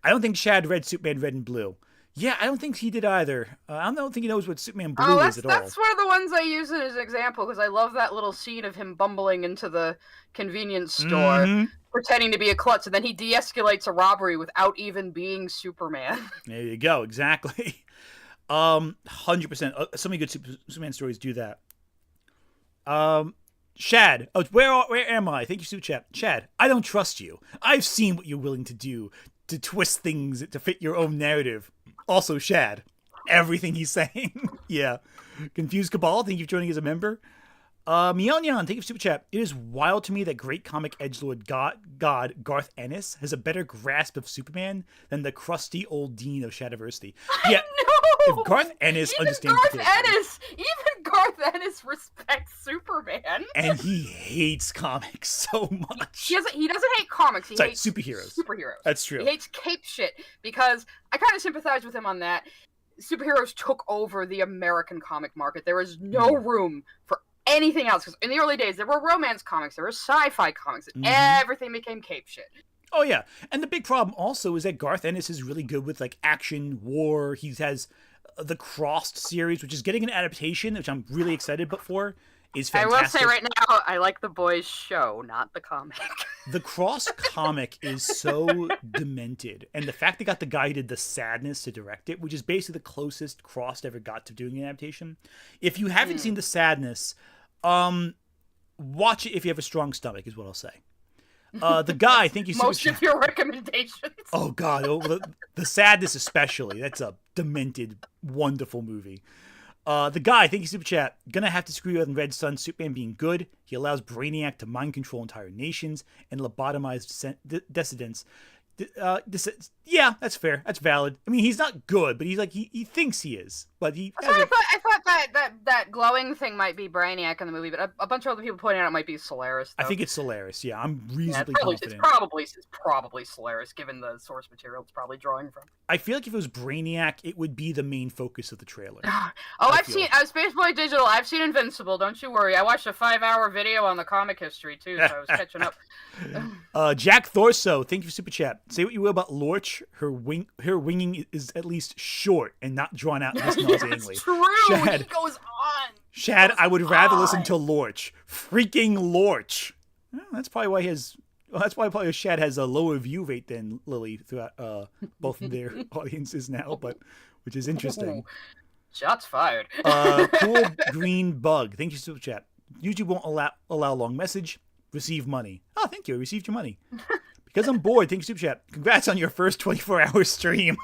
I don't think Shad read Superman Red and Blue. Yeah, I don't think he did either. I don't think he knows what Superman Blue is at all. That's one of the ones I use as an example, because I love that little scene of him bumbling into the convenience store, pretending to be a klutz, and then he de-escalates a robbery without even being Superman. There you go, exactly. 100%. So many good Superman stories do that. Shad. Oh, where am I? Thank you, Super Chat. Shad, I don't trust you. I've seen what you're willing to do to twist things to fit your own narrative. Also, Shad, everything he's saying. Yeah. Confused Cabal, thank you for joining as a member. Meonyan, thank you for Super Chat. It is wild to me that great comic edgelord God Garth Ennis has a better grasp of Superman than the crusty old dean of Shadiversity. Yeah. If Garth Ennis understands even Garth Ennis respects Superman. And he hates comics so much. He doesn't hate comics. He hates superheroes. That's true. He hates cape shit, because I kind of sympathize with him on that. Superheroes took over the American comic market. There was no room for anything else, because in the early days there were romance comics, there were sci-fi comics, and everything became cape shit. Oh yeah, and the big problem also is that Garth Ennis is really good with like action, war. He has the Crossed series, which is getting an adaptation, which I'm really excited for. Is fantastic. I will say right now, I like the boys' show, not the comic. The Crossed comic is so demented, and the fact they got the guy who did The Sadness to direct it, which is basically the closest Crossed ever got to doing an adaptation. If you haven't seen The Sadness, watch it if you have a strong stomach, is what I'll say. The guy, thank you so much. Most of your recommendations. Oh God, the Sadness especially. That's a demented, wonderful movie. The guy, thank you, Super Chat. Gonna have to screw on Red Sun Superman being good. He allows Brainiac to mind control entire nations and lobotomize dissidents. Yeah, that's fair. That's valid. I mean, he's not good, but he's like he thinks he is. but he. So I thought that glowing thing might be Brainiac in the movie, but a bunch of other people pointed out it might be Solaris. Though. I think it's Solaris. Yeah, I'm reasonably confident. It's probably Solaris, given the source material it's probably drawing from. I feel like if it was Brainiac, it would be the main focus of the trailer. I've seen Spaceboy Digital. I've seen Invincible. Don't you worry. I watched a 5-hour video on the comic history too, so I was catching up. Jack Thorso, thank you for super chat. Say what you will about Lorch, her winging is at least short and not drawn out this nauseatingly. That's true. Shad, he goes on. Shad, I would rather listen to Lorch. Freaking Lorch. Well, that's probably why probably Shad has a lower view rate than Lily throughout both of their audiences now, but which is interesting. Shots fired. Cool Green Bug, thank you for super chat. YouTube won't allow long message. Receive money. Oh, thank you. I received your money. Because I'm bored. Thank you, Super Chat. Congrats on your first 24-hour stream.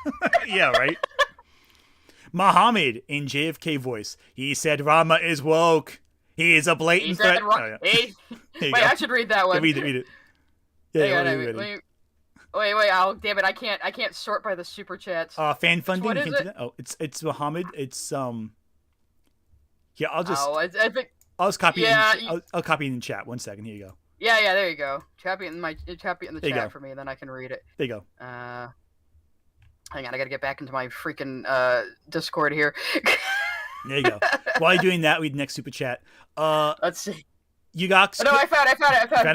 Yeah, right? Muhammad in JFK voice. He said Rama is woke. He is a blatant threat. Wait, I should read that one. Yeah, read it. Yeah, wait. Oh, damn it! I can't sort by the super chats. Fan funding. What is it? Oh, it's Muhammad. It's Yeah, I'll just. Oh, I think. I'll just copy it. I'll copy it in chat. 1 second. Here you go. Yeah, there you go. Copy it in the chat for me, then I can read it. There you go. Hang on, I gotta get back into my freaking Discord here. There you go. While you're doing that, read the next super chat. Let's see. You got. No, I found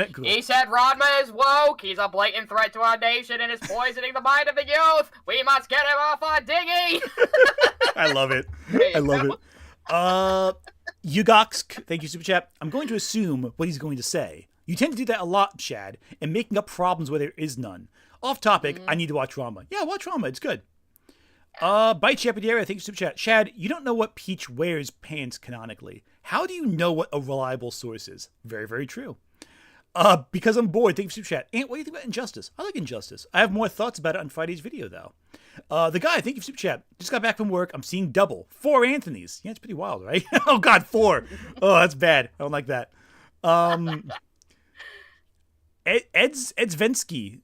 it. Cool. He said Rodma is woke. He's a blatant threat to our nation and is poisoning the mind of the youth. We must get him off our dinghy. I love it. I love it. Yugox, thank you, super chat. I'm going to assume what he's going to say. You tend to do that a lot, Shad, and making up problems where there is none. Off topic, I need to watch Rama. Yeah, watch Rama. It's good. Bite Chapidiera, thank you, super chat. Shad, you don't know what Peach wears pants canonically. How do you know what a reliable source is? Very, very true. Because I'm bored, thank you, super chat. Ant, what do you think about Injustice? I like Injustice. I have more thoughts about it on Friday's video, though. The guy, thank you, super chat. Just got back from work. I'm seeing double. 4 Anthonys. Yeah, it's pretty wild, right? Oh, God, 4. Oh, that's bad. I don't like that. Ed Svensky.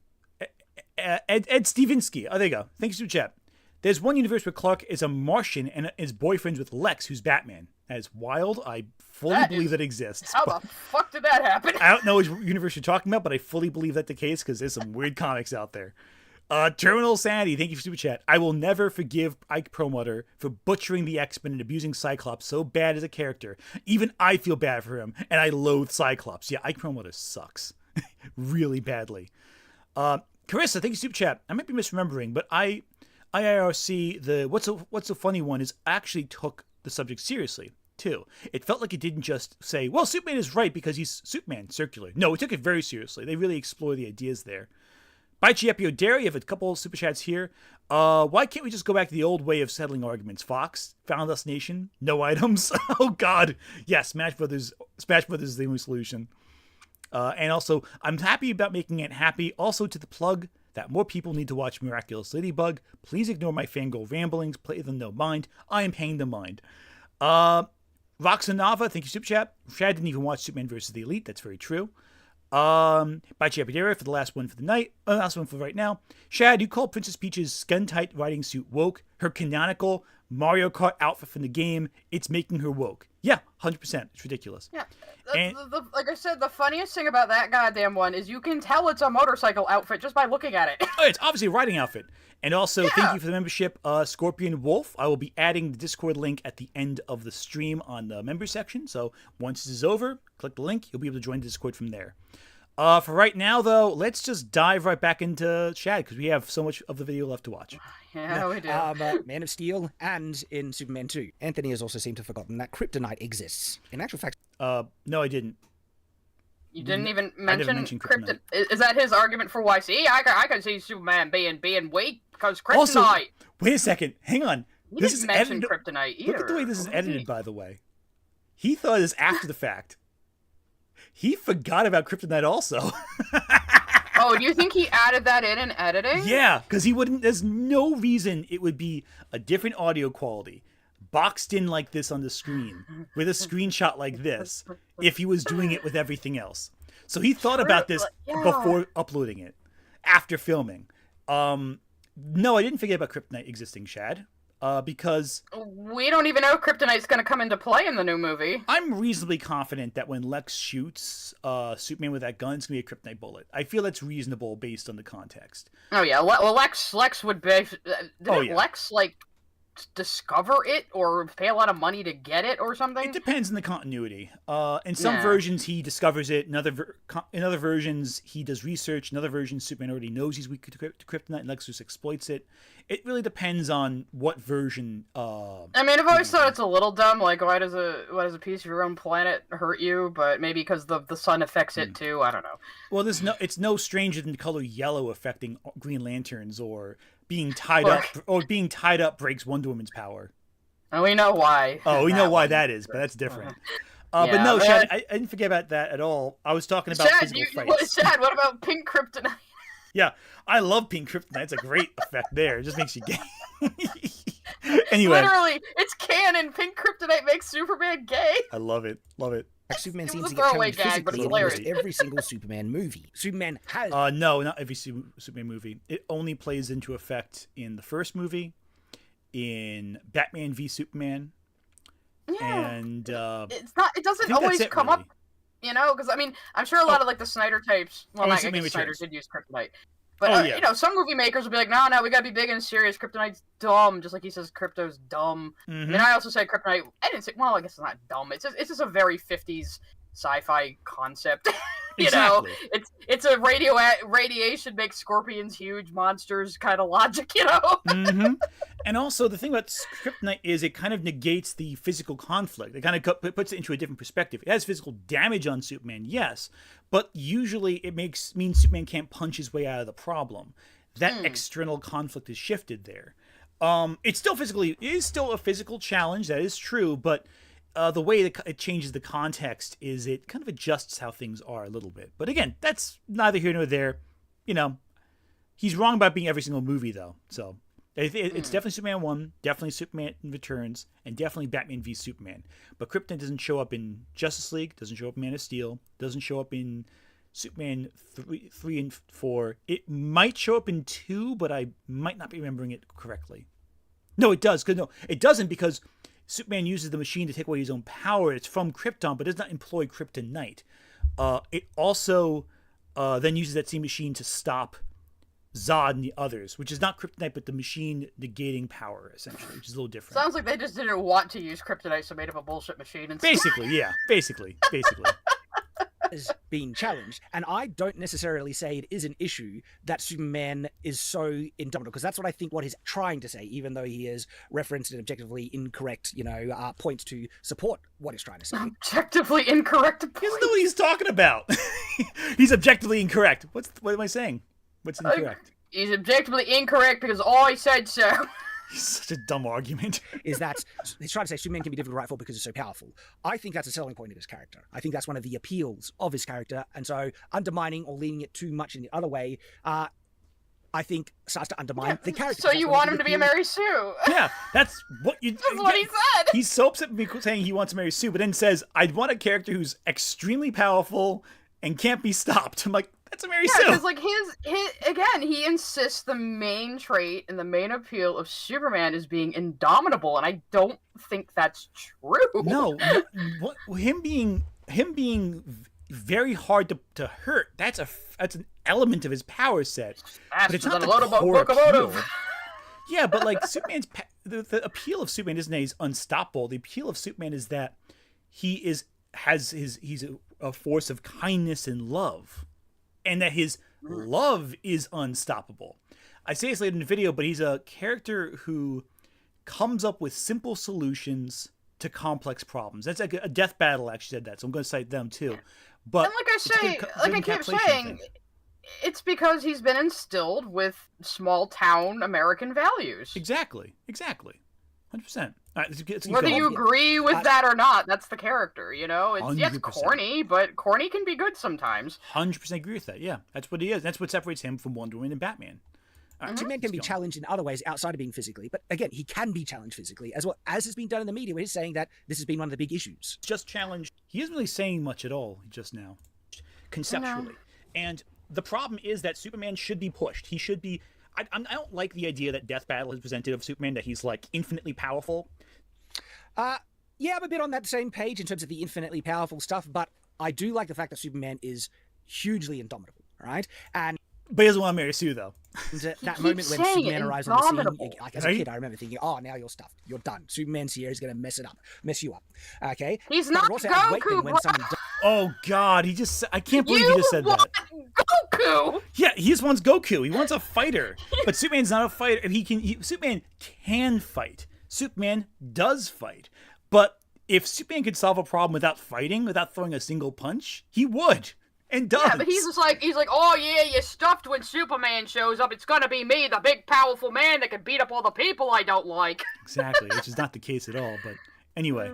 Ed Stevensky. Oh, there you go. Thank you, super chat. There's one universe where Clark is a Martian and is boyfriends with Lex, who's Batman. That is wild. I fully believe that exists. How the fuck did that happen? I don't know which universe you're talking about, but I fully believe that's the case because there's some weird comics out there. Terminal Sandy, thank you for super chat. I will never forgive Ike Perlmutter for butchering the X-Men and abusing Cyclops so bad as a character. Even I feel bad for him, and I loathe Cyclops. Yeah, Ike Perlmutter sucks. Really badly. Carissa, thank you super chat. I might be misremembering, but IRC, the what's a funny one is actually took the subject seriously, too. It felt like it didn't just say, well, Superman is right because he's Superman, circular. No, it took it very seriously. They really explore the ideas there. By Chiepio Dare, you have a couple of super chats here. Why can't we just go back to the old way of settling arguments? Fox, Found Us Nation, no items. Oh, God. Yes, Smash Brothers is the only solution. And also, I'm happy about making it happy. Also, to the plug that more people need to watch Miraculous Ladybug. Please ignore my fangirl ramblings. Play them no mind. I am paying them mind. Roxanava, thank you, super chat. Shad didn't even watch Superman vs. the Elite. That's very true. By Chapadera for the last one for the night. Last one for right now. Shad, you called Princess Peach's skin-tight riding suit woke. Her canonical Mario Kart outfit from the game. It's making her woke. Yeah, 100%. It's ridiculous. Yeah. Like I said, the funniest thing about that goddamn one is you can tell it's a motorcycle outfit just by looking at it. Oh, it's obviously a riding outfit. And also, thank you for the membership, Scorpion Wolf. I will be adding the Discord link at the end of the stream on the member section. So once this is over, click the link. You'll be able to join the Discord from there. For right now, though, let's just dive right back into Shad because we have so much of the video left to watch. Yeah, we do. Man of Steel and in Superman 2. Anthony has also seemed to have forgotten that kryptonite exists. In actual fact... No, I didn't. You didn't even mention kryptonite. Is that his argument for why? See, I can see Superman being weak because kryptonite. Also, wait a second. Hang on. This is edited. Kryptonite either. Look at the way this is edited, by the way. He thought this after the fact. He forgot about kryptonite also. Oh, do you think he added that in editing? Yeah, because he wouldn't. There's no reason it would be a different audio quality, boxed in like this on the screen, with a screenshot like this, if he was doing it with everything else. So he thought about this before uploading it, after filming. No, I didn't forget about kryptonite existing, Shad. because we don't even know Kryptonite's going to come into play in the new movie. I'm reasonably confident that when Lex shoots Superman with that gun, it's going to be a kryptonite bullet. I feel that's reasonable based on the context. Oh yeah, well Lex would be. Lex like discover it or pay a lot of money to get it or something? It depends on the continuity. In some versions, he discovers it. In other versions, he does research. In other versions, Superman already knows he's weak to kryptonite, and Lex just exploits it. It really depends on what version. I mean, I've always thought it's a little dumb. Like, why does a piece of your own planet hurt you? But maybe because the sun affects it too. I don't know. Well, it's no stranger than the color yellow affecting Green Lanterns, or being tied up breaks Wonder Woman's power. And we know why. Oh, we know why that is, but that's different. But no, Shad, I didn't forget about that at all. I was talking about physical fights. Shad, what about pink kryptonite? Yeah, I love pink kryptonite. It's a great effect there. It just makes you gay. Anyway. Literally, it's canon. Pink kryptonite makes Superman gay. I love it. Love it. Superman seems to get challenged physically in almost every single Superman movie. Superman has... No, not every Superman movie. It only plays into effect in the first movie, in Batman v Superman, and... it's not. It doesn't always come up, you know? Because, I mean, I'm sure a lot of, like, the Snyder types... Well, I guess Snyder did use kryptonite. But, you know, some movie makers will be like, no, we gotta be big and serious. Kryptonite's dumb, just like he says Krypto's dumb. I mean, I also say kryptonite... I didn't say... Well, I guess it's not dumb. It's just a very 50s sci-fi concept. You know? It's a radiation makes scorpions huge monsters kind of logic, you know? And also, the thing about kryptonite is it kind of negates the physical conflict. It kind of puts it into a different perspective. It has physical damage on Superman, yes, but usually it means Superman can't punch his way out of the problem. That external conflict is shifted there. It is still a physical challenge, that is true, but the way it changes the context is it kind of adjusts how things are a little bit. But again, that's neither here nor there. You know, he's wrong about being every single movie, though, so... It's definitely Superman 1, definitely Superman Returns, and definitely Batman v Superman. But Kryptonite doesn't show up in Justice League, doesn't show up in Man of Steel, doesn't show up in Superman 3 and 4. It might show up in 2, but I might not be remembering it correctly. No, it does. No, it doesn't, because Superman uses the machine to take away his own power. It's from Krypton, but does not employ kryptonite. It also then uses that same machine to stop Zod and the others, which is not kryptonite, but the machine negating power, essentially, which is a little different. Sounds like they just didn't want to use kryptonite, so made up a bullshit machine. And basically, yeah. Basically. Is being challenged, and I don't necessarily say it is an issue that Superman is so indomitable, because that's what I think what he's trying to say, even though he has referenced an objectively incorrect, point to support what he's trying to say. Objectively incorrect point? He doesn't know what he's talking about. He's objectively incorrect. What am I saying? What's incorrect? He's objectively incorrect because I said so. Such a dumb argument. Is that he's trying to say Superman can be difficult to write for because he's so powerful. I think that's a selling point of his character. I think that's one of the appeals of his character, and so undermining or leaning it too much in the other way, I think starts to undermine the character. So you want him to be a Mary Sue? Yeah, that's what you. That's what he said. He's so upset with me saying he wants to marry Sue, but then says, "I'd want a character who's extremely powerful and can't be stopped." I'm like, that's a Mary Sue. Because like he insists the main trait and the main appeal of Superman is being indomitable, and I don't think that's true. No, him being very hard to hurt. That's an element of his power set, but it's not the core appeal. Yeah, but like Superman's the appeal of Superman isn't that he's unstoppable. The appeal of Superman is that he's a force of kindness and love, and that his love is unstoppable. I say this later in the video, but he's a character who comes up with simple solutions to complex problems. That's like a Death Battle actually said that, so I'm going to cite them too. But and I keep saying, it's because he's been instilled with small town American values. Exactly. 100%. All right, whether you agree with that or not, that's the character, It's corny, but corny can be good sometimes. 100% agree with that, yeah. That's what he is. That's what separates him from Wonder Woman and Batman. Superman can be challenged in other ways outside of being physically, but again, he can be challenged physically, as well as has been done in the media, where he's saying that this has been one of the big issues. Just challenged. He isn't really saying much at all just now, conceptually. And the problem is that Superman should be pushed. He should be... I don't like the idea that Death Battle has presented of Superman, that he's like infinitely powerful. Yeah, I'm a bit on that same page in terms of the infinitely powerful stuff, but I do like the fact that Superman is hugely indomitable, right? And But he doesn't want to marry Sue, though. that moment when Superman arrives on the scene, like as a Right? kid, I remember thinking, "Oh, now you're stuffed. You're done. Superman's here. He's going to mess you up." Okay, He's But not we're also at weight Goku, when bro. someone does- Oh God, I can't believe You he just said want that. Goku! Yeah, he just wants Goku. He wants a fighter. But Superman's not a fighter. Superman can fight. Superman does fight. But if Superman could solve a problem without fighting, without throwing a single punch, he would. And does. Yeah, but he's like, oh yeah, you're stuffed when Superman shows up. It's gonna be me, the big powerful man that can beat up all the people I don't like. Exactly, which is not the case at all. But anyway.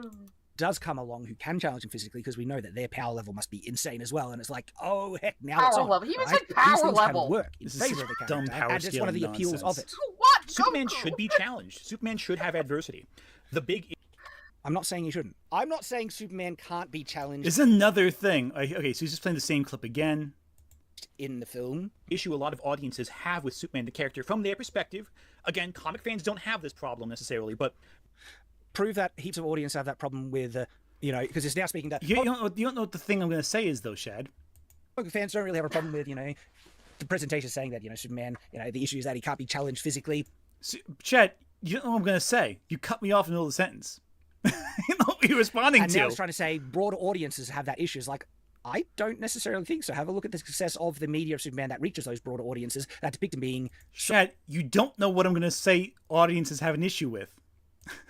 does come along who can challenge him physically, because we know that their power level must be insane as well. And it's like, oh heck, now it's Power on. level. He was right? like These power things level. Can work in This is favor such of the dumb character, power and it's one of the scaling appeals of nonsense. it. What? Superman Goku? should be challenged. Superman should have adversity. The big I'm not saying he shouldn't. I'm not saying Superman can't be challenged is another thing. Okay, so he's just playing the same clip again. in the film. Issue a lot of audiences have with Superman, the character, from their perspective. Again, comic fans don't have this problem necessarily, but Prove that heaps of audience have that problem with, because it's now speaking to you don't know what the thing I'm going to say is, though, Shad. comic fans don't really have a problem with, the presentation saying that, Superman, the issue is that he can't be challenged physically. Shad, you don't know what I'm going to say. You cut me off in the middle of the sentence. You know what you're responding And to. now it's trying to say broader audiences have that issue. It's like, I don't necessarily think so. Have a look at the success of the media of Superman that reaches those broader audiences that depict him being Shad, you don't know what I'm going to say audiences have an issue with.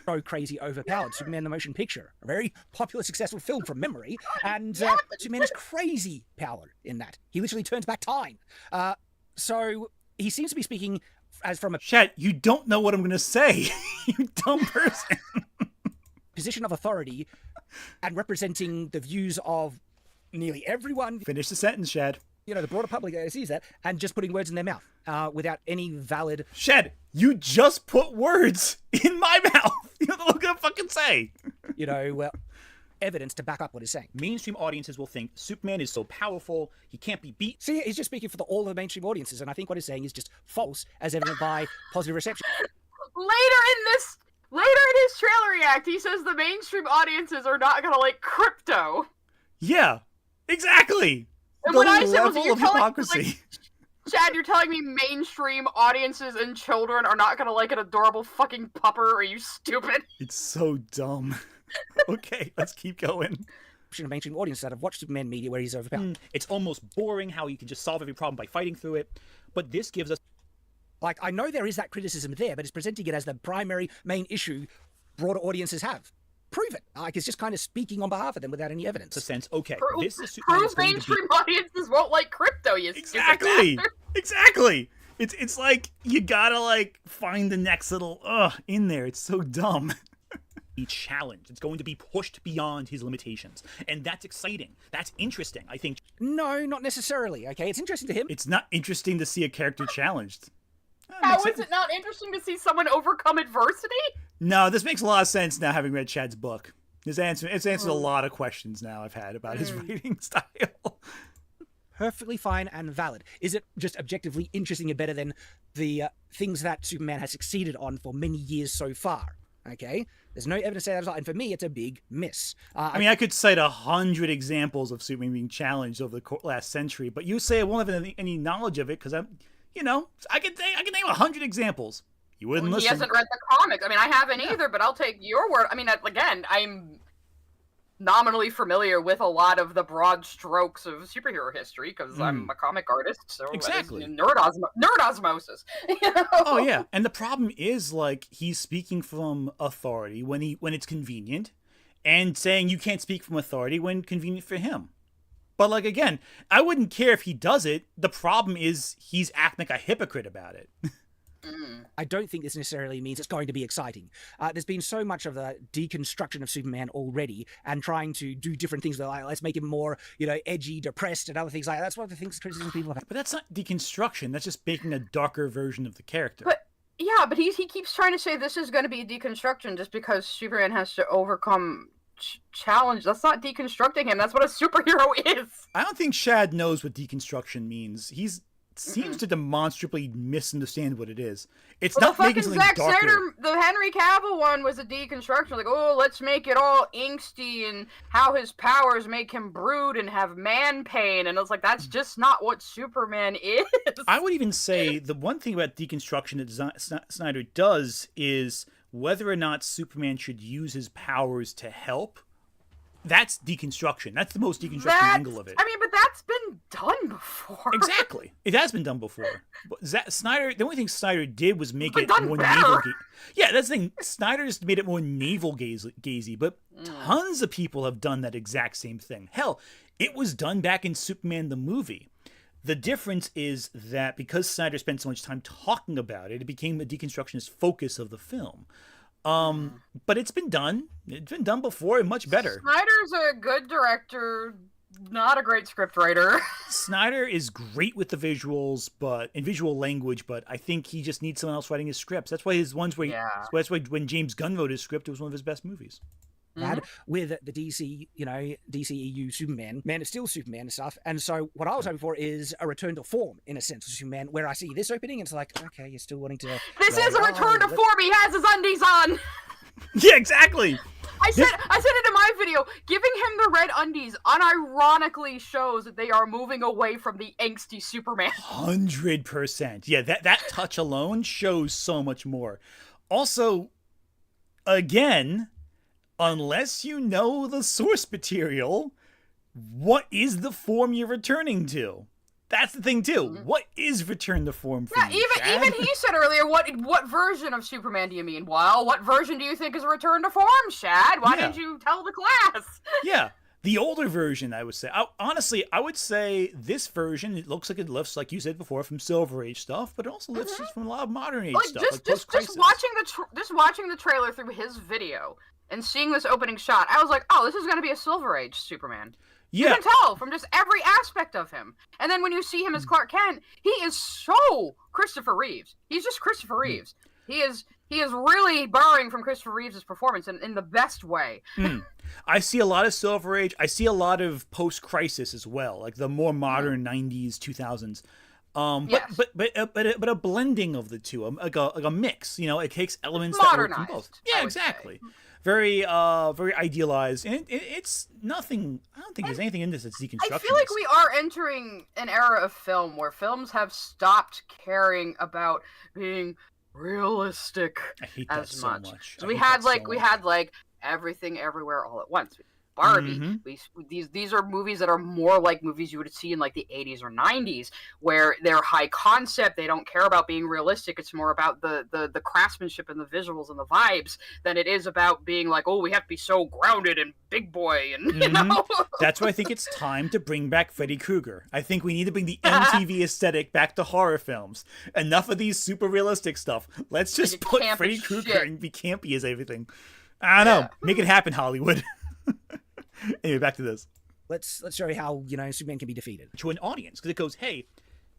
so crazy overpowered. Superman the Motion Picture, a very popular, successful film from memory, and Superman is crazy powered in that. He literally turns back time. So he seems to be speaking as from a Shad, you don't know what I'm going to say. You dumb person. position of authority and representing the views of nearly everyone, Finish the sentence, Shad. the broader public that sees that, and just putting words in their mouth without any valid. Shad, you just put words in my mouth. You don't know what I'm going to fucking say. Evidence to back up what he's saying. Mainstream audiences will think Superman is so powerful, he can't be beat. See, he's just speaking for all the mainstream audiences, and I think what he's saying is just false, as evident by positive reception. Later in his trailer react, he says the mainstream audiences are not gonna like Krypto. Yeah, exactly. And The when I said, level you're of telling me, hypocrisy. Chad, you're telling me mainstream audiences and children are not gonna like an adorable fucking pupper? Are you stupid? It's so dumb. Okay, let's keep going. Of mainstream audiences that have watched Superman media where he's overpowered. It's almost boring how you can just solve every problem by fighting through it. But this gives us Like, I know there is that criticism there, but it's presenting it as the primary main issue broader audiences have. Prove it. Like, it's just kind of speaking on behalf of them without any evidence. a sense, okay, Prove, this is Superman prove is going to be... mainstream audiences won't like Krypto, you Exactly! stupid bastard. Exactly! It's like, you gotta, find the next little, in there. It's so dumb. Be challenged. It's going to be pushed beyond his limitations. And that's exciting. That's interesting. I think No, not necessarily, okay? It's interesting to him. it's not interesting to see a character challenged. How is it not interesting to see someone overcome adversity? No, this makes a lot of sense now, having read Chad's book. It's answered a lot of questions now I've had about his writing style. Perfectly fine and valid. Is it just objectively interesting and better than the things that Superman has succeeded on for many years so far? Okay? There's no evidence to say that, and for me, it's a big miss. I mean, I could cite 100 examples of Superman being challenged over the last century, but you say I won't have any knowledge of it because I'm, I can name 100 examples. You wouldn't He listen. hasn't read the comics. I mean, I haven't either, but I'll take your word. I mean, again, I'm nominally familiar with a lot of the broad strokes of superhero history because I'm a comic artist, so Exactly. nerd osmosis. You know? Oh yeah, and the problem is he's speaking from authority when it's convenient, and saying you can't speak from authority when convenient for him. But again, I wouldn't care if he does it. The problem is he's acting like a hypocrite about it. I don't think this necessarily means it's going to be exciting. There's been so much of the deconstruction of Superman already, and trying to do different things. Like, let's make him more, edgy, depressed, and other things like that. That's one of the things criticism people have had. But that's not deconstruction. That's just making a darker version of the character. But yeah, but he keeps trying to say this is going to be a deconstruction just because Superman has to overcome challenge. That's not deconstructing him. That's what a superhero is. I don't think Shad knows what deconstruction means. seems to demonstrably misunderstand what it is. It's Well, not the making fucking something Zack darker. Snyder, the Henry Cavill one was a deconstruction. Like, oh, let's make it all angsty and how his powers make him brood and have man pain. And I was like, that's just not what Superman is. I would even say the one thing about deconstruction that Snyder does is whether or not Superman should use his powers to help. That's deconstruction. That's the most deconstruction angle of it. I mean, but that's been done before. Exactly. It has been done before. But Snyder, the only thing Snyder did was make it done more better. navel gazing. Yeah, that's the thing. Snyder just made it more navel gazy, but tons of people have done that exact same thing. Hell, it was done back in Superman the movie. The difference is that because Snyder spent so much time talking about it, it became a deconstructionist focus of the film. But it's been done. It's been done before and much better. Snyder's a good director, not a great scriptwriter. Snyder is great with the visuals, and visual language, but I think he just needs someone else writing his scripts. That's why his ones where that's why when James Gunn wrote his script, it was one of his best movies. With the DC, DCEU Superman, Man of Steel Superman and stuff. And so what I was hoping for is a return to form, in a sense, of Superman, where I see this opening and it's like, okay, you're still wanting to... This is a return to form. He has his undies on. Yeah, exactly. I said it in my video. Giving him the red undies unironically shows that they are moving away from the angsty Superman. 100%. Yeah, that touch alone shows so much more. Also, again, unless you know the source material, what is the form you're returning to? That's the thing too. What is return to form for you, Shad? even he said earlier, what version of Superman do you mean? Well, what version do you think is a return to form, Shad? Why didn't you tell the class? Yeah, the older version, I would say. Honestly, I would say this version, it looks like it lifts, like you said before, from Silver Age stuff, but it also lifts just from a lot of modern age stuff, like post-crisis. Just watching the trailer through his video and seeing this opening shot, I was like, oh, this is going to be a Silver Age Superman. Yeah. You can tell from just every aspect of him. And then when you see him as Clark Kent, he is so Christopher Reeves. He's just Christopher Reeves. He is really borrowing from Christopher Reeves' performance in the best way. I see a lot of Silver Age. I see a lot of post-crisis as well, like the more modern 90s, 2000s. But a blending of the two, like a mix. It takes elements that work from both. Yeah, exactly. Very idealized, and it's nothing. I don't think there's anything in this that's deconstructionist. I feel like we are entering an era of film where films have stopped caring about being realistic I hate that as so much. much. We had Everything Everywhere All at Once. Barbie. These are movies that are more like movies you would see in like the 80s or 90s, where they're high concept. They don't care about being realistic. It's more about the craftsmanship and the visuals and the vibes than it is about being like, oh, we have to be so grounded and big boy and you know. That's why I think it's time to bring back Freddy Krueger. I think we need to bring the MTV aesthetic back to horror films. Enough of these super realistic stuff. Let's just put Freddy Krueger and be campy as everything. I don't know. Make it happen, Hollywood. Anyway, back to this. Let's show you how, Superman can be defeated. To an audience, because it goes, hey,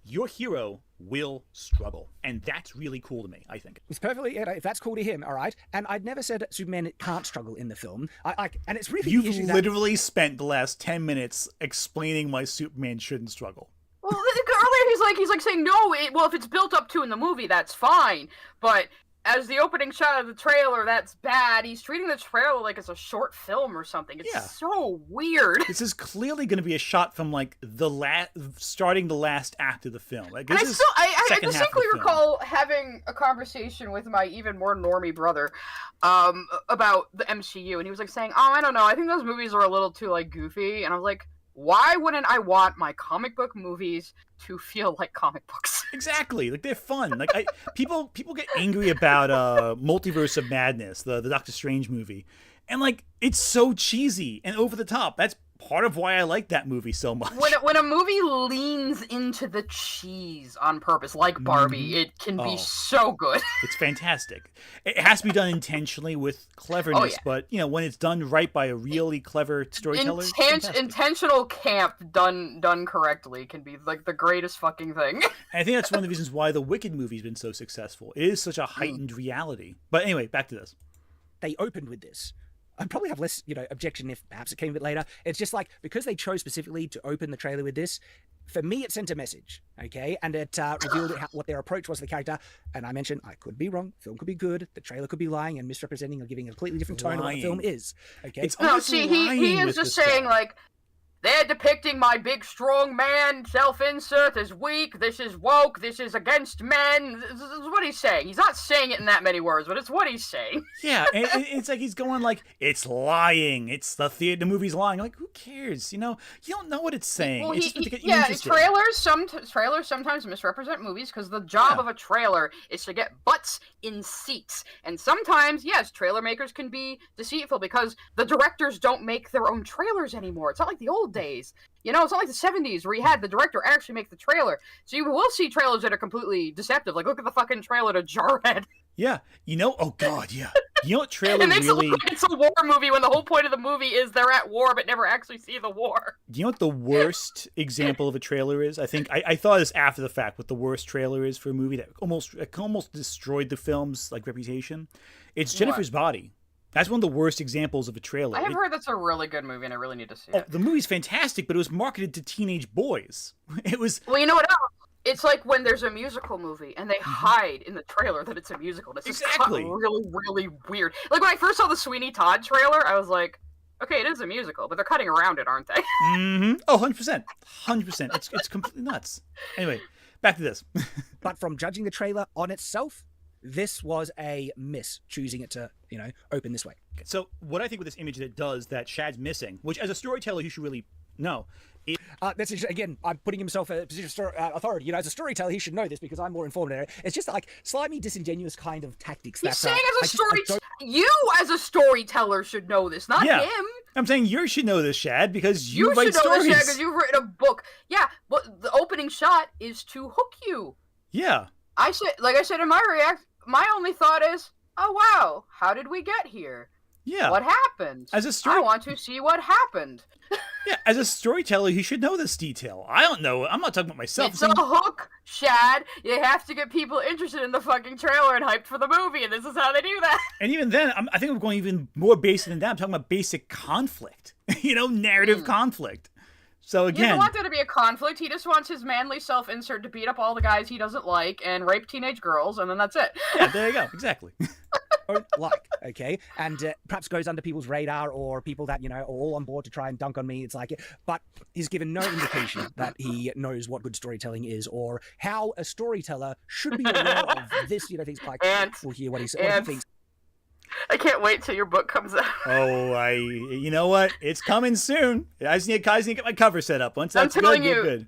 your hero will struggle. And that's really cool to me, I think. It's perfectly, if that's cool to him, all right. And I'd never said Superman can't struggle in the film. And it's really... You've literally spent the last 10 minutes explaining why Superman shouldn't struggle. Well, earlier he's like saying, no, if it's built up to in the movie, that's fine. But... as the opening shot of the trailer, that's bad. He's treating the trailer like it's a short film or something. It's so weird. This is clearly going to be a shot from like starting the last act of the film. Like, I distinctly recall having a conversation with my even more normie brother about the MCU, and he was like saying, "Oh, I don't know. I think those movies are a little too like goofy." And I was like, why wouldn't I want my comic book movies to feel like comic books? Exactly. Like, they're fun. Like, people get angry about Multiverse of Madness, the Doctor Strange movie. And, like, it's so cheesy and over the top. That's part of why I like that movie so much. When a movie leans into the cheese on purpose, like Barbie, it can be so good. It's fantastic. It has to be done intentionally with cleverness, but when it's done right by a really clever storyteller, intentional camp done correctly can be like the greatest fucking thing. And I think that's one of the reasons why the Wicked movie's been so successful. It is such a heightened reality. But anyway, back to this. They opened with this. I'd probably have less, objection if perhaps it came a bit later. It's just like, because they chose specifically to open the trailer with this, for me, it sent a message, okay? And it revealed what their approach was to the character. And I mentioned, I could be wrong. The film could be good. The trailer could be lying and misrepresenting or giving a completely different tone of what the film is, okay? He is just saying, like, they're depicting my big, strong man, self-insert as weak, this is woke, this is against men. This is what he's saying. He's not saying it in that many words, but it's what he's saying. Yeah, it's like he's going like, it's lying, it's the movie's lying. Like, who cares? You know, you don't know what it's saying. Well, it's just to get you interested. Trailers sometimes misrepresent movies because the job of a trailer is to get butts in seats. And sometimes, yes, trailer makers can be deceitful because the directors don't make their own trailers anymore. It's not like the old days. You know, it's not like the 70s where you had the director actually make the trailer. So you will see trailers that are completely deceptive. Like, look at the fucking trailer to Jarhead. Yeah. You know, oh god, yeah. You know what trailer It makes really... it look like it's a war movie when the whole point of the movie is they're at war but never actually see the war. You know what the worst example of a trailer is? I think I thought this after the fact, what the worst trailer is for a movie that almost destroyed the film's like reputation. It's Jennifer's Body. That's one of the worst examples of a trailer. I have heard that's a really good movie, and I really need to see it. The movie's fantastic, but it was marketed to teenage boys. It was... Well, you know what else? It's like when there's a musical movie, and they hide in the trailer that it's a musical. This is really, really weird. Like, when I first saw the Sweeney Todd trailer, I was like, okay, it is a musical, but they're cutting around it, aren't they? Mm-hmm. Oh, 100%. 100%. It's completely nuts. Anyway, back to this. But from judging the trailer on itself, this was a miss, choosing it to, open this way. So what I think with this image that it does that Shad's missing, which as a storyteller you should really know. That's again, I'm putting himself in a position of authority. As a storyteller, he should know this because I'm more informed in it. It's just like slimy, disingenuous kind of tactics. He's saying you as a storyteller should know this, not him. I'm saying you should know this, Shad, because you should write know stories. this, Shad, because you've written a book. Yeah, but the opening shot is to hook you. Yeah. I said in my react, my only thought is, oh wow, how did we get here? Yeah. What happened? I want to see what happened. Yeah, as a storyteller, he should know this detail. I don't know. I'm not talking about myself. It's a hook, Shad. You have to get people interested in the fucking trailer and hyped for the movie, and this is how they do that. And even then, I think I'm going even more basic than that. I'm talking about basic conflict. Narrative conflict. So again... He doesn't want there to be a conflict. He just wants his manly self-insert to beat up all the guys he doesn't like and rape teenage girls, and then that's it. Yeah, there you go. Exactly. Okay, and perhaps goes under people's radar or people that are all on board to try and dunk on me. It's like, but he's given no indication that he knows what good storytelling is or how a storyteller should be aware of this. Things like we'll hear what he thinks. I can't wait till your book comes out. Oh, you know what? It's coming soon. I just need to get my cover set up. Once that's good.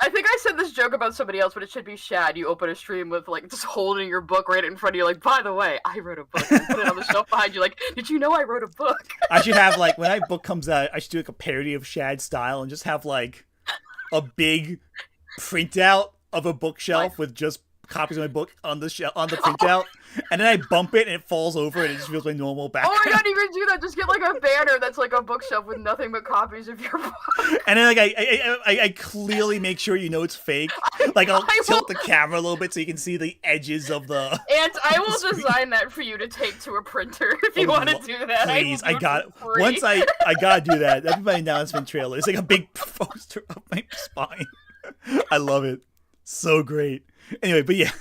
I think I said this joke about somebody else, but it should be Shad. You open a stream with, just holding your book right in front of you, like, by the way, I wrote a book. And put it on the shelf behind you, like, did you know I wrote a book? I should have, when my book comes out, I should do, a parody of Shad style and just have, a big printout of a bookshelf with just copies of my book on the printout, and then I bump it and it falls over and it just feels like normal background. Oh my god, you can do that. Just get a banner that's like a bookshelf with nothing but copies of your book. And then I clearly make sure it's fake. I'll tilt the camera a little bit so you can see the edges of the. And I will design that for you to take to a printer if you want to do that. Please, I got it. Once I gotta do that. That'd be my announcement trailer. It's like a big poster of my spine. I love it. So great. Anyway, but yeah.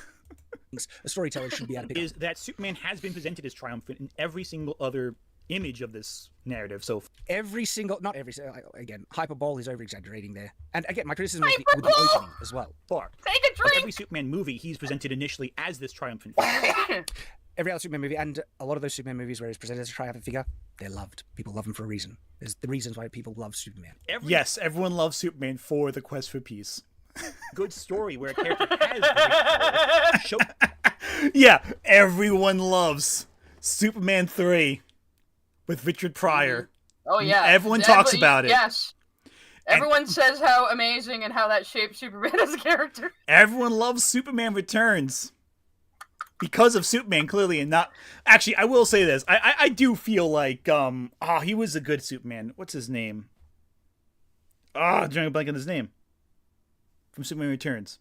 A storyteller should be able to pick is that Superman has been presented as triumphant in every single other image of this narrative. So not every single, again, hyperbole is over-exaggerating there. And again, my criticism was with the opening as well. Take a drink! Every Superman movie, he's presented initially as this triumphant figure. Every other Superman movie, and a lot of those Superman movies where he's presented as a triumphant figure, they're loved. People love him for a reason. There's the reasons why people love Superman. Yes, everyone loves Superman for the quest for peace. Good story where a character has great power. Yeah, everyone loves Superman 3 with Richard Pryor. Oh yeah, everyone talks about it. Yes, everyone says how amazing and how that shaped Superman as a character. Everyone loves Superman Returns because of Superman, clearly, and not. Actually, I will say this: I do feel like he was a good Superman. What's his name? I'm drawing a blank on his name. From Superman Returns.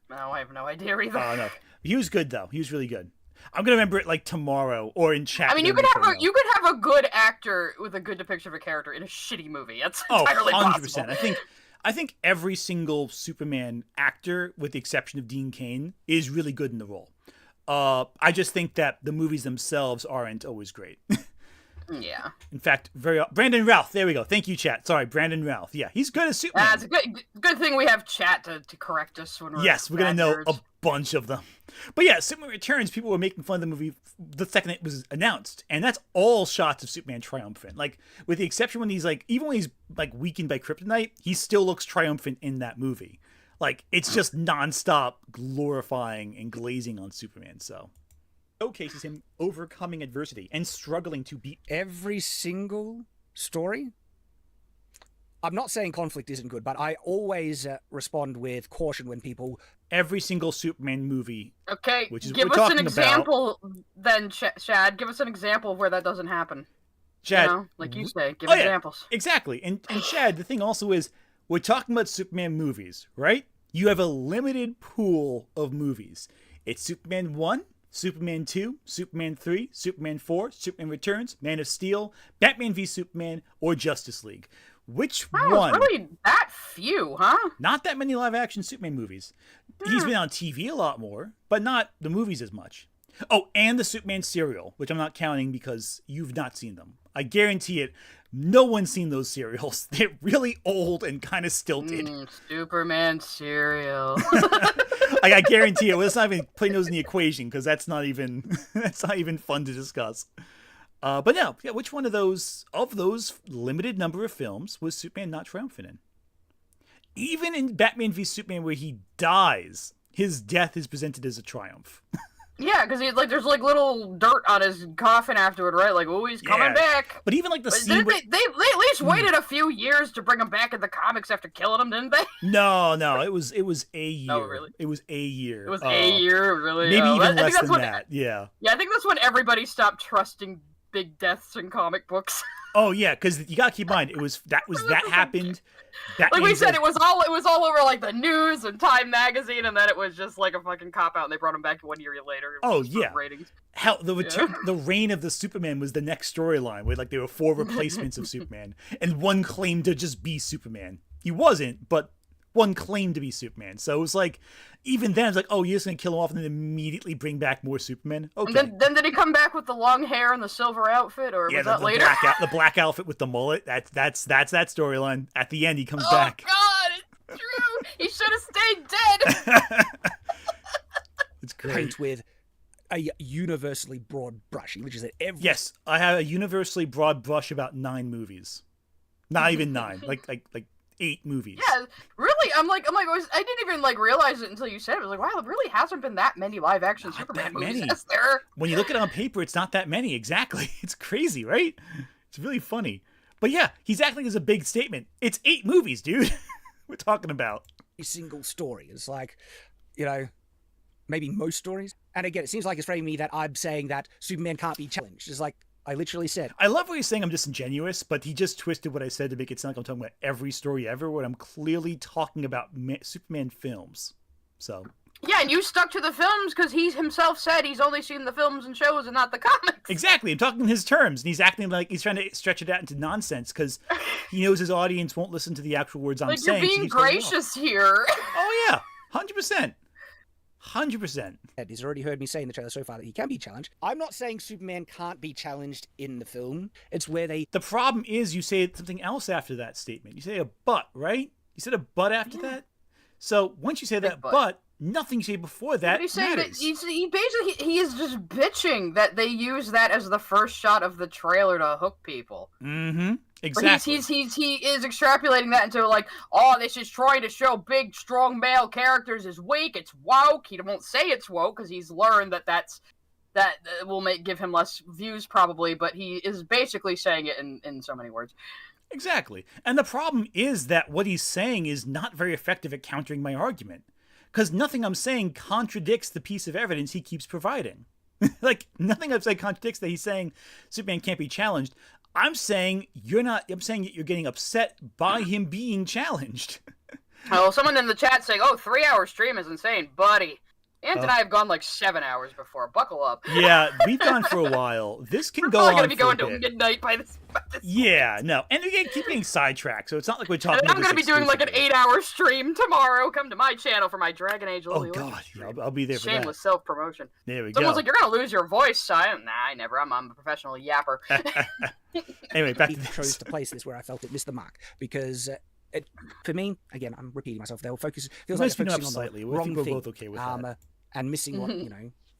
No, I have no idea either. Oh no, he was good though. He was really good. I'm gonna remember it tomorrow or in chat. I mean, you could have a good actor with a good depiction of a character in a shitty movie. That's entirely 100%. possible. I think every single Superman actor, with the exception of Dean Cain, is really good in the role. I just think that the movies themselves aren't always great. Yeah. In fact, Brandon Routh. There we go. Thank you, chat. Sorry, Brandon Routh. Yeah, he's good as Superman. It's a good thing we have chat to correct us when we're Yes, we're gonna know nerds. a bunch of them. But yeah, Superman Returns. People were making fun of the movie the second it was announced, and that's all shots of Superman triumphant. Like, with the exception when he's like, even when he's like weakened by kryptonite, he still looks triumphant in that movie. Like, it's just nonstop glorifying and glazing on Superman. So, showcases him overcoming adversity and struggling to beat Every single story. I'm not saying conflict isn't good, but I always respond with caution when people. every single Superman movie. Okay, Which is give what we're us an talking example then, Shad. Give us an example of where that doesn't happen. Chad, You know, like you say, give Oh, yeah. examples. Exactly. And Chad, the thing also is, we're talking about Superman movies, right? You have a limited pool of movies. It's Superman 1, Superman 2, Superman 3, Superman 4, Superman Returns, Man of Steel, Batman v Superman, or Justice League. Which Oh, one? it's really that few, huh? Not that many live-action Superman movies. He's been on TV a lot more, but not the movies as much. Oh, and the Superman serial, which I'm not counting because you've not seen them. I guarantee it, no one's seen those serials. They're really old and kind of stilted. Superman cereal. I guarantee it. Let's not even put those in the equation because that's not even fun to discuss. But no, yeah, which one of those limited number of films was Superman not triumphant in? Even in Batman v Superman, where he dies, his death is presented as a triumph. Yeah, because there's like little dirt on his coffin afterward, right? Like, oh, he's coming back. But even like the But scene where... they at least waited a few years to bring him back in the comics after killing him, didn't they? No, it was a year. Oh, really? It was a year. It was a year, really. Maybe Oh, even I think less that's than when- that. Yeah. Yeah, I think that's when everybody stopped trusting big deaths in comic books. Oh yeah, because you gotta keep in mind that happened. Like we Batman's said, it was all over like the news and Time magazine, and then it was just like a fucking cop out, and they brought him back 1 year later. Oh, just for yeah. ratings. Hell, the reign of the Superman was the next storyline, where like there were 4 replacements of Superman, and one claimed to just be Superman. He wasn't, but one claimed to be Superman. So it was like, even then, it's like, oh, you're just gonna kill him off and then immediately bring back more Superman. Okay. And then did he come back with the long hair and the silver outfit, or Yeah, was that later? the black outfit with the mullet. That's that storyline. At the end, he comes Oh back. God, it's true. He should have stayed dead. It's great. Paint with a universally broad brush. He literally said every. Yes, I have a universally broad brush about 9 movies. Not even 9, like 8 movies. Yeah, really. I'm like, I didn't even like realize it until you said it. I was like, wow, there really hasn't been that many live action Not Superman that movies, many. has there? When you look at it on paper, it's not that many. Exactly. It's crazy, right? It's really funny. But yeah, he's acting as a big statement. It's 8 movies, dude. We're talking about. Single story. It's like, maybe most stories. And again, it seems like it's framing me that I'm saying that Superman can't be challenged. It's like I literally said. I love what he's saying I'm disingenuous, but he just twisted what I said to make it sound like I'm talking about every story ever, when I'm clearly talking about Superman films. So. Yeah, and you stuck to the films because he himself said he's only seen the films and shows and not the comics. Exactly. I'm talking in his terms, and he's acting like he's trying to stretch it out into nonsense because he knows his audience won't listen to the actual words I'm Like, saying. you're so being he's cutting it off. gracious here. Oh yeah, 100%. 100%. He's already heard me say in the trailer so far that he can be challenged. I'm not saying Superman can't be challenged in the film. It's where they. The problem is you say something else after that statement. You say a but, right? You said a but after that? So once you say that but, nothing you say before that But he's saying that matters. he basically he is just bitching that they use that as the first shot of the trailer to hook people. Mm-hmm. But Exactly. he is extrapolating that into like, oh, this is trying to show big, strong male characters is weak. It's woke. He won't say it's woke because he's learned that will give him less views probably. But he is basically saying it in so many words. Exactly. And the problem is that what he's saying is not very effective at countering my argument. Because nothing I'm saying contradicts the piece of evidence he keeps providing. Like, nothing I've said contradicts that he's saying Superman can't be challenged. I'm saying I'm saying that you're getting upset by him being challenged. Oh, someone in the chat saying, "Oh, 3-hour stream is insane, buddy." Ant and I have gone like 7 hours before. Buckle up. Yeah, we've gone for a while. This can We're go probably on gonna be for a going to bit. midnight by this. Yeah, no, and we keep getting sidetracked, so it's not like we're talking. And I'm about gonna be this doing like an exclusively. 8-hour stream tomorrow. Come to my channel for my Dragon Age. Oh Lily Orchard God, stream. yeah, I'll be there for Shameless self-promotion. that. There we Someone's go. like, "You're gonna lose your voice, Simon." Nah, I never. I'm a professional yapper. Anyway, back He to chose this. to place this where I felt it missed the mark because for me, again, I'm repeating myself. They'll focus. Feels like Let's they're speed up focusing on slightly. the I wrong think we're thing, both okay with that. and missing what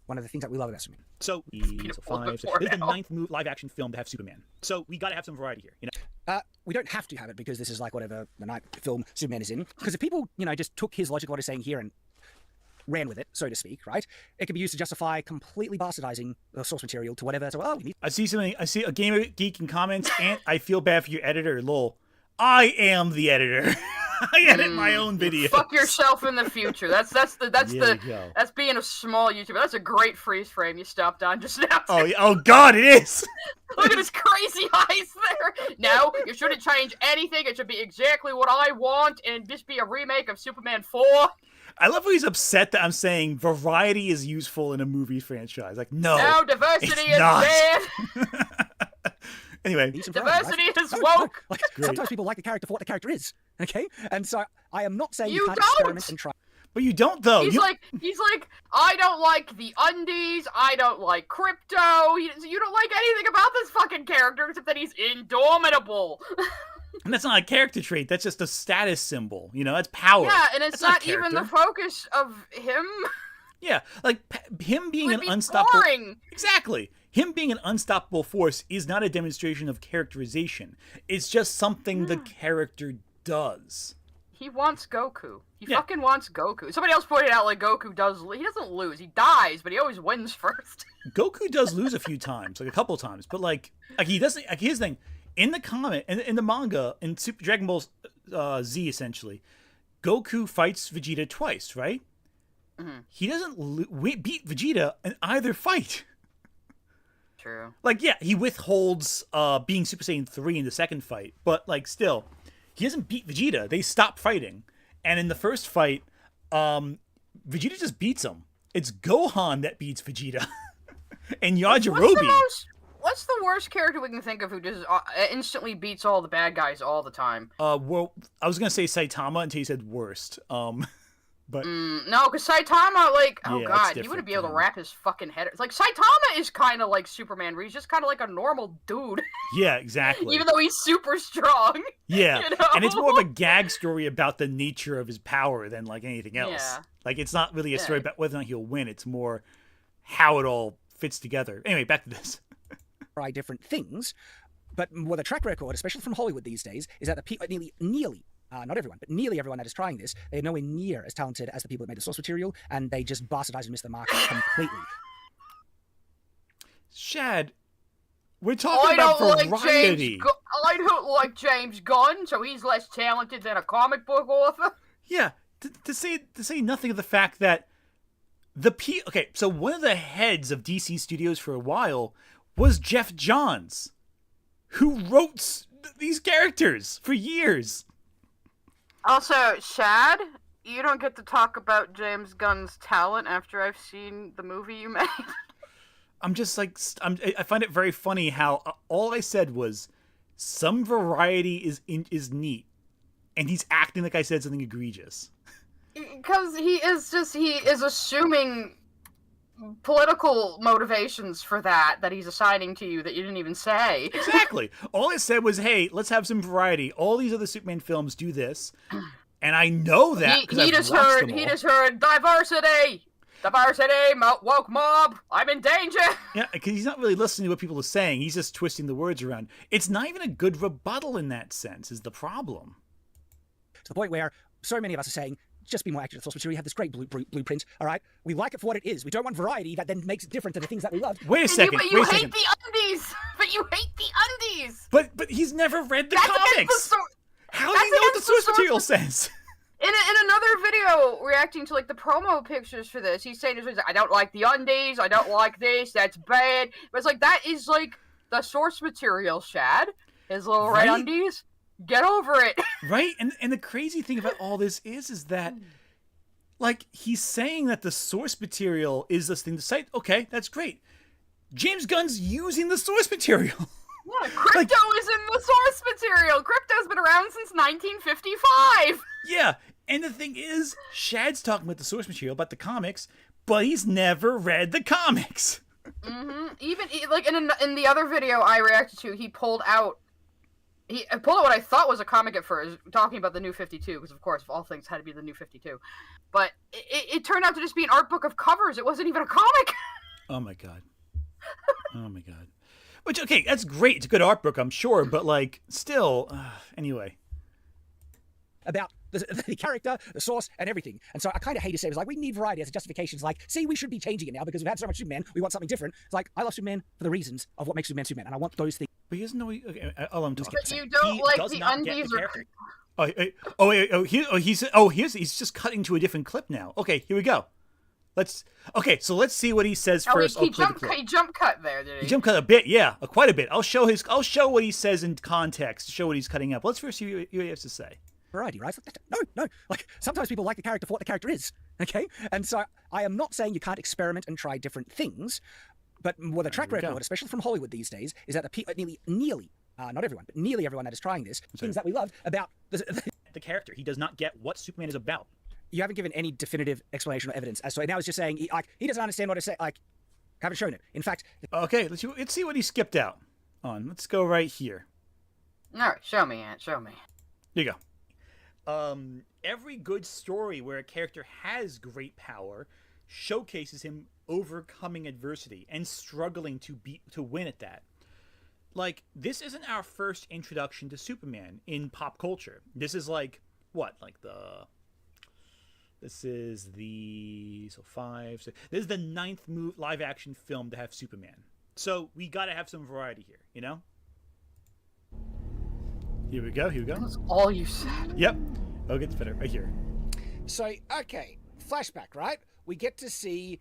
one of the things that we love about Superman. So, Peanut so butter five. for This is the now. 9th live action film to have Superman. So we got to have some variety here. You know, We don't have to have it because this is like whatever the night film Superman is in. Because if people, just took his logic of what he's saying here and ran with it, so to speak, right? It can be used to justify completely bastardizing the source material to whatever. So, we need I see something. I see a gamer geek in comments, and I feel bad for your editor, lol. I am the editor. I edit my own videos. Fuck yourself in the future. That's There you go. that's being a small YouTuber. That's a great freeze frame you stopped on just now. Oh, oh God, it is. Look at his crazy eyes there. No, you shouldn't change anything. It should be exactly what I want, and just be a remake of Superman 4. I love how he's upset that I'm saying variety is useful in a movie franchise. Like, no, No, diversity it's is not. dead. Anyway, some variety, Diversity right? is No, woke. Like, great. sometimes people like the character for what the character is, okay? And so I am not saying you You can't don't! experiment and try. but you don't though. He's You, like, I don't like the undies. I don't like Krypto. You don't like anything about this fucking character except that he's indomitable. and that's not a character trait. That's just a status symbol. You know, that's power. Yeah, and it's That's not even the character. focus of him. Yeah, like him being It an would be unstoppable. boring. Exactly. Him being an unstoppable force is not a demonstration of characterization. It's just something the character does. He wants Goku. He Yeah. fucking wants Goku. Somebody else pointed out like Goku he doesn't lose. He dies, but he always wins first. Goku does lose a few times, like a couple times, but like he doesn't. Like his thing in the comic, in the manga, in Super Dragon Ball Z, essentially, Goku fights Vegeta twice, right? He doesn't beat Vegeta in either fight. True. Like, yeah, he withholds being Super Saiyan 3 in the second fight, but like still, he doesn't beat Vegeta. They stop fighting, and in the first fight, Vegeta just beats him. It's Gohan that beats Vegeta, and Yajirobe. What's the worst character we can think of who just instantly beats all the bad guys all the time? Well, I was gonna say Saitama until you said worst. But No, because Saitama, like, oh Yeah, it's god, he different wouldn't be able to then. wrap his fucking head. It's like Saitama is kind of like Superman, where he's just kind of like a normal dude, yeah, exactly. even though he's super strong. Yeah, you know? and it's more of a gag story about the nature of his power than like anything else. Yeah. Like it's not really a story Yeah. about whether or not he'll win. It's more how it all fits together. Anyway, back to this. Try different things. But what the track record, especially from Hollywood these days, is that the people, nearly, not everyone, but nearly everyone that is trying this, they're nowhere near as talented as the people that made the source material, and they just bastardize and miss the mark completely. Shad, we're talking I about don't like variety. I don't like James Gunn, so he's less talented than a comic book author. Yeah, to say nothing of the fact that okay, so one of the heads of DC Studios for a while was Jeff Johns, who wrote these characters for years. Also, Shad, you don't get to talk about James Gunn's talent after I've seen the movie you made. I'm just like I find it very funny how all I said was some variety is neat, and he's acting like I said something egregious. Because he is assuming political motivations for that he's assigning to you that you didn't even say. Exactly. All I said was, "Hey, let's have some variety. All these other Superman films do this, and I know that because he just heard diversity, woke mob. I'm in danger. Yeah, because he's not really listening to what people are saying. He's just twisting the words around. It's not even a good rebuttal in that sense. Is the problem? To the point where so many of us are saying, just be more accurate to the source material. You have this great blueprint, all right? We like it for what it is. We don't want variety that then makes it different to the things that we love. Wait a second. But you Wait a hate second. the undies. But you hate the undies. But he's never read the That's against comics. the How do that's you know what the against the source source material says? In another video reacting to like the promo pictures for this, he's saying, I don't like the undies, I don't like this, that's bad. But it's like, that is like the source material, Shad. His little red Right? undies. Get over it. Right? And the crazy thing about all this is that Like, he's saying that the source material is this thing to cite. Okay, that's great. James Gunn's using the source material. Yeah, Krypto is in the source material. Krypto's been around since 1955. Yeah, and the thing is, Shad's talking about the source material, about the comics, but he's never read the comics. Even like in the other video I reacted to, he pulled out what I thought was a comic at first, talking about the New 52, because of course, of all things, had to be the New 52. But it turned out to just be an art book of covers. It wasn't even a comic. Oh my god. Oh my god. Which, okay, that's great. It's a good art book, I'm sure, but like, still, anyway. About the character, the source, and everything. And so I kind of hate to say it. It's like, we need variety as a justification. It's like, see, we should be changing it now because we've had so much Superman. We want something different. It's like, I love Superman for the reasons of what makes Superman Superman, and I want those things. But he doesn't know. Okay, all I'm talking. But you don't like the undies or... He's just cutting to a different clip now. Okay, here we go. Let's see what he says first. He jump cut there, did he? He jump cut a bit, yeah, quite a bit. I'll show what he says in context to show what he's cutting up. Let's first see what he has to say. Variety, right? No. Like, sometimes people like the character for what the character is, okay? And so I am not saying you can't experiment and try different things, but what the track record, especially from Hollywood these days, is that nearly, not everyone, but nearly everyone that is trying this, things that we love about the character. He does not get what Superman is about. You haven't given any definitive explanation or evidence. As so now he's just saying, he doesn't understand what to say, haven't shown it. In fact... Okay, let's see what he skipped out on. Let's go right here. All right, show me, Ant, show me. Here you go. Every good story where a character has great power showcases him overcoming adversity and struggling to win at that. Like, this isn't our first introduction to Superman in pop culture. This is like, what? Like this is the 5. So this is the 9th live action film to have Superman. So we got to have some variety here, you know? Here we go. That's all you said. Yep. Oh, gets better right here. So, okay, flashback, right? We get to see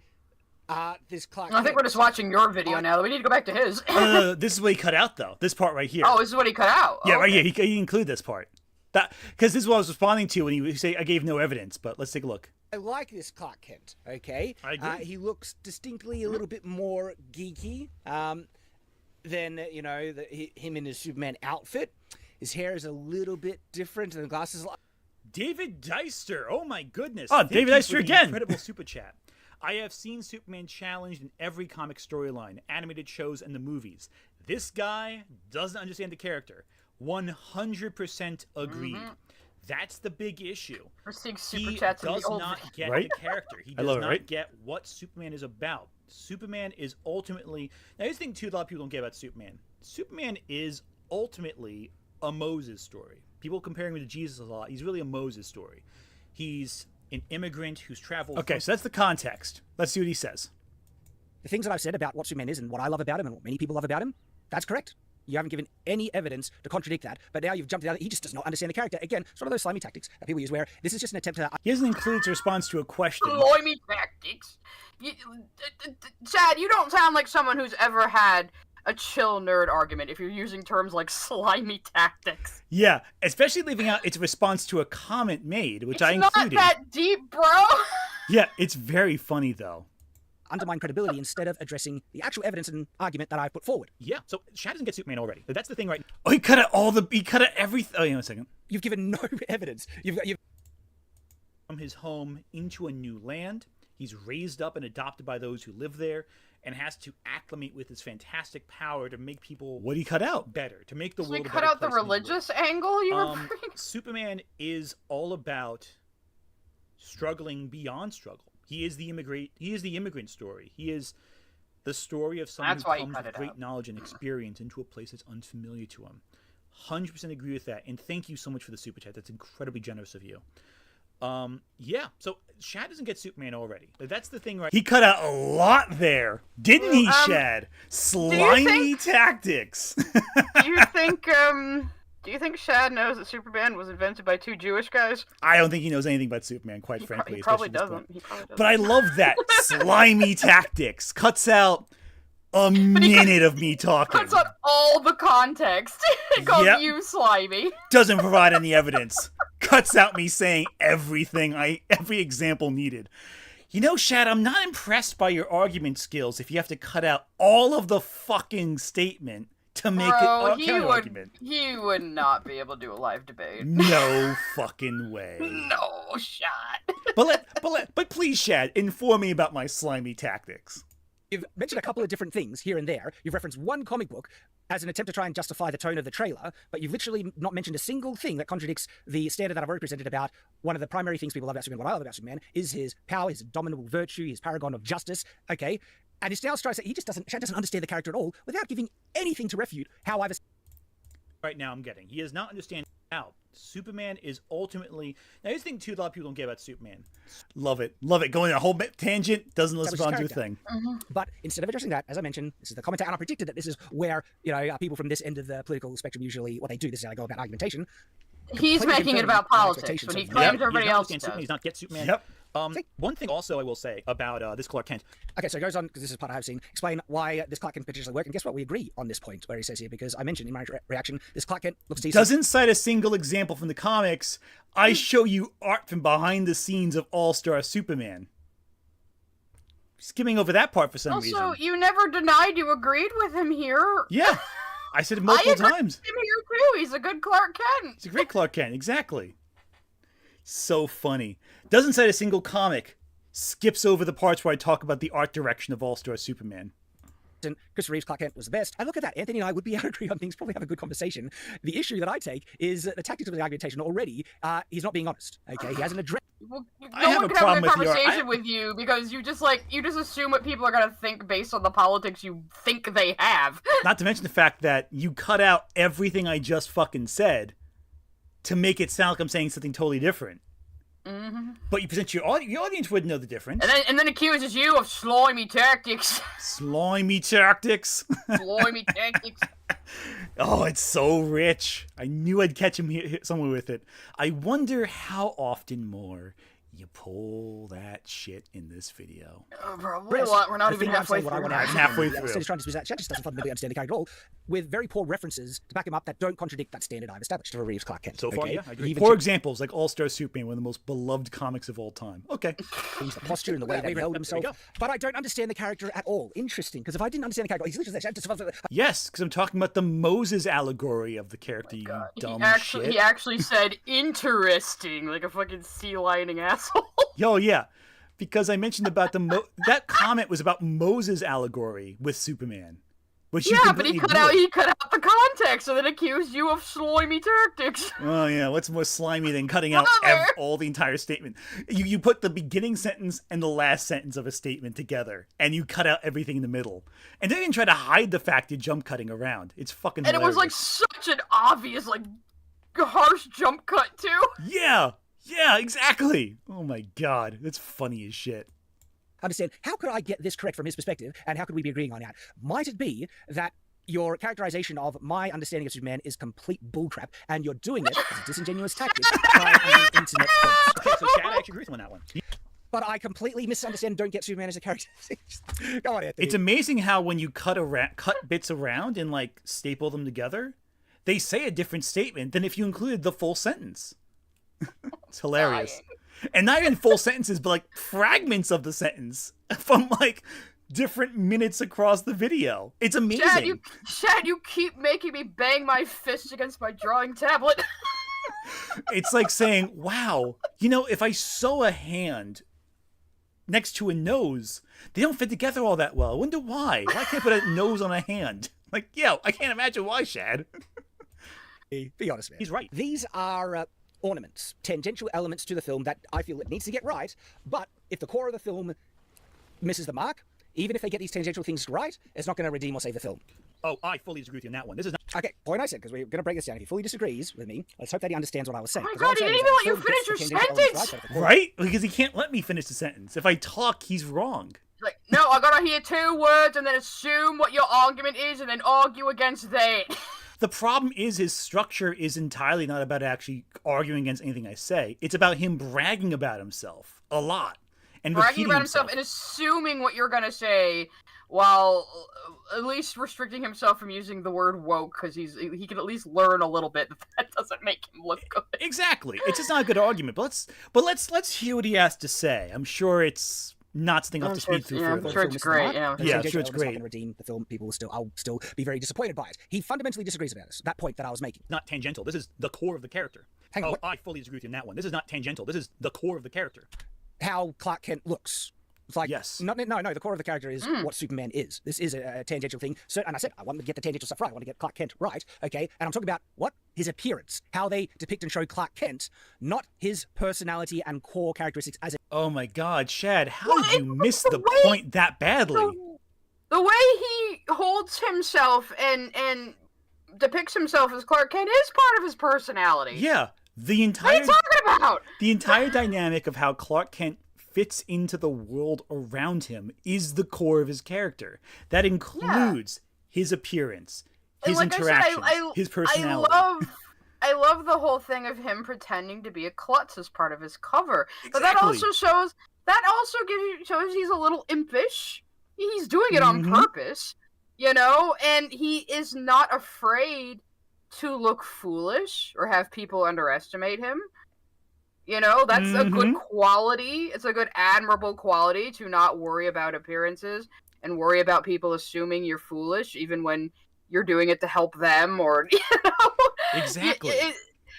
this Clark. I think we're just watching your video now. We need to go back to his. This is what he cut out, though. This part right here. Oh, this is what he cut out? Yeah, right here. He included this part. Because this is what I was responding to when he say I gave no evidence, but let's take a look. I like this Clark Kent, okay? I agree. He looks distinctly a little bit more geeky than, him in his Superman outfit. His hair is a little bit different, and the glasses... David Deister, oh my goodness. Oh, Thank David you Deister for the again. Incredible super chat. I have seen Superman challenged in every comic storyline, animated shows, and the movies. This guy doesn't understand the character. 100% agreed. That's the big issue. We're seeing super chats in the old does not get Right? the character. He does not get what Superman is about. Superman is ultimately... Now, here's the thing, too, a lot of people don't get about Superman. Superman is ultimately a Moses story. People comparing him to Jesus a lot. He's really a Moses story. He's an immigrant who's traveled... Okay, so that's the context. Let's see what he says. The things that I've said about what Superman is and what I love about him and what many people love about him, that's correct. You haven't given any evidence to contradict that, but now you've jumped out. He just does not understand the character. Again, it's one of those slimy tactics that people use where this is just an attempt to... He doesn't include his response to a question. Slimy tactics? Chad, you don't sound like someone who's ever had a chill nerd argument if you're using terms like slimy tactics. Yeah, especially leaving out its response to a comment made, which I included. It's not that deep, bro. Yeah, it's very funny, though. Undermine credibility instead of addressing the actual evidence and argument that I put forward. Yeah, so Shad doesn't get Superman already. That's the thing, right? Oh, he cut out everything. Oh, hang on a second. You've given no evidence. You've from his home into a new land. He's raised up and adopted by those who live there, and has to acclimate with his fantastic power to make people... What he cut out? Better. To make the world a better place. So you cut out the religious angle you were bringing? Superman is all about struggling beyond struggle. He is the immigrant story. He is the story of someone who comes with great knowledge and experience into a place that's unfamiliar to him. 100% agree with that. And thank you so much for the super chat. That's incredibly generous of you. Yeah, so Shad doesn't get Superman already. That's the thing, right? He cut out a lot there, didn't he, Shad? Slimy tactics. Do you think Shad knows that Superman was invented by 2 Jewish guys? I don't think he knows anything about Superman, quite frankly. He probably doesn't. But I love that. Slimy tactics. Cuts out a minute of me talking. Cuts out all the context. He calls you slimy. Doesn't provide any evidence. cuts out me saying every example needed. You know, Shad, I'm not impressed by your argument skills if you have to cut out all of the fucking statement to make it a counter-argument. He would not be able to do a live debate. No fucking way. No shot. But please, Shad, inform me about my slimy tactics. You've mentioned a couple of different things here and there. You've referenced one comic book as an attempt to try and justify the tone of the trailer, but you've literally not mentioned a single thing that contradicts the standard that I've already presented about one of the primary things people love about Superman. What I love about Superman is his power, his indomitable virtue, his paragon of justice, okay? And it now strikes that Shad doesn't understand the character at all without giving anything to refute how I've... Right now I'm getting. He does not understand how Superman is ultimately... Now, here's the thing, too, a lot of people don't get about Superman. Love it. Love it. Going a whole tangent, doesn't respond to a thing. But instead of addressing that, as I mentioned, this is the commentator, and I predicted that this is where, people from this end of the political spectrum usually, what they do, this is how they go about argumentation. He's making it about politics when he claims everybody else does. He's not get Superman. Yep. One thing also I will say about this Clark Kent. Okay, so it goes on, because this is part I have seen, explain why this Clark Kent potentially work, and guess what? We agree on this point, where he says here, because I mentioned in my reaction, this Clark Kent looks decent. Doesn't cite a single example from the comics. I show you art from behind the scenes of All-Star Superman. Skimming over that part for some reason. Also, you never denied you agreed with him here. Yeah, I said it multiple times. Him here too. He's a good Clark Kent. He's a great Clark Kent, exactly. So funny. Doesn't cite a single comic. Skips over the parts where I talk about the art direction of All-Star Superman. Christopher Reeve's Clark Kent was the best. I look at that. Anthony and I would be able to agree on things, probably have a good conversation. The issue that I take is the tactics of the argumentation already. He's not being honest. Okay, he hasn't addressed. Well, no I have one a can problem have a with your- conversation with you because you just assume what people are gonna think based on the politics you think they have. Not to mention the fact that you cut out everything I just fucking said to make it sound like I'm saying something totally different. Mm-hmm. But you present your audience wouldn't know the difference. And then accuses you of slimy tactics. Slimy tactics. Slimy tactics. Oh, it's so rich. I knew I'd catch him somewhere with it. I wonder how often more you pull that shit in this video. Probably a lot. We're not even halfway through. I'm halfway through. Instead of trying to dismiss that, Shad just doesn't fundamentally understand the character at all, with very poor references to back him up that don't contradict that standard I've established for Reeves Clark Kent. So far, okay? yeah. I agree. Poor examples like All-Star Superman, one of the most beloved comics of all time. Okay. He's the posture and the way that he held himself. But I don't understand the character at all. Interesting, because if I didn't understand the character, he's literally just... Yes, because I'm talking about the Moses allegory of the character, you dumb shit. He actually said interesting, like a fucking sea-lining asshole. Yo, yeah. Because I mentioned about that comment was about Moses allegory with Superman. Which yeah, but he cut out the context and then accused you of slimy tactics. Oh yeah, what's more slimy than cutting out all the entire statement? You put the beginning sentence and the last sentence of a statement together, and you cut out everything in the middle. And then you try to hide the fact you're jump cutting around. It's fucking hilarious. And it was like such an obvious, like, harsh jump cut too. Yeah, exactly. Oh my god, that's funny as shit. Understand, how could I get this correct from his perspective, and how could we be agreeing on that? Might it be that your characterization of my understanding of Superman is complete bullcrap, and you're doing it as a disingenuous tactic by an internet post? Okay, so Shad actually agrees on that one. But I completely misunderstand and don't get Superman as a character. Go on, Anthony. It's amazing how when you cut bits around and like staple them together, they say a different statement than if you included the full sentence. It's hilarious. And not even full sentences, but like fragments of the sentence from like different minutes across the video. It's amazing. Shad, you keep making me bang my fists against my drawing tablet. It's like saying, wow, if I sew a hand next to a nose, they don't fit together all that well. I wonder why. Why can't I put a nose on a hand? Like, yeah, I can't imagine why, Shad. Be honest, man. He's right. These are ornaments, tangential elements to the film that I feel it needs to get right, but if the core of the film misses the mark, even if they get these tangential things right, it's not going to redeem or save the film. Oh, I fully disagree with you on that one. This is not... Okay, point I said, because we're going to break this down. If he fully disagrees with me, let's hope that he understands what I was saying. Oh my god, he didn't even let you finish your sentence! Right? Because he can't let me finish the sentence. If I talk, he's wrong. Like, no, I gotta hear 2 words and then assume what your argument is and then argue against that. The problem is his structure is entirely not about actually arguing against anything I say. It's about him bragging about himself a lot. and bragging repeating about himself and assuming what you're gonna say, while at least restricting himself from using the word woke, because he can at least learn a little bit that doesn't make him look good. Exactly. It's just not a good argument. But let's hear what he has to say. I'm sure it's not something I'll have to speed through further. I'm sure it's great. Yeah, I'm sure it's great. Redeem the film. People I'll still be very disappointed by it. He fundamentally disagrees about this. That point that I was making. Not tangential. This is the core of the character. Hang on. I fully disagree with you in that one. This is not tangential. This is the core of the character. How Clark Kent looks. It's like, yes. No, the core of the character is what Superman is. This is a tangential thing. So, and I said, I want to get the tangential stuff right. I want to get Clark Kent right, okay? And I'm talking about what? His appearance. How they depict and show Clark Kent, not his personality and core characteristics as a... Oh my god, Shad, how did you miss the point that badly? The way he holds himself and depicts himself as Clark Kent is part of his personality. Yeah. What are you talking about? The entire dynamic of how Clark Kent fits into the world around him is the core of his character. That includes his appearance, his interactions, his personality. I love the whole thing of him pretending to be a klutz as part of his cover. Exactly. But that also shows he's a little impish. He's doing it on purpose, and he is not afraid to look foolish or have people underestimate him. That's a good quality. It's a good, admirable quality to not worry about appearances and worry about people assuming you're foolish, even when you're doing it to help them, or exactly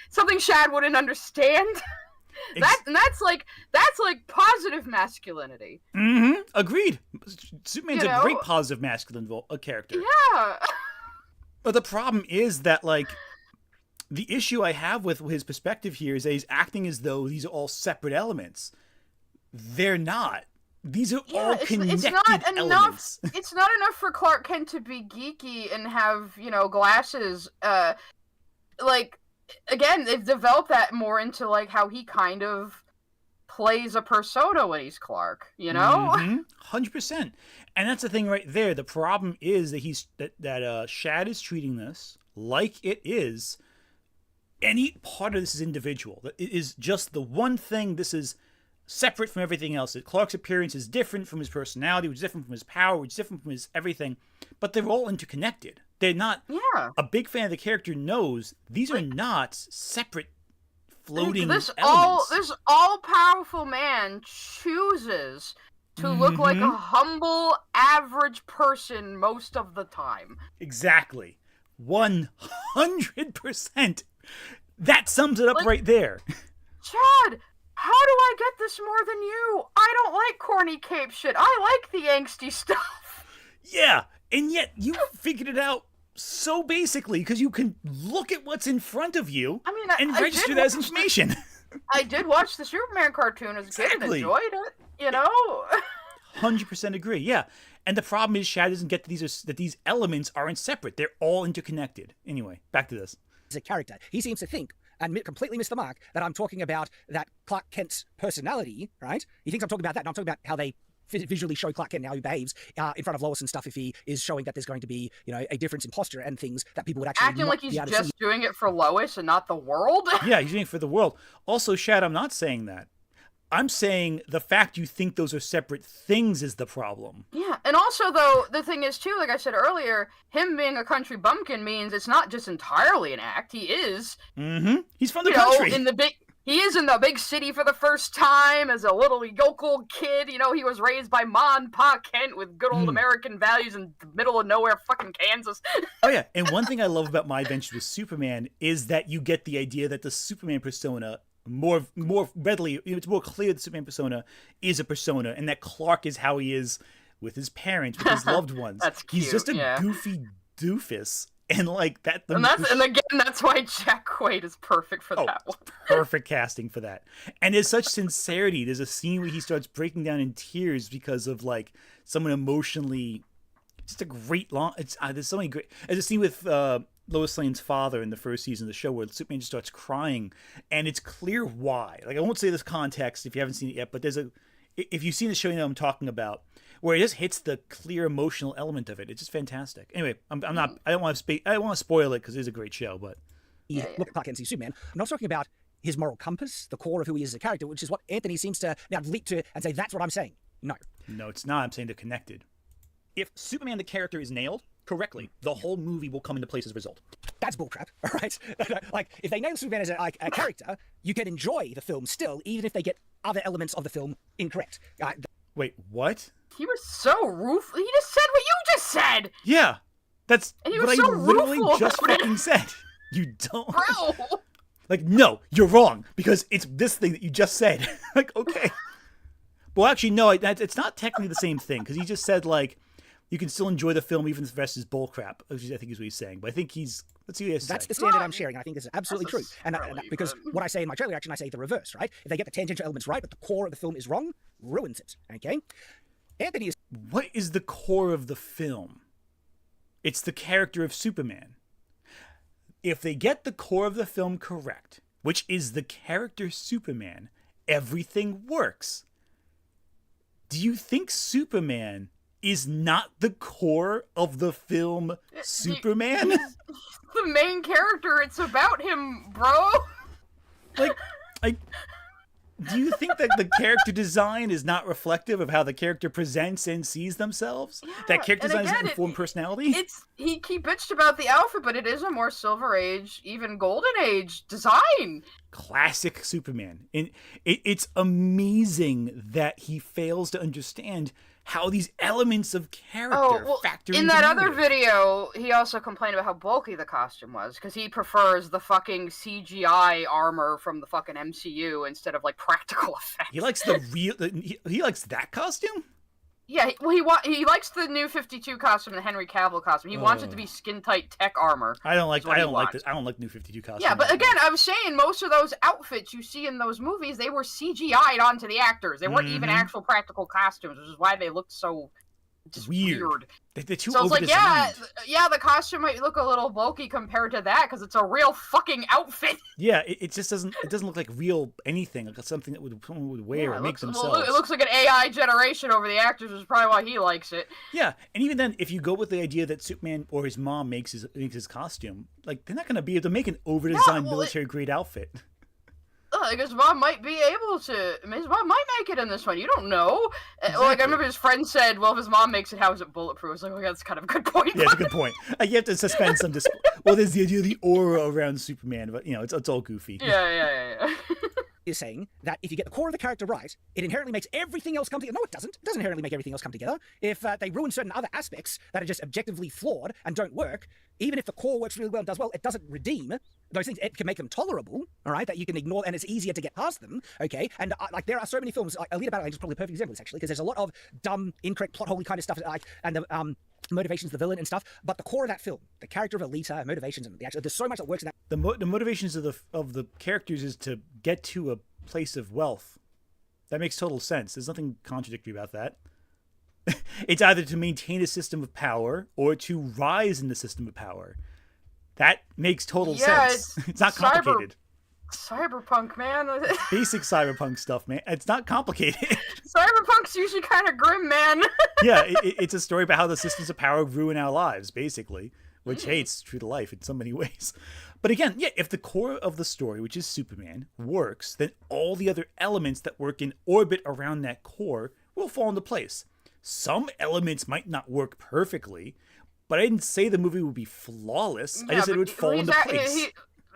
something Shad wouldn't understand. That's like positive masculinity. Agreed. Superman's a great positive masculine character. Yeah. But the problem is that, like, the issue I have with his perspective here is that he's acting as though these are all separate elements. They're not. These are all connected elements. It's not enough for Clark Kent to be geeky and have, glasses. Again, they've developed that more into, like, how he kind of plays a persona when he's Clark, 100%. And that's the thing right there. The problem is that Shad is treating this like it is any part of this is individual. That it is just the one thing. This is separate from everything else. That Clark's appearance is different from his personality, which is different from his power, which is different from his everything. But they're all interconnected. They're not. Yeah. A big fan of the character knows these are not separate floating elements. This all-powerful man chooses to look like a humble, average person most of the time. Exactly. 100%. That sums it up right there. Chad, how do I get this more than you? I don't like corny cape shit. I like the angsty stuff. Yeah, and yet you figured it out so basically because you can look at what's in front of you and register that as information. I did watch the Superman cartoon as a kid and enjoyed it, 100% agree, yeah. And the problem is Shad doesn't get that these elements aren't separate. They're all interconnected. Anyway, back to this. As a character, he seems to think and completely miss the mark that I'm talking about that Clark Kent's personality, right? He thinks I'm talking about that, and I'm talking about how they visually show Clark Kent and how he behaves in front of Lois and stuff. If he is showing that there's going to be, a difference in posture and things that people would actually acting like he's just doing it for Lois and not the world. Yeah, he's doing it for the world. Also, Shad, I'm not saying that. I'm saying the fact you think those are separate things is the problem. Yeah, and also, though, the thing is, too, like I said earlier, him being a country bumpkin means it's not just entirely an act. He is. He's from the country. He is in the big city for the first time as a little yokel kid. He was raised by Ma and Pa Kent with good old American values in the middle of nowhere, fucking Kansas. Oh, yeah, and one thing I love about My Adventures with Superman is that you get the idea that the Superman persona more readily, it's more clear the Superman persona is a persona, and that Clark is how he is with his parents, with his loved ones. That's cute. He's just a goofy doofus, and like that. And again, that's why Jack Quaid is perfect for that one. Perfect casting for that. And there's such sincerity. There's a scene where he starts breaking down in tears because of like someone emotionally. Just a great long. There's so many great. There's a scene with Lois Lane's father in the first season of the show where Superman just starts crying, and it's clear why. Like, I won't say this context if you haven't seen it yet, but if you've seen the show, you know what I'm talking about, where it just hits the clear emotional element of it. It's just fantastic. Anyway, I don't want to spoil it because it is a great show, but look at Clark Kent and see Superman. I'm not talking about his moral compass, the core of who he is as a character, which is what Anthony seems to now leap to and say, that's what I'm saying. No. No, it's not. I'm saying they're connected. If Superman the character is nailed correctly, the whole movie will come into place as a result. That's bullcrap, all right? Like, if they nail Superman as a character, you can enjoy the film still, even if they get other elements of the film incorrect. Wait, what? He was so rueful. He just said what you just said. Yeah, that's And he what was I so literally rueful just about it. fucking said. You don't. Bro. Like, no, you're wrong, because it's this thing that you just said. Like, okay. Well, actually, no, it's not technically the same thing, because he just said, like, you can still enjoy the film even if the rest is bullcrap, which I think is what he's saying. But I think let's see what he has to That's say. the standard I'm sharing, and I think this is absolutely true. That's And really because good. what I say in my trailer reaction, I say the reverse, right? If they get the tangential elements right, but the core of the film is wrong, ruins it, okay? Anthony is... What is the core of the film? It's the character of Superman. If they get the core of the film correct, which is the character Superman, everything works. Do you think Superman is not the core of the film Superman? He's the main character. It's about him, bro. Like, do you think that the character design is not reflective of how the character presents and sees themselves? That character and design doesn't again, inform personality? He bitched about the outfit, but it is a more Silver Age, even Golden Age design. Classic Superman. And it's amazing that he fails to understand how these elements of character factor in into that other narrative. video, he also complained about how bulky the costume was, because he prefers the fucking CGI armor from the fucking MCU instead of, like, practical effects. He likes the real. He likes that costume. Yeah, he likes the new 52 costume, the Henry Cavill costume. He wants it to be skin tight tech armor. I don't like. That's what I he don't like wants. this. I don't like New 52 costume. Yeah, but again, I was saying most of those outfits you see in those movies, they were CGI'd onto the actors. They weren't even actual practical costumes, which is why they looked so just weird. They're too So it's like, over-designed. yeah, the costume might look a little bulky compared to that because it's a real fucking outfit. Yeah, it just doesn't. It doesn't look like real anything. Like something that someone would wear or make themselves. Well, it looks like an AI generation over the actors, which is probably why he likes it. Yeah, and even then, if you go with the idea that Superman or his mom makes his costume, like they're not going to be able to make an over-designed military-grade outfit. Like his mom might be able to. His mom might make it in this one. You don't know. Like I remember his friend said, "Well, if his mom makes it, how is it bulletproof?" I was like, "Oh, yeah, that's kind of a good point." Yeah, it's a good point. You have to suspend some. Well, there's the idea of the aura around Superman, but it's all goofy. Yeah. is saying that if you get the core of the character right, it inherently makes everything else come together. No, it doesn't. It doesn't inherently make everything else come together. If they ruin certain other aspects that are just objectively flawed and don't work, even if the core works really well and does well, it doesn't redeem those things. It can make them tolerable, all right, that you can ignore, and it's easier to get past them, okay? And like there are so many films, like Alita Battle Angel is probably a perfect example of this, actually, because there's a lot of dumb, incorrect, plot-holey kind of stuff, like, and the motivations of the villain and stuff, but the core of that film, the character of Alita, motivations, and the action, there's so much that works in that. The motivations of the characters is to get to a place of wealth. That makes total sense. There's nothing contradictory about that. It's either to maintain a system of power or to rise in the system of power. That makes total sense. It's not complicated. Cyberpunk, man. Basic cyberpunk stuff, man. It's not complicated. Cyberpunk's usually kind of grim, man. Yeah, it's a story about how the systems of power ruin our lives, basically. Which, hey, it's true to life in so many ways. But again, yeah, if the core of the story, which is Superman, works, then all the other elements that work in orbit around that core will fall into place. Some elements might not work perfectly, but I didn't say the movie would be flawless. I just said it would fall into place.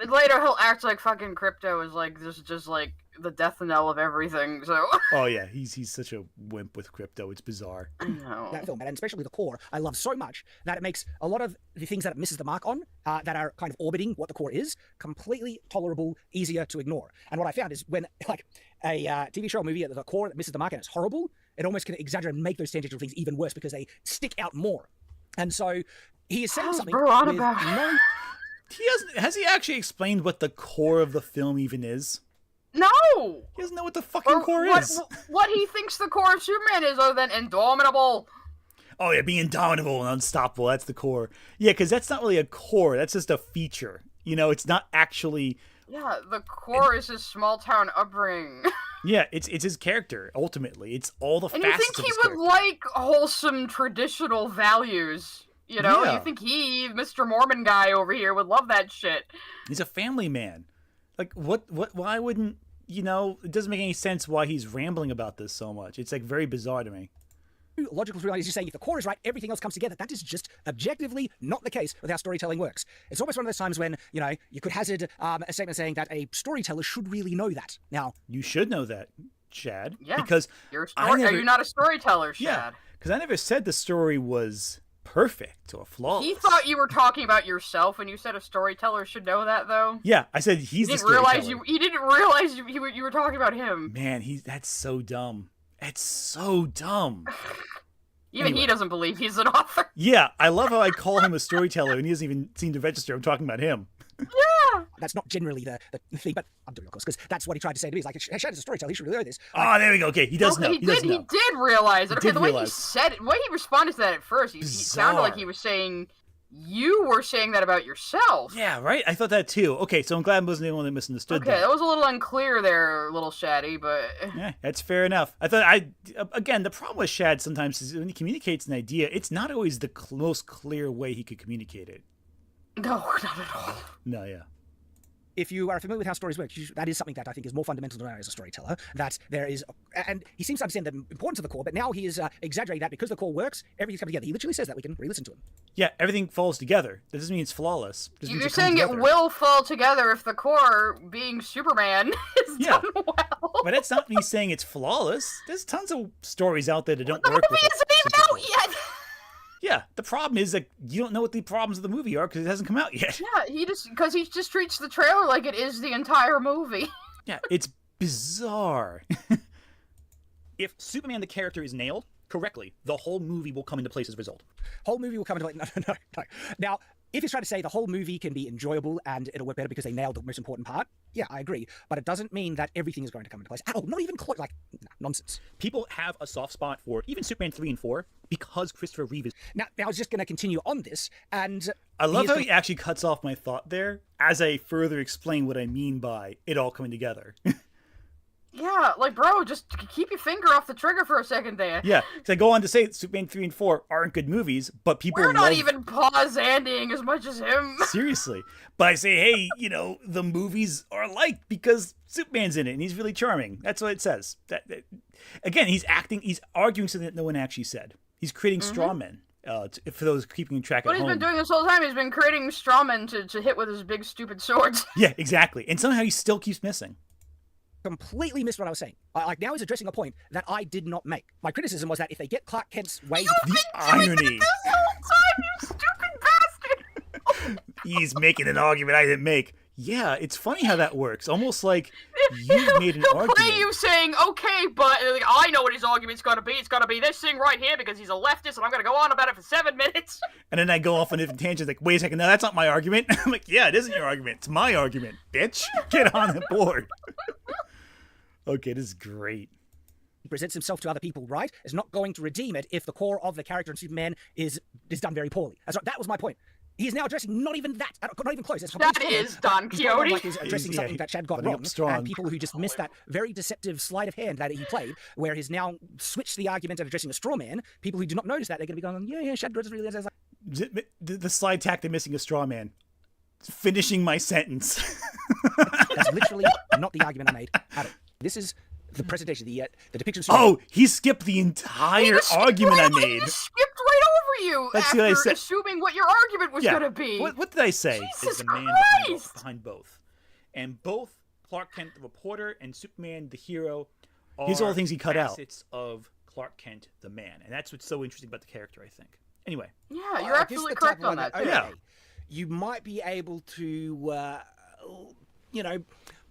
Later, he'll act like fucking Krypto is like just like the death knell of everything. So. Oh yeah, he's such a wimp with Krypto. It's bizarre. I know. That film, and especially the core, I love so much that it makes a lot of the things that it misses the mark on, that are kind of orbiting what the core is, completely tolerable, easier to ignore. And what I found is when like a TV show or movie, the core that misses the mark and it's horrible, it almost can exaggerate and make those tangential things even worse because they stick out more. And so he is saying something with no. Has he actually explained what the core of the film even is? No! He doesn't know what the fucking core is. What he thinks the core of Superman is other than indomitable. Oh yeah, being indomitable and unstoppable, that's the core. Yeah, because that's not really a core, that's just a feature. It's not actually... Yeah, the core is his small town upbringing. Yeah, it's his character, ultimately. It's all the facets facets of his character. And his you think he would like wholesome traditional values? Yeah. You think he, Mr. Mormon guy over here, would love that shit. He's a family man. Like, what? Why wouldn't It doesn't make any sense why he's rambling about this so much. It's like very bizarre to me. Logical reality is just saying if the core is right, everything else comes together. That is just objectively not the case with how storytelling works. It's almost one of those times when, you could hazard a statement saying that a storyteller should really know that. Now, You should know that, Shad. Yeah. Because You're not a storyteller, Shad. yeah, because I never said the story was perfect or flawless. He thought you were talking about yourself when you said a storyteller should know that, though. Yeah, I said he's the He storyteller. didn't realize you were talking about him. Man, that's so dumb. It's so dumb. Even he doesn't believe he's an author. Yeah, I love how I call him a storyteller and he doesn't even seem to register I'm talking about him. Yeah. that's not generally the thing, but I'm doing it, of course, because that's what he tried to say to me. He's like, Shad is a storyteller, he should really know this. Oh, there we go. Okay, he does know. He does know. did realize it. Okay, did the way realize. he said it, the way he responded to that at first, he sounded like he was saying you were saying that about yourself. Yeah, right? I thought that too. Okay, so I'm glad I wasn't the one that misunderstood Okay, that was a little unclear there, little Shaddy, but... Yeah, that's fair enough. Again, the problem with Shad sometimes is when he communicates an idea, it's not always the most clear way he could communicate it. No, not at all. No, yeah. If you are familiar with how stories work, that is something that I think is more fundamental to know as a storyteller, that there is, and he seems to understand the importance of the core, but now he is exaggerating that because the core works, everything's coming together. He literally says that. We can re-listen to him. Yeah, everything falls together. That doesn't mean it's flawless. You're saying it will fall together if the core, being Superman, is done well. But that's not me saying it's flawless. There's tons of stories out there that don't work. The movie isn't even out yet! Yeah, the problem is that you don't know what the problems of the movie are because it hasn't come out yet. Yeah, he just treats the trailer like it is the entire movie. Yeah, it's bizarre. If Superman the character is nailed correctly, the whole movie will come into place as a result. Whole movie will come into no. Now, if he's trying to say the whole movie can be enjoyable and it'll work better because they nailed the most important part, yeah, I agree. But it doesn't mean that everything is going to come into place at all. Not even close. Like, nonsense. People have a soft spot for even Superman 3 and 4 because Christopher Reeve is... Now I was just going to continue on this, and... I love how he actually cuts off my thought there as I further explain what I mean by it all coming together. Yeah, like, bro, just keep your finger off the trigger for a second there. Yeah, because I go on to say that Superman 3 and 4 aren't good movies, but people We're not even pause-anding as much as him. Seriously. But I say, hey, the movies are liked because Superman's in it, and he's really charming. That's what it says. Again, he's arguing something that no one actually said. He's creating straw men. For those keeping track at home. What he's been doing this whole time, he's been creating strawmen to hit with his big stupid swords. Yeah, exactly. And somehow he still keeps missing. Completely missed what I was saying. Like, now he's addressing a point that I did not make. My criticism was that if they get Clark Kent's way... The irony. This whole time, you stupid bastard! He's making an argument I didn't make. Yeah, it's funny how that works. Almost like you made an argument. He'll play you saying, okay, but like, I know what his argument's going to be. It's going to be this thing right here because he's a leftist and I'm going to go on about it for 7 minutes. And then I go off on different tangents like, wait a second, no, that's not my argument. I'm like, yeah, it isn't your argument. It's my argument, bitch. Get on the board. Okay, this is great. He presents himself to other people right, is not going to redeem it if the core of the character in Superman is done very poorly. That's right, that was my point. He is now addressing not even that, not even close. That is Don Quixote. Like he's addressing something that Shad got wrong, and people who just missed that very deceptive sleight of hand that he played, where he's now switched the argument and addressing a straw man. People who do not notice that, they're going to be going, yeah, Shad does really... The slide tactic missing a straw man. Finishing my sentence. That's literally not the argument I made at all. This is the presentation, the depiction of Superman. Oh, he skipped the entire argument I made. He skipped right over you after assuming what your argument was going to be. What did I say? Jesus the man Christ! behind both. And both Clark Kent, the reporter, and Superman, the hero, these are all the things he cut out. Facets of Clark Kent, the man. And that's what's so interesting about the character, I think. Anyway. Yeah, you're absolutely correct on that. Okay, you might be able to,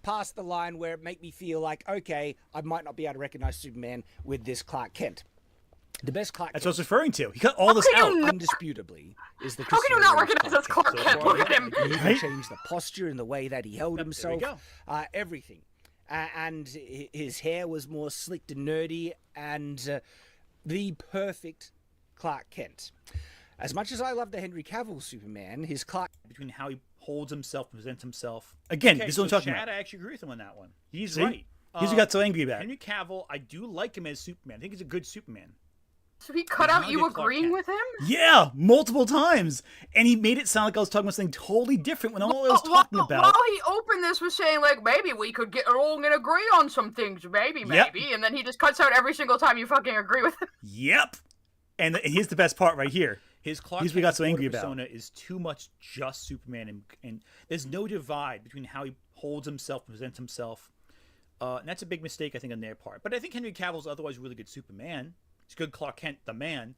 past the line where it make me feel like, okay, I might not be able to recognize Superman with this Clark Kent. The best Clark Kent. That's what I was referring to. He cut all this out. Indisputably, is the... How can you not recognize that's Clark Kent? Look at him. He changed the posture and the way that he held himself. Everything. And his hair was more slicked and nerdy, and the perfect Clark Kent. As much as I love the Henry Cavill Superman, his Clark... Between how he holds himself, presents himself. Again, this is what I'm talking about. I actually agree with him on that one. He's right. right. He's got so angry about it. Henry Cavill, I do like him as Superman. I think he's a good Superman. So he cut out you agreeing with him? Yeah, multiple times. And he made it sound like I was talking about something totally different when all I was talking about... While he opened this with saying, like, maybe we could get along and agree on some things, maybe. And then he just cuts out every single time you fucking agree with him. Yep. And here's the best part right here. His Clark Kent we got so angry about persona is too much just Superman, and there's no divide between how he holds himself, presents himself. And that's a big mistake, I think, on their part. But I think Henry Cavill's otherwise really good Superman. He's good Clark Kent, the man.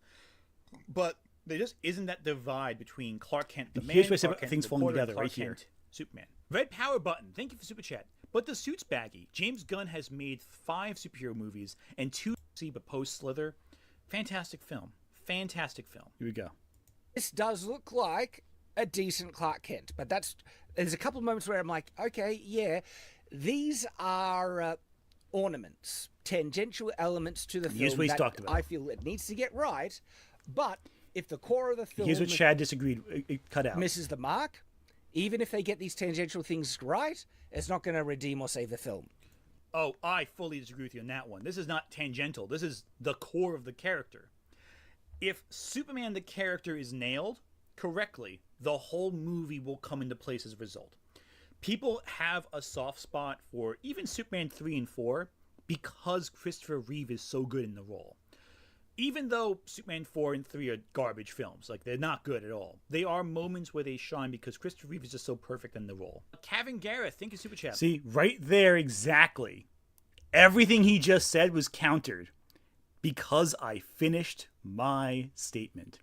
But there just isn't that divide between Clark Kent, the man, here's where things falling together right here. Superman. Red power button. Thank you for Super Chat. But the suit's baggy. James Gunn has made 5 superhero movies and 2 but post Slither. Fantastic film. Fantastic film. Here we go. This does look like a decent Clark Kent, but there's a couple of moments where I'm like, okay, yeah, these are ornaments, tangential elements to the film Here's what he's that talked about. I feel it needs to get right, but if the core of the film Here's what Shad disagreed, cut out. misses the mark, even if they get these tangential things right, it's not going to redeem or save the film. Oh, I fully disagree with you on that one. This is not tangential. This is the core of the character. If Superman the character is nailed correctly, the whole movie will come into place as a result. People have a soft spot for even Superman 3 and 4 because Christopher Reeve is so good in the role. Even though Superman 4 and 3 are garbage films, like they're not good at all, they are moments where they shine because Christopher Reeve is just so perfect in the role. Kevin Gareth, thank you, Super Chat. See, right there, exactly. Everything he just said was countered because I finished my statement.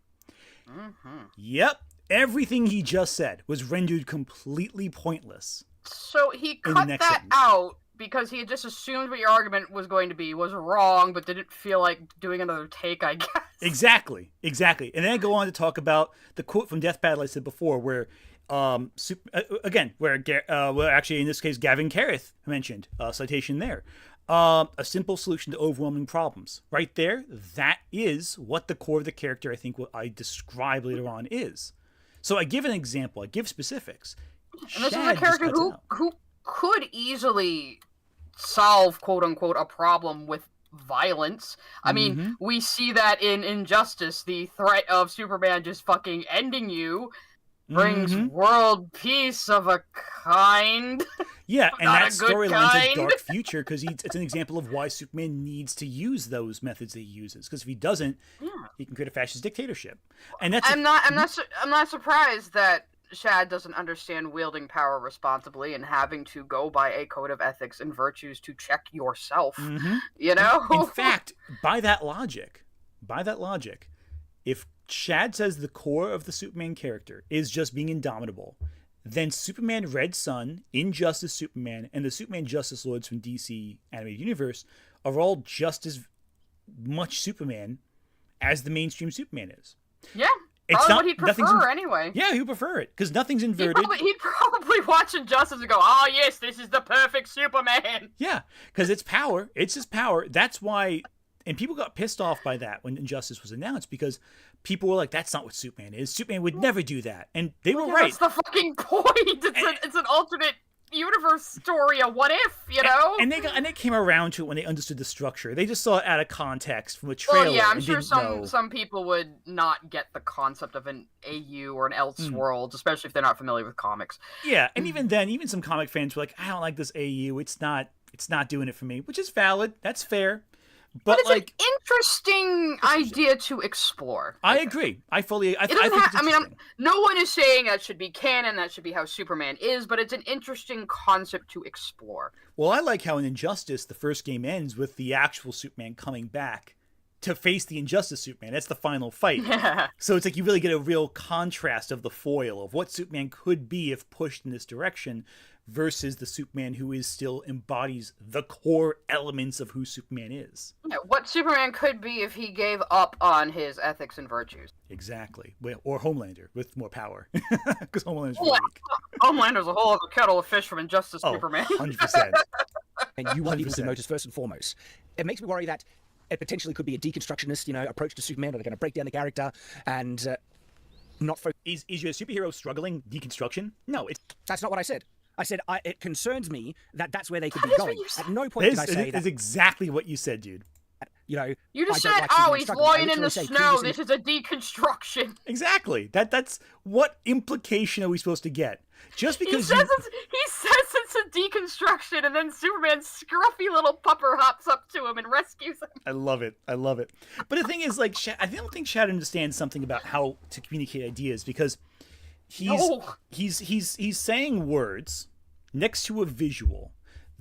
Yep, everything he just said was rendered completely pointless. So he cut that out because he had just assumed what your argument was going to be was wrong, but didn't feel like doing another take, I guess. Exactly. And then I go on to talk about the quote from Death Battle I said before, where actually in this case Gavin Carruth mentioned citation there. A simple solution to overwhelming problems. Right there, that is what the core of the character, I think, what I describe later on is. So I give an example. I give specifics. And this is a character who could easily solve, quote-unquote, a problem with violence. I mean, we see that in Injustice. The threat of Superman just fucking ending you brings world peace of a kind. Yeah, and that storyline's a dark future because it's an example of why Superman needs to use those methods that he uses. Because if he doesn't, he can create a fascist dictatorship. And that's I'm not surprised that Shad doesn't understand wielding power responsibly and having to go by a code of ethics and virtues to check yourself. You know. In fact, by that logic, if Shad says the core of the Superman character is just being indomitable, then Superman Red Sun, Injustice Superman, and the Superman Justice Lords from DC Animated Universe are all just as much Superman as the mainstream Superman is. Yeah, probably what he'd prefer anyway. Yeah, he'd prefer it, because nothing's inverted. He'd probably watch Injustice and go, oh yes, this is the perfect Superman. Yeah, because it's power. It's his power. That's why... And people got pissed off by that when Injustice was announced because people were like, that's not what Superman is. Superman would never do that. And they were right. That's the fucking point. It's an alternate universe story, a what if, you know? And they came around to it when they understood the structure. They just saw it out of context from a trailer. Well, yeah, I'm sure some people would not get the concept of an AU or an Elseworlds, especially if they're not familiar with comics. Yeah, and even then, even some comic fans were like, I don't like this AU. It's not doing it for me, which is valid. That's fair. But it's an interesting idea to explore. I agree. I think it's interesting. No one is saying that should be canon, that should be how Superman is, but it's an interesting concept to explore. Well, I like how in Injustice, the first game ends with the actual Superman coming back to face the Injustice Superman. That's the final fight. So it's like you really get a real contrast of the foil of what Superman could be if pushed in this direction versus the Superman who is still embodies the core elements of who Superman is. Yeah, what Superman could be if he gave up on his ethics and virtues. Exactly. Or Homelander with more power. Because Homelander's really weak. Homelander's a whole other kettle of fish from Injustice Superman. 100%. And you want even to notice first and foremost. It makes me worry that it potentially could be a deconstructionist, approach to Superman, where they're going to break down the character and not focus. Is your superhero struggling deconstruction? No, that's not what I said. I said it concerns me that that's where they could be going. At no point did I say that. It's exactly what you said, dude. You know, You just I don't said, like Superman he's struggling. I lying in literally the say snow. previous This is a deconstruction. Exactly. That's what implication are we supposed to get? Just He because says it's a deconstruction, and then Superman's scruffy little pupper hops up to him and rescues him. I love it. I love it. But the thing is, like, I don't think Shad understands something about how to communicate ideas, because he's saying words next to a visual.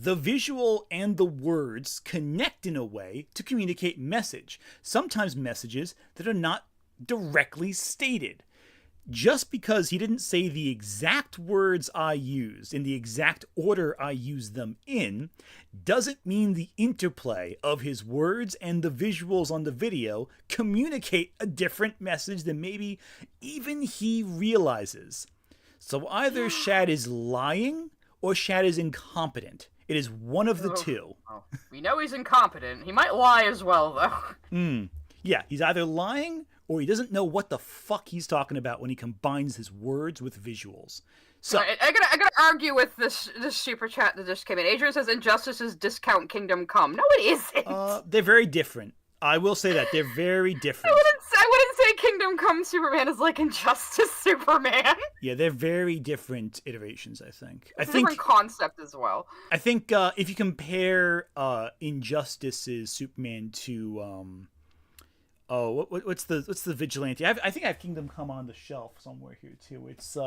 The visual and the words connect in a way to communicate message. Sometimes messages that are not directly stated. Just because he didn't say the exact words I used in the exact order I used them in, doesn't mean the interplay of his words and the visuals on the video communicate a different message than maybe even he realizes. So either Shad is lying or Shad is incompetent. It is one of the two. Oh, we know he's incompetent. He might lie as well, though. Yeah, he's either lying or he doesn't know what the fuck he's talking about when he combines his words with visuals. So I gotta argue with this super chat that just came in. Adrian says Injustice's discount Kingdom Come. No, it isn't. they're very different. I will say that they're very different. I wouldn't say Kingdom Come Superman is like Injustice Superman. Yeah, they're very different iterations, I think. It's a different concept as well. I think if you compare Injustice's Superman to what's the Vigilante? I think I have Kingdom Come on the shelf somewhere here too. It's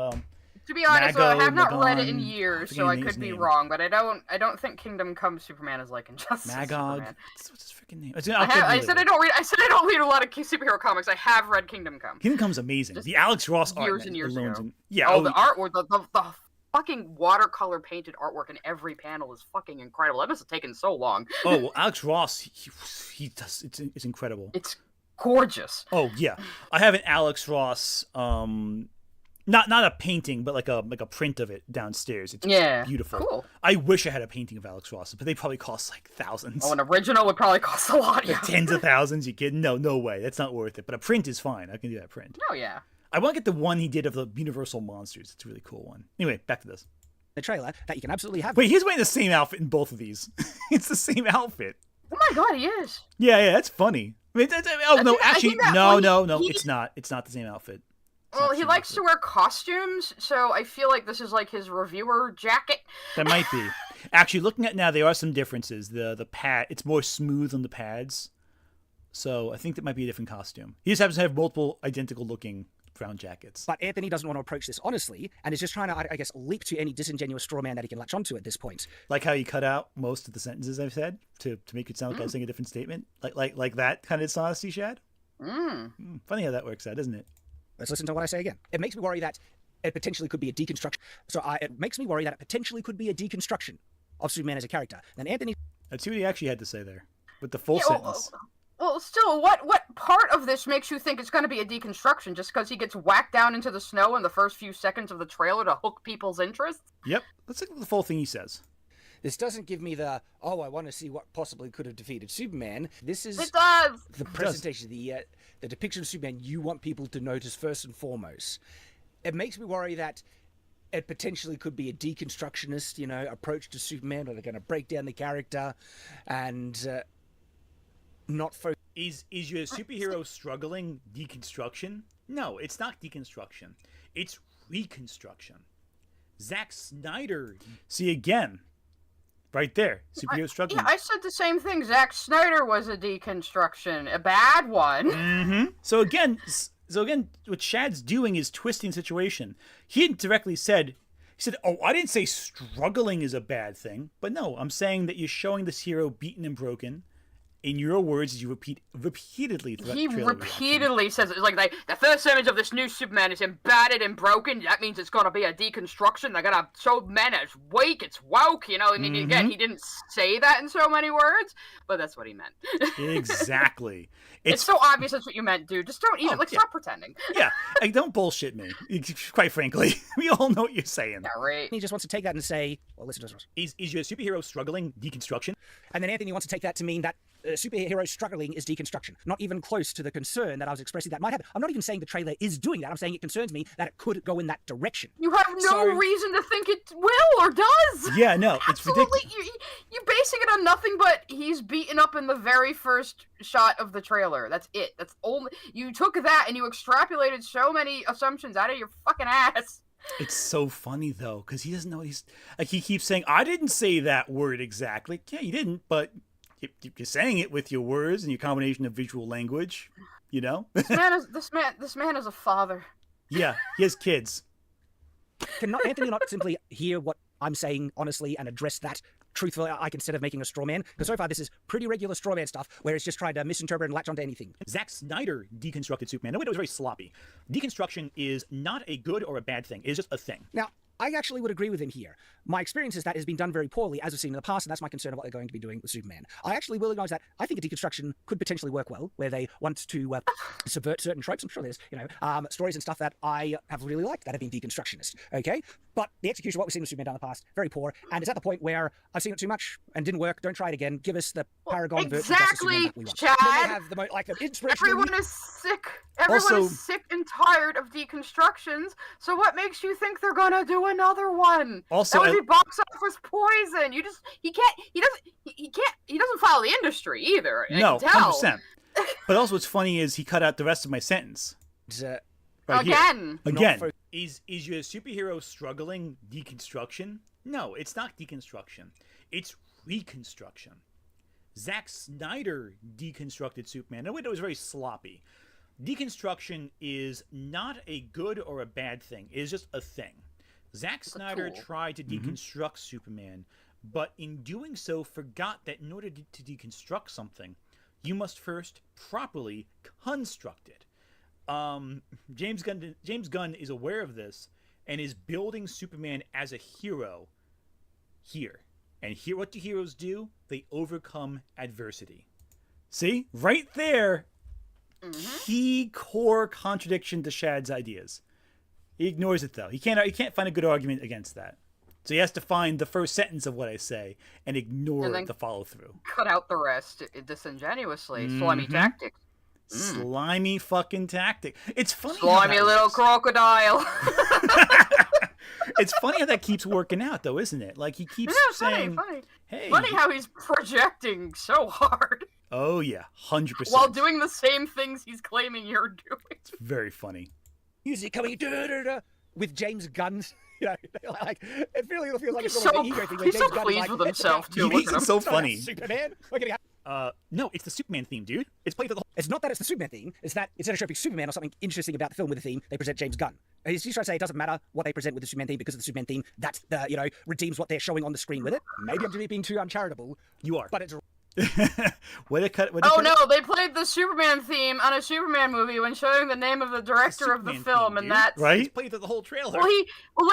to be honest, Mago, I have not read it in Magon, years, so I could be wrong. But I don't think Kingdom Come Superman is like Injustice Magog. Superman. What's his freaking name? I said I don't read a lot of superhero comics. I have read Kingdom Come. Kingdom Come's amazing. The Alex Ross art years and years ago. Yeah. The artwork, the fucking watercolor painted artwork in every panel is fucking incredible. That must have taken so long. Oh, well, Alex Ross, he does. It's incredible. It's gorgeous. Oh yeah, I have an Alex Ross, not a painting, but like a print of it downstairs. It's beautiful. Cool. I wish I had a painting of Alex Ross, but they probably cost like thousands. Oh, an original would probably cost a lot. Like tens of thousands. You kidding? No way. That's not worth it. But a print is fine. I can do that print. Oh yeah. I want to get the one he did of the Universal Monsters. It's a really cool one. Anyway, back to this. The trailer that you can absolutely have. Wait, he's wearing the same outfit in both of these. It's the same outfit. Oh my god, he is. Yeah, that's funny. I mean, no, it's not. It's not the same outfit. Well, he likes to wear costumes, so I feel like this is like his reviewer jacket. That might be. Actually, looking at now, there are some differences. The pad, it's more smooth on the pads, so I think that might be a different costume. He just happens to have multiple identical looking brown jackets. But Anthony doesn't want to approach this honestly, and is just trying to, I guess, leap to any disingenuous straw man that he can latch onto at this point. Like how you cut out most of the sentences I've said to make it sound like I was saying a different statement, like that kind of dishonesty, Shad. Funny how that works out, isn't it? Let's listen to what I say again. It makes me worry that it potentially could be a deconstruction. It makes me worry that it potentially could be a deconstruction of Superman as a character. Then Anthony... Let's see what he actually had to say there with the full sentence. Well, still, what part of this makes you think it's going to be a deconstruction? Just because he gets whacked down into the snow in the first few seconds of the trailer to hook people's interest? Yep. Let's look at the full thing he says. This doesn't give me I want to see what possibly could have defeated Superman. This is... It does! The presentation, the depiction of Superman you want people to notice first and foremost. It makes me worry that it potentially could be a deconstructionist, approach to Superman, where they're going to break down the character and not focus. Is your superhero struggling deconstruction? No, it's not deconstruction. It's reconstruction. Zack Snyder. See, again, right there, superhero struggling. Yeah, I said the same thing. Zack Snyder was a deconstruction, a bad one. Mm-hmm. So again, what Shad's doing is twisting the situation. He didn't directly said, "Oh, I didn't say struggling is a bad thing," but no, I'm saying that you're showing this hero beaten and broken. In your words, as you repeat repeatedly throughout the trailer. He repeatedly says it. Like the first image of this new Superman is him battered and broken. That means it's gonna be a deconstruction. They're gonna show men as weak. It's woke, And again, he didn't say that in so many words, but that's what he meant. Exactly. It's so obvious that's what you meant, dude. Just don't even stop pretending. Yeah, don't bullshit me. Quite frankly, we all know what you're saying. Yeah, right. He just wants to take that and say, well, listen to us. Is your superhero struggling deconstruction? And then Anthony wants to take that to mean that superhero struggling is deconstruction. Not even close to the concern that I was expressing that might happen. I'm not even saying the trailer is doing that. I'm saying it concerns me that it could go in that direction. You have no reason to think it will or does. Yeah, no, it's ridiculous. You're basing it on nothing but he's beaten up in the very first shot of the trailer. That's it. That's only you took that and you extrapolated so many assumptions out of your fucking ass. It's so funny though, because he doesn't know he keeps saying, "I didn't say that word exactly." Yeah, you didn't, but you're saying it with your words and your combination of visual language. You know, this man is a father. Yeah, he has kids. Can Anthony not simply hear what I'm saying honestly and address that truthfully, instead of making a straw man? Because so far this is pretty regular straw man stuff where it's just trying to misinterpret and latch onto anything. Zack Snyder deconstructed Superman. No, it was very sloppy. Deconstruction is not a good or a bad thing. It's just a thing. Now, I actually would agree with him here. My experience is that it has been done very poorly, as we've seen in the past, and that's my concern of what they're going to be doing with Superman. I actually will acknowledge that I think a deconstruction could potentially work well, where they want to subvert certain tropes. I'm sure there's, stories and stuff that I have really liked that have been deconstructionist, okay? But the execution of what we've seen with Superman down in the past, very poor, and it's at the point where I've seen it too much and didn't work. Don't try it again. Give us the Paragon version of Justice Superman that we want. Chad. Then they have the inspiration. Everyone is sick. Everyone is sick and tired of deconstructions. So what makes you think they're gonna do another one? Also, that would be box office poison. He doesn't follow the industry either. No, 100%. But also, what's funny is he cut out the rest of my sentence. Again. Is your superhero struggling deconstruction? No, it's not deconstruction. It's reconstruction. Zack Snyder deconstructed Superman. No, it was very sloppy. Deconstruction is not a good or a bad thing. It is just a thing. Zack Snyder tried to deconstruct Superman, but in doing so forgot that in order to deconstruct something, you must first properly construct it. James Gunn is aware of this and is building Superman as a hero here. And here, what do heroes do? They overcome adversity. See? Right there, key core contradiction to Shad's ideas. He ignores it though. He can't find a good argument against that. So he has to find the first sentence of what I say and ignore the follow through. Cut out the rest disingenuously. Slimy tactics. Slimy fucking tactic. It's funny. Slimy little crocodile. It's funny how that keeps working out, though, isn't it? Like he keeps saying, funny. "Hey." Funny how he's projecting so hard. Oh yeah, 100%. While doing the same things he's claiming you're doing. It's very funny. Music coming with James Gunn. It feels like he's it's so, an ego thing. he's so pleased with himself too. He's so funny. Superman. No, it's the Superman theme, dude. It's played for the whole. It's not that it's the Superman theme. It's that instead of showing Superman or something interesting about the film with the theme, they present James Gunn. He's trying to say it doesn't matter what they present with the Superman theme because of the Superman theme. That's the redeems what they're showing on the screen with it. Maybe I'm just being too uncharitable. You are, but it's. They played the Superman theme on a Superman movie when showing the name of the director of the film, and that's right. He's played through the whole trailer. We'll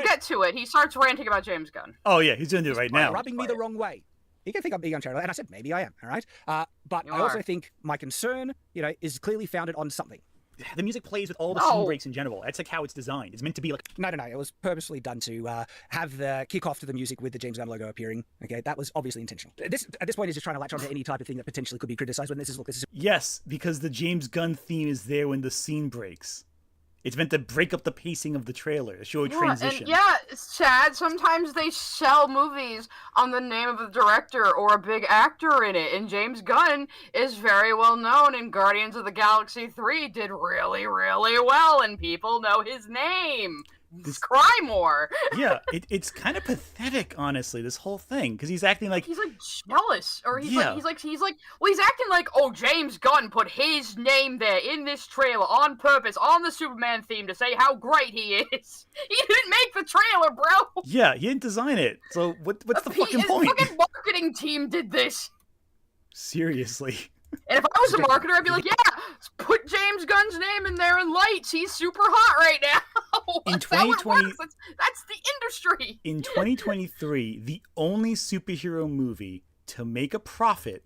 get to it. He starts ranting about James Gunn. Oh yeah, he's gonna do it right now. Rubbing me the wrong way. You can think I'm being uncharitable, and I said maybe I am. All right, but I also think my concern, is clearly founded on something. The music plays with all the scene breaks in general. That's like how it's designed. It's meant to be like... No. It was purposely done to have the kickoff to the music with the James Gunn logo appearing. Okay, that was obviously intentional. At this point is just trying to latch onto any type of thing that potentially could be criticized when this is... Yes, because the James Gunn theme is there when the scene breaks. It's meant to break up the pacing of the trailer, to show a transition. It's sad. Sometimes they sell movies on the name of the director or a big actor in it. And James Gunn is very well known, and Guardians of the Galaxy 3 did really, really well, and people know his name. Cry more. Yeah, it's kind of pathetic, honestly, this whole thing, because he's acting like... He's like jealous, or he's acting like, oh, James Gunn put his name there in this trailer on purpose, on the Superman theme to say how great he is. He didn't make the trailer, bro. Yeah, he didn't design it, so what's the fucking point? His fucking marketing team did this. Seriously. And if I was a marketer, I'd be like, yeah, put James Gunn's name in there in lights. He's super hot right now. In 2020, that's the industry. In 2023, the only superhero movie to make a profit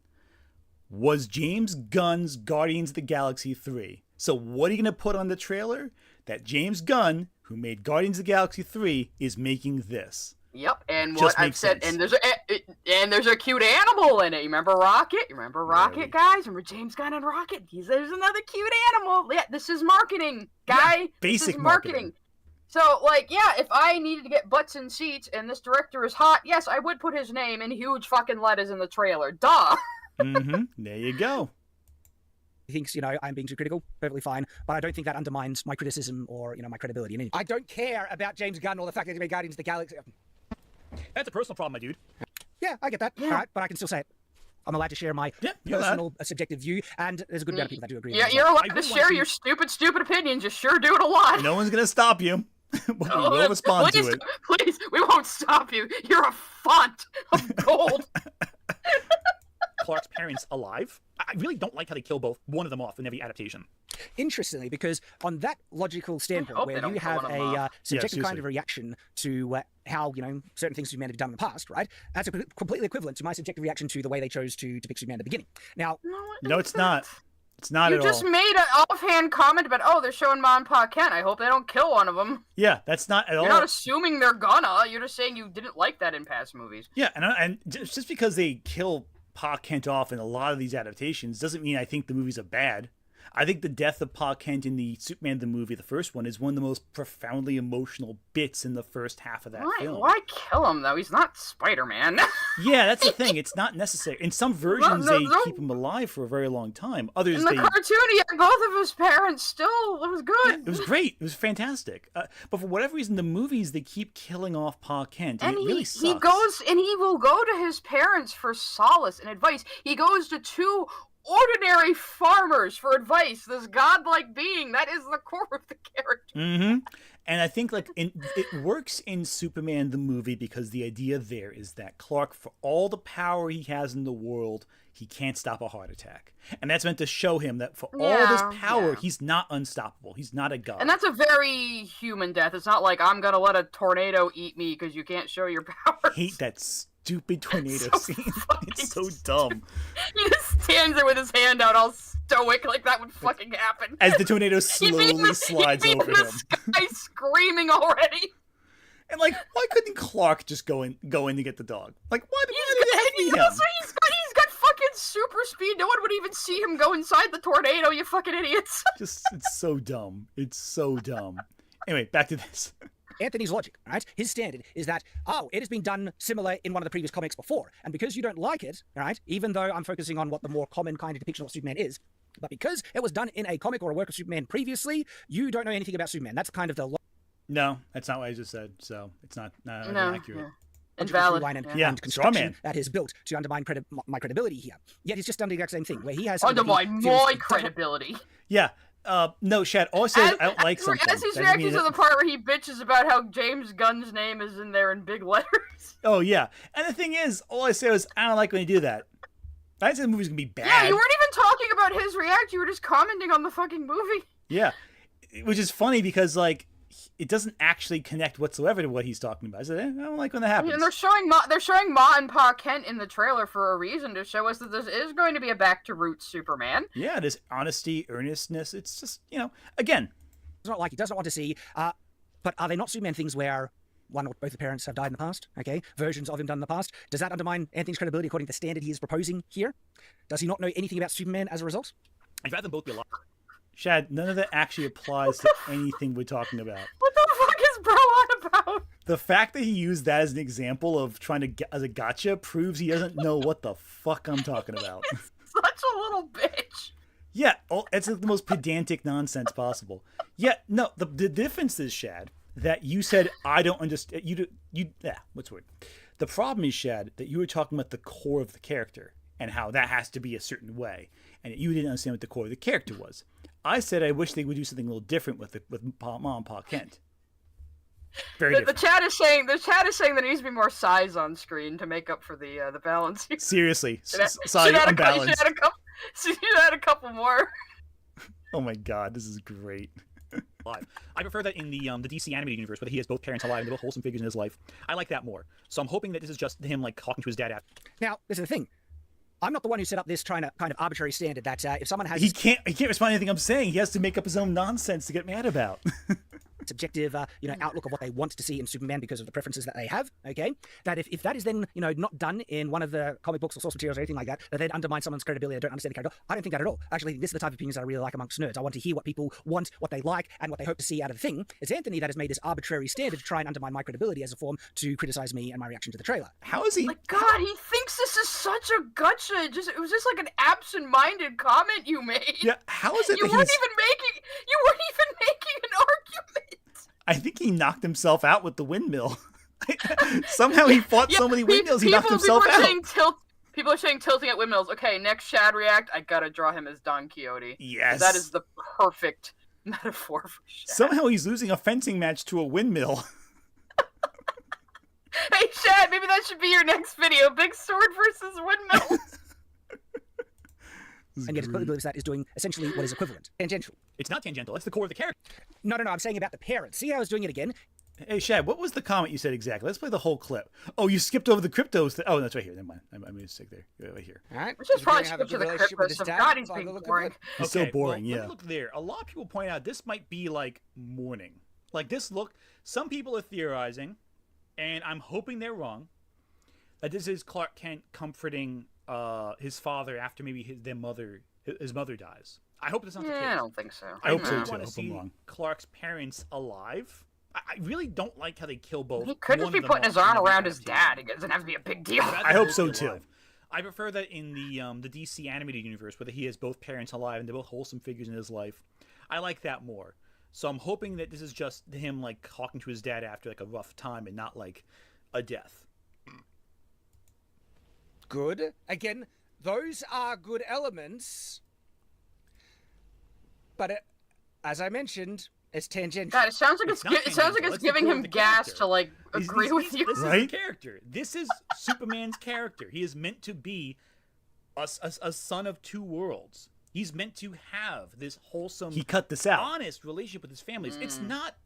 was James Gunn's Guardians of the Galaxy 3. So what are you going to put on the trailer? That James Gunn, who made Guardians of the Galaxy 3, is making this. Yep, and Just what I've makes said, sense. and there's a cute animal in it. You remember Rocket? You remember Rocket, guys? Remember James Gunn and Rocket? There's another cute animal. Yeah, this is marketing, guy. Yeah, basic this is marketing. So, like, yeah, if I needed to get butts in seats and this director is hot, yes, I would put his name in huge fucking letters in the trailer. Duh. There you go. He thinks, I'm being too critical, perfectly fine, but I don't think that undermines my criticism or, my credibility. I don't care about James Gunn or the fact that he made Guardians of the Galaxy. That's a personal problem, my dude. Yeah, I get that. Yeah. All right, but I can still say it. I'm allowed to share my personal, subjective view, and there's a good amount of people that do agree. Yeah, with you're well. allowed to share your stupid opinions. You sure do it a lot. No one's gonna stop you. We will respond please, to it. Please, we won't stop you. You're a font of gold. Clark's parents alive? I really don't like how they kill one of them off in every adaptation. Interestingly, because on that logical standpoint, hope they where don't you kill have one of them a off. subjective kind of reaction to how certain things Superman have done in the past, right? That's completely equivalent to my subjective reaction to the way they chose to depict Superman at the beginning. Now, No, it's not. It's not at all. You just made an offhand comment about, they're showing Ma and Pa Kent. I hope they don't kill one of them. Yeah, that's not at all. You're not assuming they're gonna. You're just saying you didn't like that in past movies. Yeah, and just because they kill Pa Kent off in a lot of these adaptations doesn't mean I think the movies are bad. I think the death of Pa Kent in the Superman the movie, the first one, is one of the most profoundly emotional bits in the first half of that film. Why kill him, though? He's not Spider-Man. Yeah, that's the thing. It's not necessary. In some versions, they keep him alive for a very long time. Others, in the cartoon, he had both of his parents still. It was good. Yeah, it was great. It was fantastic. But for whatever reason, the movies, they keep killing off Pa Kent. And it really sucks. He goes, and he will go to his parents for solace and advice. He goes to two ordinary farmers for advice. This godlike being, that is the core of the character. And I think it works in Superman the movie because the idea there is that Clark, for all the power he has in the world, he can't stop a heart attack. And that's meant to show him that for all this power, he's not unstoppable. He's not a god. And that's a very human death. It's not like, I'm gonna let a tornado eat me because you can't show your powers. I hate that stupid tornado scene. It's so dumb. He just stands there with his hand out all stoic like that would fucking happen. As the tornado slowly slides over him. Sky screaming already. And why couldn't Clark just go in to get the dog? Why did he's got fucking super speed. No one would even see him go inside the tornado, you fucking idiots. It's so dumb. It's so dumb. Anyway, back to this. Anthony's logic, right? His standard is that, it has been done similar in one of the previous comics before. And because you don't like it, right, even though I'm focusing on what the more common kind of depiction of Superman is, but because it was done in a comic or a work of Superman previously, you don't know anything about Superman. That's kind of the... No, that's not what I just said, so it's not accurate. Yeah. Invalid. And construction that is built to undermine my credibility here. Yet he's just done the exact same thing, where he has... Undermine my credibility. Yeah. No, Shad, all I said is I don't like something. As he's reacting to the part where he bitches about how James Gunn's name is in there in big letters. Oh, yeah. And the thing is, all I say was, I don't like when you do that. I didn't say the movie's going to be bad. Yeah, you weren't even talking about his reaction. You were just commenting on the fucking movie. Yeah. Which is funny because, it doesn't actually connect whatsoever to what he's talking about. I said, I don't like when that happens. And they're showing Ma and Pa Kent in the trailer for a reason, to show us that this is going to be a back-to-roots Superman. Yeah, this honesty, earnestness. It's just, again. It's not like he doesn't want to see, but are they not Superman things where one or both the parents have died in the past? Okay, versions of him done in the past. Does that undermine Anthony's credibility according to the standard he is proposing here? Does he not know anything about Superman as a result? I'd rather them both be alive. Shad, none of that actually applies to anything we're talking about. What the fuck is Bro on about? The fact that he used that as an example of trying to get as a gotcha proves he doesn't know what the fuck I'm talking about. Such a little bitch. Yeah, it's the most pedantic nonsense possible. Yeah, no, the difference is, Shad, that you said I don't understand. What's the word? The problem is, Shad, that you were talking about the core of the character and how that has to be a certain way, and you didn't understand what the core of the character was. I said I wish they would do something a little different with Mom and Pa Kent. Very different. The chat is saying there needs to be more size on screen to make up for the balance here. Seriously, size unbalance. Should add a couple more. Oh my god, this is great. I prefer that in the DC animated universe, where he has both parents alive and they're both wholesome figures in his life. I like that more. So I'm hoping that this is just him talking to his dad after. Now, this is the thing. I'm not the one who set up this trying to kind of arbitrary standard that if someone has... He can't respond to anything I'm saying. He has to make up his own nonsense to get mad about. subjective, outlook of what they want to see in Superman because of the preferences that they have. Okay, that if that is then not done in one of the comic books or source materials or anything like that, that then undermines someone's credibility. They don't understand the character. I don't think that at all. Actually, this is the type of opinions that I really like amongst nerds. I want to hear what people want, what they like, and what they hope to see out of the thing. It's Anthony that has made this arbitrary standard to try and undermine my credibility as a form to criticize me and my reaction to the trailer. How is he? My God, he thinks this is such a gotcha. It was just like an absent-minded comment you made. Yeah, how is it You that weren't even making an argument. I think he knocked himself out with the windmill. Somehow he fought so many windmills, he knocked himself out. People are saying tilting at windmills. Okay, next Shad react, I gotta draw him as Don Quixote. Yes. That is the perfect metaphor for Shad. Somehow he's losing a fencing match to a windmill. Hey, Shad, maybe that should be your next video. Big sword versus windmills. And yet, his believes that is doing essentially what is equivalent, tangential. It's not tangential. That's the core of the character. No, I'm saying about the parents. See how I was doing it again? Hey, Shad, what was the comment you said exactly? Let's play the whole clip. Oh, you skipped over the cryptos. Oh, that's right here. Never mind. I'm going to stick there. Right here. All right. Let's just probably skip to the crypto stuff. God, he's being boring. It's so boring, well, yeah. Look there. A lot of people point out this might be like morning. Like this look. Some people are theorizing, and I'm hoping they're wrong, that this is Clark Kent comforting his father after maybe his mother dies. I hope that's not the case. I don't think so. I hope so No. too. I hope I'm wrong. Clark's parents alive. I really don't like how they kill both. He could just be putting his arm around his dad. It doesn't have to be a big deal. I hope so too. I prefer that in the DC animated universe, where he has both parents alive and they're both wholesome figures in his life. I like that more. So I'm hoping that this is just him like talking to his dad after like a rough time and not like a death. Good. Again, those are good elements. But as I mentioned, it's tangential. God, it sounds like it's giving him gas to like agree with you. This is the character. This is Superman's character. He is meant to be a son of two worlds. He's meant to have this wholesome, he cut this out, honest relationship with his families. It's not.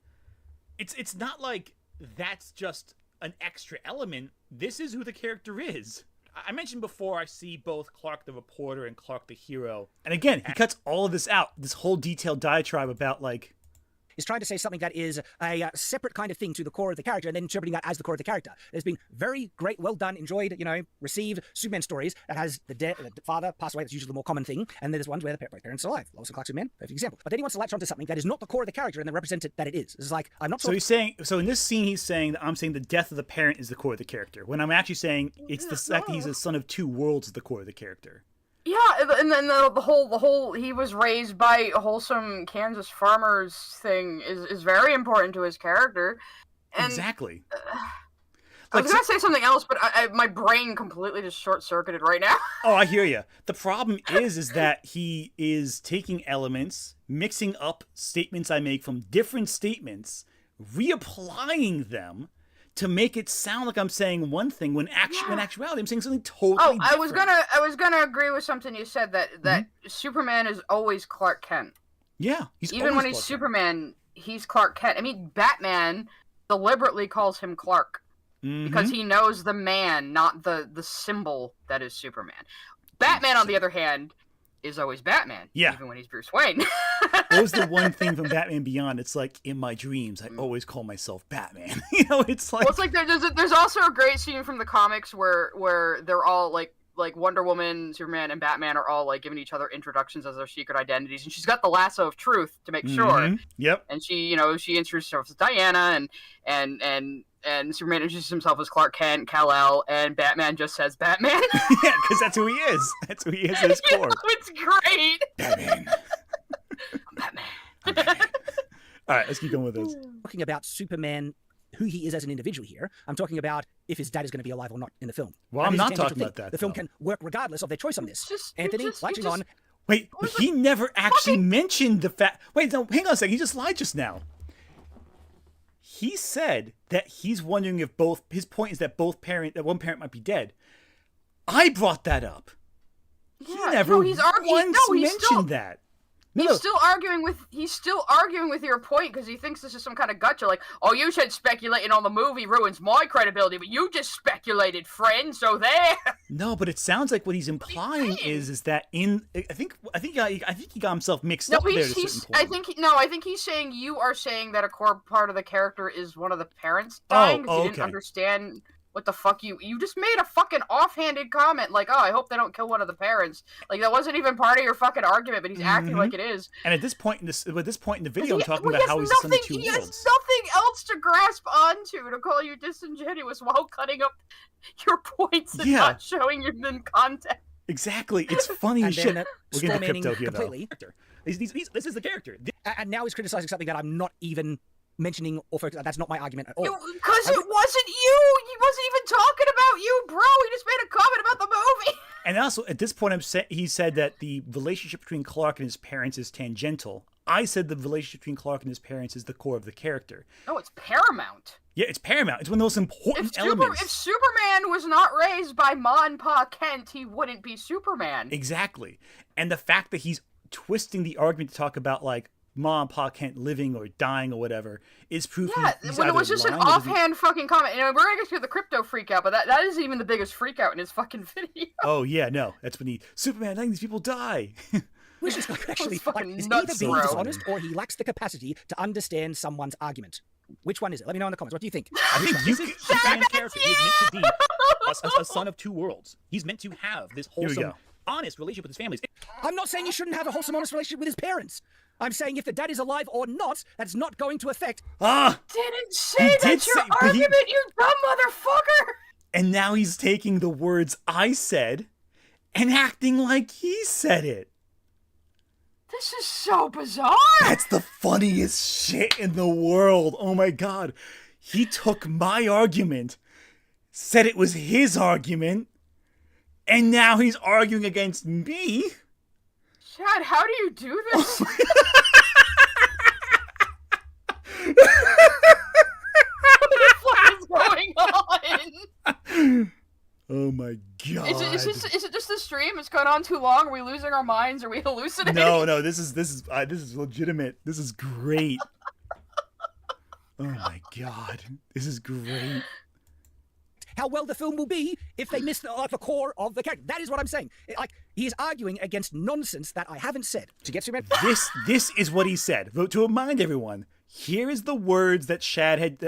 It's not like that's just an extra element. This is who the character is. I mentioned before I see both Clark the reporter and Clark the hero. And again, he cuts all of this out. This whole detailed diatribe about like is trying to say something that is a separate kind of thing to the core of the character and then interpreting that as the core of the character. There's been very great, well done, enjoyed, received Superman stories that has the father pass away. That's usually the more common thing. And then there's ones where the parents are alive. Lois and Clark Superman, perfect example. But then he wants to latch onto something that is not the core of the character and then represent it that it is. It's like, I'm not so he's saying, so in this scene he's saying that I'm saying the death of the parent is the core of the character, when I'm actually saying it's the fact that he's a son of two worlds is the core of the character. Yeah, and then the whole he was raised by wholesome Kansas farmers thing is very important to his character. And, exactly. I was gonna say something else, but my brain completely just short-circuited right now. Oh, I hear you. The problem is that he is taking elements, mixing up statements I make from different statements, reapplying them to make it sound like I'm saying one thing when in actuality I'm saying something totally different. I was gonna agree with something you said that Superman is always Clark Kent. Yeah, even when he's Superman, he's Clark Kent. I mean, Batman deliberately calls him Clark because he knows the man, not the symbol that is Superman. Batman, on the other hand, is always Batman. Yeah, even when he's Bruce Wayne. What was the one thing from Batman Beyond? It's like, in my dreams, I always call myself Batman. It's like... Well, it's like there's also a great scene from the comics where they're all like Wonder Woman, Superman, and Batman are all like giving each other introductions as their secret identities, and she's got the lasso of truth to make sure. Yep. And she introduces herself as Diana, and Superman introduces himself as Clark Kent, Kal-El, and Batman just says Batman. Yeah, because that's who he is. That's who he is at his core. It's great. Batman. I'm Batman. All right, let's keep going with this. Talking about Superman, who he is as an individual here. I'm talking about if his dad is going to be alive or not in the film. Well, I'm not talking about that. The film can work regardless of their choice on this. Anthony, latching on. Wait, he never actually mentioned the fact. Wait, no, hang on a second. He just lied just now. He said that he's wondering if his point is that one parent might be dead. I brought that up. He never once mentioned that. He's still arguing with your point because he thinks this is some kind of gotcha. Like, oh, you said speculating on the movie ruins my credibility, but you just speculated, friend. So there. No, but it sounds like what he's implying is that I think he got himself mixed up there. At a certain point. I think he's saying you are saying that a core part of the character is one of the parents dying because you didn't understand. What the fuck you just made a fucking offhanded comment like, oh, I hope they don't kill one of the parents. Like that wasn't even part of your fucking argument, but he's acting like it is. And at this point in the video, I'm talking about how he's the son of two worlds. He has nothing else to grasp onto to call you disingenuous while cutting up your points and not showing you in context. Exactly. It's funny as shit. We're getting to Krypto here, completely. This is the character. And now he's criticizing something that I'm not even mentioning or focusing. That's not my argument at all. Because it wasn't you. He wasn't even talking about you, bro. He just made a comment about the movie. And also, at this point, he said that the relationship between Clark and his parents is tangential. I said the relationship between Clark and his parents is the core of the character. No, it's paramount. Yeah, it's paramount. It's one of the most important elements. If Superman was not raised by Ma and Pa Kent, he wouldn't be Superman. Exactly. And the fact that he's twisting the argument to talk about, like, Ma and Pa Kent living or dying or whatever is proof. Yeah, when it was just an offhand fucking comment. You know, we're gonna get to the Krypto freak out, but that isn't even the biggest freak out in his fucking video. Oh yeah, no, that's when Superman letting these people die. Which is actually is nuts, either being dishonest or he lacks the capacity to understand someone's argument. Which one is it? Let me know in the comments. What do you think? I think you can character. He's meant to be a son of two worlds. He's meant to have this wholesome, honest relationship with his family. I'm not saying you shouldn't have a wholesome, honest relationship with his parents. I'm saying if the dad is alive or not, that's not going to affect. Didn't say that's your argument, you dumb motherfucker. And now he's taking the words I said and acting like he said it. This is so bizarre. That's the funniest shit in the world. Oh my god. He took my argument, said it was his argument, and now he's arguing against me. Shad, how do you do this? What the fuck is going on? Oh my god! Is it just the stream? It's going on too long. Are we losing our minds? Are we hallucinating? No. This is legitimate. This is great. Oh my god! This is great. How well the film will be if they miss the core of the character. That is what I'm saying. Like, he is arguing against nonsense that I haven't said. To get to this is what he said. To remind everyone, here is the words that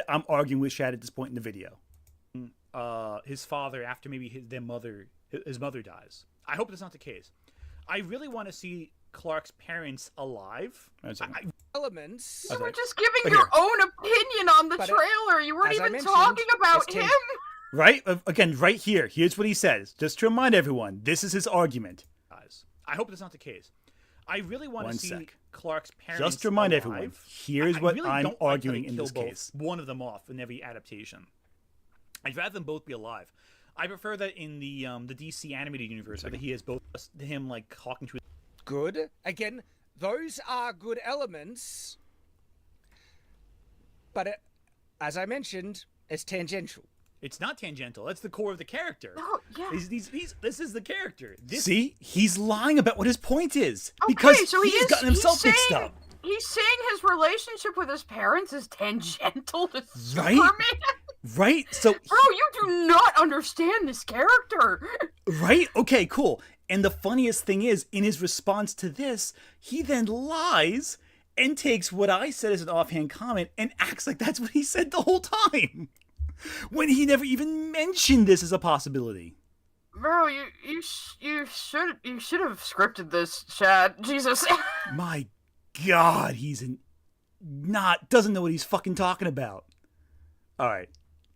I'm arguing with Shad at this point in the video. His father, after maybe his mother dies. I hope that's not the case. I really want to see Clark's parents alive. Elements. You were just giving your own opinion on the trailer. You weren't even talking about him. Right? Again, right here. Here's what he says. Just to remind everyone, this is his argument. I hope that's not the case. I really want to see Clark's parents just to remind everyone, here's what I'm arguing in this case. One of them off in every adaptation. I'd rather them both be alive. I prefer that in the DC animated universe, that he has both him like talking to. Good. Again, those are good elements, but as I mentioned, it's tangential. It's not tangential. That's the core of the character. Oh, yeah. This is the character. See? He's lying about what his point is. Okay, because so he's gotten himself mixed up. He's saying his relationship with his parents is tangential to right? Superman. Right? So bro, you do not understand this character. Right? Okay, cool. And the funniest thing is, in his response to this, he then lies and takes what I said as an offhand comment and acts like that's what he said the whole time. When he never even mentioned this as a possibility. Bro, you should have scripted this, Shad. Jesus. My God, doesn't know what he's fucking talking about. All right,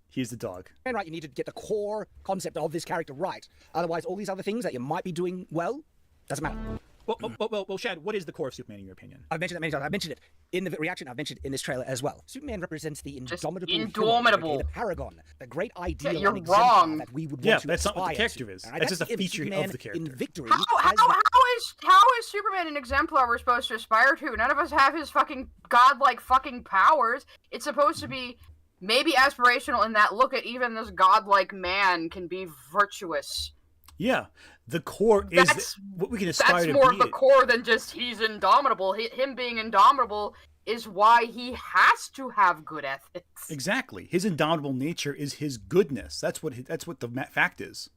here's the dog. And right, you need to get the core concept of this character right. Otherwise, all these other things that you might be doing well doesn't matter. Well, Shad, what is the core of Superman in your opinion? I've mentioned that many times. I've mentioned it in the reaction. I've mentioned it in this trailer as well. Superman represents the indomitable hero, the paragon, the great ideal you're and wrong. that we would want to Yeah, that's not what the character is. Right? That's just a feature Superman of the character. In victory. How is Superman an exemplar we're supposed to aspire to? None of us have his fucking godlike fucking powers. It's supposed to be maybe aspirational in that look at even this godlike man can be virtuous. Yeah. the core is what we can aspire That's to more be. of the core than just he's indomitable. Him being indomitable is why he has to have good ethics. Exactly. His indomitable nature is his goodness. That's what the fact is,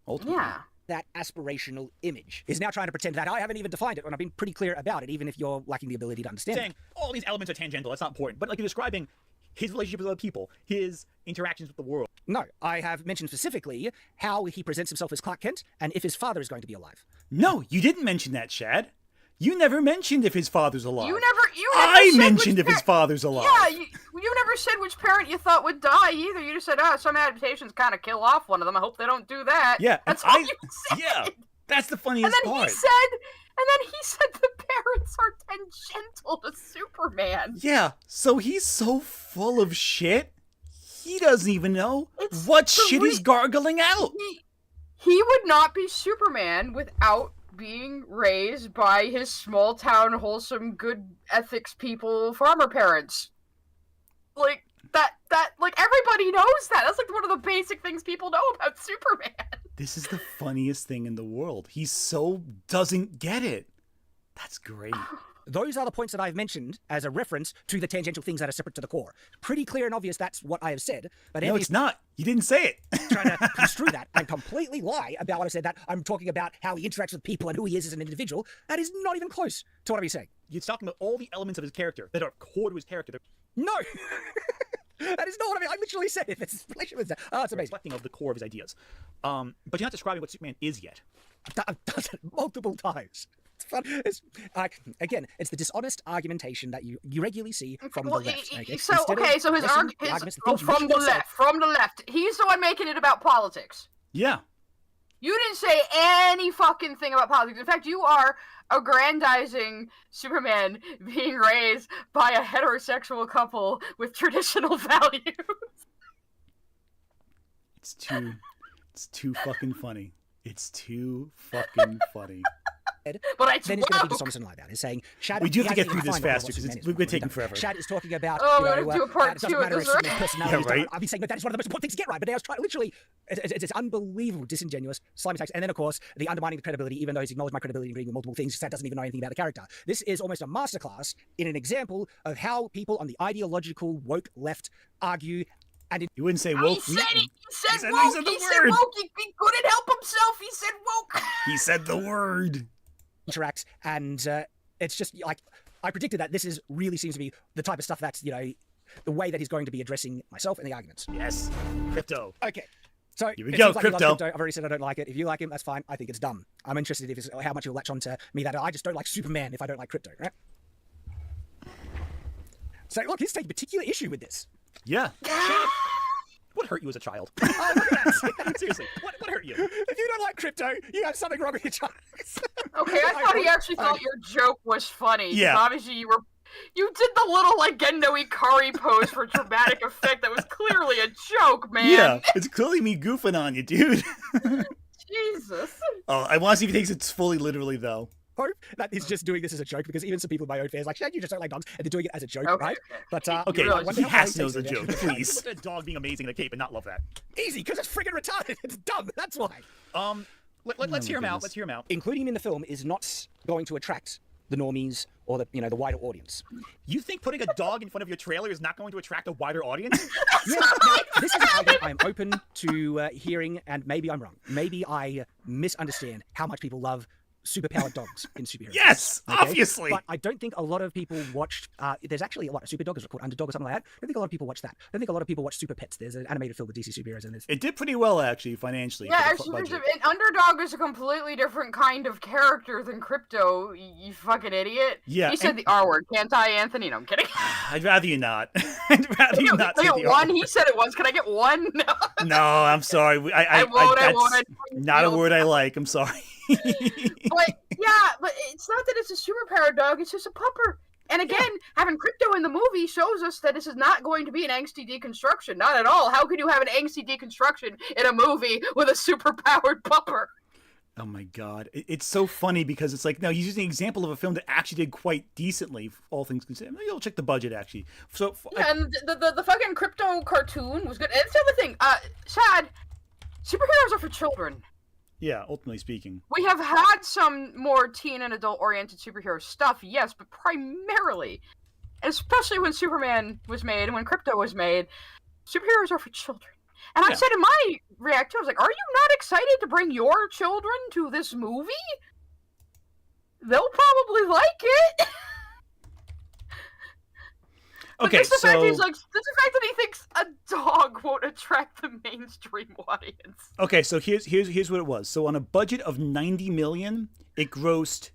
ultimately. Yeah. That aspirational image is now trying to pretend that I haven't even defined it when I've been pretty clear about it, even if you're lacking the ability to understand Saying all these elements are tangential, that's not important. But like you're describing his relationship with other people, his interactions with the world. No, I have mentioned specifically how he presents himself as Clark Kent and if his father is going to be alive. No, you didn't mention that, Shad. You never mentioned if his father's alive. You never I said mentioned which if his father's alive. Yeah, you never said which parent you thought would die either. You just said, some adaptations kind of kill off one of them. I hope they don't do that. Yeah, That's all you said. Yeah, that's the funniest And then part. he said the parents are tangential to Superman. Yeah, so he's so full of shit, he doesn't even know what shit he's gargling out. He would not be Superman without being raised by his small town, wholesome, good ethics people, farmer parents. Like, like, everybody knows that. That's like one of the basic things people know about Superman. This is the funniest thing in the world. He so doesn't get it. That's great. Those are the points that I've mentioned as a reference to the tangential things that are separate to the core. Pretty clear and obvious that's what I have said. But No, it's not. You didn't say it. trying to construe that and completely lie about what I said, that I'm talking about how he interacts with people and who he is as an individual. That is not even close to what I'm saying. You're talking about all the elements of his character that are core to his character. No! That is not what I mean. I literally said it. It's relationship. Oh, it's amazing. Reflecting of the core of his ideas. But you're not describing what Superman is yet. I've done it multiple times. It's fun. It's again, it's the dishonest argumentation that you regularly see from the left. Okay? So his arguments from the left. He's the one making it about politics. Yeah. You didn't say any fucking thing about politics. In fact, you are aggrandizing Superman being raised by a heterosexual couple with traditional values. It's too fucking funny. It's too fucking funny. But then it's going to be dishonest and like that. It's saying Shad. We do have to get through this faster because we've been taking forever. Shad is talking about. Oh, we're going to do a part two. Two of this, right? Personality. Yeah, right. I've been saying that is one of the most important things to get right, but now it's trying literally. It's unbelievable, disingenuous, slimy attacks, and then of course the undermining the credibility, even though he's acknowledged my credibility in agreeing with multiple things. Shad doesn't even know anything about the character. This is almost a masterclass in an example of how people on the ideological woke left argue. And You wouldn't say woke. He said it. He said woke. He said woke. He couldn't help himself. He said woke. He said the word. interacts, and it's just like I predicted that this really seems to be the type of stuff that's the way that he's going to be addressing myself and the arguments. Yes. Krypto. Okay. So Here we it go, seems like he loves Krypto. Krypto. I've already said I don't like it. If you like him, that's fine. I think it's dumb. I'm interested if it's how much he'll latch on to me that I just don't like Superman if I don't like Krypto, right? So look, he's taking particular issue with this. Yeah. What hurt you as a child? Seriously, what hurt you? If you don't like Krypto, you have something wrong with your child. Okay, I thought he actually thought your joke was funny. Yeah. Obviously, you did the little like Gendo Ikari pose for dramatic effect. That was clearly a joke, man. Yeah, it's clearly me goofing on you, dude. Jesus. Oh, I want to see if he takes it fully literally, though. Hope that he's just doing this as a joke, because even some people in my own fans like, Shad, you just don't like dogs, and they're doing it as a joke, Okay, right? okay. But Okay, really I he wonder how has to know he the takes it, joke, actually. please. A dog being amazing in the cape and not love that. Easy, because it's friggin' retarded. It's dumb. That's why. Let's hear him out. Let's hear him out. Including him in the film is not going to attract the normies or the the wider audience. You think putting a dog in front of your trailer is not going to attract a wider audience? Yeah, now, this is an argument I'm open to hearing, and maybe I'm wrong. Maybe I misunderstand how much people love superpowered dogs in superheroes. Yes, obviously. But I don't think a lot of people watched. There's actually a Superdog is called Underdog or something like that. I don't think a lot of people watch that. I don't think a lot of people watch Super Pets. There's an animated film with DC superheroes in this. It did pretty well, actually, financially. Yeah, for the actually, budget. an Underdog is a completely different kind of character than Krypto. You fucking idiot. Yeah, He said and- the R word. Can't I, Anthony? No, I'm kidding. I'd rather you not. I'd rather you not Can say I the get one? R. He said it once. Can I get one? No. No, I'm sorry. I won't. That's not a word I like. I'm sorry. But yeah, but it's not that it's a superpowered dog. It's just a pupper. And again, having Krypto in the movie shows us that this is not going to be an angsty deconstruction. Not at all. How could you have an angsty deconstruction in a movie with a superpowered pupper? Oh my god, it's so funny because it's like, no, he's using an example of a film that actually did quite decently, all things considered. Maybe I'll check the budget actually. So Yeah, and the fucking Krypto cartoon was good. And it's the other thing, Shad, superheroes are for children. Yeah, ultimately speaking. We have had some more teen and adult-oriented superhero stuff, yes, but primarily, especially when Superman was made and when Krypto was made, superheroes are for children. And I said in my reaction, I was like, are you not excited to bring your children to this movie? They'll probably like it. Okay, just the so fact that he thinks a dog won't attract the mainstream audience. okay, so here's what it was. So on a budget of 90 million, it grossed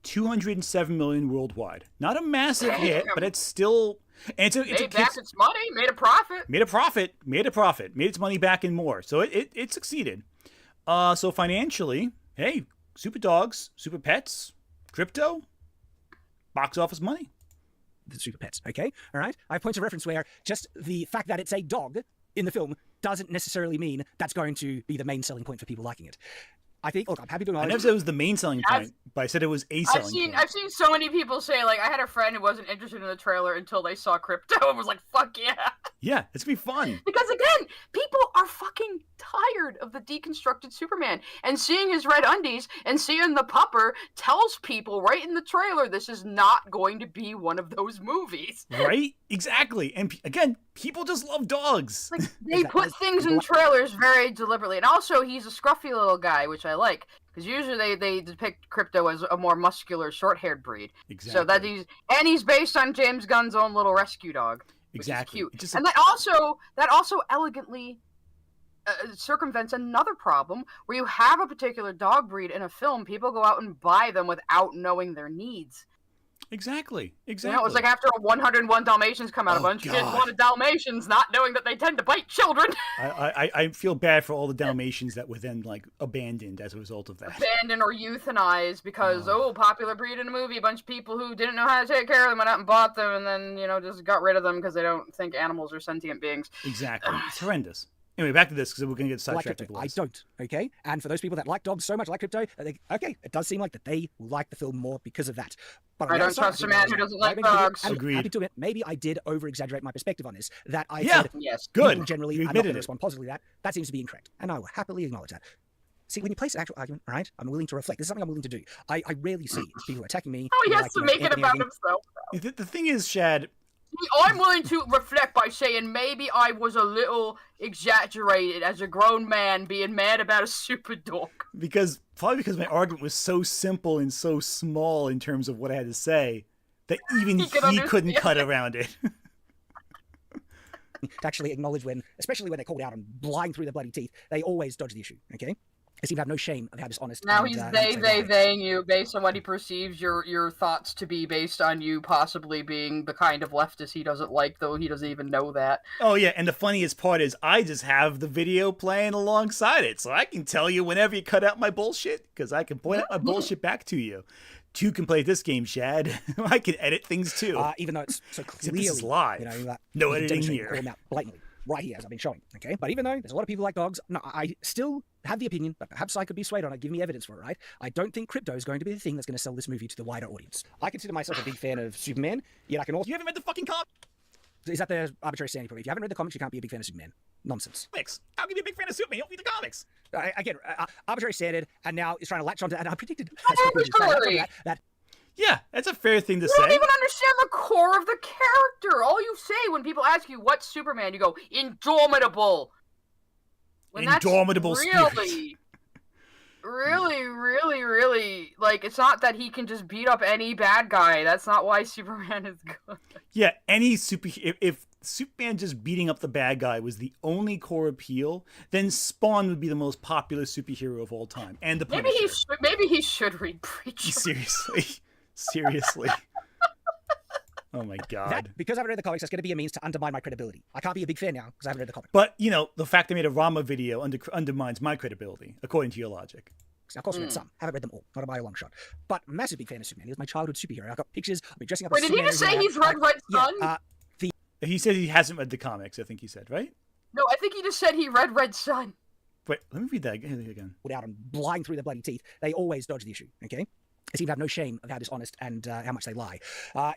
207 million worldwide. Not a massive hit, but it's still and Made back its money, made a profit. made its money back and more. So it succeeded. So financially, hey, Super Dogs, Super Pets, Krypto, box office money. The super pets, okay? All right? I have points of reference where just the fact that it's a dog in the film doesn't necessarily mean that's going to be the main selling point for people liking it. I think, look, I'm happy to acknowledge... I never said it was the main selling point, but I said it was a selling point. I've seen so many people say, like, I had a friend who wasn't interested in the trailer until they saw Krypto and was like, fuck yeah. Yeah, it's gonna be fun. Because again, people are fucking tired of the deconstructed Superman. And seeing his red undies and seeing the pupper tells people right in the trailer this is not going to be one of those movies. Right? Exactly. And again, people just love dogs. Like, they put things in trailers very deliberately. And also, he's a scruffy little guy, which I like. Because usually they depict Krypto as a more muscular, short-haired breed. Exactly. So that he's based on James Gunn's own little rescue dog. Exactly. Which is cute. And that also elegantly circumvents another problem where you have a particular dog breed in a film, people go out and buy them without knowing their needs. Exactly. You know, it was like after 101 Dalmatians come out, a bunch of kids wanted Dalmatians, not knowing that they tend to bite children. I feel bad for all the Dalmatians that were then like abandoned as a result of that. Abandoned or euthanized because popular breed in a movie, a bunch of people who didn't know how to take care of them went out and bought them, and then just got rid of them because they don't think animals are sentient beings. Exactly. It's horrendous. Anyway, back to this because we're going to get sidetracked. I don't, okay? And for those people that like dogs so much, like Krypto, okay, it does seem like that they like the film more because of that. But I don't trust a man who doesn't like dogs. Agreed. Happy to admit, maybe I did over-exaggerate my perspective on this. That I said people generally are not going to respond positively to that seems to be incorrect. And I will happily acknowledge that. See, when you place an actual argument, all right, I'm willing to reflect. This is something I'm willing to do. I rarely see people attacking me. Oh, he has to make it about himself. The thing is, Shad... I'm willing to reflect by saying maybe I was a little exaggerated as a grown man being mad about a super dog. Probably because my argument was so simple and so small in terms of what I had to say that even he couldn't cut around it. To actually acknowledge especially when they're called out and lying through their bloody teeth, they always dodge the issue, okay? They seem to have no shame of how dishonest. Now he's theying you based on what he perceives your thoughts to be, based on you possibly being the kind of leftist he doesn't like, though he doesn't even know that. Oh yeah, and the funniest part is I just have the video playing alongside it, so I can tell you whenever you cut out my bullshit, because I can point out my bullshit back to you. You can play this game, Shad. I can edit things too. Even though it's so clearly, this is live. No editing here. Call them out blatantly. Right here, as I've been showing, okay? But even though there's a lot of people like dogs, no, I still have the opinion, but perhaps I could be swayed on it, give me evidence for it, right? I don't think Krypto is going to be the thing that's going to sell this movie to the wider audience. I consider myself a big fan of Superman, yet I can also... You haven't read the fucking comics? Is that the arbitrary standing point? If you haven't read the comics, you can't be a big fan of Superman. Nonsense. How can you be a big fan of Superman? You don't read the comics. Again, arbitrary standard, and now it's trying to latch onto that, and I predicted... that yeah, that's a fair thing to say. You don't even understand the core of the character. All you say when people ask you, what's Superman? You go, indomitable. Indomitable spirit. Really, like, it's not that he can just beat up any bad guy. That's not why Superman is good. Yeah, if Superman just beating up the bad guy was the only core appeal, then Spawn would be the most popular superhero of all time. And the Punisher. Maybe he should read Preacher. Seriously. Oh my god. Because I haven't read the comics, that's going to be a means to undermine my credibility. I can't be a big fan now because I haven't read the comics. But, the fact I made a Rama video undermines my credibility, according to your logic. Of course, I read some. Haven't read them all. Not by a long shot. But massive big fan of Superman. He was my childhood superhero. I've got pictures. I've been dressing up as Superman. Wait, did he just say he's read Red Sun? Yeah, he said he hasn't read the comics, I think he said, right? No, I think he just said he read Red Sun. Wait, let me read that again. Out and lying through their bloody teeth. They always dodge the issue, okay? They seem to have no shame of how dishonest and how much they lie.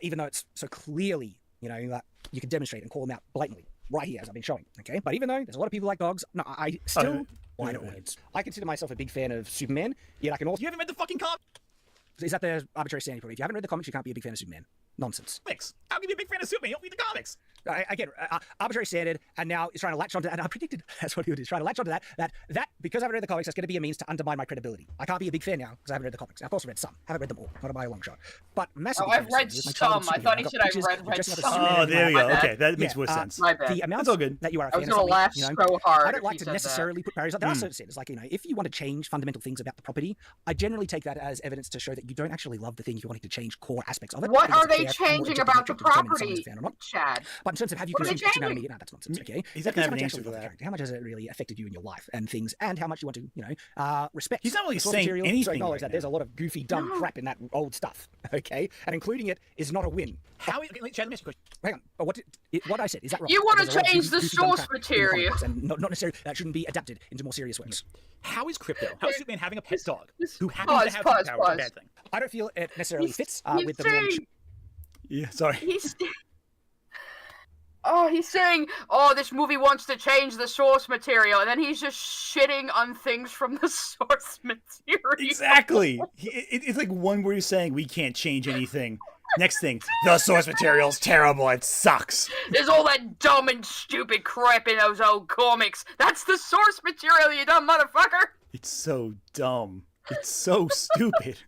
Even though it's so clearly, that you can demonstrate and call them out blatantly. Right here, as I've been showing, okay? But even though there's a lot of people like dogs, no, I still wider audience. I consider myself a big fan of Superman, yet I can also... You haven't read the fucking comics? Is that the arbitrary standing point? If you haven't read the comics, you can't be a big fan of Superman. Nonsense. How can you be a big fan of Superman? You don't read the comics. Again, arbitrary standard, and now he's trying to latch onto that. And I predicted that's what he would do. He's trying to latch onto that because I haven't read the comics, that's going to be a means to undermine my credibility. I can't be a big fan now because I haven't read the comics. I've also read some. Haven't read them all. Not by a long shot. But massively. Oh, I've read some. I thought he said I read some. Oh, there you go. Okay, that makes more sense. My bad. The amount all good. that you are a I fan was going to laugh so hard. I don't like to necessarily put barriers up. There are certain standards, like, if you want to change fundamental things about the property, I generally take that as evidence to show that you don't actually love the thing if you're wanting to change core aspects of it. What are they changing about the property, Chad? But in terms of have you consumed anime, no, that's nonsense, okay? He's not going to have an answer actually for love the that. character? How much has it really affected you in your life and things, and how much you want to, respect? He's not really the source saying material, anything to acknowledge right that now. there's a lot of goofy, dumb crap in that old stuff, okay? And including it is not a win. Chad, let me ask you a question. Hang on, but what I said, is that wrong? You want to There's a lot of change the goofy, dumb source crap in the comic material. books, and not necessarily that shouldn't be adapted into more serious works. How is Krypto? How is Superman having a pet dog who happens Pause, to have pause, superpowers pause. a bad thing? I don't feel it necessarily fits with the saying- Yeah, sorry. He's saying, this movie wants to change the source material, and then he's just shitting on things from the source material. Exactly. It's like one word he's saying, we can't change anything. Next thing, the source material's terrible. It sucks. There's all that dumb and stupid crap in those old comics. That's the source material, you dumb motherfucker. It's so dumb. It's so stupid.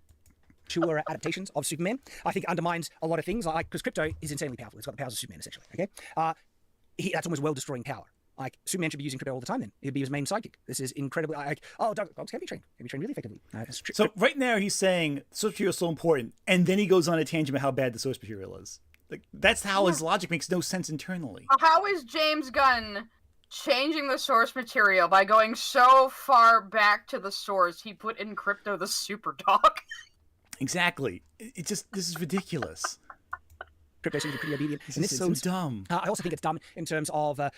Truer adaptations of Superman, I think undermines a lot of things. Like, because Krypto is insanely powerful. It's got the powers of Superman, essentially. Okay, that's almost world-destroying power. Like, Superman should be using Krypto all the time. Then he'd be his main sidekick. This is incredibly dogs can be trained. Can be trained really effectively. So right now he's saying source material is so important, and then he goes on a tangent about how bad the source material is. Like, that's how his logic makes no sense internally. How is James Gunn changing the source material by going so far back to the source he put in Krypto the Superdog? Exactly. This is ridiculous. Krypto seems to be pretty obedient. This in this is so instance. dumb. I also think it's dumb in terms of I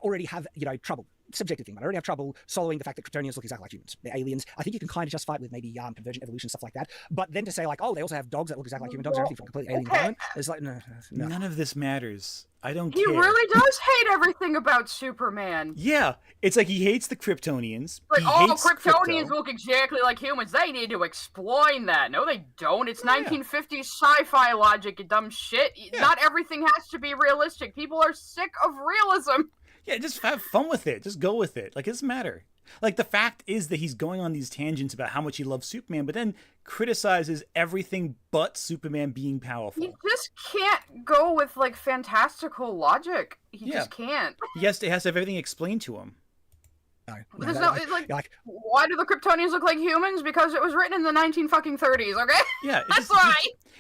already have trouble. Subjective thing, but I already have trouble swallowing the fact that Kryptonians look exactly like humans. They're aliens. I think you can kind of justify it with maybe convergent evolution, stuff like that. But then to say like, they also have dogs that look exactly like human dogs, or everything from a completely alien environment, it's like no. None of this matters. I don't He care. really does hate everything about Superman. Yeah, it's like he hates the Kryptonians. Like, he all hates Kryptonians Krypto. look exactly like humans. They need to explain that. No, they don't. It's 1950s sci-fi logic, you dumb shit. Not everything has to be realistic. People are sick of realism. Yeah, just have fun with it. Just go with it. Like, it doesn't matter. Like, the fact is that he's going on these tangents about how much he loves Superman, but then criticizes everything but Superman being powerful. He just can't go with, like, fantastical logic. He just can't. He has to have everything explained to him. There's no, it's like, why do the Kryptonians look like humans? Because it was written in the 1930s, okay? Yeah. That's why.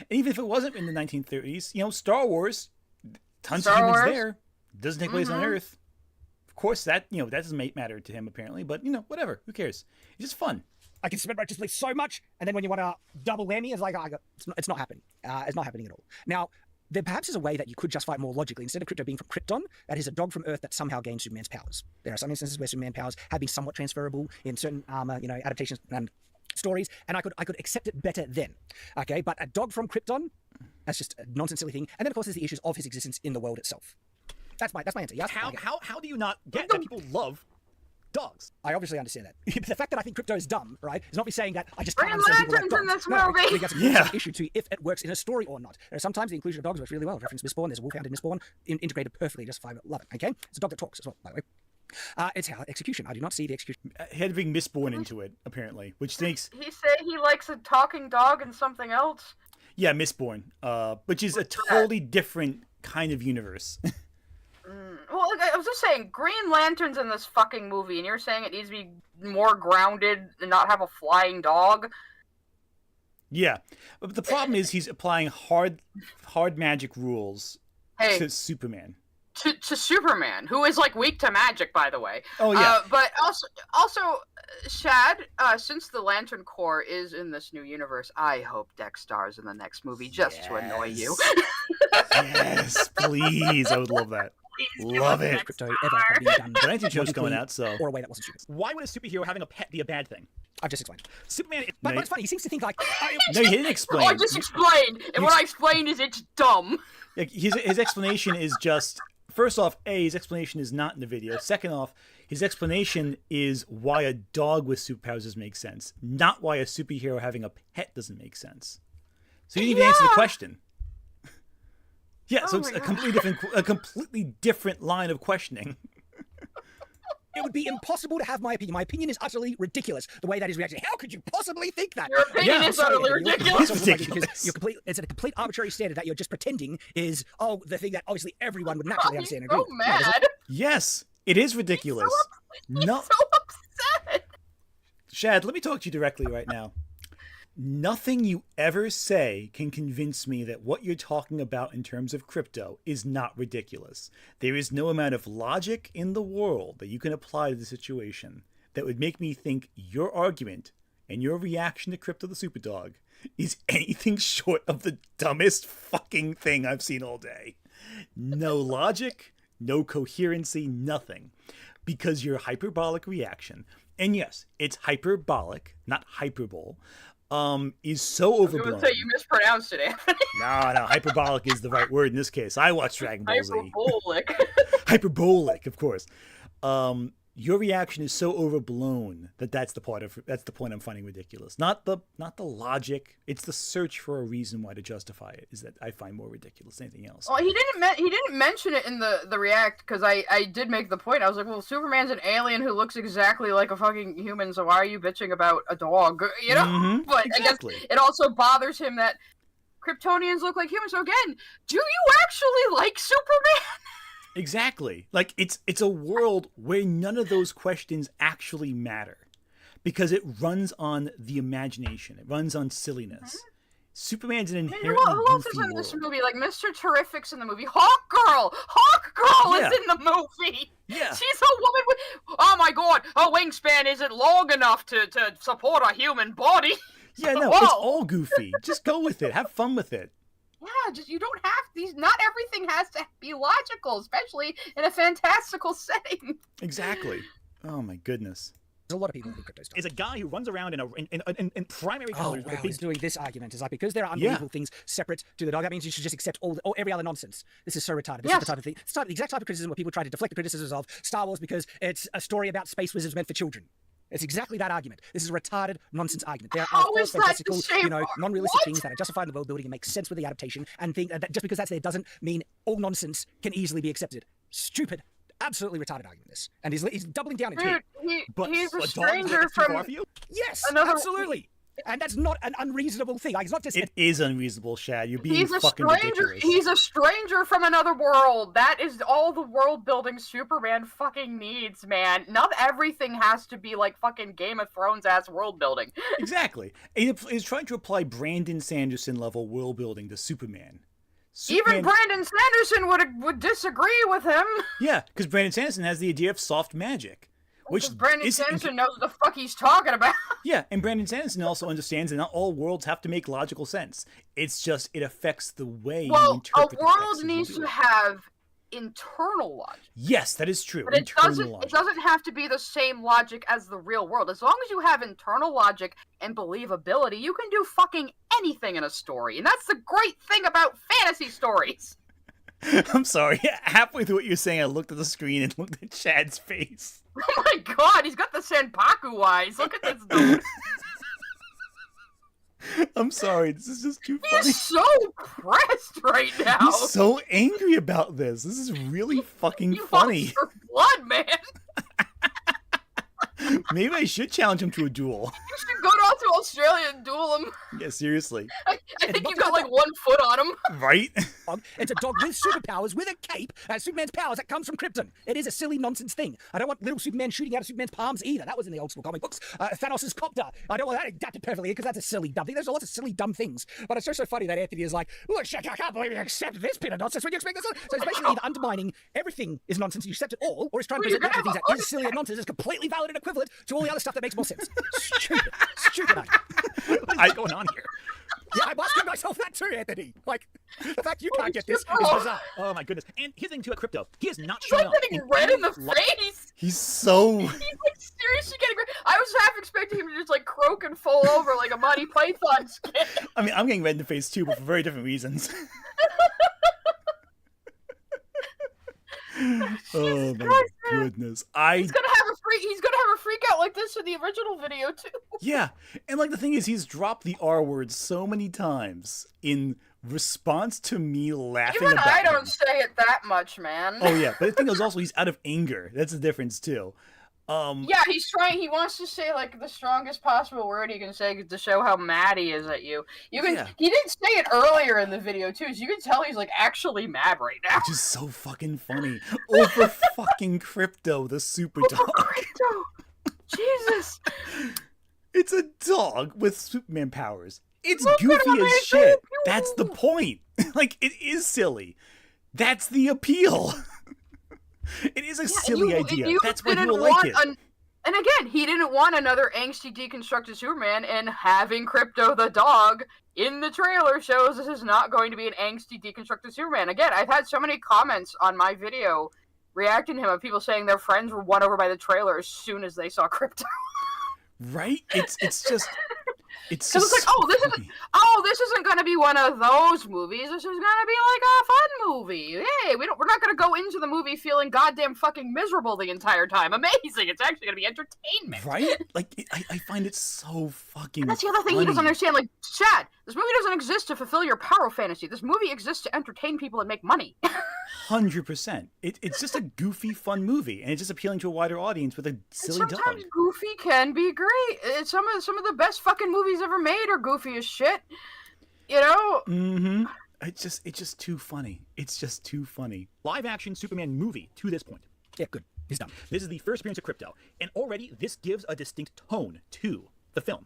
And even if it wasn't in the 1930s, Star Wars, tons Star of humans Wars. there. Doesn't take place on Earth. Of course, that doesn't matter to him apparently, but whatever. Who cares? It's just fun. I can spend righteously so much, and then when you want to double whammy, it's like it's not happening. It's not happening at all. Now, there perhaps is a way that you could justify it more logically. Instead of Krypto being from Krypton, that is a dog from Earth that somehow gained Superman's powers. There are some instances where Superman powers have been somewhat transferable in certain adaptations and stories, and I could accept it better then. Okay, but a dog from Krypton, that's just a nonsense silly thing. And then of course there's the issues of his existence in the world itself. That's my answer. Yes. How do you not get that people love dogs? I obviously understand that. The fact that I think Krypto is dumb, right, is not me saying that I just Green can't understand people like Lanterns dogs. in this No, movie. I think that's an issue to if it works in a story or not. There are sometimes the inclusion of dogs works really well. Reference Mistborn, there's a wolfhound in Mistborn, integrated perfectly, just fine. Love it. Okay, it's a dog that talks as well, by the way. It's how execution. I do not see the execution. Having Mistborn into it apparently, which makes He said he likes a talking dog and something else. Mistborn, which is a totally different kind of universe. Well, I was just saying, Green Lantern's in this fucking movie, and you're saying it needs to be more grounded and not have a flying dog? Yeah, but the problem is he's applying hard magic rules to Superman. To Superman, who is, like, weak to magic, by the way. Oh, yeah. But also, Shad, since the Lantern Corps is in this new universe, I hope Dex stars in the next movie just to annoy you. Yes, please. I would love that. Love it. Krypto ever have been done. But Anti-Joke's going out, so... Or a way that wasn't stupid. Why would a superhero having a pet be a bad thing? I've just explained. Superman... But it's funny, he seems to think like... No, he didn't explain. I just explained, and what I explained is it's dumb. His explanation is just... First off, his explanation is not in the video. Second off, His explanation is why a dog with superpowers doesn't make sense, not why a superhero having a pet doesn't make sense. So you didn't even answer the question. Yeah, so it's a completely different line of questioning. It would be impossible to have my opinion. My opinion is utterly ridiculous. The way that is reacting. How could you possibly think that? Your opinion is utterly ridiculous. It's ridiculous. It's a complete arbitrary standard that you're just pretending is, the thing that obviously everyone would naturally understand and so agree. mad. Yes, it is ridiculous. He's so upset. Shad, let me talk to you directly right now. Nothing you ever say can convince me that what you're talking about in terms of Krypto is not ridiculous. There is no amount of logic in the world that you can apply to the situation that would make me think your argument and your reaction to Krypto the Superdog is anything short of the dumbest fucking thing I've seen all day. No logic, no coherency, nothing. Because your hyperbolic reaction, and yes, it's hyperbolic, not hyperbole, is so overblown. I was going to say you mispronounced it, Anthony. No, hyperbolic is the right word in this case. I watch Dragon Ball Z. Hyperbolic. Hyperbolic, of course. Your reaction is so overblown that's the point I'm finding ridiculous. Not the logic. It's the search for a reason why to justify it is that I find more ridiculous than anything else. Well, he didn't mention it in the react because I did make the point. I was like, well, Superman's an alien who looks exactly like a fucking human, so why are you bitching about a dog? You know? Mm-hmm, but exactly. I guess it also bothers him that Kryptonians look like humans. So again, do you actually like Superman? Exactly. Like it's a world where none of those questions actually matter because it runs on the imagination. It runs on silliness. Mm-hmm. Superman's an inherently who else is goofy in this world. movie? Like Mr. Terrific's in the movie. Hawk Girl is in the movie. Yeah. She's a woman with. Oh my god, her wingspan isn't long enough to support a human body. Yeah, no, it's all goofy. Just go with it. Have fun with it. Yeah, just you don't have these. Not everything has to be logical, especially in a fantastical setting. Exactly. Oh my goodness. There's a lot of people in Krypto stuff. Is a guy who runs around in primary colors. Oh, wow, he's doing this argument. Is like, because there are unbelievable things separate to the dog, that means you should just accept every other nonsense. This is so retarded. This is the type of thing. It's the exact type of criticism where people try to deflect the criticisms of Star Wars because it's a story about space wizards meant for children. It's exactly that argument. This is a retarded nonsense argument. There are, of course, fantastical, non-realistic things that are justified in the world building and make sense with the adaptation, and think that just because that's there doesn't mean all nonsense can easily be accepted. Stupid. Absolutely retarded argument, this. And he's doubling down into it. But he's a stranger from... Yes, absolutely. And that's not an unreasonable thing. Like, it's not just... It is unreasonable, Shad. You're being fucking ridiculous. He's a stranger from another world. That is all the world-building Superman fucking needs, man. Not everything has to be like fucking Game of Thrones-ass world-building. Exactly. He's trying to apply Brandon Sanderson-level world-building to Superman. Even Brandon Sanderson would disagree with him. Yeah, because Brandon Sanderson has the idea of soft magic. Which Brandon Sanderson knows what the fuck he's talking about. Yeah, and Brandon Sanderson also understands that not all worlds have to make logical sense. It's just it affects the way you interpret a world needs to have internal logic. Yes, that is true. But it doesn't have to be the same logic as the real world. As long as you have internal logic and believability, you can do fucking anything in a story. And that's the great thing about fantasy stories. I'm sorry. Halfway through what you're saying, I looked at the screen and looked at Chad's face. Oh my god, he's got the Senpaku eyes. Look at this dude. I'm sorry, this is just too funny. He's so pressed right now. He's so angry about this. This is really fucking funny. He wants your blood, man. Maybe I should challenge him to a duel. You should go down to Australia and duel him. Yeah, seriously. I think you've got like 1 foot on him. Right? It's a dog with superpowers, with a cape, and Superman's powers that comes from Krypton. It is a silly nonsense thing. I don't want little Superman shooting out of Superman's palms either. That was in the old school comic books. Thanos' copter. I don't want that adapted perfectly because that's a silly dumb thing. There's lots of silly dumb things. But it's so funny that Anthony is like, look, I can't believe you accept this bit of nonsense when you expect this. So it's basically either undermining everything is nonsense, you accept it all, or it's trying to present things that is silly and nonsense is completely valid and equivalent to all the other stuff that makes more sense. Stupid. What's going on here? Yeah, I'm asking myself that too, Anthony. Like, the fact you can't get this is bizarre. Oh my goodness. And here's the thing too at Krypto. He is not He's showing like getting red in the face. He's so... He's like seriously getting red. I was half expecting him to just like croak and fall over like a Monty Python skit. I mean, I'm getting red in the face too, but for very different reasons. Oh my goodness. He's gonna have He's gonna have a freak out like this in the original video too. Yeah, and like the thing is, he's dropped the R word so many times in response to me laughing Even about I him. don't say it that much, man. Oh yeah, but the thing is also he's out of anger. That's the difference too. Yeah, he's trying. He wants to say like the strongest possible word he can say to show how mad he is at you. You can. Yeah. He did say it earlier in the video too, so you can tell he's like actually mad right now. Which is so fucking funny. Over fucking Krypto the Superdog. Krypto. Jesus. It's a dog with Superman powers. It's Look at goofy him, as he's shit. so That's the cute. point. Like, it is silly. That's the appeal. It is a silly idea. That's why people like it. And again, he didn't want another angsty deconstructed Superman, and having Krypto the dog in the trailer shows this is not going to be an angsty deconstructed Superman. Again, I've had so many comments on my video reacting to him of people saying their friends were won over by the trailer as soon as they saw Krypto. Right? It's just Because it's like, this isn't going to be one of those movies. This is going to be like a fun movie. Hey, we're not going to go into the movie feeling goddamn fucking miserable the entire time. Amazing. It's actually going to be entertainment. Right? Like, I find it so fucking And that's the other thing he doesn't understand. Like, Chad, this movie doesn't exist to fulfill your power fantasy. This movie exists to entertain people and make money. 100%. It's just a goofy, fun movie, and it's just appealing to a wider audience with a silly dog. Sometimes goofy can be great. It's some of the best fucking movies ever made are goofy as shit. You know? Mm-hmm. It's just too funny. It's just too funny. Live action Superman movie to this point. Yeah, good. He's done. This is the first appearance of Krypto, and already this gives a distinct tone to the film.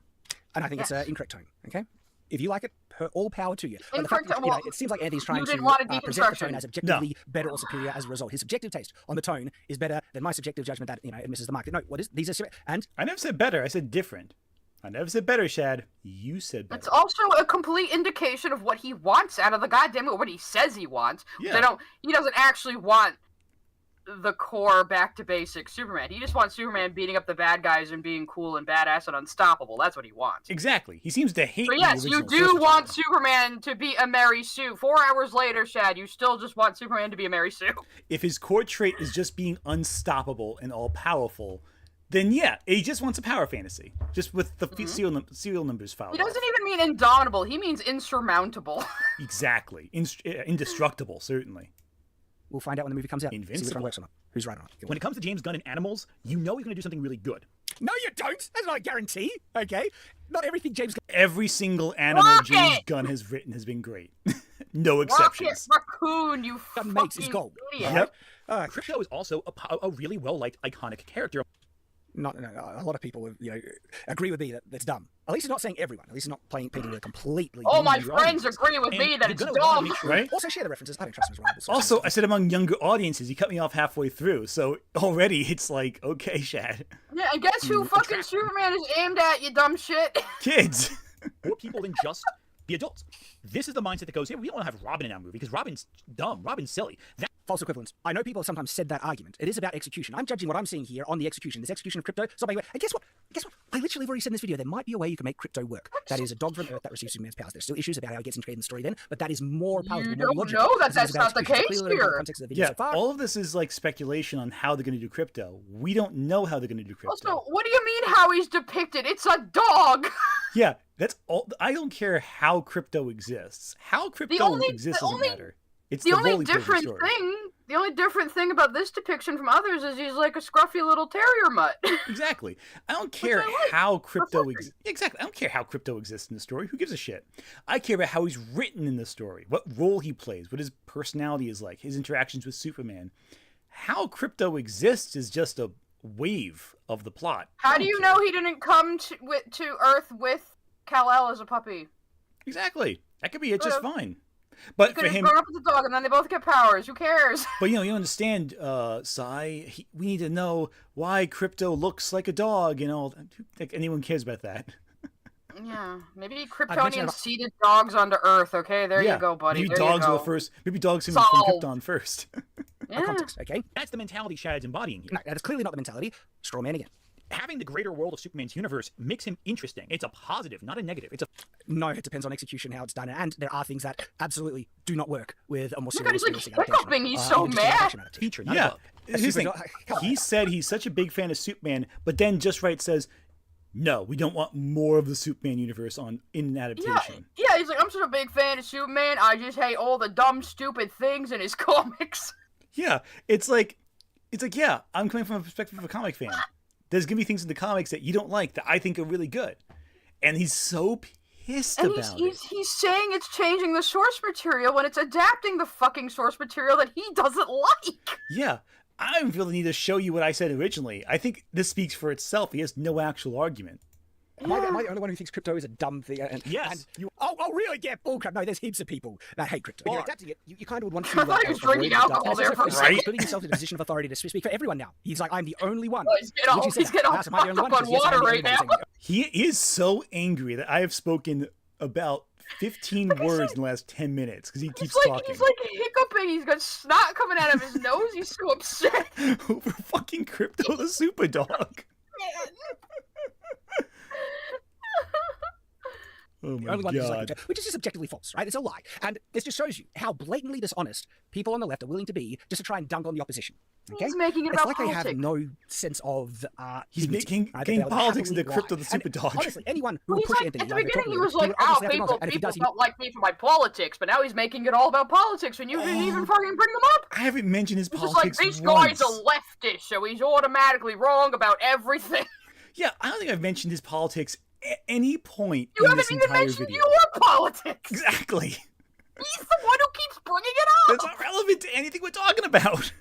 And I think it's an incorrect tone, okay? If you like it, all power to you. But the Incorrect- fact that, it seems like Anthony's trying to didn't want a present the deconstruction. tone as objectively better or superior as a result. His subjective taste on the tone is better than my subjective judgment that, it misses the mark. No, what is these are and I never said better. I said different. I never said better, Shad. You said better. It's also a complete indication of what he wants out of the goddamn movie, what he says he wants. Yeah. He doesn't actually want the core back to basic Superman. He just wants Superman beating up the bad guys and being cool and badass and unstoppable. That's what he wants. Exactly. He seems to hate So the yes, you original do source want material. Superman to be a Mary Sue. 4 hours later, Shad, you still just want Superman to be a Mary Sue. If his core trait is just being unstoppable and all-powerful, then yeah, he just wants a power fantasy. Just with the serial numbers filed He off. doesn't even mean indomitable. He means insurmountable. Exactly. Indestructible, certainly. we'll find out when the movie comes out. See which Invincible. one works or not. Who's right or not. When it comes to James Gunn and animals, you know he's going to do something really good. No, you don't. That's not a guarantee. Okay, not everything James Gunn. Every single animal Rocket! James Gunn has written has been great. No Rocket exceptions. Raccoon, you fucking makes his gold. idiot. Yep. Not Krypto is also a really well-liked, iconic character. no, a lot of people would, agree with me that that's dumb. At least it's not saying everyone. At least it's not painting a completely. All my younger friends audience. agree with And me that you're it's gonna wanna dumb. make sure- right? Also share the references. I don't trust him as reliable sources. Also, I said among younger audiences, he cut me off halfway through, so already it's like, okay, Shad. Yeah, and guess who fucking Superman is aimed at, you dumb shit? Kids. More people than just the adults. This is the mindset that goes, hey, we don't want to have Robin in our movie because Robin's dumb, Robin's silly. False equivalence. I know people have sometimes said that argument. It is about execution. I'm judging what I'm seeing here on the execution. This execution of Krypto. So, and guess what? I literally have already said in this video there might be a way you can make Krypto work. That is a dog from Earth that receives Superman's powers. There's still issues about how he gets integrated in the story then, but that is more palatable. You more don't logical. know that This is that's about not the execution. case Clearly, in the here. context of the video Yeah, so far. all of this is like speculation on how they're going to do Krypto. We don't know how they're going to do Krypto. Also, what do you mean how he's depicted? It's a dog! Yeah, that's all. I don't care how Krypto exists. How Krypto exists doesn't matter. It's The only Rolling Pin different story. thing about this depiction from others is he's like a scruffy little terrier mutt. Exactly. I don't care how Krypto exists. Exactly. I don't care how Krypto exists in the story. Who gives a shit? I care about how he's written in the story, what role he plays, what his personality is like, his interactions with Superman. How Krypto exists is just a wave of the plot. How do you know he didn't come to Earth with Kal-El as a puppy? Exactly. That could be it just Could've. fine. But He for could have him, grown up with a dog and then they both get powers. Who cares? but you understand, Sai, we need to know why Krypto looks like a dog and all. Like anyone cares about that. Yeah, maybe mentioned Kryptonians about- seeded dogs onto Earth. Okay, there Yeah, you go, buddy. Maybe there dogs you were go. first. Maybe dogs came from Solved. Krypton first. Yeah. Context, okay? That's the mentality Shad's embodying here. No, that is clearly not the mentality. Straw man again. having the greater world of Superman's universe makes him interesting. It's a positive, not a negative. No, it depends on execution, how it's done, and there are things that absolutely do not work with a more Look at serious he's realistic like adaptation. hiccuping, he's so Even just an mad. adaptation Teacher, not a yeah. book. Here's the thing. Come on. He said he's such a big fan of Superman, but then Just Right says, no, we don't want more of the Superman universe in an adaptation. Yeah, he's like, I'm such a big fan of Superman, I just hate all the dumb, stupid things in his comics. Yeah, it's like, yeah, I'm coming from a perspective of a comic fan. There's gonna be things in the comics that you don't like that I think are really good, and he's so pissed And about it. he's saying it's changing the source material when it's adapting the fucking source material that he doesn't like. Yeah, I don't feel the need to show you what I said originally. I think this speaks for itself. He has no actual argument. Am I the only one who thinks Krypto is a dumb thing? Yes. Oh, really? Yeah, bullcrap. No, there's heaps of people that hate Krypto. If you're adapting it, you kind of would want to. I thought he was drinking alcohol there for a He's second. putting himself in a position of authority to speak for everyone now. He's like, I'm the only one. Oh, he's getting all Am I the only one? fucked up on Yes, I'm water the only right one now. saying that. He is so angry that I have spoken about 15 words in the last 10 minutes because he keeps talking. He's like hiccuping, he's got snot coming out of his nose, he's so upset. Over fucking Krypto the Superdog. Oh The my only one who's god. like Krypto, which is just objectively false, right? It's a lie. And this just shows you how blatantly dishonest people on the left are willing to be just to try and dunk on the opposition. Okay? He's making it It's about like politics. they have no sense of He's dignity, making right? getting They'll politics into happily Krypto the lie. And Superdog. honestly, anyone who would He's push like, Anthony, at the like, beginning he talking was about it, like, he would "Oh, obviously have to people acknowledge it. And if he does, he don't like me for my politics," but now he's making it all about politics, and you didn't even fucking bring them up. I haven't mentioned his It's just like, politics this once. guy's a leftist, so he's automatically wrong about everything. Yeah, I don't think I've mentioned his politics at any point You in haven't this even entire mentioned video. your politics. Exactly. He's the one who keeps bringing it That's up. not relevant to anything we're talking about.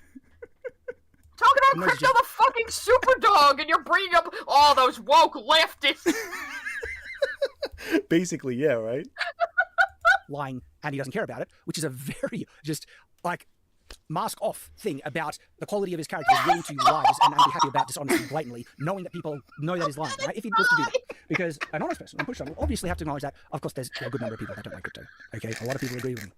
Talking about No, Krypto just- the fucking Superdog, and you're bringing up all those woke leftists. Basically, yeah, right? lying and he doesn't care about it, which is a very just like mask off thing about the quality of his character. He's willing to lie and be happy about dishonesty blatantly, knowing that people know that he's lying, right? If he was to do that. Because an honest person, will obviously have to acknowledge that, of course, there's a good number of people that don't like Krypto. Okay? A lot of people agree with him.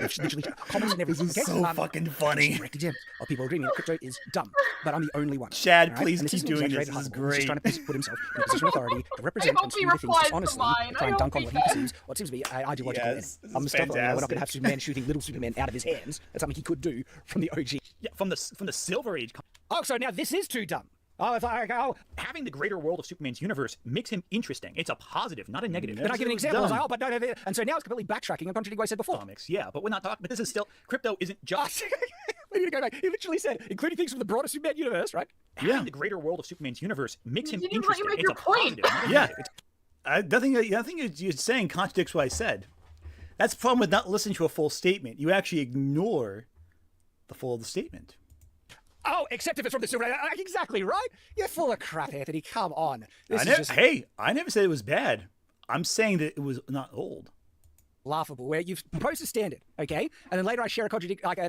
Which literally comments and everything. This is Okay? so fucking funny. Direct example of people agreeing that Krypto is dumb, but I'm the only one. Shad, All right? please And keep isn't doing this. exaggerated This is hyperbole. He's just great. trying to put himself in a position of authority to represent hope and he spew the things replies to honestly, mine. to try I and dunk hope on he what he does. perceives what seems to be an ideological Yes, enemy. this is We're not going to fantastic. have Superman shooting little Superman out of his hands. That's something he could do from the OG. Yeah, from the Silver Age. Oh, so now this is too dumb. Oh, it's like, oh, Having the greater world of Superman's universe makes him interesting. It's a positive, not a negative. then I give an example. I was Dumb. like, oh, but no. And so now it's completely backtracking and contradicting what I said before. Comics, yeah, but we're not talking. But this is still Krypto isn't just. We need to go back. He literally said, including things from the broader Superman universe, right? Having the greater world of Superman's universe makes him You didn't let you interesting. make It's your a point. positive, not a negative. Nothing you're saying contradicts what I said. That's the problem with not listening to a full statement. You actually ignore the full of the statement. Oh, except if it's from the Superman. Exactly, right? You're full of crap, Anthony. Come on. This is just Hey, I never said it was bad. I'm saying that it was not old. laughable, where you've proposed a standard, okay? And then later I share an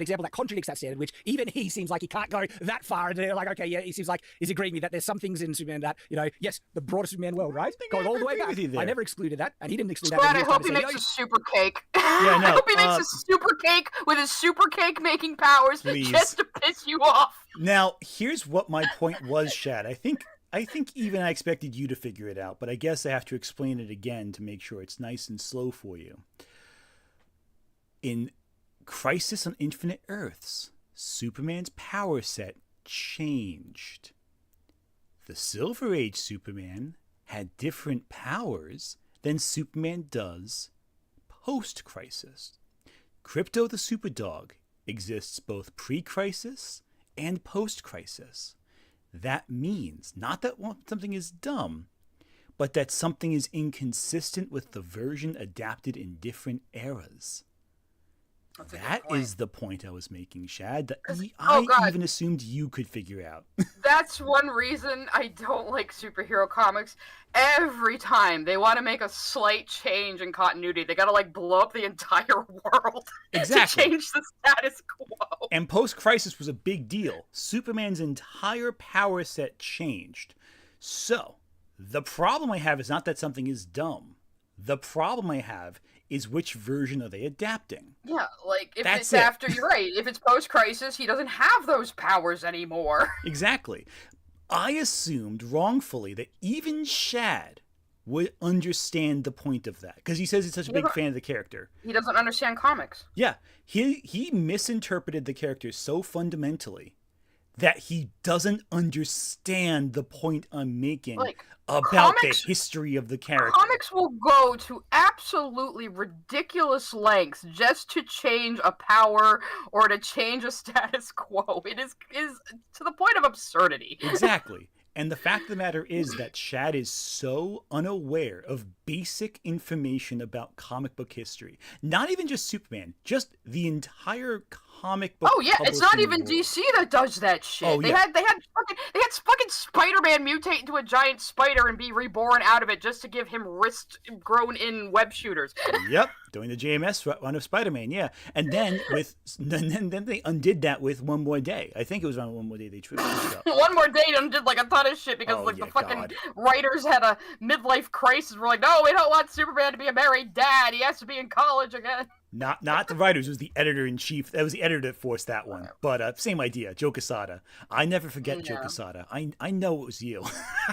example that contradicts that standard, which even he seems like he can't go that far. And they're like, okay, yeah, he seems like he's agreeing with me that there's some things in Superman that, yes, the broader Superman world, right? think Going I all the way agree back. with you there. I never excluded that, and he didn't exclude Brad, that. I when hope he was trying makes to a say, super cake. Yeah, no, I hope he makes a super cake with his super cake making powers Please. just to piss you off. Now, here's what my point was, Shad. I think even I expected you to figure it out, but I guess I have to explain it again to make sure it's nice and slow for you. In Crisis on Infinite Earths, Superman's power set changed. The Silver Age Superman had different powers than Superman does post-Crisis. Krypto the Superdog exists both pre-Crisis and post-Crisis. That means not that something is dumb, but that something is inconsistent with the version adapted in different eras. That is the point I was making, Shad, that I God. even assumed you could figure out. That's one reason I don't like superhero comics. Every time they want to make a slight change in continuity, they gotta blow up the entire world Exactly. to change the status quo. And post-Crisis was a big deal. Superman's entire power set changed. So, the problem I have is not that something is dumb. The problem I have is which version are they adapting? Yeah, if That's it's it. after, you're right, if it's post-crisis, he doesn't have those powers anymore. Exactly. I assumed wrongfully that even Shad would understand the point of that because he says he's such a big fan of the character. He doesn't understand comics. Yeah, he misinterpreted the character so fundamentally that he doesn't understand the point I'm making about the history of the character. Comics will go to absolutely ridiculous lengths just to change a power or to change a status quo. It is to the point of absurdity. Exactly. And the fact of the matter is that Shad is so unaware of basic information about comic book history. Not even just Superman, just the entire comic book. Oh yeah, it's not even world. DC that does that shit. Oh, they had fucking Spider-Man mutate into a giant spider and be reborn out of it just to give him wrist grown in web shooters. Yep, doing the JMS run of Spider-Man, yeah. And then then they undid that with One More Day. I think it was on One More Day they tripped up. One More Day undid like a ton of shit because the fucking writers had a midlife crisis. We're like, no, we don't want Superman to be a married dad. He has to be in college again. Not the writers. It was the editor-in-chief. That was the editor that forced that one. But same idea. Joe Quesada. I never forget Joe Quesada. I know it was you.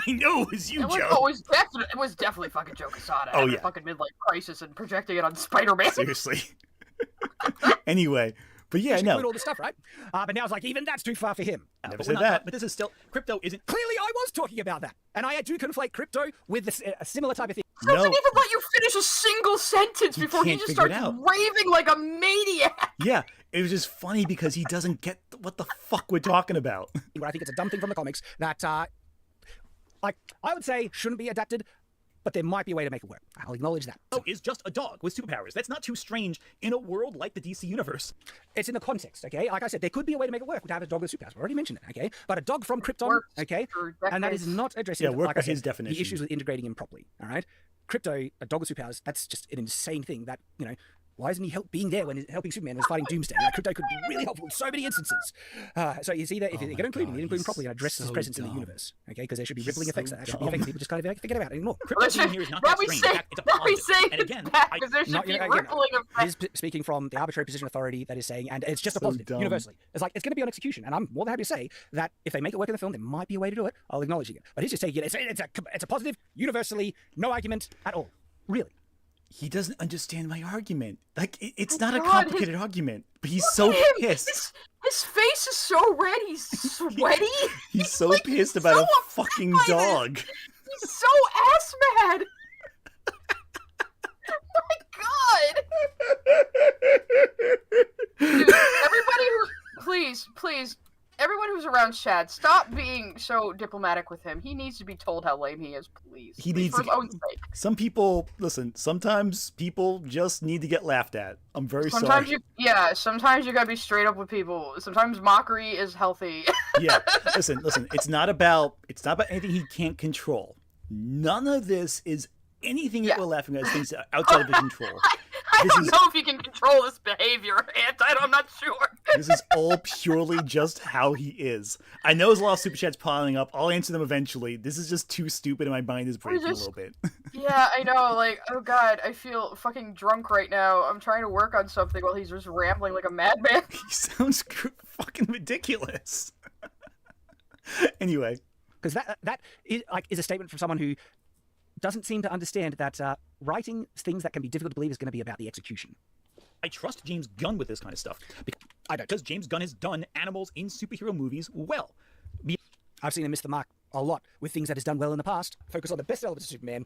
I know it was you, Joe. It was definitely fucking Joe Quesada. Oh, yeah. Fucking midlife crisis and projecting it on Spider-Man. Seriously. Anyway. But yeah, no. All this stuff, right? But now it's like, even that's too far for him. Never said that. But this is still... Krypto isn't... Clearly, I was talking about that. And I do conflate Krypto with a similar type of thing. He doesn't even let you finish a single sentence before he just starts raving like a maniac. Yeah, it was just funny because he doesn't get what the fuck we're talking about. I think it's a dumb thing from the comics that, I would say shouldn't be adapted, but there might be a way to make it work. I'll acknowledge that. Oh, is just a dog with superpowers. That's not too strange in a world like the DC universe. It's in the context, okay? Like I said, there could be a way to make it work to have a dog with superpowers. We already mentioned it, okay? But a dog from Krypton, okay? And that is not addressing, like I said, the issues with integrating him properly, all right? Krypto, a dog with superpowers, that's just an insane thing that, why isn't he being there when he's helping Superman and fighting Doomsday? Krypto could be really helpful in so many instances. So you see that if you're going to include him, you include him properly and address his presence in the universe. Okay, because there should be rippling effects that should be affecting people just kind of forget about it anymore. Krypto being here is not that strange. In fact, it's a positive. And again, because there should be rippling effects. This is speaking from the arbitrary position authority that is saying, and it's just a positive, universally. It's like, it's going to be on execution. And I'm more than happy to say that if they make it work in the film, there might be a way to do it. I'll acknowledge it. But he's just saying it's a positive, universally, no argument at all. Really. He doesn't understand my argument. Like, it's not a complicated argument, but he's so pissed. His face is so red, he's sweaty. He's so pissed about a fucking dog. He's so ass mad. Oh my god. Dude, everybody please, everyone who's around Shad, stop being so diplomatic with him. He needs to be told how lame he is, please. He needs for his own sake. Some people, listen, sometimes people just need to get laughed at. I'm very sorry. Sometimes you gotta be straight up with people. Sometimes mockery is healthy. Yeah, listen, it's not about anything he can't control. None of this is anything that we're laughing at is things outside of his control. I don't know if he can control this behavior, I'm not sure. This is all purely just how he is. I know there's a lot of super chats piling up. I'll answer them eventually. This is just too stupid and my mind is breaking a little bit. Yeah, I know. Like, oh god, I feel fucking drunk right now. I'm trying to work on something while he's just rambling like a madman. He sounds fucking ridiculous. Anyway. Because that is a statement from someone who doesn't seem to understand that writing things that can be difficult to believe is going to be about the execution. I trust James Gunn with this kind of stuff. I don't. Because James Gunn has done animals in superhero movies well. I've seen him miss the mark a lot with things that he's done well in the past. Focus on the best elements of Superman.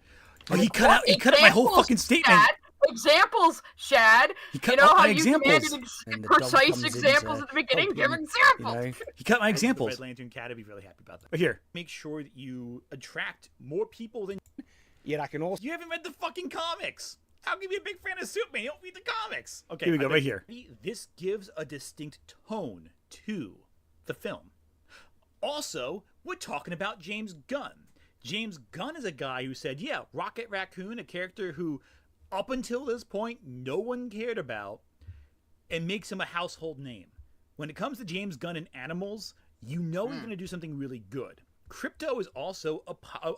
Oh, he cut out my whole fucking statement. Shad. Examples, Shad. He cut out my examples. Precise examples at the beginning. Give examples. He cut my examples. Red Lantern Cat would be really happy about that. But here, make sure that you attract more people than. Yet I can also. You haven't read the fucking comics. How can you be a big fan of Superman? You don't read the comics. Okay, here we go, right here. This gives a distinct tone to the film. Also, we're talking about James Gunn. James Gunn is a guy who said, yeah, Rocket Raccoon, a character who, up until this point, no one cared about, and makes him a household name. When it comes to James Gunn and animals, you know he's going to do something really good. Krypto is also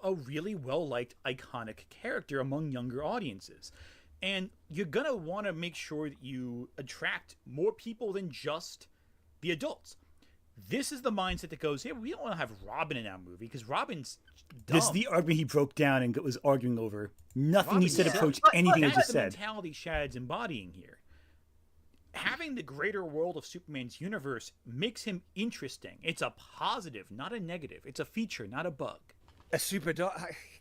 a really well-liked, iconic character among younger audiences. And you're going to want to make sure that you attract more people than just the adults. This is the mindset that goes, we don't want to have Robin in our movie because Robin's dumb. This is the argument he broke down and was arguing over. Nothing he said approached anything I just said. That's the mentality Shad's embodying here. Having the greater world of Superman's universe makes him interesting. It's a positive, not a negative. It's a feature, not a bug. A super dog.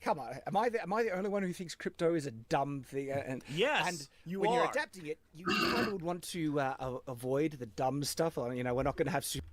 Come on, am I the only one who thinks Krypto is a dumb thing? Yes, and you when are. you're adapting it, you kind of would want to avoid the dumb stuff. We're not going to have super.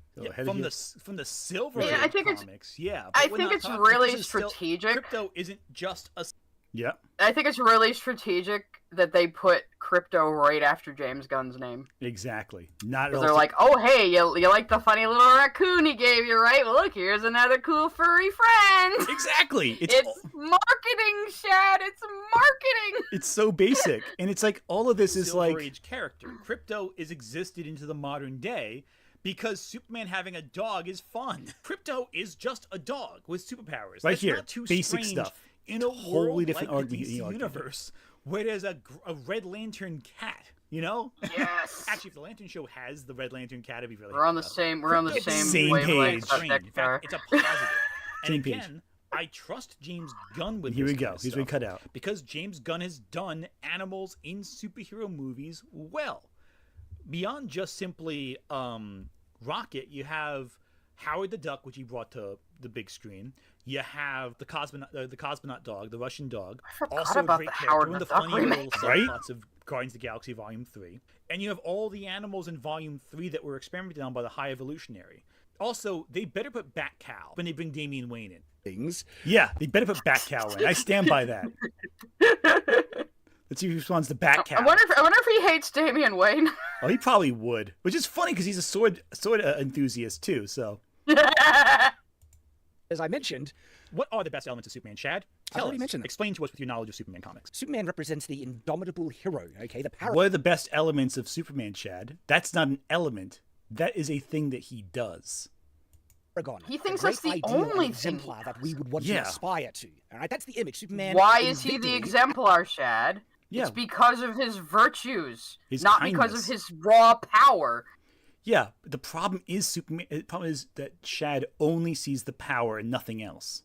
From the Silver I think comics, I think it's really strategic. Krypto isn't just a. Yeah. I think it's really strategic that they put Krypto right after James Gunn's name. Exactly. Not at all. They're like, oh, hey, you like the funny little raccoon he gave you, right? Well, look, here's another cool furry friend. Exactly. It's marketing, Shad. It's marketing. It's so basic. And it's like all of this is Silver like... Age character. Krypto is existed into the modern day because Superman having a dog is fun. Krypto is just a dog with superpowers. Right That's here. Not too Basic strange stuff. In a Totally world different like the argument. DC universe, where there's a Red Lantern cat, Yes. Actually, if the Lantern Show has the Red Lantern cat, it'd be really. We're on the same page. wavelength. In fact, it's a positive. And Same again, page. I trust James Gunn with Here this we go. kind of Here's what we stuff cut out. because James Gunn has done animals in superhero movies well. Beyond just simply Rocket, you have Howard the Duck, which he brought to the big screen. You have the Cosmonaut dog, the Russian dog. I forgot Also about a great the character Howard in the the Duck funny little remake. Right? subplots of Guardians of the Galaxy Volume 3. And you have all the animals in Volume 3 that were experimented on by the High Evolutionary. Also, they better put Bat-Cow when they bring Damian Wayne in. Things. Yeah, they better put Bat-Cow in. I stand by that. Let's see who responds to Bat-Cow. I wonder if he hates Damian Wayne. Oh, he probably would. Which is funny because he's a sword enthusiast too, so... As I mentioned, What are the best elements of Superman, Shad? I've already mentioned them. Explain to us with your knowledge of Superman comics. Superman represents the indomitable hero, okay? The power. What are the best elements of Superman, Shad? That's not an element. That is a thing that he does. Paragon. He thinks a that's great the ideal only exemplar thing he that we would want Yeah. to aspire to. All right, that's the image. Superman. Why in is he the victory. exemplar, Shad? Yeah. It's because of his virtues, His not kindness. because of his raw power. Yeah, but the problem is Superman. The problem is that Shad only sees the power and nothing else.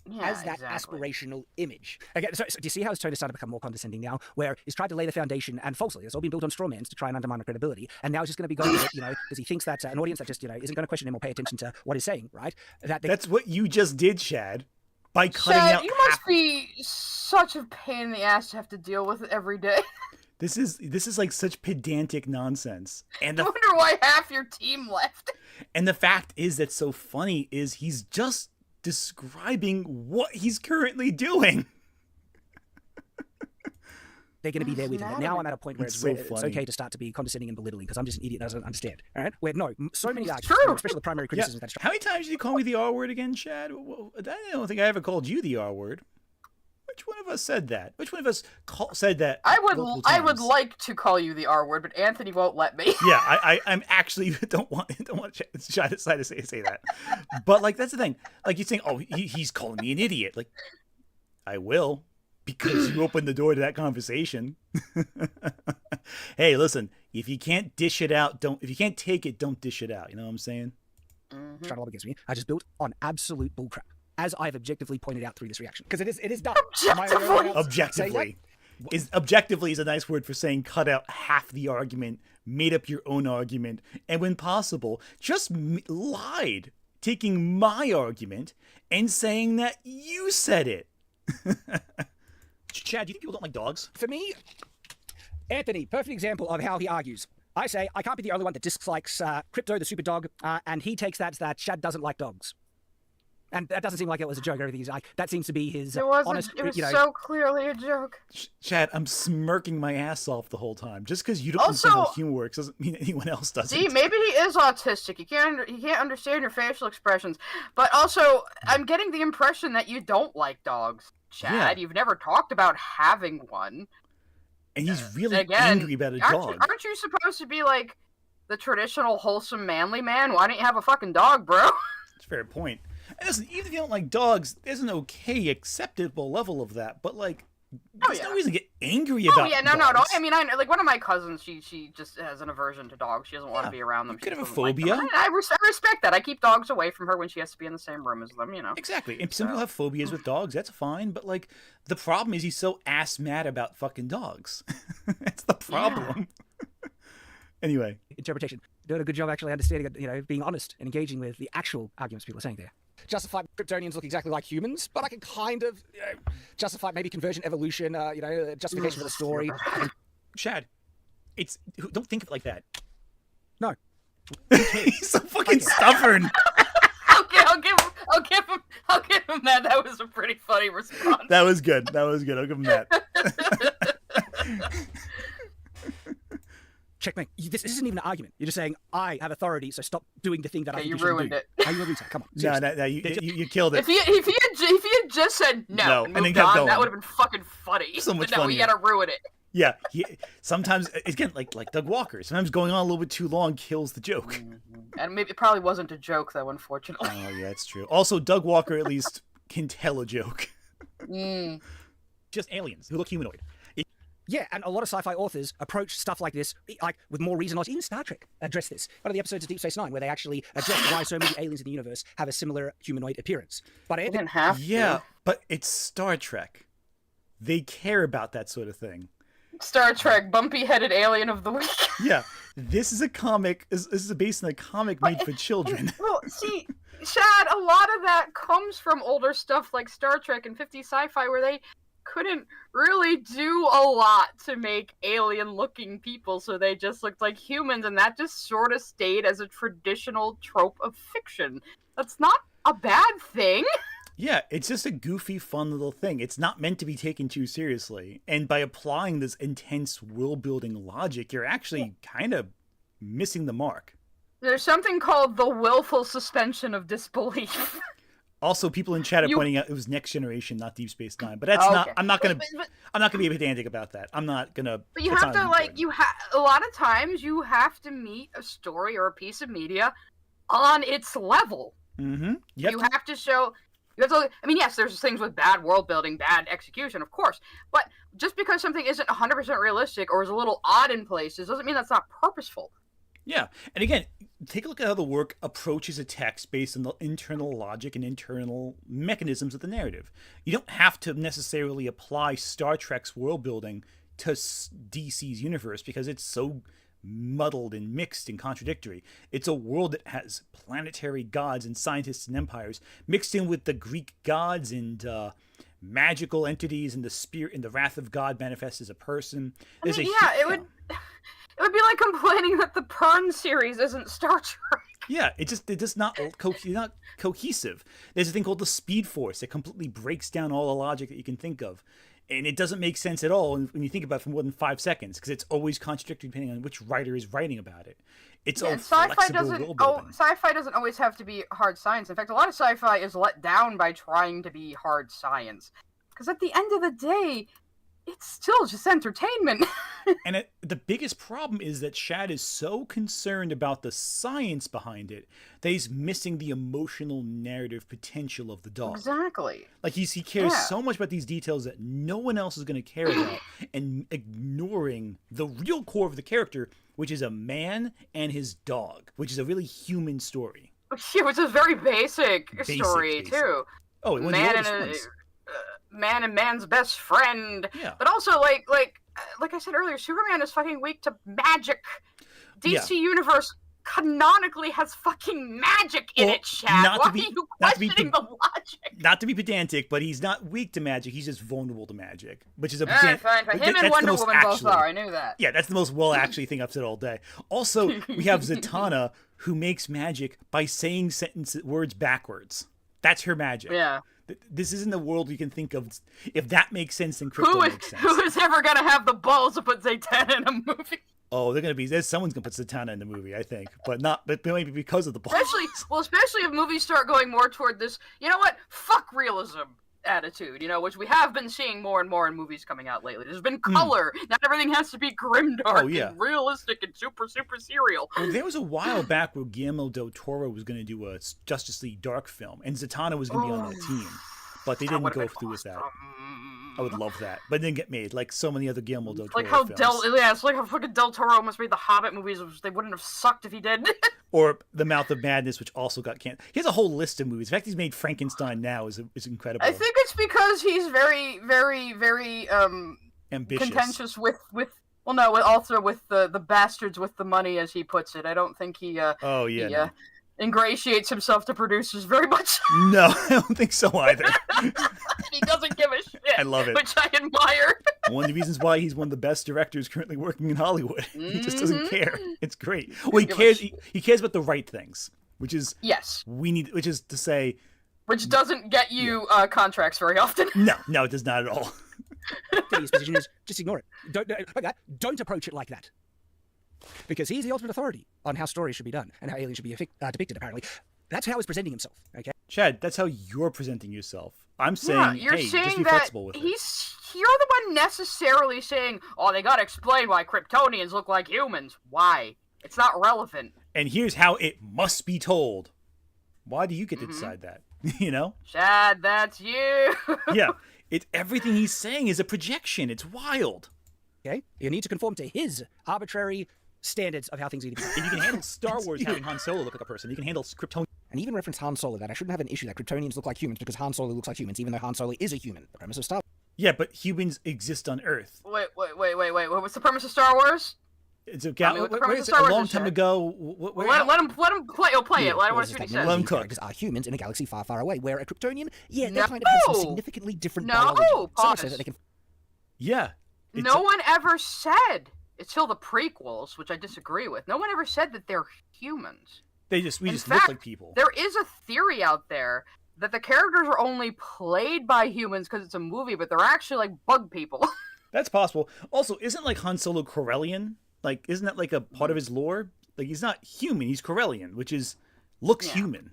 Yeah, As that exactly. aspirational image. Okay, so do you see how his tone is starting to become more condescending now? Where he's tried to lay the foundation, and falsely, it's all been built on straw mans to try and undermine the credibility. And now he's just going to be going with it, because he thinks that an audience that just, isn't going to question him or pay attention to what he's saying, right? That's what you just did, Shad. By cutting Shad, out you half. must be such a pain in the ass to have to deal with every day. This is like such pedantic nonsense. And I the wonder why half your team left. And the fact is that's so funny is he's just describing what he's currently doing. They're going to be there with him. But now I'm at a point where it's okay to start to be condescending and belittling because I'm just an idiot that doesn't understand. All right? Where so many arguments, especially the primary criticisms that How many times did you call me the R word again, Shad? I don't think I ever called you the R word. Which one of us said that? Which one of us said that? I would like to call you the R word, but Anthony won't let me. Yeah, I'm actually don't want Shad to say that. But like that's the thing. Like you're saying, oh, he's calling me an idiot. Like I will. Because you opened the door to that conversation. Hey, listen, if you can't dish it out, if you can't take it, don't dish it out. You know what I'm saying? Mm-hmm. Trying to lob against me. I just built on absolute bullcrap, as I've objectively pointed out through this reaction. Because it is done. Objectively. Objectively is a nice word for saying cut out half the argument, made up your own argument, and when possible, just lied, taking my argument and saying that you said it. Chad, do you think people don't like dogs? For me, Anthony, perfect example of how he argues. I say, I can't be the only one that dislikes Krypto the Superdog, and he takes that Shad doesn't like dogs. And that doesn't seem like it was a joke or everything. That seems to be his honest... It was so clearly a joke. Chad, I'm smirking my ass off the whole time. Just because you don't understand how humor works doesn't mean anyone else doesn't. See, maybe he is autistic. He can't understand your facial expressions. But also, I'm getting the impression that you don't like dogs, Chad. Yeah. You've never talked about having one. And he's really Again, angry about a dog. Aren't you supposed to be like the traditional wholesome manly man? Why don't you have a fucking dog, bro? That's a fair point. And listen, even if you don't like dogs, there's an okay, acceptable level of that. But like, there's no reason to get angry about. Oh yeah, no. dogs. I mean, I like one of my cousins. She just has an aversion to dogs. She doesn't want to be around them. You could She have a doesn't like them. phobia. I respect that. I keep dogs away from her when she has to be in the same room as them. Exactly. And some people have phobias with dogs. That's fine. But like, the problem is he's so ass mad about fucking dogs. That's the problem. Anyway, interpretation. Doing a good job actually understanding, being honest and engaging with the actual arguments people are saying there. Justify Kryptonians look exactly like humans, but I can kind of justify maybe conversion, evolution, justification for the story. Shad, don't think of it like that. No. He's so fucking stubborn. Okay, I'll give him that. That was a pretty funny response. That was good. I'll give him that. Checkmate. This isn't even an argument. You're just saying, I have authority, so stop doing the thing that I think you should ruined do. it. You ruined it. Come on. Seriously. No, you killed it. If he had just said no and moved on, that would have been fucking funny. So much but no, funnier. he had to ruin it. Yeah, sometimes again, like Doug Walker. Sometimes going on a little bit too long kills the joke. And maybe it probably wasn't a joke though, unfortunately. Oh yeah, that's true. Also, Doug Walker at least can tell a joke. Just aliens who look humanoid. Yeah, and a lot of sci-fi authors approach stuff like this, like with more reason. Even Star Trek addressed this. One of the episodes of Deep Space Nine, where they actually address why so many aliens in the universe have a similar humanoid appearance. But They didn't have to. Yeah, but it's Star Trek. They care about that sort of thing. Star Trek, bumpy-headed alien of the week. Yeah, this is a comic. This is based on a comic made for children. Well, see, Shad, a lot of that comes from older stuff like Star Trek and 50s sci-fi, where they couldn't really do a lot to make alien-looking people, so they just looked like humans, and that just sort of stayed as a traditional trope of fiction. That's not a bad thing. Yeah, it's just a goofy, fun little thing. It's not meant to be taken too seriously. And by applying this intense world-building logic, you're actually kind of missing the mark. There's something called the willful suspension of disbelief. Also, people in chat are pointing out it was Next Generation, not Deep Space Nine. But that's not. I'm not gonna be pedantic about that. I'm not gonna. But you have to a lot of times you have to meet a story or a piece of media on its level. Mm-hmm. You have to show. I mean, yes, there's things with bad world building, bad execution, of course. But just because something isn't 100% realistic or is a little odd in places doesn't mean that's not purposeful. Yeah, and again, take a look at how the work approaches a text based on the internal logic and internal mechanisms of the narrative. You don't have to necessarily apply Star Trek's world building to DC's universe because it's so muddled and mixed and contradictory. It's a world that has planetary gods and scientists and empires mixed in with the Greek gods and magical entities, and the spirit and the wrath of God manifests as a person. It would be like complaining that the Pern series isn't Star Trek. Yeah, it's just not cohesive. There's a thing called the Speed Force that completely breaks down all the logic that you can think of. And it doesn't make sense at all when you think about it for more than 5 seconds, because it's always contradictory depending on which writer is writing about it. It's all flexible world building. Sci-fi doesn't always have to be hard science. In fact, a lot of sci-fi is let down by trying to be hard science. Because at the end of the day, it's still just entertainment. And the biggest problem is that Shad is so concerned about the science behind it that he's missing the emotional narrative potential of the dog. Exactly. Like he cares so much about these details that no one else is going to care about, and ignoring the real core of the character, which is a man and his dog, which is a really human story. Yeah, which is a very basic story too. Oh, it was man and man's best friend. Yeah. But also, like I said earlier, Superman is fucking weak to magic. DC Universe canonically has fucking magic in it, Shad. Why are you questioning the logic? Not to be pedantic, but he's not weak to magic. He's just vulnerable to magic, which is a fine. Him and Wonder Woman both are. I knew that. Yeah, that's the most actually thing I've said all day. Also, we have Zatanna, who makes magic by saying words backwards. That's her magic. Yeah. This isn't the world you can think of. If that makes sense, then Krypto makes sense. Who is ever going to have the balls to put Zatanna in a movie? Oh, someone's going to put Zatanna in the movie, I think. But maybe because of the balls. Especially if movies start going more toward this, you know what, fuck realism attitude, which we have been seeing more and more in movies coming out lately. There's been color. Not everything has to be grimdark and realistic and super, super serial. Well, there was a while back where Guillermo del Toro was going to do a Justice League Dark film, and Zatanna was going to be on that team. But they didn't go through with that. I would love that, but it didn't get made like so many other Guillermo del Toro Like how films. it's like how fucking Del Toro almost made the Hobbit movies. They wouldn't have sucked if he did. Or The Mouth of Madness, which also got canceled. He has a whole list of movies. In fact, he's made Frankenstein now is incredible. I think it's because he's very, very, very Ambitious. contentious with also with the bastards with the money, as he puts it. I don't think he no. ingratiates himself to producers very much. No, I don't think so either. He doesn't give a shit. I love it. Which I admire. One of the reasons why he's one of the best directors currently working in Hollywood. He just doesn't care. It's great. Well, he cares. He cares about the right things, which is Yes. which is to say, Which doesn't get you contracts very often. no, it does not at all. His position is just ignore it. Don't approach it like that. Because he's the ultimate authority on how stories should be done and how aliens should be depicted, apparently. That's how he's presenting himself, okay? Chad, that's how you're presenting yourself. I'm saying, you're hey, saying just be that flexible with it. you're the one necessarily saying, oh, they gotta explain why Kryptonians look like humans. Why? It's not relevant. And here's how it must be told. Why do you get to decide that? You know? Shad, that's you. Yeah. Everything he's saying is a projection. It's wild. Okay? You need to conform to his arbitrary standards of how things need to be. And you can handle Star Wars having Han Solo look like a person. You can handle Kryptonian. And even reference Han Solo, that I shouldn't have an issue that Kryptonians look like humans because Han Solo looks like humans, even though Han Solo is a human. The premise of Star Wars. Yeah, but humans exist on Earth. Wait. What's the premise of Star Wars? It's a what the premise of Star a Wars long is, time Shad. ago. Let him play. He'll play it. I want to see what he says. Let him These cook. characters are humans in a galaxy far, far away, where a Kryptonian, they No. kind of have some significantly different biology. So much pause. so that they can Yeah. No one ever said, until the prequels, which I disagree with, no one ever said that they're humans. we In just fact, look like people. There is a theory out there that the characters are only played by humans because it's a movie, but they're actually like bug people. That's possible. Also, isn't like Han Solo Corellian? Like, isn't that like a part of his lore? Like, he's not human. He's Corellian, which looks human.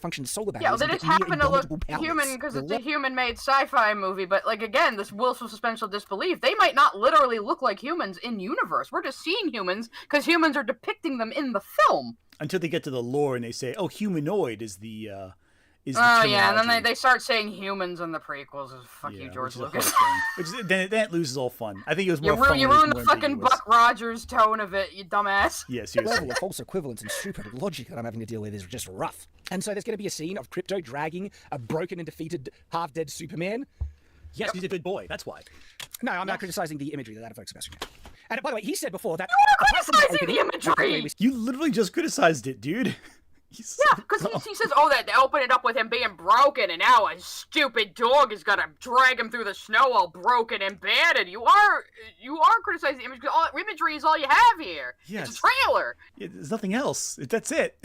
function solar Yeah, batteries. they and just get near happen to look indomitable powers. human because They're it's a human-made sci-fi movie. But like again, this willful suspension of disbelief. They might not literally look like humans in universe. We're just seeing humans because humans are depicting them in the film. Until they get to the lore and they say, "Oh, humanoid is the is the Oh yeah, and then terminology." they start saying humans in the prequels. Fuck you, Yeah, George which is a Lucas. whole thing. Which then that loses all fun. I think it was You more fun. you when it was ruined the more fucking ambiguous. Buck Rogers tone of it, you dumbass. Yeah, The seriously. level of false equivalence and stupid logic that I'm having to deal with is just rough. And so there's going to be a scene of Krypto dragging a broken and defeated, half-dead Superman. Yes, he's a good boy. That's why. No, I'm not criticizing the imagery that evokes, Sebastian. And by the way, he said before that... criticizing the imagery! You literally just criticized it, dude. Yeah, because he says, oh, that they open it up with him being broken, and now a stupid dog is gonna drag him through the snow all broken and battered. You are criticizing the image because all imagery is all you have here. Yes. It's a trailer. Yeah, there's nothing else. That's it.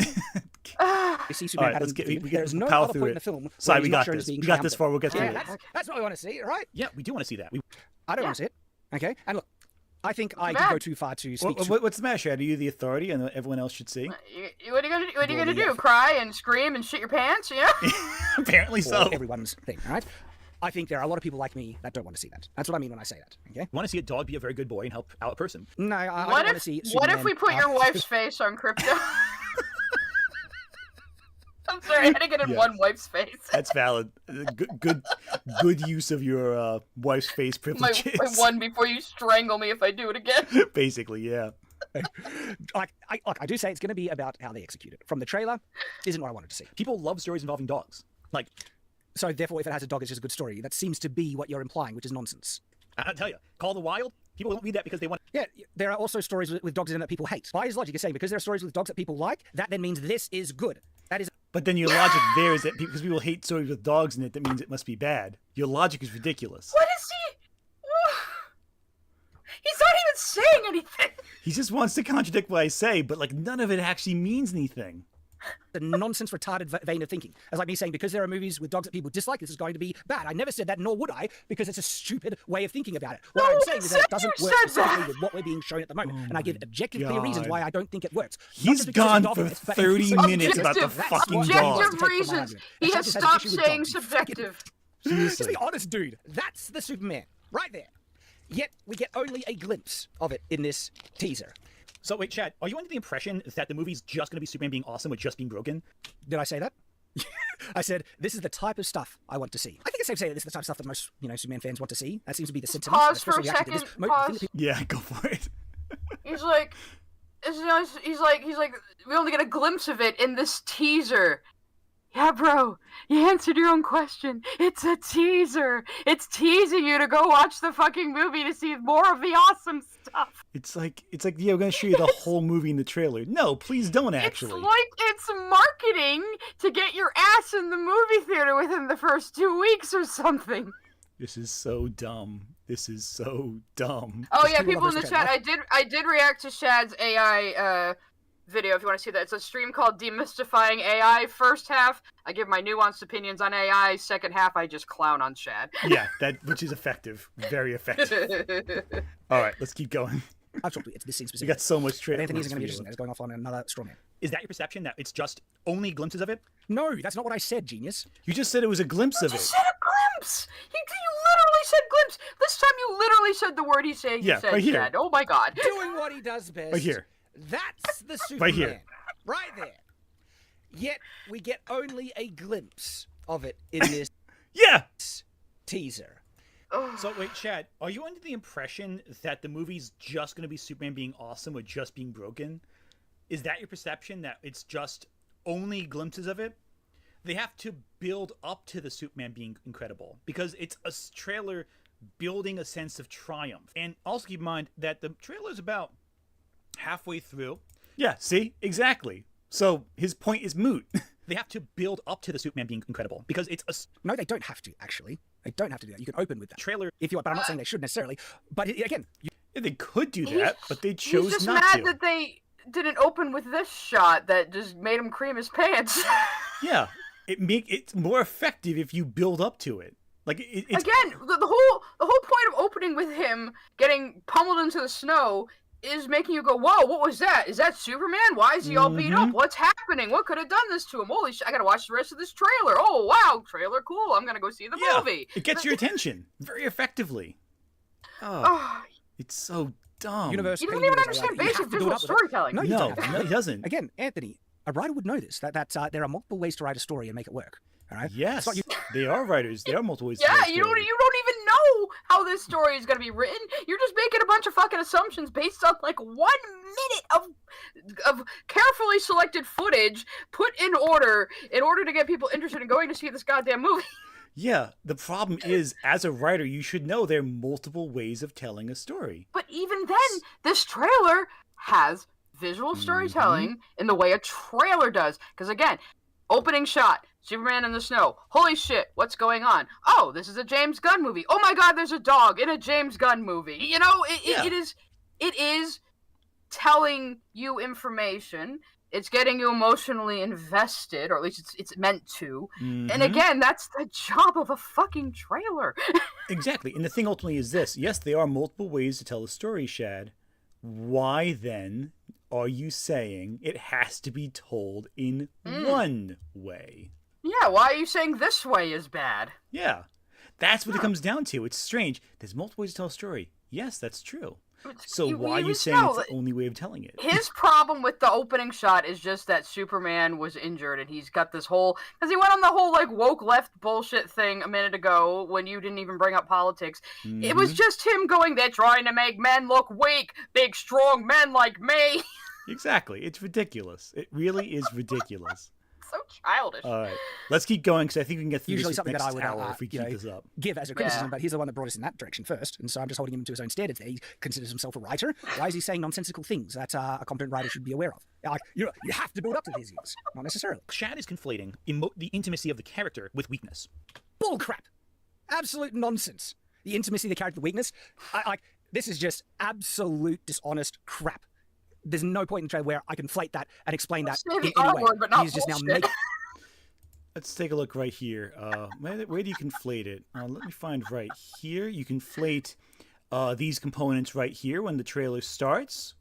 You see Superman All right, having- we there's no power other through point it. in the film Sorry, where we he's not got shown this. as being We got this triumphant. far. We'll get through Yeah, it. that's what we want to see, right? Yeah, we do want to see that. I don't want to see it. Okay? And look, I think I bad? could go too far to speak to... What's the matter, Shad? Are you the authority and everyone else should see? What are you gonna do? Cry and scream and shit your pants? You know? Apparently for so. everyone's thing, all right? I think there are a lot of people like me that don't want to see that. That's what I mean when I say that, okay? You want to see a dog be a very good boy and help out a person. No, I don't What want to if see what if Superman, we put your wife's face on Krypto? I'm sorry, I had to get in Yeah. one wife's face. That's valid. Good use of your wife's face my privileges. one before you strangle me if I do it again. Basically, yeah. Like, I do say it's going to be about how they execute it. From the trailer, isn't what I wanted to see. People love stories involving dogs. Like, So therefore, if it has a dog, it's just a good story. That seems to be what you're implying, which is nonsense. I'll tell you, Call of the Wild. People don't read that because they want. Yeah, there are also stories with dogs in them that people hate. By his logic, you're saying because there are stories with dogs that people like, that then means this is good. That is... But then your logic there is that because people hate stories with dogs in it, that means it must be bad. Your logic is ridiculous. What is he? He's not even saying anything. He just wants to contradict what I say, but like none of it actually means anything. The nonsense, retarded vein of thinking. As like me saying, because there are movies with dogs that people dislike, this is going to be bad. I never said that, nor would I, because it's a stupid way of thinking about it. What No I'm one saying is said that it doesn't you work said specifically that. with what we're being shown at the moment. And I give objective, God. clear reasons why I don't think it works. Not He's just because gone it's for dogma, but 30 it's minutes about the Objective. fucking That's what I dog. wanted to Objective take from my reasons. argument. He That's has just an stopped issue with saying dogs. You subjective. Just Seriously. be honest, dude. That's the Superman. Right there. Yet, we get only a glimpse of it in this teaser. So wait, Chad, are you under the impression that the movie's just going to be Superman being awesome with just being broken? Did I say that? I said, this is the type of stuff I want to see. I think it's safe to say that this is the type of stuff that most, Superman fans want to see. That seems to be the sentiment. Pause for a especially reacting to second. this. Pause. Yeah, go for it. He's like, he's like, we only get a glimpse of it in this teaser. Yeah, bro, you answered your own question. It's a teaser. It's teasing you to go watch the fucking movie to see more of the awesome stuff. It's like yeah, we're gonna show you the whole movie in the trailer. No, please don't. Actually, It's like it's marketing to get your ass in the movie theater within the first 2 weeks or something. this is so dumb. This is so dumb. Oh yeah, people people in love the this chat. I did react to Shad's AI video. If you want to see that, it's a stream called Demystifying AI. First half, I give my nuanced opinions on AI. Second half, I just clown on Shad. Yeah, which is effective, very effective. All right, let's keep going. Absolutely, it's this scene We specifically. got so much trailer. Anthony's going to be interested in that. It's going off on another straw man. Is that your perception that it's just only glimpses of it? No, that's not what I said, genius. You just said it was a glimpse of You it. said a glimpse. You literally said glimpse. This time you literally said the word he said. Yeah, you said, right here. Shad. Oh my god. Doing what he does best. Right here. That's the Superman. Right here. Right there. Yet we get only a glimpse of it in this Yeah. teaser. So wait, Chad, are you under the impression that the movie's just going to be Superman being awesome or just being broken? Is that your perception, that it's just only glimpses of it? They have to build up to the Superman being incredible because it's a trailer building a sense of triumph. And also keep in mind that the trailer is about halfway through. Yeah, see? Exactly. So his point is moot. They have to build up to the Superman being incredible because it's a No, they don't have to, actually. They don't have to do that. You can open with that. trailer. If you want, but I'm not saying they should necessarily. But again, They could do that, but they chose He's just not mad to. that they didn't open with this shot that just made him cream his pants. Yeah, it's more effective if you build up to it. Like it's Again, the whole point of opening with him getting pummeled into the snow is making you go, whoa, what was that? Is that Superman? Why is he all beat up? What's happening? What could have done this to him? Holy shit, I gotta watch the rest of this trailer. Oh, wow, trailer, cool. I'm gonna go see the movie. It gets your attention very effectively. Oh, Oh, it's so dumb. universe. he doesn't pain even universe, understand you have basic to build visual up with it. storytelling. No, you No, don't. no, he doesn't. Again, Anthony, a writer would know this. That there are multiple ways to write a story and make it work. All right. Yes, It's not you- they are writers. There are multiple ways. to Yeah, tell a you don't story. even know how this story is gonna be written. You're just making a bunch of fucking assumptions based on like 1 minute of carefully selected footage put in order to get people interested in going to see this goddamn movie. Yeah, the problem is, as a writer, you should know there are multiple ways of telling a story. But even then, this trailer has visual storytelling in the way a trailer does. Because again, opening shot, Superman in the snow. Holy shit, what's going on? Oh, this is a James Gunn movie. Oh my god, there's a dog in a James Gunn movie. You know, it is telling you information. It's getting you emotionally invested, or at least it's meant to. And Mhm. again, that's the job of a fucking trailer. Exactly. And the thing ultimately is this. Yes, there are multiple ways to tell a story, Shad. Why then are you saying it has to be told in one way? Yeah, why are you saying this way is bad? Yeah. That's what it comes down to. It's strange. There's multiple ways to tell a story. Yes, that's true. So why are you saying it's the only way of telling it? His problem with the opening shot is just that Superman was injured and he's got this whole... Because he went on the whole, like, woke left bullshit thing a minute ago when you didn't even bring up politics. It was just him going, they're trying to make men look weak, big, strong men like me. Exactly. It's ridiculous. It really is ridiculous. So childish. All right. Let's keep going because I think we can get through Usually this something next that I would, hour if we keep this up. give as a criticism, Yeah. but he's the one that brought us in that direction first, and so I'm just holding him to his own standards there. He considers himself a writer. Why is he saying nonsensical things that a competent writer should be aware of? Like, you have to build up to these things, not necessarily. Shad is conflating the intimacy of the character with weakness. Bull crap. Absolute nonsense. The intimacy of the character, the weakness. This is just absolute dishonest crap. There's no point in the trailer where I can conflate that and explain that Say in the any R way. word, but not He's just now bullshit. making... Let's take a look right here. Where do you conflate it? Let me find right here. You conflate these components right here when the trailer starts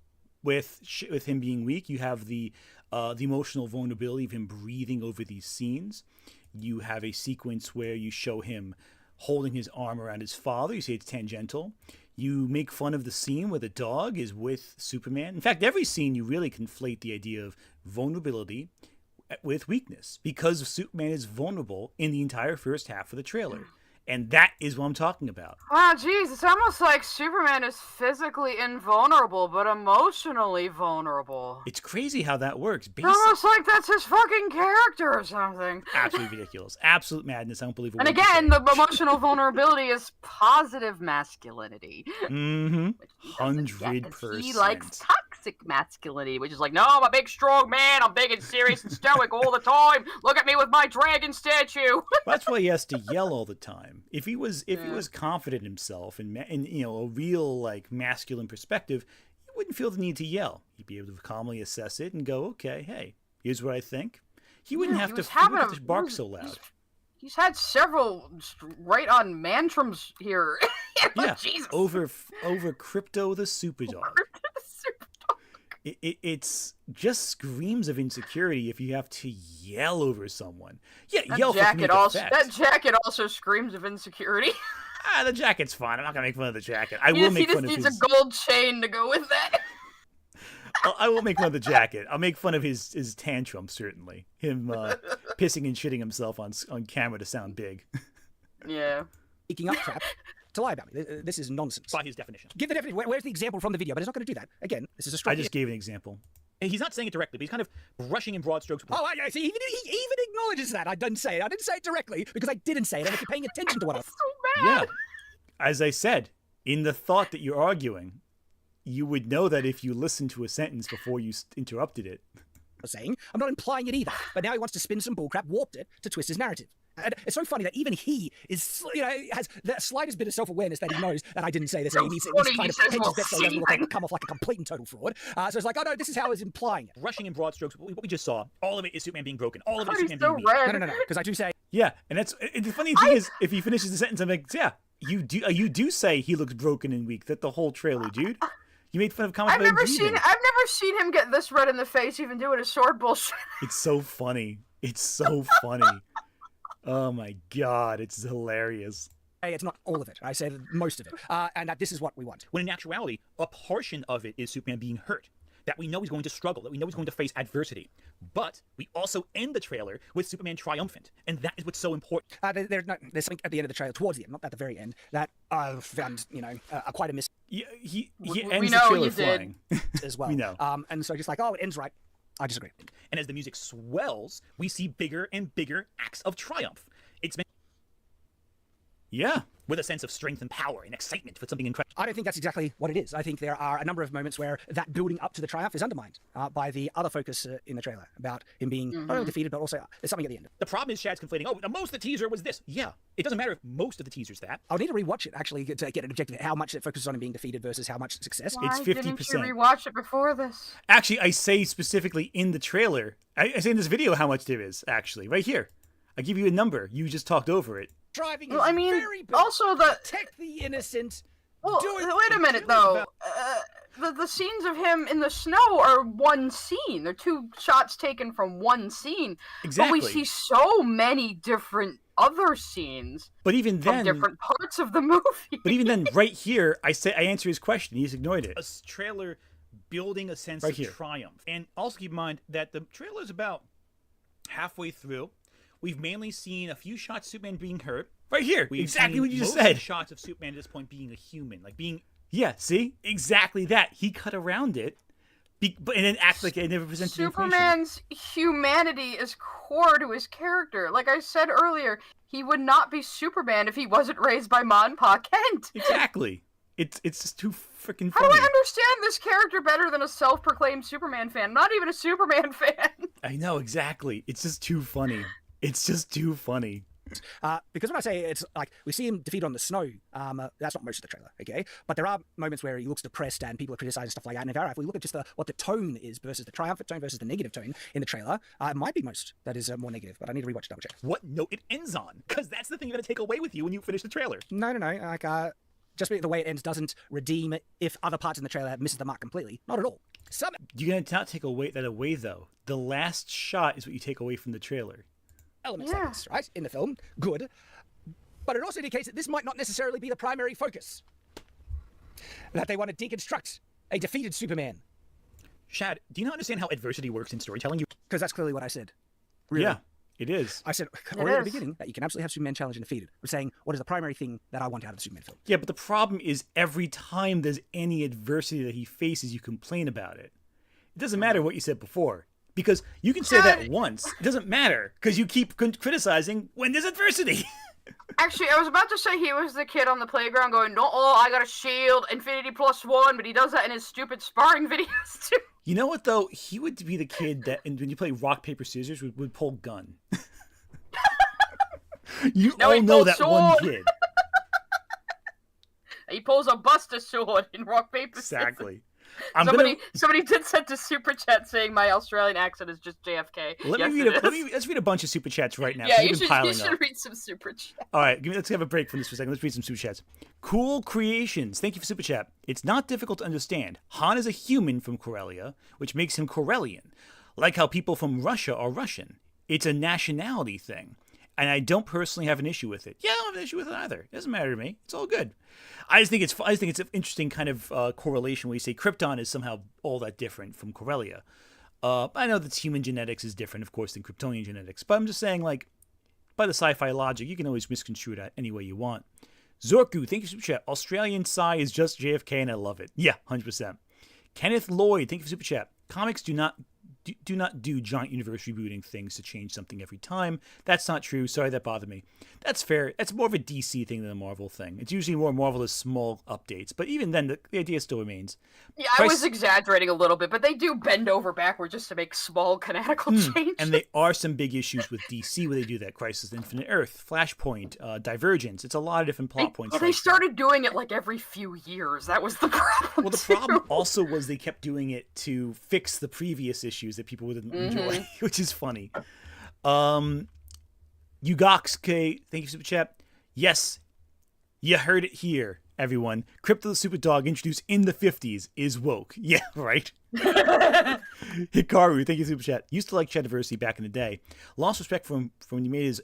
with him being weak. You have the emotional vulnerability of him breathing over these scenes. You have a sequence where you show him holding his arm around his father. You say it's tangential. You make fun of the scene where the dog is with Superman. In fact, every scene you really conflate the idea of vulnerability with weakness because Superman is vulnerable in the entire first half of the trailer. And that is what I'm talking about. Wow, geez, it's almost like Superman is physically invulnerable, but emotionally vulnerable. It's crazy how that works. It's almost like that's his fucking character or something. Absolutely ridiculous. Absolute madness. I don't believe it. And again, the emotional vulnerability is positive masculinity. Mm-hmm. 100%. He likes toxic masculinity, which is like, no, I'm a big, strong man. I'm big and serious and stoic all the time. Look at me with my dragon statue. That's why he has to yell all the time. If he was confident in himself and a real like masculine perspective, he wouldn't feel the need to yell. He'd be able to calmly assess it and go, okay, hey, here's what I think. He wouldn't have to bark so loud. He's had several right on mantrums here. Yeah, Jesus. over Krypto the Superdog. It's just screams of insecurity if you have to yell over someone. Yeah, yell for comedic effect. That jacket also screams of insecurity. The jacket's fine. I'm not gonna make fun of the jacket. I will make fun of his... He just needs a gold chain to go with that. I won't make fun of the jacket. I'll make fun of his tantrum, certainly. Him pissing and shitting himself on camera to sound big. Yeah. Picking up crap to lie about me. This is nonsense. By his definition. Give the definition. Where's the example from the video? But it's not going to do that. Again, this is a strong... I just gave an example. And he's not saying it directly, but he's kind of brushing in broad strokes. Oh, I see. He even acknowledges that. I didn't say it. I didn't say it directly because I didn't say it. And if you're paying attention to what I... so mad. Yeah. As I said, in the thought that you're arguing, you would know that if you listened to a sentence before you interrupted it. Saying. I'm not implying it either. But now he wants to spin some bullcrap, warped it to twist his narrative. And it's so funny that even he is, has the slightest bit of self-awareness that he knows that I didn't say this. And he needs to kind of hedge his bets so he doesn't look like, come off like a complete and total fraud. So it's like, oh no, this is how he's implying it. Rushing in broad strokes, what we just saw, all of it is Superman being broken. All of it is Superman being weak. No, because I do say... Yeah, and the funny thing is, if he finishes the sentence, I'm like, yeah, you do say he looks broken and weak. That the whole trailer, dude. You made fun of comics. I've never seen him get this red in the face, even doing his sword bullshit. It's so funny. It's so funny. Oh my god, it's hilarious. Hey, it's not all of it. I say most of it. And that this is what we want. When in actuality, a portion of it is Superman being hurt. That we know he's going to struggle, that we know he's going to face adversity. But we also end the trailer with Superman triumphant. And that is what's so important. There's something at the end of the trailer, towards the end, not at the very end, that I found, quite a miss. Yeah, he ends the trailer flying. As well. We know. And so just like, oh, it ends right. I disagree. And as the music swells, we see bigger and bigger acts of triumph. It's been... Yeah, with a sense of strength and power and excitement for something incredible. I don't think that's exactly what it is. I think there are a number of moments where that building up to the triumph is undermined by the other focus in the trailer about him being not only defeated, but also there's something at the end. The problem is Shad's conflating, most of the teaser was this. Yeah, it doesn't matter if most of the teaser's that. I'll need to rewatch it, actually, to get an objective how much it focuses on him being defeated versus how much success. Why it's 50%. Didn't you rewatch it before this? Actually, I say specifically in the trailer, I say in this video how much there is, actually, right here. I give you a number. You just talked over it. Driving well, I mean, also the protect the innocent. Well, wait a minute though. The scenes of him in the snow are one scene. They're two shots taken from one scene. Exactly. But we see so many different other scenes. But even then, from different parts of the movie. But even then, right here, I answer his question. He's ignored it. A trailer building a sense of triumph, and also keep in mind that the trailer is about halfway through. We've mainly seen a few shots of Superman being hurt. Right here. Exactly what you just said. Shots of Superman at this point being a human. Like being... Yeah, see? Exactly that. He cut around it. And then act like it never presented Superman's humanity is core to his character. Like I said earlier, he would not be Superman if he wasn't raised by Ma and Pa Kent. Exactly. It's just too freaking funny. How do I understand this character better than a self-proclaimed Superman fan? I'm not even a Superman fan. I know, exactly. It's just too funny. It's just too funny. Because when I say it's like we see him defeated on the snow, that's not most of the trailer, okay? But there are moments where he looks depressed and people are criticizing stuff like that. And if we look at just what the tone is versus the triumphant tone versus the negative tone in the trailer, it might be most that is more negative. But I need to rewatch to double check. What note it ends on? Because that's the thing you're gonna take away with you when you finish the trailer. No. Like just the way it ends doesn't redeem it if other parts in the trailer misses the mark completely. Not at all. You're gonna not take that away though. The last shot is what you take away from the trailer. Elements like this, right, in the film, good. But it also indicates that this might not necessarily be the primary focus. That they want to deconstruct a defeated Superman. Shad, do you not understand how adversity works in storytelling? Because that's clearly what I said. Really. Yeah, it is. I said already at the is. beginning that you can absolutely have Superman challenged and defeated. I'm saying what is the primary thing that I want out of the Superman film? Yeah, but the problem is every time there's any adversity that he faces, you complain about it. It doesn't matter what you said before. Because you can say that once. It doesn't matter. Because you keep criticizing when there's adversity. Actually, I was about to say he was the kid on the playground going, "No, I got a shield, Infinity +1," but he does that in his stupid sparring videos too. You know what, though? He would be the kid that, when you play rock, paper, scissors, would pull Gunn. You No, he all know pulls that one sword. kid. He pulls a Buster sword in rock paper scissors. Exactly. Somebody did send a super chat saying my Australian accent is just JFK. Let's read a bunch of super chats right now. Yeah, We've you been piling should up. read some super chat. All right, let's have a break from this for a second. Let's read some super chats. Cool Creations, thank you for super chat. It's not difficult to understand. Han is a human from Corellia, which makes him Corellian. Like how people from Russia are Russian. It's a nationality thing. And I don't personally have an issue with it. Yeah, I don't have an issue with it either. It doesn't matter to me. It's all good. I just think it's an interesting kind of correlation where you say Krypton is somehow all that different from Corellia. I know that human genetics is different, of course, than Kryptonian genetics, but I'm just saying, like, by the sci-fi logic, you can always misconstrue that any way you want. Zorku, thank you for super chat. Australian Psy is just JFK, and I love it. Yeah, 100%. Kenneth Lloyd, thank you for super chat. Comics do not do giant universe rebooting things to change something every time. That's not true. Sorry, that bothered me. That's fair. That's more of a DC thing than a Marvel thing. It's usually more Marvel is small updates, but even then, the idea still remains. Yeah, I was exaggerating a little bit, but they do bend over backward just to make small canonical changes. And there are some big issues with DC where they do that. Crisis on Infinite Earth, Flashpoint, Divergence. It's a lot of different plot points. Yeah, they started doing it like every few years. That was the problem. Well, the problem also was they kept doing it to fix the previous issues that people didn't enjoy, which is funny. Ugox, thank you, Super Chat. Yes, you heard it here, everyone. Krypto the Superdog, introduced in the 50s, is woke. Yeah, right. Hikaru, thank you, Super Chat. Used to like Shadiversity back in the day. Lost respect from when he made his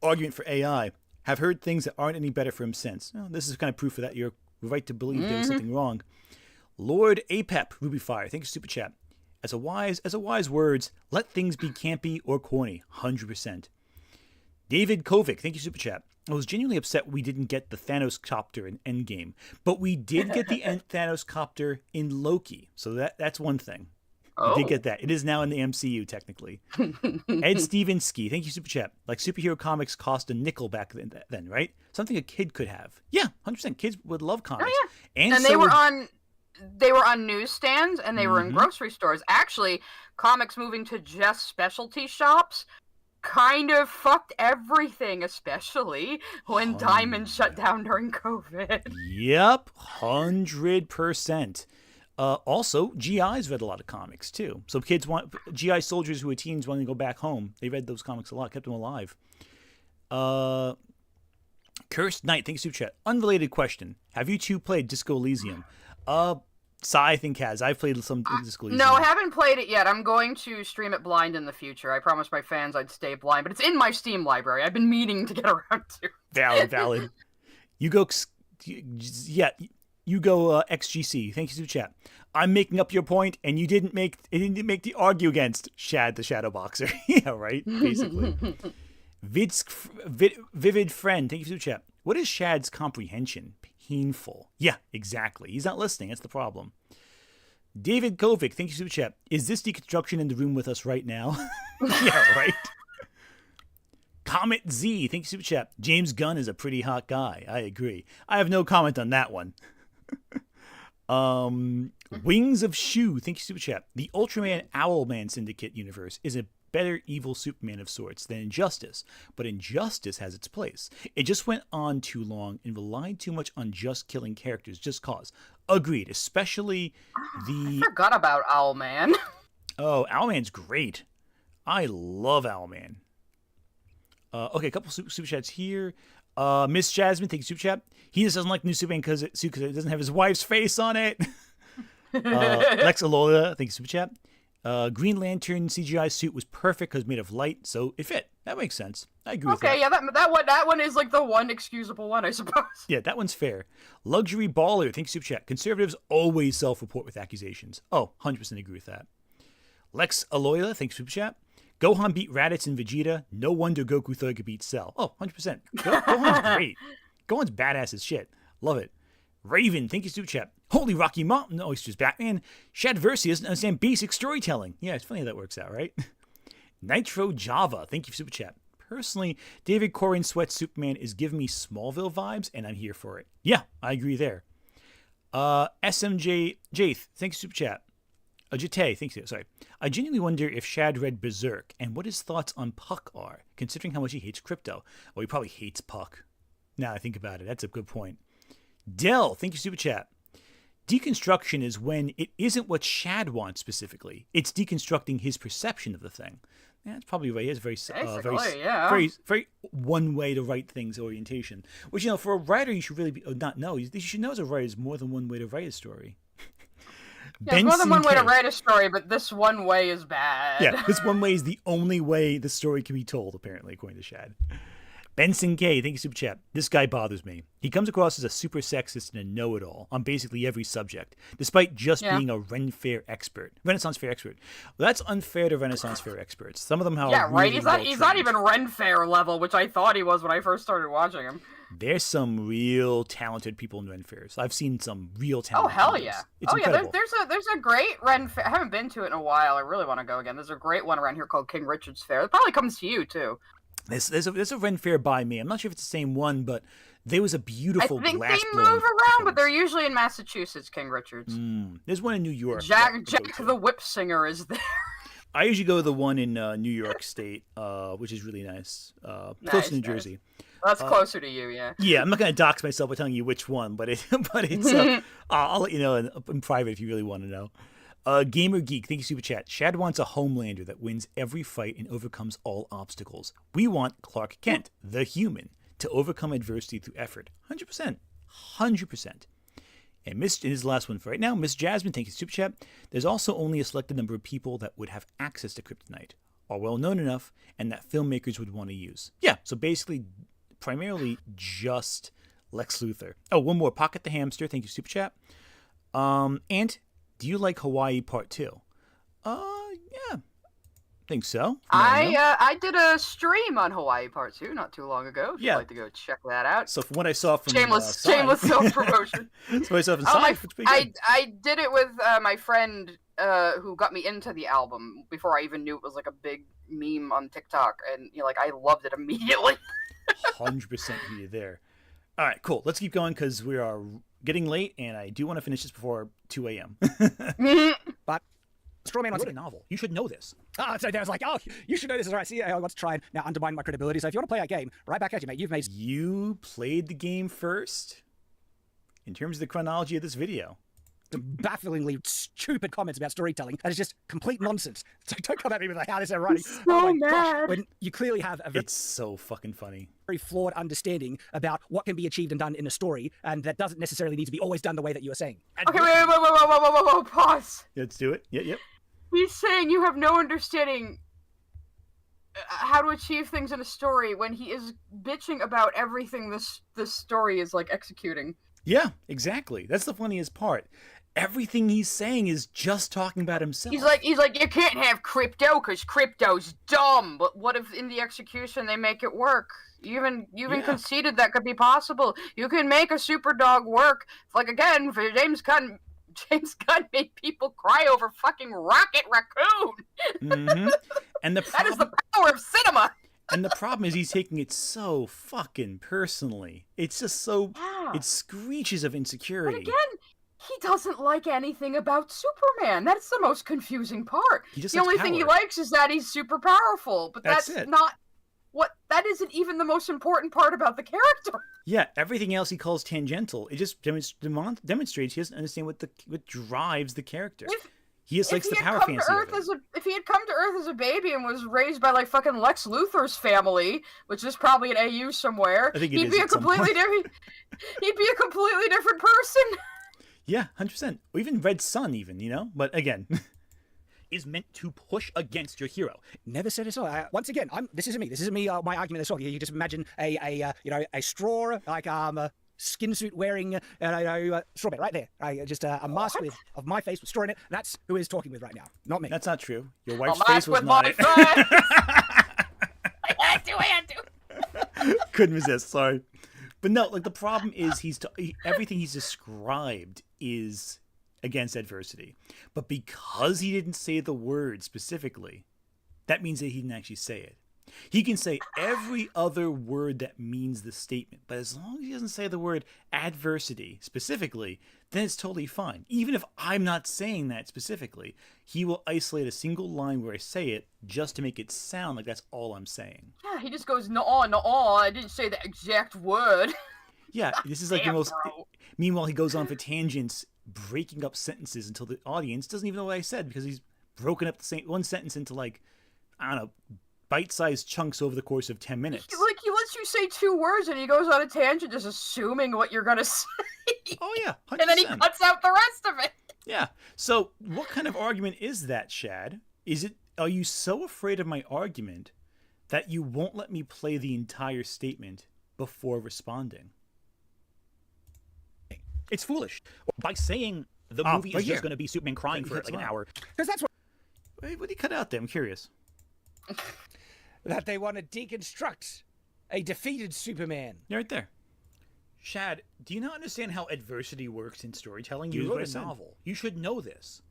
argument for AI. Have heard things that aren't any better for him since. Well, this is kind of proof of that. You're right to believe there was something wrong. Lord Apep, Ruby Fire, thank you, Super Chat. As a wise words, let things be campy or corny, 100%. David Kovic, thank you, Super Chat. I was genuinely upset we didn't get the Thanos copter in Endgame, but we did get the Thanos copter in Loki, so that's one thing. We did get that. It is now in the MCU, technically. Ed Stevensky, thank you, Super Chat. Like superhero comics cost a nickel back then, right? Something a kid could have. Yeah, 100%. Kids would love comics. Oh, yeah. And they were on newsstands and they were in grocery stores. Actually, comics moving to just specialty shops kind of fucked everything, especially when Diamond shut down during COVID. Yep, 100%. Also, GIs read a lot of comics, too. So GI soldiers who were teens wanting to go back home, they read those comics a lot, kept them alive. Cursed Knight, thank you, Super Chat. Unrelated question. Have you two played Disco Elysium? Sai, I think, has. I've played some Disco Elysium. No, I haven't played it yet. I'm going to stream it blind in the future. I promised my fans I'd stay blind, but it's in my Steam library. I've been meaning to get around to. Valid. You go XGC. Thank you, Super Chat. I'm making up your point, and you didn't make the argue against Shad the Shadow Boxer. Yeah, right? Basically. Vivid Friend, thank you, Super Chat. What is Shad's comprehension? Painful. Yeah, exactly. He's not listening. That's the problem. David Kovic, thank you, Super Chat. Is this deconstruction in the room with us right now? Yeah, right. Comet Z, thank you, Super Chat. James Gunn is a pretty hot guy. I agree. I have no comment on that one. Wings of Shu, thank you, Super Chat. The Ultraman Owlman Syndicate universe is a better evil Superman of sorts than Injustice, but Injustice has its place. It just went on too long and relied too much on just killing characters just cause. Agreed, especially I forgot about Owlman. Oh, Owlman's great. I love Owlman. Okay, a couple super chats here. Miss Jasmine, thank you, Super Chat. He just doesn't like the new Superman because it doesn't have his wife's face on it. Lex Alola, thank you, Super Chat. Green Lantern CGI suit was perfect because made of light, so it fit. That makes sense. I agree with that. Okay, yeah, that one is like the one excusable one, I suppose. Yeah, that one's fair. Luxury Baller, thank you, Super Chat. Conservatives always self-report with accusations. Oh, 100% agree with that. Lex Alola, thanks, Super Chat. Gohan beat Raditz and Vegeta. No wonder Goku thought he could beat Cell. Oh, 100%. Gohan's great. Gohan's badass as shit. Love it. Raven, thank you, Super Chat. Holy Rocky Mountain. Oh, it's just Batman. Shadiversity doesn't understand basic storytelling. Yeah, it's funny how that works out, right? Nitro Java, thank you for Super Chat. Personally, David Corrin Sweat Superman is giving me Smallville vibes, and I'm here for it. Yeah, I agree there. SMJ Jath, thanks Super Chat. Jate, thanks. Sorry. I genuinely wonder if Shad read Berserk and what his thoughts on Puck are, considering how much he hates Krypto. Well, he probably hates Puck. Now I think about it, that's a good point. Dell, thank you, Super Chat. Deconstruction is when it isn't what Shad wants specifically. It's deconstructing his perception of the thing. Yeah, that's probably right. He has very one way to write things orientation. Which, you know, for a writer, you should really not know. You should know as a writer, there's more than one way to write a story. Yeah, there's more than one way to write a story, but this one way is bad. Yeah, this one way is the only way the story can be told, apparently, according to Shad. Benson K, thank you, Super Chat. This guy bothers me. He comes across as a super sexist and a know-it-all on basically every subject, despite just being a Renaissance Fair expert. Well, that's unfair to Renaissance Fair experts. Some of them have right. He's not even Ren Fair level, which I thought he was when I first started watching him. There's some real talented people in Ren Fairs. I've seen some real talented. Oh hell yeah! It's incredible. There's a great Ren Fair. I haven't been to it in a while. I really want to go again. There's a great one around here called King Richard's Fair. It probably comes to you too. There's a Ren Fair by me. I'm not sure if it's the same one, but there was a beautiful glass I think they move around, but they're usually in Massachusetts, King Richard's. There's one in New York. Jack the Whip Singer is there. I usually go to the one in New York State, which is really nice. Close to New Jersey. That's closer to you, yeah. Yeah, I'm not going to dox myself by telling you which one, but it's I'll let you know in private if you really want to know. Gamer Geek, thank you, Super Chat. Shad wants a Homelander that wins every fight and overcomes all obstacles. We want Clark Kent, the human, to overcome adversity through effort. 100%. 100%. And this is the last one for right now. Miss Jasmine, thank you, Super Chat. There's also only a selected number of people that would have access to kryptonite, are well known enough, and that filmmakers would want to use. Yeah, so basically, primarily just Lex Luthor. Oh, one more. Pocket the Hamster, thank you, Super Chat. And do you like Hawaii Part 2? Yeah. Think so. I did a stream on Hawaii Part 2 not too long ago. If you'd like to go check that out. So from what I saw from shameless self-promotion. So I saw from Side, I did it with my friend who got me into the album before I even knew it was like a big meme on TikTok, and I loved it immediately. 100% you there. All right, cool. Let's keep going because we are getting late, and I do want to finish this before 2 a.m. But Strawman wants a novel. You should know this. So there's you should know this is right. See, I want to try and now undermine my credibility. So if you want to play a game, right back at you, mate. You played the game first in terms of the chronology of this video. Bafflingly stupid comments about storytelling. That is just complete nonsense. So don't come at me with how this is writing. So mad. Gosh, when you clearly have it's so fucking funny. Very flawed understanding about what can be achieved and done in a story, and that doesn't necessarily need to be always done the way that you are saying. Okay, wait, pause. Let's do it. Yep. He's saying you have no understanding how to achieve things in a story when he is bitching about everything this story is executing. Yeah, exactly. That's the funniest part. Everything he's saying is just talking about himself. He's like, you can't have Krypto because Krypto's dumb. But what if in the execution they make it work? You even conceded that could be possible. You can make a Superdog work. Again, for James Gunn made people cry over fucking Rocket Raccoon. Mm-hmm. And that is the power of cinema. And the problem is he's taking it so fucking personally. It's just so... Yeah. It screeches of insecurity. But again, he doesn't like anything about Superman. That's the most confusing part. The only thing he likes is that he's super powerful. But that's not... That isn't even the most important part about the character. Yeah, everything else he calls tangential. It just demonstrates he doesn't understand what drives the character. He just likes the power fantasy of it. If he had come to Earth as a baby and was raised by fucking Lex Luthor's family, which is probably an AU somewhere, he'd be a completely different person. Yeah, 100%. Or even Red Sun, But again, is meant to push against your hero. Never said it all. Once again, this isn't me. This isn't me. My argument is all. You just imagine a straw skin suit wearing strawberry right there. A mask of my face with straw in it. That's who is talking with right now, not me. That's not true. Your wife's I'll face was with not my it. friends. I had to. Couldn't resist. Sorry, but no. Like the problem is everything he's described is against adversity, but because he didn't say the word specifically, that means that he didn't actually say it. He can say every other word that means the statement, but as long as he doesn't say the word adversity specifically, then it's totally fine. Even if I'm not saying that specifically, he will isolate a single line where I say it just to make it sound like that's all I'm saying. Yeah, he just goes, no, I didn't say the exact word. Yeah, this is like the most... Bro. Meanwhile, he goes on for tangents, breaking up sentences until the audience doesn't even know what I said because he's broken up the same one sentence into, like, I don't know, bite-sized chunks over the course of 10 minutes. Like, he lets you say 2 words and he goes on a tangent just assuming what you're gonna say. Oh, yeah, 100%. And then he cuts out the rest of it. Yeah. So what kind of argument is that, Shad? Are you so afraid of my argument that you won't let me play the entire statement before responding? It's foolish. By saying the movie is just going to be Superman crying for like an hour. Because that's what... Wait, what did he cut out there? I'm curious. That they want to deconstruct a defeated Superman. You're right there. Shad, do you not understand how adversity works in storytelling? You wrote a novel. You should know this.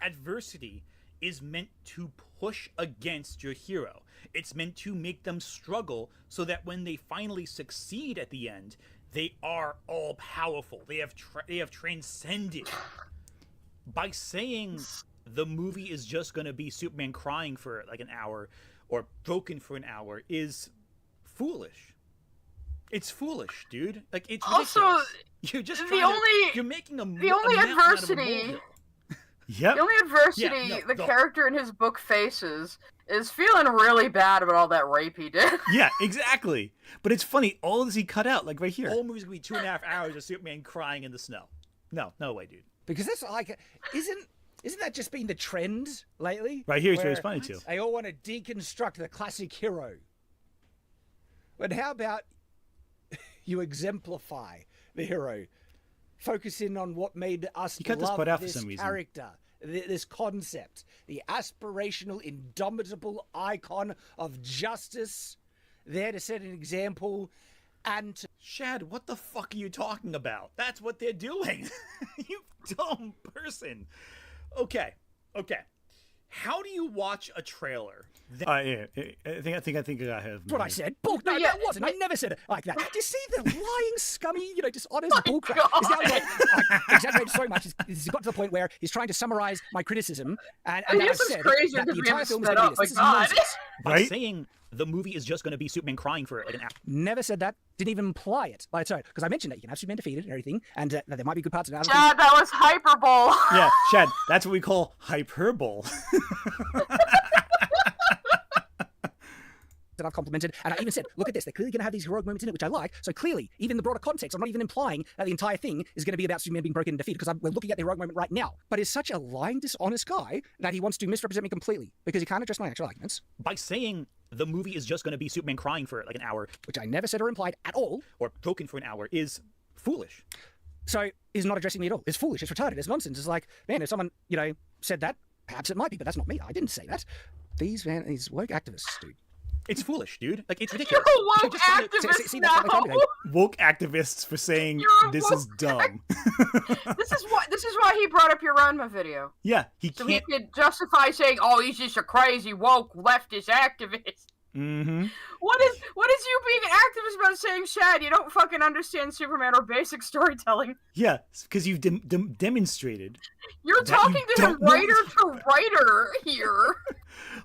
Adversity is meant to push against your hero. It's meant to make them struggle so that when they finally succeed at the end, they are all powerful. They have transcended. By saying the movie is just going to be Superman crying for like an hour or broken for an hour is foolish. It's foolish, dude. Like, it's ridiculous. Also, you're just you're making the only adversity. Yep. The only adversity the character in his book faces is feeling really bad about all that rape he did. Yeah, exactly. But it's funny, all of this he cut out, like right here. The whole movie's gonna be 2.5 hours of Superman crying in the snow. No way, dude. Because that's like, isn't that just been the trend lately? Right here is what he's responding to. They all want to deconstruct the classic hero. But how about you exemplify the hero? Focus in on what made us love this character, this concept, the aspirational, indomitable icon of justice, there to set an example and to... Shad, what the fuck are you talking about? That's what they're doing. You dumb person. Okay. How do you watch a trailer? I think I have. That's what I said. Bull. No, that wasn't. I never said it like that. Do you see the lying, scummy, dishonest bullcrap? Is that like exaggerated so much? It's got to the point where he's trying to summarize my criticism, and I've said that the entire film is going to be this. This is nonsense. By saying the movie is just going to be Superman crying for like an hour. Never said that. Didn't even imply it. Like, sorry, because I mentioned that you can have Superman defeated and everything, and that there might be good parts of it. Chad, that was hyperbole. Yeah, Chad, that's what we call hyperbole. That I've complimented, and I even said, look at this, they're clearly going to have these heroic moments in it, which I like, so clearly, even the broader context, I'm not even implying that the entire thing is going to be about Superman being broken and defeated, because we're looking at the heroic moment right now, but he's such a lying, dishonest guy that he wants to misrepresent me completely, because he can't address my actual arguments. By saying the movie is just going to be Superman crying for like an hour, which I never said or implied at all, or broken for an hour, is foolish. So, he's not addressing me at all. It's foolish, it's retarded, it's nonsense. It's like, man, if someone, said that, perhaps it might be, but that's not me. I didn't say that. These woke activists, dude. It's foolish, dude. Like, it's ridiculous. You're a woke activist now. Woke activists for saying this is dumb. This is why he brought up your Ranma video. Yeah, he he could justify saying, "Oh, he's just a crazy woke leftist activist." Mm-hmm. What is you being an activist about saying, Shad? You don't fucking understand Superman or basic storytelling. Yeah, because you've demonstrated. You're talking to him writer to writer here.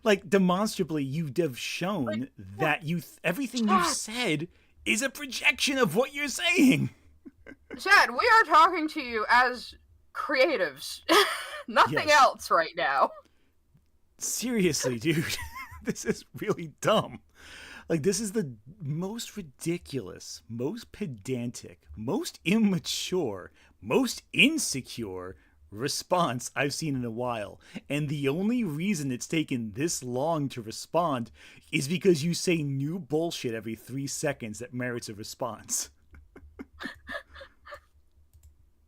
Like, demonstrably, you have shown that everything you've said is a projection of what you're saying. Shad, we are talking to you as creatives. Nothing else right now. Seriously, dude. This is really dumb. Like, this is the most ridiculous, most pedantic, most immature, most insecure response I've seen in a while. And the only reason it's taken this long to respond is because you say new bullshit every 3 seconds that merits a response.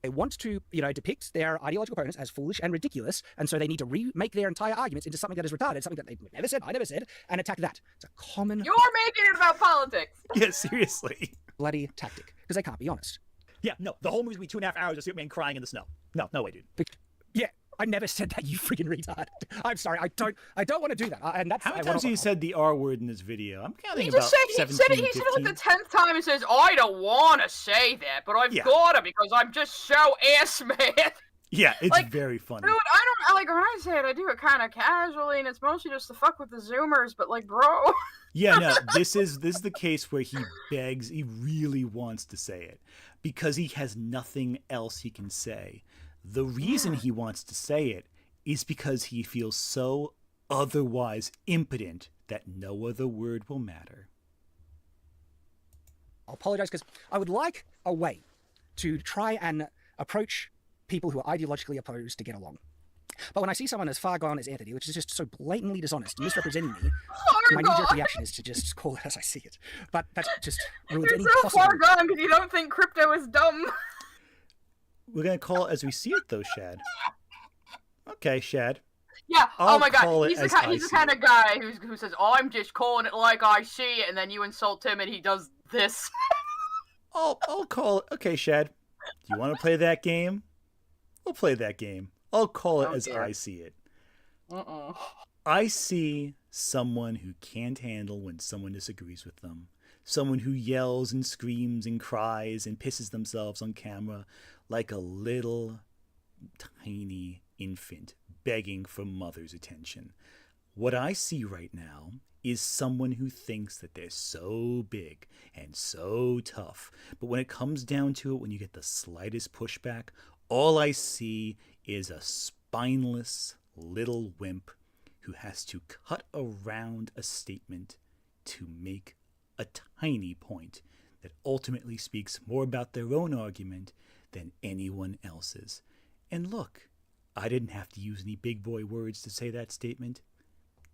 They want to, depict their ideological opponents as foolish and ridiculous, and so they need to remake their entire arguments into something that is retarded, something that they've never said, I never said, and attack that. It's a common... You're making it about politics! Yeah, seriously. bloody tactic, because they can't be honest. Yeah, no, the whole movie's gonna be 2.5 hours of Superman crying in the snow. No way, dude. Yeah, I never said that, you freaking retard. I'm sorry, I don't want to do that. And that's How many times have you said the R word in this video? I'm counting He about just said, 17, he said it like 15. the 10th time and says, I don't want to say that, but I've gotta because I'm just so ass-mad. Yeah, it's Like, very funny. Dude, I don't, like, when I say it, I do it kind of casually, and it's mostly just to fuck with the Zoomers, but, like, bro. Yeah, no, this is the case where he begs, he really wants to say it, because he has nothing else he can say. The reason he wants to say it is because he feels so otherwise impotent that no other word will matter. I'll apologize, because I would like a way to try and approach people who are ideologically opposed to get along. But when I see someone as far gone as Anthony, which is just so blatantly dishonest and misrepresenting me, my knee-jerk reaction is to just call it as I see it. But that just ruins You're any so possible... far gone because you don't think crypto is dumb. We're going to call it as we see it, though, Shad. Okay, Shad. Yeah, I'll oh my call god, it he's as the, I he's the see kind it. of guy who says, oh, I'm just calling it like I see it, and then you insult him and he does this. I'll call it. Okay, Shad. Do you want to play that game? We'll play that game. I'll call it as dear. I see it. I see someone who can't handle when someone disagrees with them. Someone who yells and screams and cries and pisses themselves on camera like a little tiny infant begging for mother's attention. What I see right now is someone who thinks that they're so big and so tough, but when it comes down to it, when you get the slightest pushback, all I see is a spineless little wimp who has to cut around a statement to make a tiny point that ultimately speaks more about their own argument than anyone else's. And look, I didn't have to use any big boy words to say that statement.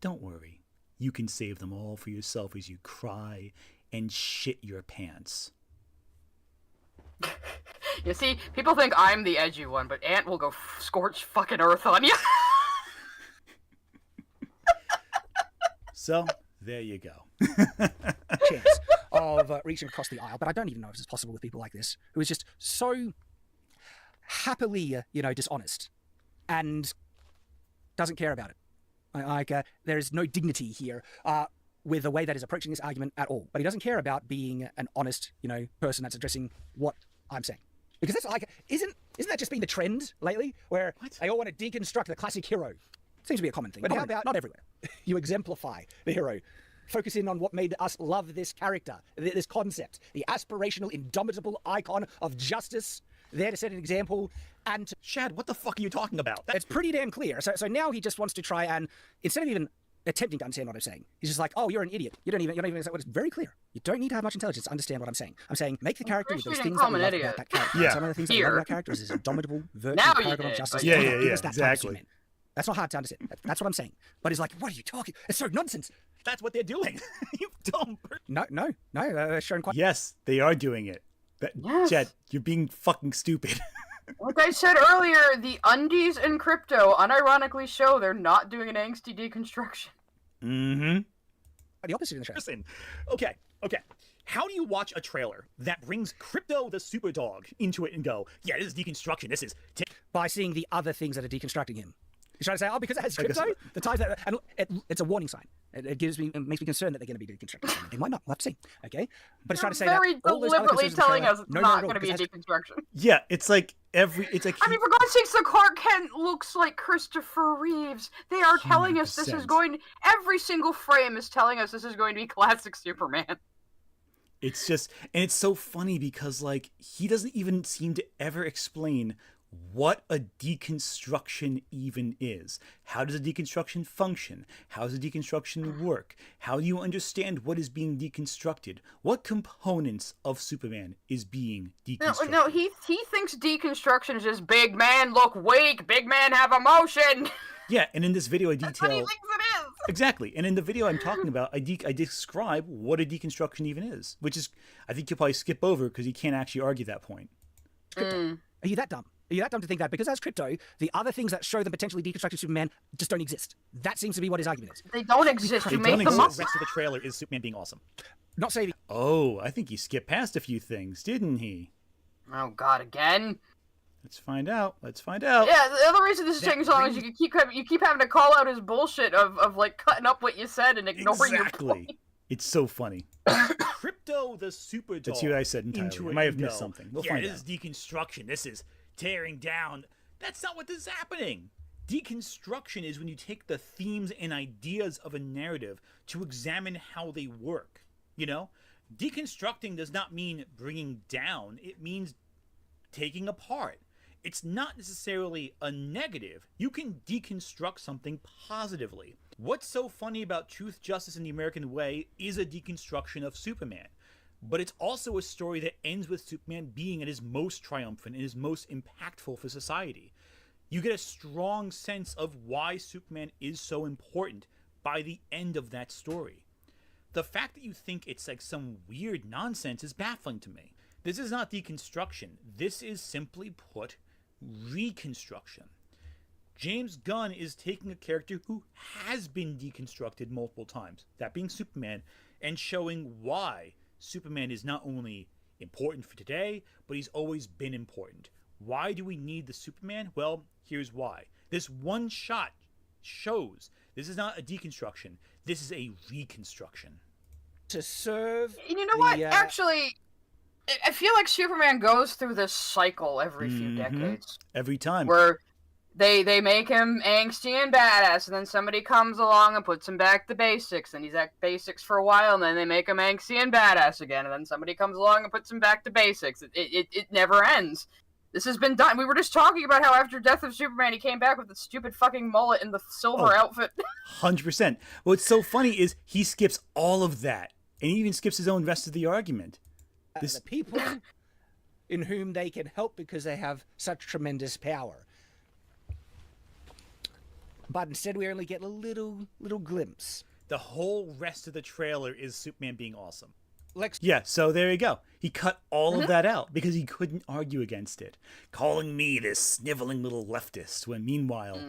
Don't worry. You can save them all for yourself as you cry and shit your pants. You see, people think I'm the edgy one, but Ant will go scorch fucking earth on you. So, there you go. chance of reaching across the aisle, but I don't even know if it's possible with people like this, who is just so happily, dishonest and doesn't care about it. There is no dignity here with the way that he's approaching this argument at all. But he doesn't care about being an honest, person that's addressing what I'm saying. Because that's like, isn't that just been the trend lately, where they all want to deconstruct the classic hero? Seems to be a common thing. But how about not everywhere? You exemplify the hero. Focus in on what made us love this character, this concept, the aspirational, indomitable icon of justice, there to set an example, and... Shad, what the fuck are you talking about? It's pretty damn clear. So now he just wants to try and, instead of even attempting to understand what I'm saying, he's just like, oh, you're an idiot. You don't even say what it's very clear. You don't need to have much intelligence to understand what I'm saying. I'm saying, make the character with those things that we love about that character. Yeah. Some of the things that we love about that character is his indomitable virtue, Now you paragon of did, justice. but- Yeah, Give us that exactly. time, that's not hard to understand. That's what I'm saying. But he's like, what are you talking? It's so nonsense. That's what they're doing. You dumb person. No, they're showing quite... Yes, they are doing it. Yes. Chad, you're being fucking stupid. Like I said earlier, the undies in Krypto unironically show they're not doing an angsty deconstruction. Mm-hmm. the opposite in the trailer. Listen, okay. How do you watch a trailer that brings Krypto the Superdog into it and go, yeah, this is deconstruction, this is... By seeing the other things that are deconstructing him. He's trying to say, oh, because it has crypto, the ties that, and it's a warning sign. It makes me concerned that they're going to be deconstructing. They might not. We'll have to see. Okay, but it's trying to say very that all those other deliberately concerns in the telling trailer, us it's no, not no, going to be a because deconstruction. Yeah, it's like I mean, for God's sakes, the Clark Kent looks like Christopher Reeves. They are telling us this is 100%. going... Every single frame is telling us this is going to be classic Superman. It's just, and it's so funny because, like, he doesn't even seem to ever explain what a deconstruction even is. How does a deconstruction function? How does a deconstruction work? How do you understand what is being deconstructed? What components of Superman is being deconstructed? No, he thinks deconstruction is just big man look weak, big man have emotion. Yeah, and in this video, I That's what he detail thinks it is. Exactly. And in the video I'm talking about, I describe what a deconstruction even is, which is, I think you'll probably skip over because you can't actually argue that point. Krypto. Are you that dumb? Are you that dumb to think that because as Krypto, the other things that show them potentially deconstructed Superman just don't exist? That seems to be what his argument is. They don't exist. They You don't make them up. exist. The rest of the trailer is Superman being awesome. Not saving. Oh, I think he skipped past a few things, didn't he? Oh God, again. Let's find out. Let's find out. Yeah, the other reason this is taking so long is you keep having to call out his bullshit of like cutting up what you said and ignoring your point. It's so funny. Krypto the Superdog. That's what I said entirely. I might have missed something. We'll find this out. is deconstruction. This is tearing down. That's not what is happening. Deconstruction is when you take the themes and ideas of a narrative to examine how they work. You know? Deconstructing does not mean bringing down. It means taking apart. It's not necessarily a negative. You can deconstruct something positively. What's so funny about Truth, Justice, and the American Way is a deconstruction of Superman. But it's also a story that ends with Superman being at his most triumphant and his most impactful for society. You get a strong sense of why Superman is so important by the end of that story. The fact that you think it's like some weird nonsense is baffling to me. This is not deconstruction. This is simply put reconstruction. James Gunn is taking a character who has been deconstructed multiple times, that being Superman, and showing why Superman is not only important for today, but he's always been important. Why do we need the Superman? Well, here's why. This one shot shows this is not a deconstruction. This is a reconstruction. To serve. And you know what? Actually, I feel like Superman goes through this cycle every few decades. Every time. Where they make him angsty and badass, and then somebody comes along and puts him back to basics, and he's at basics for a while, and then they make him angsty and badass again, and then somebody comes along and puts him back to basics. It never ends. This has been done. We were just talking about how after Death of Superman, he came back with the stupid fucking mullet and the silver outfit. 100%. What's so funny is he skips all of that, and he even skips his own rest of the argument. The people in whom they can help because they have such tremendous power. But instead we only get a little glimpse. The whole rest of the trailer is Superman being awesome. Lex. Yeah, so there you go. He cut all of that out because he couldn't argue against it. Calling me this sniveling little leftist when meanwhile,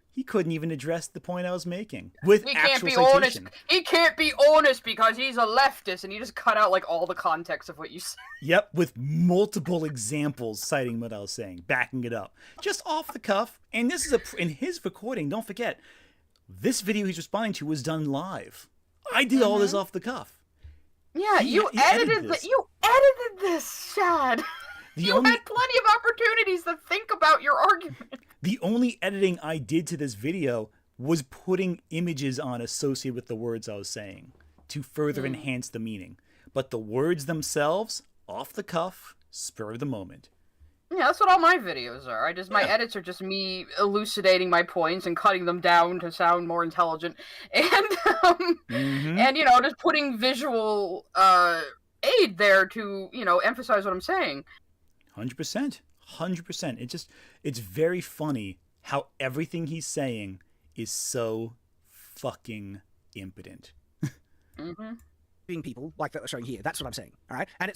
he couldn't even address the point I was making with actual citation. He can't be honest because he's a leftist, and he just cut out like all the context of what you said. Yep, with multiple examples citing what I was saying, backing it up. Just off the cuff. And this is in his recording, don't forget, this video he's responding to was done live. I did all this off the cuff. Yeah, you edited this, Shad. You had plenty of opportunities to think about your argument. The only editing I did to this video was putting images on associated with the words I was saying to further enhance the meaning. But the words themselves, off the cuff, spur of the moment. Yeah, that's what all my videos are. My edits are just me elucidating my points and cutting them down to sound more intelligent, and and just putting visual aid there to emphasize what I'm saying. 100%, 100%. It's very funny how everything he's saying is so fucking impotent. Being people like that are showing here. That's what I'm saying. All right, and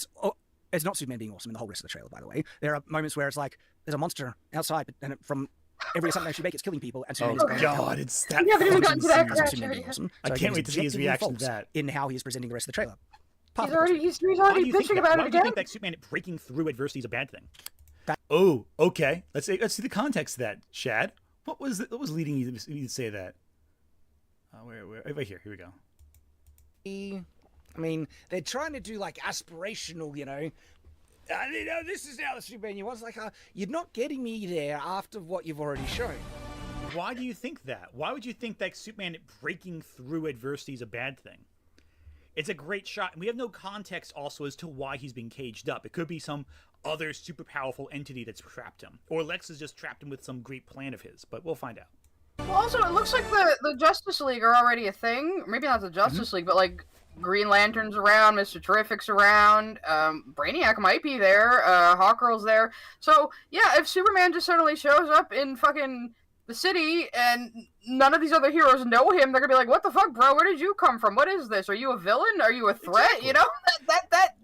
it's not Superman being awesome in the whole rest of the trailer, by the way. There are moments where it's like, there's a monster outside, and from every assumption you make, it's killing people, and Superman is God, it's that haven't even gotten to that awesome. Superman being awesome. I can't wait to see his reaction to that. In how he's presenting the rest of the trailer. He's already bitching about it again. Why do you think that Superman breaking through adversity is a bad thing? Oh, okay. Let's see the context of that, Shad. What was leading you to say that? Where? Right here. Here we go. I mean, they're trying to do like aspirational, this is now the Superman you want. It's like, you're not getting me there after what you've already shown. Why do you think that? Why would you think that Superman breaking through adversity is a bad thing? It's a great shot, and we have no context also as to why he's been caged up. It could be some other super powerful entity that's trapped him, or Lex has just trapped him with some great plan of his, but we'll find out. Well, also, it looks like the Justice League are already a thing. Maybe not the Justice League, but like Green Lantern's around, Mr. Terrific's around, Brainiac might be there, Hawkgirl's there. So, yeah, if Superman just suddenly shows up in fucking the city, and none of these other heroes know him. They're gonna be like, "What the fuck, bro? Where did you come from? What is this? Are you a villain? Are you a threat?" Exactly. You know,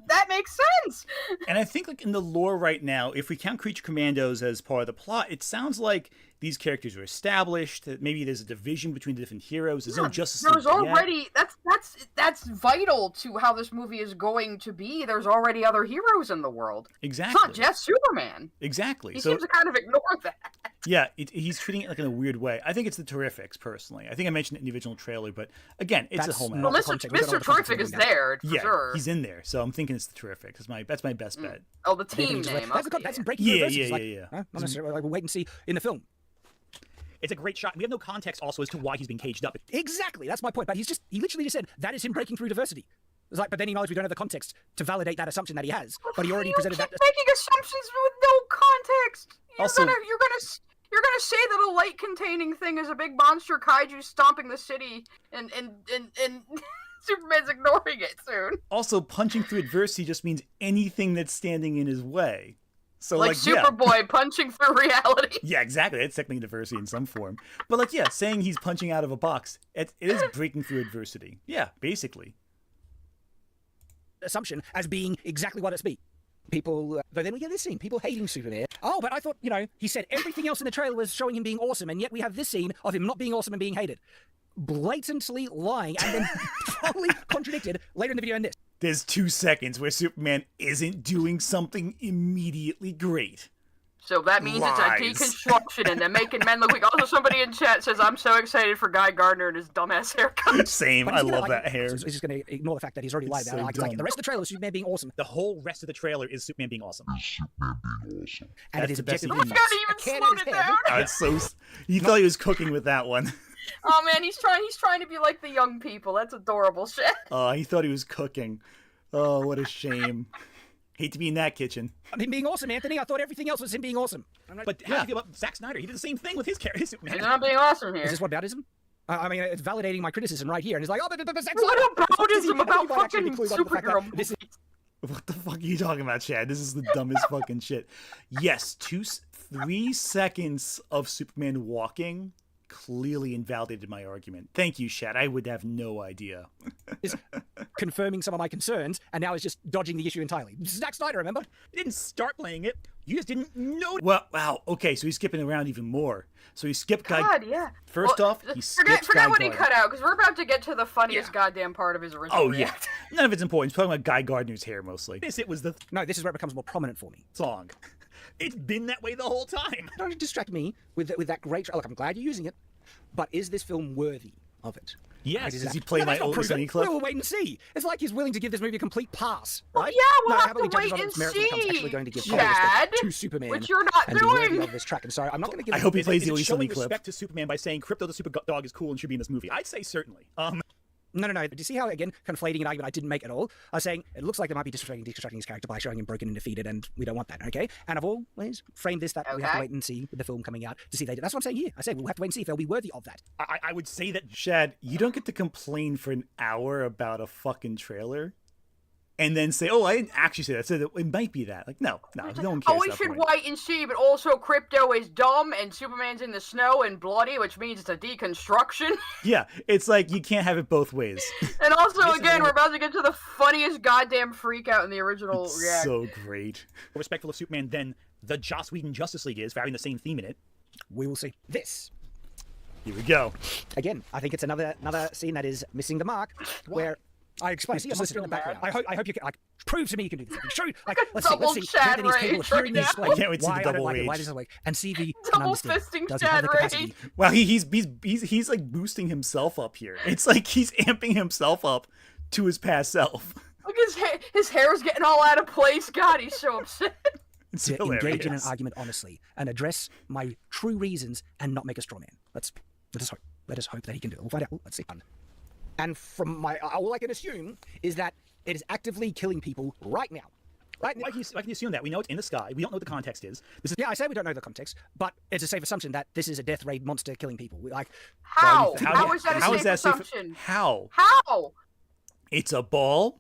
that makes sense. And I think, like, in the lore right now, if we count Creature Commandos as part of the plot, it sounds like these characters are established. That maybe there's a division between the different heroes. There's no Justice League There's already that's vital to how this movie is going to be. There's already other heroes in the world. Exactly. It's not just Superman. Exactly. He So seems to kind of ignore that. yeah, he's treating it like in a weird way. I think it's the Terrifics, personally. I think I mentioned it in the original trailer, but again, it's That's a whole not- mess. Well, the context. We don't know Mr. the context Terrific of is doing that. there for Yeah, sure. he's in there, so I'm thinking it's the Terrifics. That's my best bet. Oh, the Maybe team just name. like, that's some breaking through Yeah, verses. yeah, Like, yeah. Not necessarily. Like, we'll wait and see in the film. It's a great shot. We have no context also as to why he's being caged up. Exactly, that's my point. But he literally just said that is him breaking through diversity. It's like, but then he acknowledged we don't have the context to validate that assumption that he has. But he already You presented keep that. making assumptions with no context. Also- You're gonna say that a light-containing thing is a big monster kaiju stomping the city, and Superman's ignoring it soon. Also, punching through adversity just means anything that's standing in his way. So, Like yeah. Superboy punching through reality. Yeah, exactly. That's technically diversity in some form. But, like, yeah, saying he's punching out of a box, it is breaking through adversity. Yeah, basically. Assumption as being exactly what it's be. People, but then we get this scene, people hating Superman. Oh, but I thought, he said everything else in the trailer was showing him being awesome, and yet we have this scene of him not being awesome and being hated. Blatantly lying, and then totally contradicted later in the video in this. There's 2 seconds where Superman isn't doing something immediately great. So that means Lies. it's a deconstruction, and they're making men look weak. Also, somebody in chat says, "I'm so excited for Guy Gardner and his dumbass haircut." Same. But I he's gonna, love like, that hair. He's just going to ignore the fact that he's already lied about so it. Like, it's like dumb. the rest of the trailer was Superman being awesome, The whole rest of the trailer is Superman being awesome. and That's it is the best objectively he can I forgot a to can even in slow his it head. down. Oh, it's so. You thought he was cooking with that one. Oh man, he's trying to be like the young people. That's adorable shit. Oh, he thought he was cooking. Oh, what a shame. Hate to be in that kitchen. Him being awesome, Anthony. I thought everything else was him being awesome. But how do you feel about Zack Snyder? He did the same thing with his character, He's Superman. not being awesome here. Is this what aboutism? I mean, it's validating my criticism right here, and it's like, oh, but Zack What Snyder- aboutism I think about you might actually be fucking clued on to the fact that superhero this is- What the fuck are you talking about, Chad? This is the dumbest fucking shit. Yes, 3 seconds of Superman walking clearly invalidated my argument. Thank you, Chad. I would have no idea. is confirming some of my concerns, and now is just dodging the issue entirely. Zack Snyder, remember? You didn't start playing it. You just didn't know. Well, wow. Okay, so he's skipping around even more. So he skipped Guy. God, yeah. First off, he skipped forget Guy what he Gardner. cut out, because we're about to get to the funniest goddamn part of his original Oh, yeah. react. None of it's important. He's talking about Guy Gardner's hair mostly. It was the No, this is where it becomes more prominent for me. Song. It's been that way the whole time. Don't distract me with that great. Look, I'm glad you're using it, but is this film worthy of it? Yes. Does he play No, my that's not Otis proven. Sunny clip? We'll wait and see. It's like he's willing to give this movie a complete pass, Well, right? yeah, we'll no, have how about we to judge wait it on and its merits when it comes to actually see, going to give Chad, respect to Superman, which you're not and be worthy doing. of this track. And sorry, I'm not going to give. I hope he plays Is the it Otis showing Sunny clip. respect to Superman by saying Krypto the Superdog is cool and should be in this movie? I'd say certainly. No. Do you see how, again, conflating an argument I didn't make at all? I was saying it looks like they might be deconstructing his character by showing him broken and defeated, and we don't want that, okay? And I've always framed this that we have to Okay. wait and see with the film coming out to see if they do. That's what I'm saying here. I said we'll have to wait and see if they'll be worthy of that. I would say that Shad, you don't get to complain for an hour about a fucking trailer and then say, oh, I didn't actually say that. I said it might be that. Like, no one cares. Oh, we at that should point. wait and see, but also Krypto is dumb and Superman's in the snow and bloody, which means it's a deconstruction. Yeah, it's like you can't have it both ways. And also, This is again, one- we're about to get to the funniest goddamn freak out in the original It's react. so great. respectful of Superman than the Joss Whedon Justice League is for having the same theme in it. We will see. This, Here we go. again, I think it's another scene that is missing the mark, where I explain. See, Just listen in the feel background. bad. I hope you can prove to me you can do this. Show, like, a let's see. double Chad Anthony's capable of rage hearing right these now. like, I can't wait to see why the I don't double like it, why rage. does it work, and see the Double understand. fisting Does he have Chad the capacity? rage. Wow, he's like boosting himself up here. It's like he's amping himself up to his past self. Look, his hair's getting all out of place. God, he's so upset. It's To engage in an hilarious. argument honestly and address my true reasons and not make a straw man. Let us hope. Let us hope that he can do it. We'll find out. Let's see. And from my, all I can assume is that it is actively killing people right now. Right now. Why can you assume that? We know it's in the sky. We don't know what the context is. This is Yeah, I say we don't know the context, but it's a safe assumption that this is a death raid monster killing people. Like, How? How How is that a safe safe? assumption? How? How? It's a ball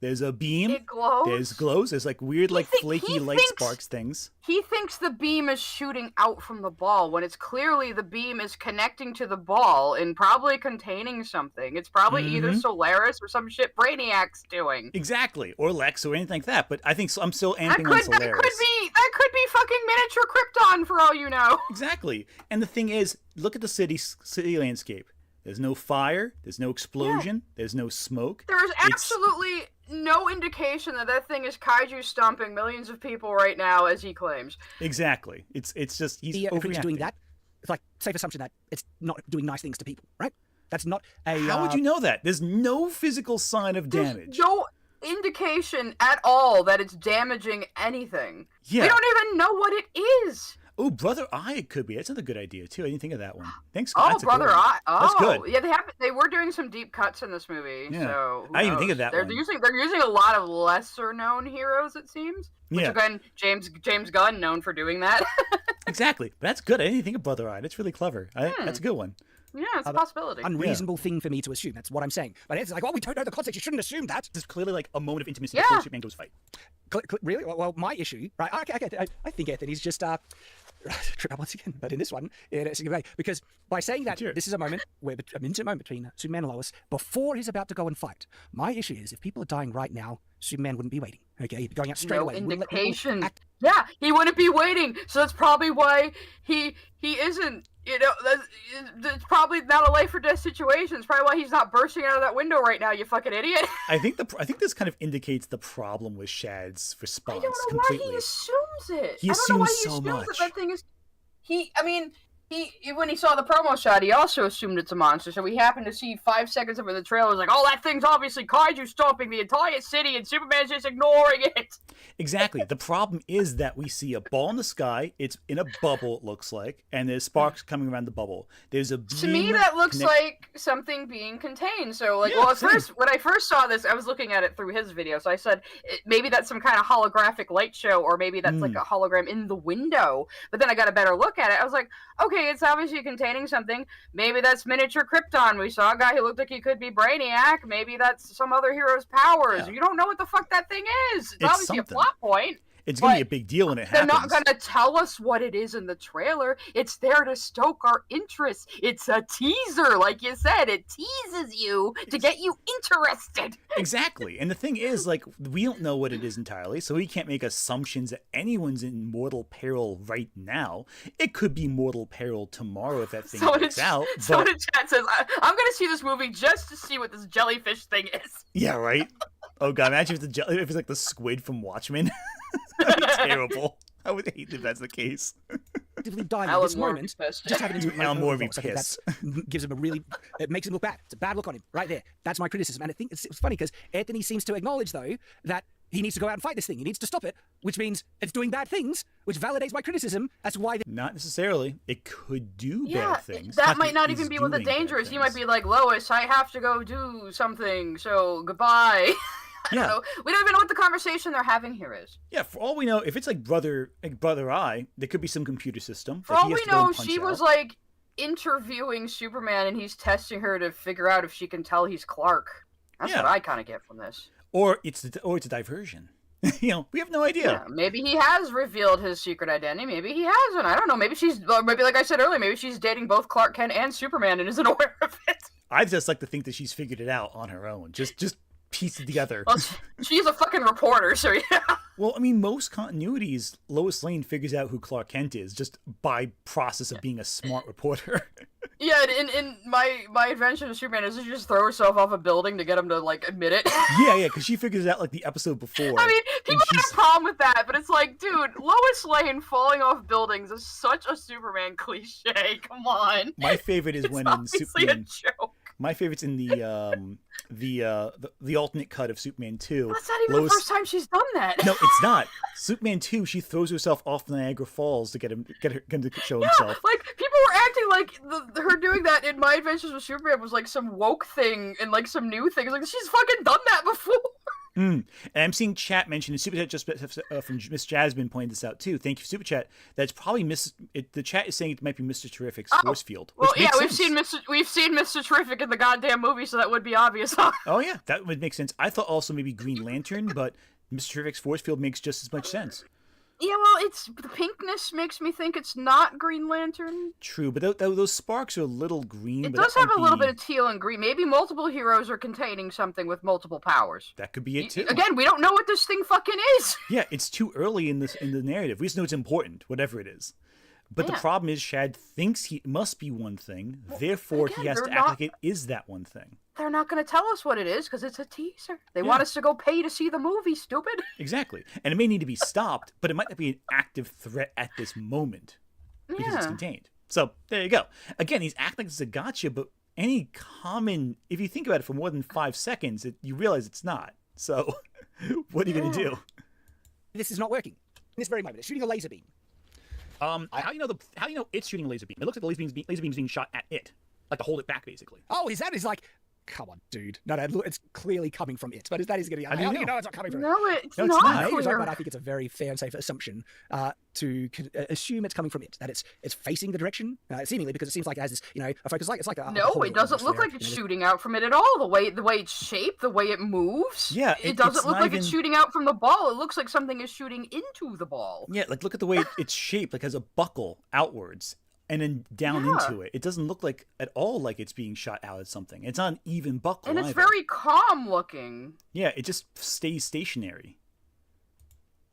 There's a beam. It glows. There's glows. There's like weird, like flaky light sparks things. He thinks the beam is shooting out from the ball when it's clearly the beam is connecting to the ball and probably containing something. It's probably either Solaris or some shit Brainiac's doing. Exactly, or Lex or anything like that. But I think I'm still amping on Solaris. That could be fucking miniature Krypton for all you know. Exactly. And the thing is, look at the city landscape. There's no fire. There's no explosion. Yeah. There's no smoke. There is absolutely no indication that thing is kaiju stomping millions of people right now, as he claims. Exactly. It's just he's overreacting. If it's doing that, it's like safe assumption that it's not doing nice things to people, right? That's not a. How would you know that? There's no physical sign of damage. There's no indication at all that it's damaging anything. Yeah. We don't even know what it is. Oh, Brother Eye could be. That's another good idea too. I didn't think of that one. Thanks. Oh, Brother Eye. Oh, that's good. Yeah, they were doing some deep cuts in this movie. Yeah. So I didn't even think of that they're one. Using a lot of lesser known heroes, it seems. Which again, James Gunn known for doing that. Exactly. But that's good. I didn't think of Brother Eye. That's really clever. That's a good one. Yeah, it's a possibility. Unreasonable thing for me to assume. That's what I'm saying. But it's like, well, we don't know the context. You shouldn't assume that. There's clearly like a moment of intimacy before Superman goes fight. Really? Well, my issue, right? I think Anthony's just trip up once again, but in this one, it's a good way. Because by saying that this is an intimate moment between Superman and Lois before he's about to go and fight. My issue is if people are dying right now, Superman wouldn't be waiting. Okay, he'd be going out straight away. Indication. Yeah, he wouldn't be waiting. So that's probably why he isn't. You know, that's probably not a life or death situation. It's probably why he's not bursting out of that window right now. You fucking idiot. I think this kind of indicates the problem with Shad's response. I don't know completely. why he assumes it. He assumes so much. That thing is. When he saw the promo shot, he also assumed it's a monster. So we happened to see 5 seconds of it in the trailer. Was like, oh, that thing's obviously kaiju stomping the entire city, and Superman's just ignoring it. Exactly. The problem is that we see a ball in the sky. It's in a bubble, it looks like, and there's sparks coming around the bubble. There's a beam. To me, that looks like something being contained. So, like, when I first saw this, I was looking at it through his video. So I said, maybe that's some kind of holographic light show, or maybe that's like a hologram in the window. But then I got a better look at it. I was like, okay, it's obviously containing something. Maybe that's miniature Krypton. We saw a guy who looked like he could be Brainiac. Maybe that's some other hero's powers. Yeah. You don't know what the fuck that thing is. It's obviously something. A plot point. It's going to be a big deal when it happens. They're not going to tell us what it is in the trailer. It's there to stoke our interest. It's a teaser, like you said. It teases you to get you interested. Exactly. And the thing is, like, we don't know what it is entirely, so we can't make assumptions that anyone's in mortal peril right now. It could be mortal peril tomorrow if that thing gets out. Someone in chat says, I'm going to see this movie just to see what this jellyfish thing is. Yeah, right? Oh, God, imagine if it's like the squid from Watchmen. That'd be terrible. I would hate if that's the case. Dying at this moment, just have it into Alan Moore be pissed. Gives him it makes him look bad. It's a bad look on him, right there. That's my criticism. And I think it's funny because Anthony seems to acknowledge, though, that he needs to go out and fight this thing. He needs to stop it, which means it's doing bad things, which validates my criticism as to why... Not necessarily. It could do bad things. That might not even be what the danger is. He might be like, Lois, I have to go do something, so goodbye. Yeah. We don't even know what the conversation they're having here is. Yeah, for all we know, if it's like Brother Eye, there could be some computer system. For all we know, she was like interviewing Superman and he's testing her to figure out if she can tell he's Clark. That's what I kind of get from this. Or it's a diversion. We have no idea. Yeah, maybe he has revealed his secret identity. Maybe he hasn't. I don't know. Maybe maybe like I said earlier, maybe she's dating both Clark Kent and Superman and isn't aware of it. I'd just like to think that she's figured it out on her own. Just piece it together. Well, she's a fucking reporter, so yeah. Well, I mean, most continuities, Lois Lane figures out who Clark Kent is just by process of being a smart reporter. Yeah, in my adventure with Superman is she just throw herself off a building to get him to like admit it. Yeah, because she figures it out like the episode before. I mean, people have a problem with that, but it's like, dude, Lois Lane falling off buildings is such a Superman cliche. Come on. My favorite is when in Superman. A joke. My favorite's in the alternate cut of Superman 2. That's not even the first time she's done that. No, it's not. Superman 2, she throws herself off Niagara Falls to get him to show himself. Like people were acting like her doing that in My Adventures with Superman was like some woke thing and like some new thing. It's like she's fucking done that before. And I'm seeing chat mention in Super Chat just from Miss Jasmine pointed this out too. Thank you, Super Chat. That's probably the chat is saying it might be Mr. Terrific's force field. Well, Which yeah, makes sense. we've seen Mr. Terrific in the goddamn movie, so that would be obvious. Oh yeah, that would make sense. I thought also maybe Green Lantern, but Mr. Terrific's force field makes just as much sense. Yeah, well, the pinkness makes me think it's not Green Lantern. True, but those sparks are a little green. It but does that have might a little be- bit of teal and green. Maybe multiple heroes are containing something with multiple powers. That could be it too. Again, we don't know what this thing fucking is. Yeah, it's too early in the narrative. We just know it's important, whatever it is. But the Yeah. problem is Shad thinks he must be one thing, therefore again, he has they're to act not- like it is that one thing. They're not going to tell us what it is because it's a teaser. They want us to go pay to see the movie, stupid. Exactly. And it may need to be stopped, but it might not be an active threat at this moment because it's Yeah. contained. So there you go. Again, he's acting like it's a gotcha, but any common, if you think about it for more than 5 seconds, you realize it's not. So what are you going to do? This is not working. In this very moment, it's shooting a laser beam. How do you know it's shooting a laser beam? It looks like the laser beam's being shot at it, like to hold it back, basically. Oh, is that is like, come on, dude. No, look, it's clearly coming from it. But that is going to be. How do you know it's not coming from it? No, it's No, it's not not. clear. But I think it's a very fair and safe assumption to assume it's coming from it. That it's facing the direction, seemingly, because it seems like it has this, a focus. It's like a No, hole it doesn't look atmosphere, like it's shooting out from it at all. The way it's shaped, the way it moves. Yeah, it it's doesn't look not like it's even- shooting out from the ball. It looks like something is shooting into the ball. Yeah, like look at the way it's shaped, like has a buckle outwards and then down Yeah. into it. It doesn't look like at all like it's being shot out at something. It's not an even buckle. And it's either. very calm looking. Yeah, it just stays stationary.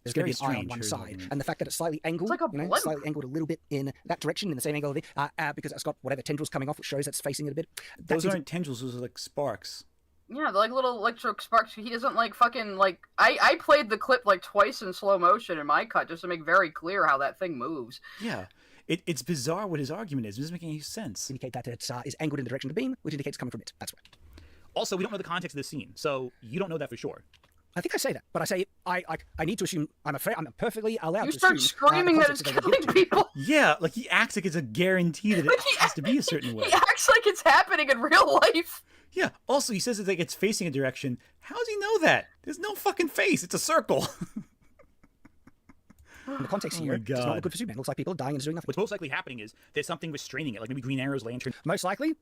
There's Very going to be an eye on strange, one very side, weird. and the fact that it's slightly angled, It's like a blimp. slightly angled a little bit in that direction, in the same angle, because it's got whatever tendrils coming off, which shows that's facing it a bit. That Those seems- aren't tendrils; those are like sparks. Yeah, they're like little electric sparks. He doesn't like fucking like. I played the clip like twice in slow motion in my cut just to make very clear how that thing moves. Yeah, it's bizarre what his argument is. It doesn't make any sense. indicate that it is angled in the direction of the beam, which indicates it's coming from it. That's right. Also, we don't know the context of the scene, so you don't know that for sure. I think I say that, but I say I need to assume. I'm afraid I'm perfectly allowed You to start assume, screaming the that it's context they killing give to me. people. Yeah, like he acts like it's a guarantee that it Like he- has to be a certain way. He acts like it's happening in real life. Yeah. Also, he says it's like it's facing a direction. How does he know that? There's no fucking face. It's a circle. In the context Oh here, my it's not God. look good for Superman. It looks like people are dying and doing nothing. What's most likely happening is there's something restraining it, like maybe Green Arrow's lantern. Most likely,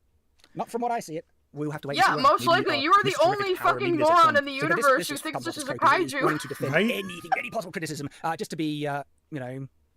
not from what I see it. We'll have to wait. and see Yeah, what- most maybe, likely you are the Mr. Terrific only power, fucking maybe there's moron some- in the So this universe who just thinks comes this off is as a crazy. He's willing kaiju. to defend Right? anything, any possible criticism, just to be,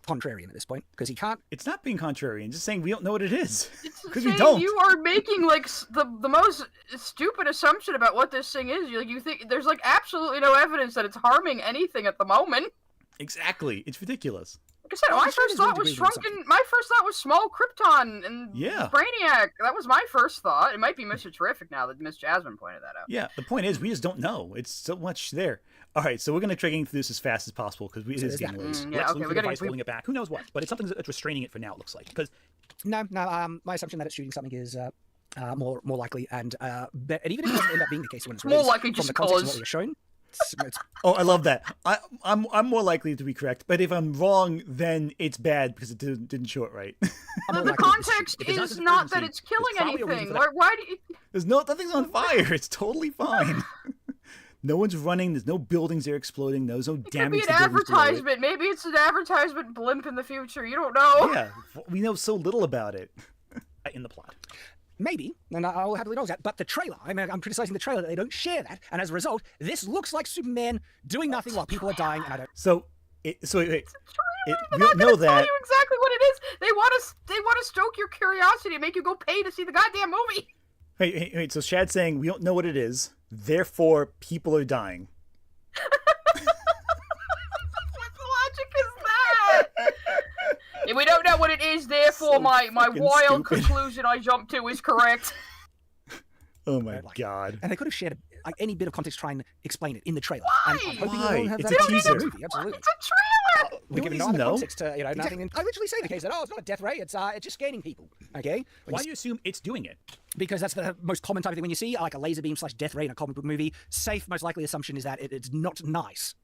contrarian at this point, because he can't. It's not being contrarian, just saying we don't know what it is. It's Because we saying don't. You are making like the most stupid assumption about what this thing is. You think there's like absolutely no evidence that it's harming anything at the moment. Exactly. It's ridiculous. Like I said, Well, my I'm sure first there's thought no was degree of shrunken. My first thought was small Krypton and Yeah. Brainiac. That was my first thought. It might be Mr. Terrific now that Miss Jasmine pointed that out. Yeah, the point is we just don't know. It's so much there. All right, so we're going to try getting through this as fast as possible because it So is there's getting that. late. Yeah, Let's okay, look we for gotta- device holding it back. Who knows what? But it's something that's restraining it for now, it looks like. Because No. My assumption that it's shooting something is more likely, and even if it doesn't end up being the case when it's More released, likely from just the context of cause. what we were shown. It's oh, I love that. I'm more likely to be correct, but if I'm wrong, then it's bad because it didn't show it right. more The likely to be context If it's not is just not that urgency, it's killing there's probably a reason anything. for that. Why do you... There's nothing's on fire. It's totally fine. No one's running. There's no buildings that are exploding. There's no It could damage be to an buildings below it. advertisement. Maybe it's an advertisement blimp in the future. You don't know. Yeah, we know so little about it in the plot. Maybe, and I'll happily acknowledge that, but the trailer, I'm criticizing the trailer that they don't share that, and as a result, this looks like Superman doing nothing while people are dying, and I don't. So, wait, They're we not don't know gonna tell that. you exactly what it is. They want to stoke your curiosity and make you go pay to see the goddamn movie. Wait. So Shad's saying we don't know what it is, therefore people are dying. What logic is that? If we don't know what it is, therefore So my fucking wild stupid. conclusion I jumped to is correct. Oh my Like- god. And they could have shared any bit of context to try and explain it in the trailer. And I'm hoping Why? we'll have It's that a in the teaser. movie, absolutely. It's a trailer. We're given no reason, other though. context to, nothing. I literally say in the case that, it's not a death ray, it's just scanning people, okay? Why do you assume it's doing it? Because that's the most common type of thing when you see like a laser beam / death ray in a comic book movie. Safe, most likely assumption is that it's not nice.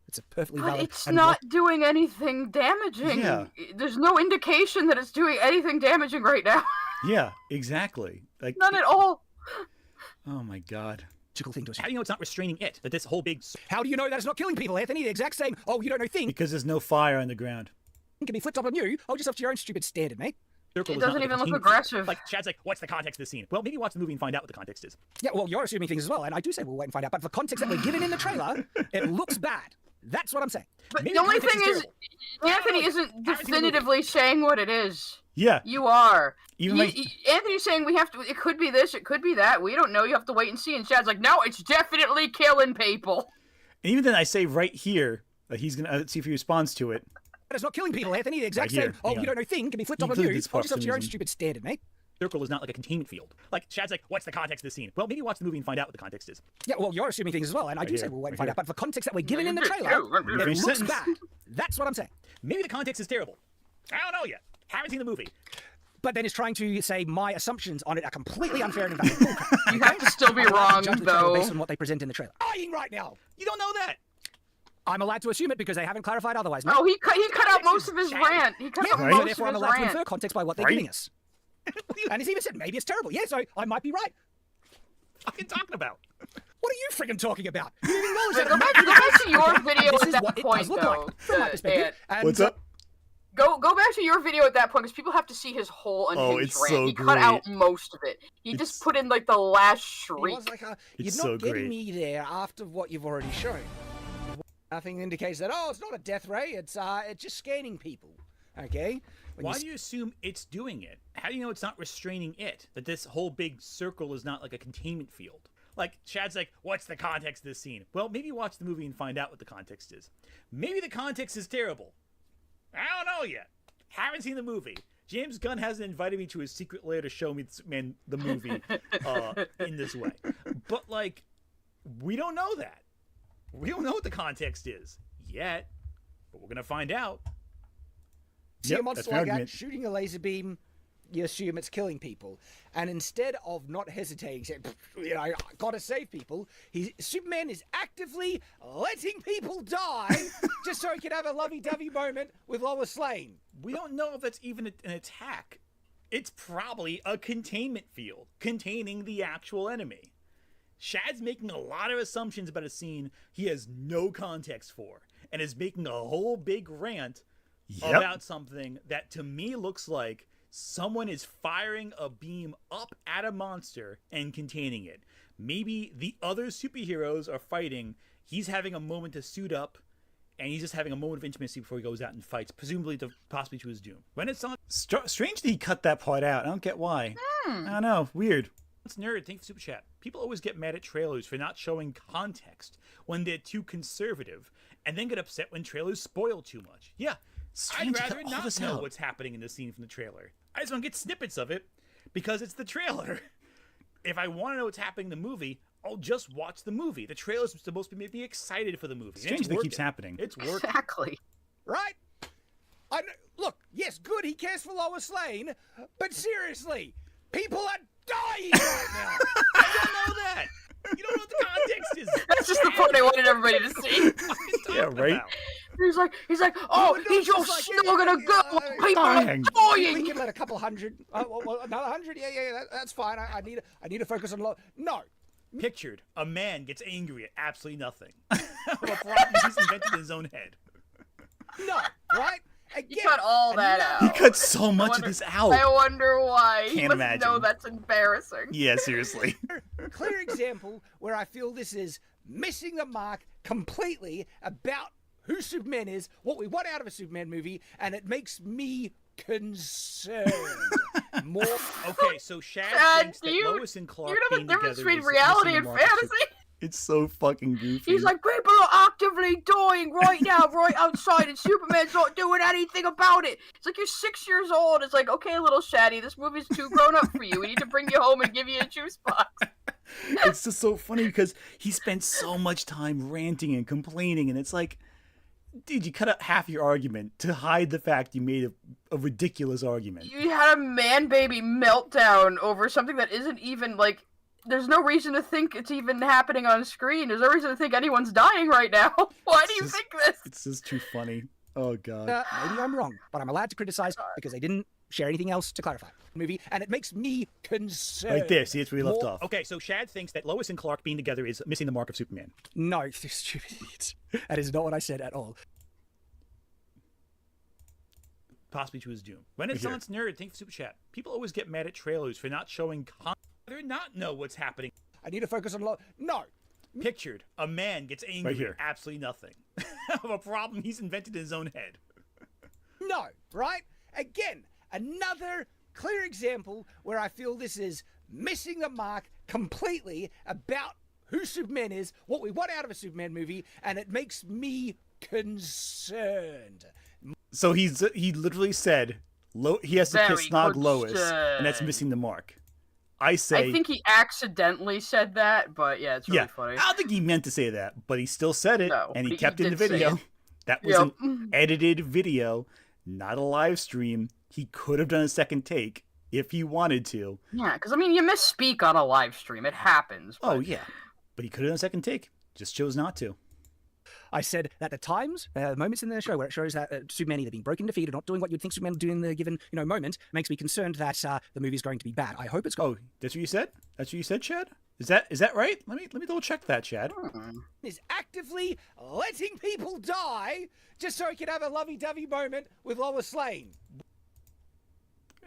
It's a perfectly But valid. it's and not doing anything damaging. Yeah. There's no indication that it's doing anything damaging right now. Yeah, exactly. Like, None at all. oh my god. thing to assume. How do you know it's not restraining it? That this whole big How do you know that it's not killing people, Anthony? The exact same, oh, you don't know thing because there's no fire on the ground. can be flipped up on you. Hold yourself to your own stupid standard, mate. Circle It is not doesn't like a even look containment aggressive. field. Like Shad's like, what's the context of the scene? Well, maybe watch the movie and find out what the context is. Yeah, well, you're assuming things as well, and I do say we'll wait and find out. But for context that we're given in the trailer, it looks bad. That's what I'm saying. But Maybe the only context thing is is, Anthony isn't definitively saying what it is. Yeah. You are. Even like Anthony's saying we have to. It could be this. It could be that. We don't know. You have to wait and see. And Shad's like, no, it's definitely killing people. and even then I say right here that he's gonna see if he responds to it. It's not killing people, Anthony. The exact Right here. same, oh, Hang you on. don't know thing can be flipped up on Include you. this Hold part yourself for to your some own reason. stupid standard, mate. Circle is not like a containment field. Like Shad's like, what's the context of the scene? Well, maybe watch the movie and find out what the context is. Yeah, well, you're assuming things as well, and I do Right say here. we'll wait and Right find here. out. But for context that we're given in the You trailer, do. it Every looks sentence. bad. That's what I'm saying. Maybe the context is terrible. I don't know yet. Haven't seen the movie. But then it's trying to say my assumptions on it are completely unfair and invalid. Bullcrap. You have to still be I'm allowed to wrong, judge the trailer though. based on what they present in the trailer. Lying right now. You don't know that. I'm allowed to assume it because they haven't clarified otherwise, mate. Oh, he cut out most of his Shad. rant. He cut Yeah, out right. so most therefore of I'm his allowed to rant. infer context by what they're Right. giving us. And he's even said maybe it's terrible. Yeah, so I might be right. Fucking talking about. What are you friggin' talking about? You didn't acknowledge Wait, that. go back to your video This at is that what it point, does look though. like from my perspective. And, What's up? Go back to your video at that point, because people have to see his whole unhinged it's rant. so He cut out great. most of it. He just put in like the last It shriek. was like, you're It's not so getting great. me there after what you've already shown. Nothing indicates that, oh, it's not a death ray, it's just scanning people. Okay? When Why you do you assume it's doing it? How do you know it's not restraining it? That this whole big circle is not like a containment field? Like, Shad's like, what's the context of this scene? Well, maybe watch the movie and find out what the context is. Maybe the context is terrible. I don't know yet. Haven't seen the movie. James Gunn hasn't invited me to his secret lair to show me the movie in this way. But, like, we don't know that. We don't know what the context is yet, but we're going to find out. see Yep, a monster that's my like that argument. shooting a laser beam, you assume it's killing people. And instead of not hesitating, saying, you know, I gotta save people, Superman is actively letting people die just so he can have a lovey-dovey moment with Lois Lane. We don't know if that's even an attack. It's probably a containment field containing the actual enemy. Shad's making a lot of assumptions about a scene he has no context for, and is making a whole big rant about something that to me looks like someone is firing a beam up at a monster and containing it. Maybe the other superheroes are fighting, he's having a moment to suit up, and he's just having a moment of intimacy before he goes out and fights, presumably possibly to his doom. Renaissance. Strange that he cut that part out. I don't get why. I don't know. Weird. It's nerd. Thank you for Super Chat. People always get mad at trailers for not showing context when they're too conservative, and then get upset when trailers spoil too much. Yeah, Strange, I'd cut rather all not this know out. what's happening in the scene from the trailer. I just want to get snippets of it because it's the trailer. If I want to know what's happening in the movie, I'll just watch the movie. The trailer's supposed to make me excited for the movie. and Strange it's that keeps working. happening. It's working. Exactly. Right? Look, yes, good, he cares for Lois Lane, but seriously, people are dying right now. I don't know that. You don't know what the context is. That's just the part I wanted everybody to see. Yeah, right? He's like, oh, no, he's just just like, snogging a girl. People are dying. We dying. can let a couple hundred, another 100. Yeah, that's fine. I need to focus on No, Pictured, a man gets angry at absolutely nothing. A problem he's invented in his own head. no, right? You Again, cut all that He out. cut so much of wonder- this out. I wonder why. He Can't must imagine. know that's embarrassing. Yeah, seriously. clear example where I feel this is missing the mark completely about who Superman is, what we want out of a Superman movie, and it makes me concerned. More. Okay, so Shad Chad, thinks do that you- Lois and Clark You know the being difference together between is reality missing and the mark of fantasy? It's so fucking goofy. He's like, people are actively dying right now, right outside, and Superman's not doing anything about it. It's like, you're 6 years old. It's like, okay, little Shaddy, this movie's too grown up for you. We need to bring you home and give you a juice box. It's just so funny because he spent so much time ranting and complaining, and it's like, dude, you cut out half your argument to hide the fact you made a ridiculous argument. You had a man-baby meltdown over something that isn't even, like, there's no reason to think it's even happening on screen. There's no reason to think anyone's dying right now. Why do you just- think this? It's just too funny. Oh god. Maybe I'm wrong, but I'm allowed to criticize because they didn't share anything else to clarify. Movie, and it makes me concerned. Right there. See, it's where we left More- off. Okay, so Shad thinks that Lois and Clark being together is missing the mark of Superman. No, you stupid idiots. That is not what I said at all. Possibly to his doom. Renaissance nerd, thank you for Super Chat. People always get mad at trailers for not showing or not know what's happening. I need to focus on no. Pictured, a man gets angry Right here. at absolutely nothing. Of a problem he's invented in his own head. No, right? Again, another clear example where I feel this is missing the mark completely about who Superman is, what we want out of a Superman movie, and it makes me concerned. So he literally said he has to Very kiss Nog Lois, and that's concerned. missing the mark. I say, I think he accidentally said that, but yeah, it's really yeah, funny. I don't think he meant to say that, but he still said it, No, and he he kept it in the did say video. it. That was Yep. an edited video, not a live stream. He could have done a second take if he wanted to. Yeah, because I mean, you misspeak on a live stream; it happens. Oh but- yeah, but he could have done a second take. Just chose not to. I said that the times, moments in the show where it shows that Superman either being broken, defeated, not doing what you'd think Superman would do in the given moment, makes me concerned that the movie's going to be bad. I hope it's going. Oh, that's what you said? That's what you said, Chad? Is that right? Let me double check that, Chad. Is actively letting people die just so he can have a lovey-dovey moment with Lois Lane.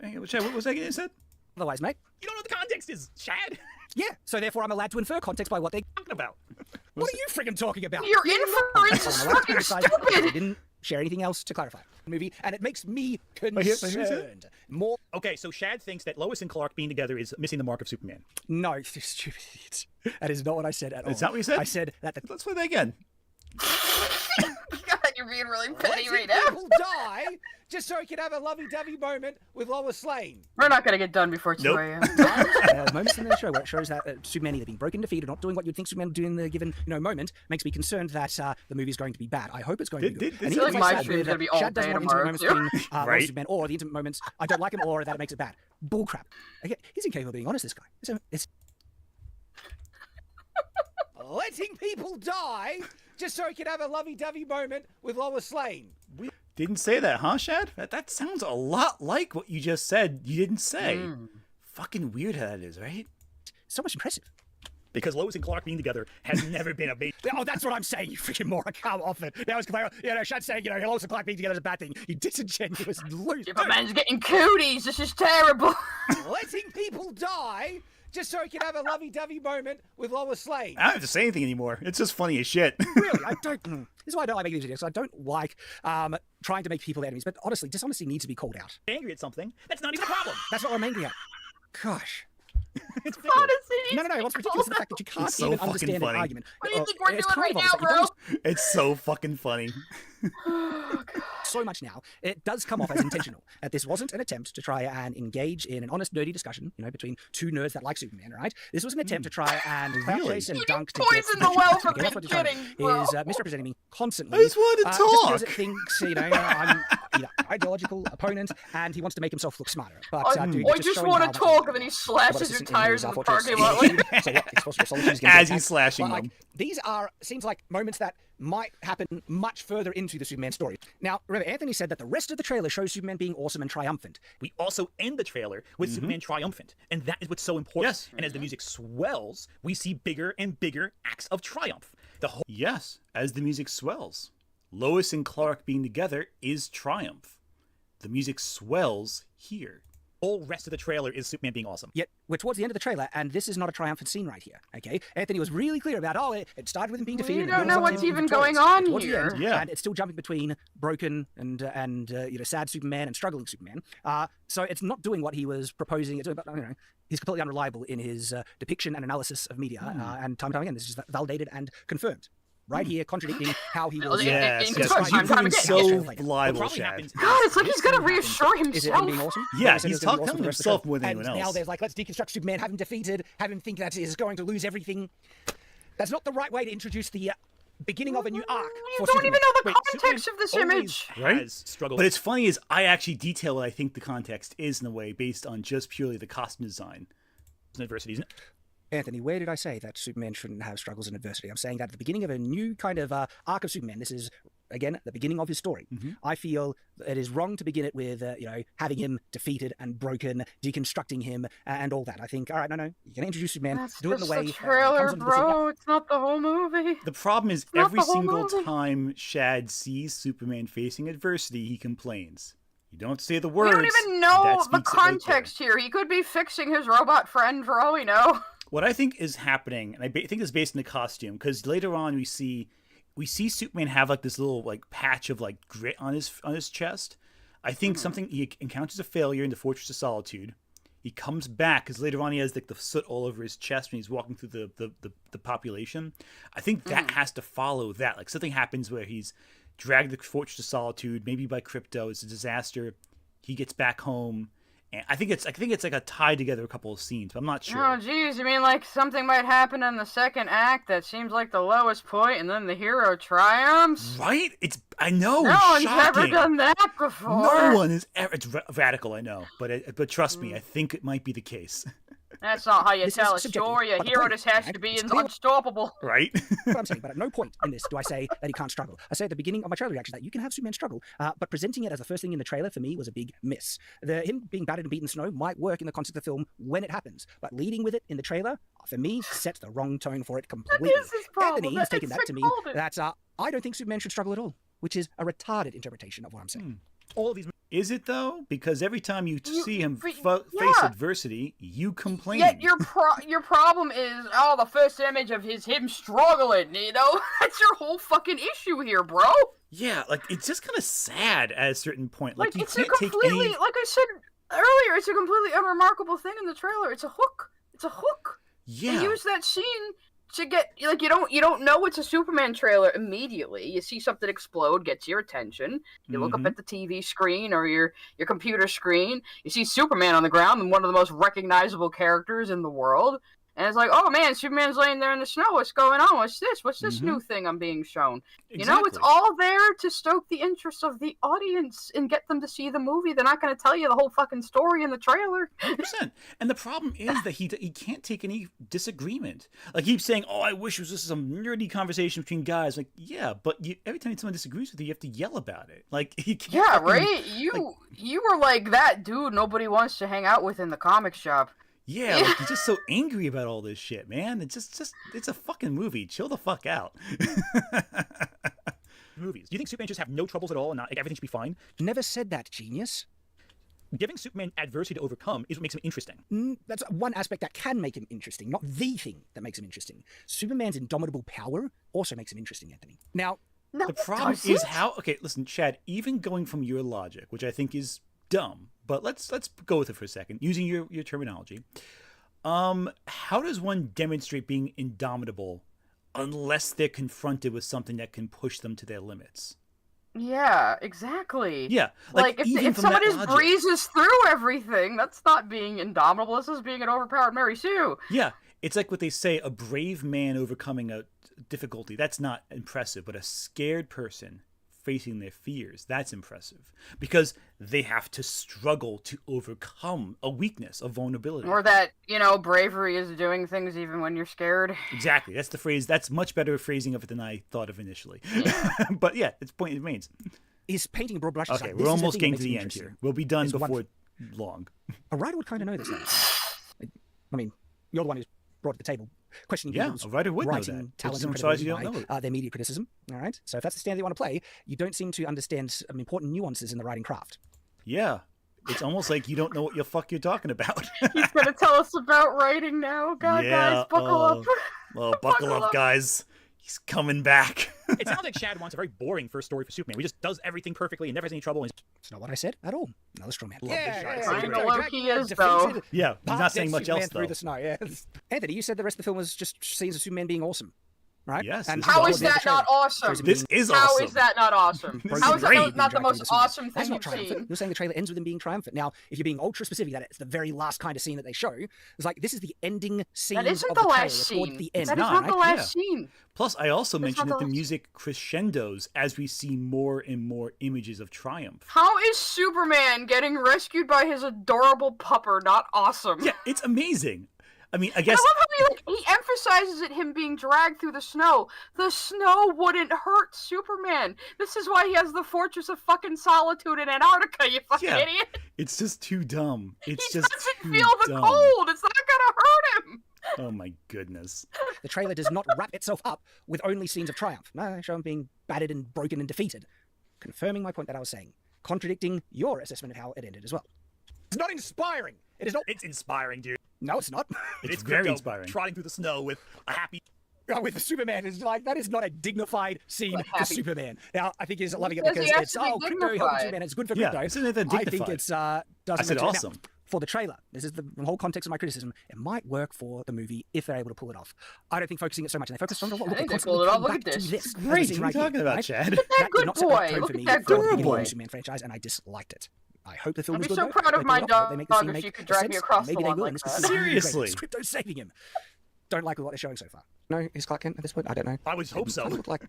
Hey, Chad, what was that again you said? Otherwise, mate. You don't know what the context is, Chad. Yeah, so therefore I'm allowed to infer context by what they... Talking about. What are you friggin' talking about? Your inference is I'm allowed to fucking criticize it. I stupid. didn't share anything else to clarify. Movie, and it makes me here, right here, concerned. More... Okay, so Shad thinks that Lois and Clark being together is missing the mark of Superman. No, you stupid idiots. That is not what I said at all. Is that what you said? I said that the... Let's play that again. God, you're being really petty right letting now. people die just so he can have a lovey-dovey moment with Lois Lane. We're not gonna get done before 2 Nope. a.m. Moments in the show where it shows that Superman either being broken, defeated, not doing what you'd think Superman would do in the given moment, makes me concerned that the movie's going to be bad. I hope it's going to be good. Did- And I feel even like if my I said stream's that gonna be all Shad doesn't day want intimate tomorrow, moments too. between Lois Right. and Superman, or the intimate moments I don't like him, or that it makes it bad. Bullcrap. Okay, he's incapable of being honest, this guy. It's letting people die just so he can have a lovey-dovey moment with Lois Lane. We didn't say that, huh, Shad? That sounds a lot like what you just said. You didn't say. Fucking weird how that is, right? So much impressive. Because Lois and Clark being together has never been a big. Oh, that's what I'm saying, you freaking moron. Come off it. That was Shad's saying, Lois and Clark being together is a bad thing. You disingenuous loser. If a man's getting cooties, this is terrible. Letting people die just so he can have a lovey-dovey moment with Lois Lane. I don't have to say anything anymore. It's just funny as shit. Really, I don't... This is why I don't like making these videos. I don't like trying to make people enemies. But honestly, dishonesty needs to be called out. Angry at something. That's not even a problem. That's not what I'm angry at. Gosh. It's ridiculous. Honestly, No. What's ridiculous is the fact that you can't It's so even fucking understand an funny. argument. What do you think we're It's doing kind right of now, obvious. It bro? It's so fucking funny. so much now, it does come off as intentional. This wasn't an attempt to try and engage in an honest, nerdy discussion, between two nerds that like Superman, right? This was an attempt to try and clout Really? chase and You dunk to poisoned get the well from Okay, that's the what you're trying to beginning, do, bro. is misrepresenting me constantly. I just wanted to Just talk. because it thinks, I'm either ideological opponent and he wants to make himself look smarter. But dude, I you're just showing want how to much- talk, and then he What slashes this your isn't tires in our the fortress. parking lot. Like, So what? Explosive solitude is gonna As be he's attacked. slashing But, them. These seems like moments that might happen much further into the Superman story. Now, remember, Anthony said that the rest of the trailer shows Superman being awesome and triumphant. We also end the trailer with Superman triumphant, and that is what's so important. Yes. And as the music swells, we see bigger and bigger acts of triumph. The whole Yes, as the music swells. Lois and Clark being together is triumph. The music swells here. whole rest of the trailer is Superman being awesome. Yet we're towards the end of the trailer, and this is not a triumphant scene right here. Okay, Anthony was really clear about, it started with him being defeated. You and don't built know up what's to even victorious. going on Towards the here. end, Yeah. and it's still jumping between broken and sad Superman and struggling Superman. So it's not doing what he was proposing. It's doing, but he's completely unreliable in his depiction and analysis of media, and time and time again, this is validated and confirmed. Right here, contradicting how he was. Yeah. Yes, in yes. construction, You're time being again. so Yes, What liable, probably Shad. happens God, it's like this he's gonna thing happens. reassure Is it him himself. being awesome? Yeah, He said he's it's gonna be telling awesome for the rest of the himself show. more than anyone And now else. there's like, let's deconstruct Superman, have him defeated, have him think that he's going to lose everything. That's not the right way to introduce the beginning of a new arc. You for don't Superman. even know the Wait, context of this Superman image. always has struggled. But it's funny is I actually detail what I think the context is in a way based on just purely the costume design. adversity, isn't it? Anthony, where did I say that Superman shouldn't have struggles and adversity? I'm saying that at the beginning of a new kind of arc of Superman, this is again, at the beginning of his story. I feel it is wrong to begin it with, having him defeated and broken, deconstructing him, and all that. I think, all right, no, you can introduce Superman, That's do it in the just way. the trailer, comes into the scene. bro. It's not the whole movie. The problem is Not every the whole single movie. time Shad sees Superman facing adversity, he complains. You don't say the We words. don't even that know the speaks it right there. context here. He could be fixing his robot friend for all we know. What I think is happening, and I think it's based in the costume, because later on we see Superman have like this little like patch of like grit on his chest. I think something he encounters a failure in the Fortress of Solitude. He comes back because later on he has like the soot all over his chest when he's walking through the population. I think that has to follow that. Like something happens where he's dragged to the Fortress of Solitude, maybe by Krypto. It's a disaster. He gets back home. And I think it's like a tied together a couple of scenes, but I'm not sure. Oh, geez, you mean like something might happen in the second act that seems like the lowest point, and then the hero triumphs? Right? I know. No it's one's shocking. ever done that before. No one is ever. It's radical, I know, but trust me, I think it might be the case. That's not how you This tell a is subjective, story. A but the hero point, just has right, to be it's clear- unstoppable. Right? What I'm saying, but at no point in this do I say that he can't struggle. I say at the beginning of my trailer reaction that you can have Superman struggle, but presenting it as the first thing in the trailer for me was a big miss. Him being battered and beaten in snow might work in the context of the film when it happens, but leading with it in the trailer, for me, sets the wrong tone for it completely. That is his problem. Anthony has taken That's that to mean recorded. that I don't think Superman should struggle at all, which is a retarded interpretation of what I'm saying. All of these. Is it though? Because every time you see him face yeah. adversity, you complain. Yet your problem is, the first image of him struggling, you know? That's your whole fucking issue here, bro. Yeah, like it's just kind of sad at a certain point. Like you it's can't a completely, take any. like I said earlier, it's a completely unremarkable thing in the trailer. It's a hook. It's a hook. Yeah. They use that scene to get, like, you don't know it's a Superman trailer immediately. You see something explode, gets your attention. You look up at the TV screen or your computer screen. You see Superman on the ground, and one of the most recognizable characters in the world. And it's like, oh man, Superman's laying there in the snow. What's going on? What's this? What's this new thing I'm being shown? Exactly. You know, it's all there to stoke the interest of the audience and get them to see the movie. They're not going to tell you the whole fucking story in the trailer. 100%. And the problem is that he can't take any disagreement. Like he keeps saying, "Oh, I wish it was just some nerdy conversation between guys." Like, yeah, but every time someone disagrees with you, you have to yell about it. Like, you can't. Yeah, fucking, right. You were like that dude nobody wants to hang out with in the comic shop. Yeah, like you're just so angry about all this shit, man. It's just it's a fucking movie. Chill the fuck out. Movies. Do you think Superman just have no troubles at all and everything should be fine? Never said that, genius. Giving Superman adversity to overcome is what makes him interesting. That's one aspect that can make him interesting, not the thing that makes him interesting. Superman's indomitable power also makes him interesting, Anthony. Now, The problem is how. Okay, listen, Chad. Even going from your logic, which I think is dumb, but let's go with it for a second, using your terminology. How does one demonstrate being indomitable unless they're confronted with something that can push them to their limits? Yeah, exactly. Yeah, like even if from someone that just logic. breezes through everything, that's not being indomitable. This is being an overpowered Mary Sue. Yeah, it's like what they say: a brave man overcoming a difficulty. That's not impressive, but a scared person facing their fears—that's impressive because they have to struggle to overcome a weakness, a vulnerability. Or that, bravery is doing things even when you're scared. Exactly. That's the phrase. That's much better phrasing of it than I thought of initially. But yeah, its point remains. is painting broad brushes. Okay, like, we're this is almost thing that getting makes to me the end interesting. here. We'll be done There's one before long. A writer would kind of know this. Though. I mean, you're the one who's brought to the table questioning Yeah, people's a writer would know writing that. talent It's and emphasized you credibility don't know by their media criticism. All right, so if that's the stand they want to play, you don't seem to understand some important nuances in the writing craft. Yeah. It's almost like you don't know what the fuck you're talking about. He's gonna tell us about writing now. God, guys, buckle up. Well, buckle up, guys. He's coming back. It sounds like Shad wants a very boring first story for Superman. He just does everything perfectly and never has any trouble. And It's not what I said at all. Another straw man. Kind of low key is, though. yeah, he's not saying much else, through though. the snow. Yeah. Anthony, you said the rest of the film was just scenes of Superman being awesome, right? Yes, And this is How all is about that not awesome? This is How awesome. is that not awesome? This How is is that great. not the most awesome That's thing not you've triumphant. seen? You're saying the trailer ends with him being triumphant. Now, if you're being ultra specific, that it's the very last kind of scene that they show. It's like this is the ending scene That isn't of the the last trailer. Towards scene. the end. That is not, not the right? last scene. Plus, I also That's mentioned not that the the- music crescendos as we see more and more images of triumph. How is Superman getting rescued by his adorable pupper not awesome? Yeah, it's amazing. I mean, I And guess. I love how he emphasizes it, him being dragged through the snow. The snow wouldn't hurt Superman. This is why he has the Fortress of fucking Solitude in Antarctica, you fucking Yeah. idiot. It's just too dumb. It's He just doesn't too feel the dumb. cold. It's not gonna hurt him. Oh my goodness. The trailer does not wrap itself up with only scenes of triumph. No, they show him being battered and broken and defeated. Confirming my point that I was saying. Contradicting your assessment of how it ended as well. It's not inspiring. It is not. It's inspiring, dude. No, it's not. It's very Krypto inspiring. Trotting through the snow with a happy. With the Superman, it's like that is not a dignified scene Like for happy. Superman. Now, I think he's loving it says he because has it's to be Krypto helping dignified. Superman. It's good for Yeah, Krypto. isn't it that I think dignified? it's doesn't I said make sense. awesome. Now, for the trailer, this is the whole context of my criticism. It might work for the movie if they're able to pull it off. I don't think focusing it so much, and they focus on look, I think they constantly pulled it off. coming Look back at to this. this. It's As Great. a scene What are you right talking here, about, right? Chad? That That good did not set the boy. tone Look for at me that for good the beginning of boy. the Superman franchise, and I disliked it. I hope the film I'd is be good. so though. proud of They my pull it off. They make the dog scene if make she could drag me sense. across Maybe the they lawn will. like and this is that. the movie great. Seriously. It's Krypto saving him. Don't like what they're showing so far. No, is Clark Kent at this point? I don't know. I would hope so. Kind of looked like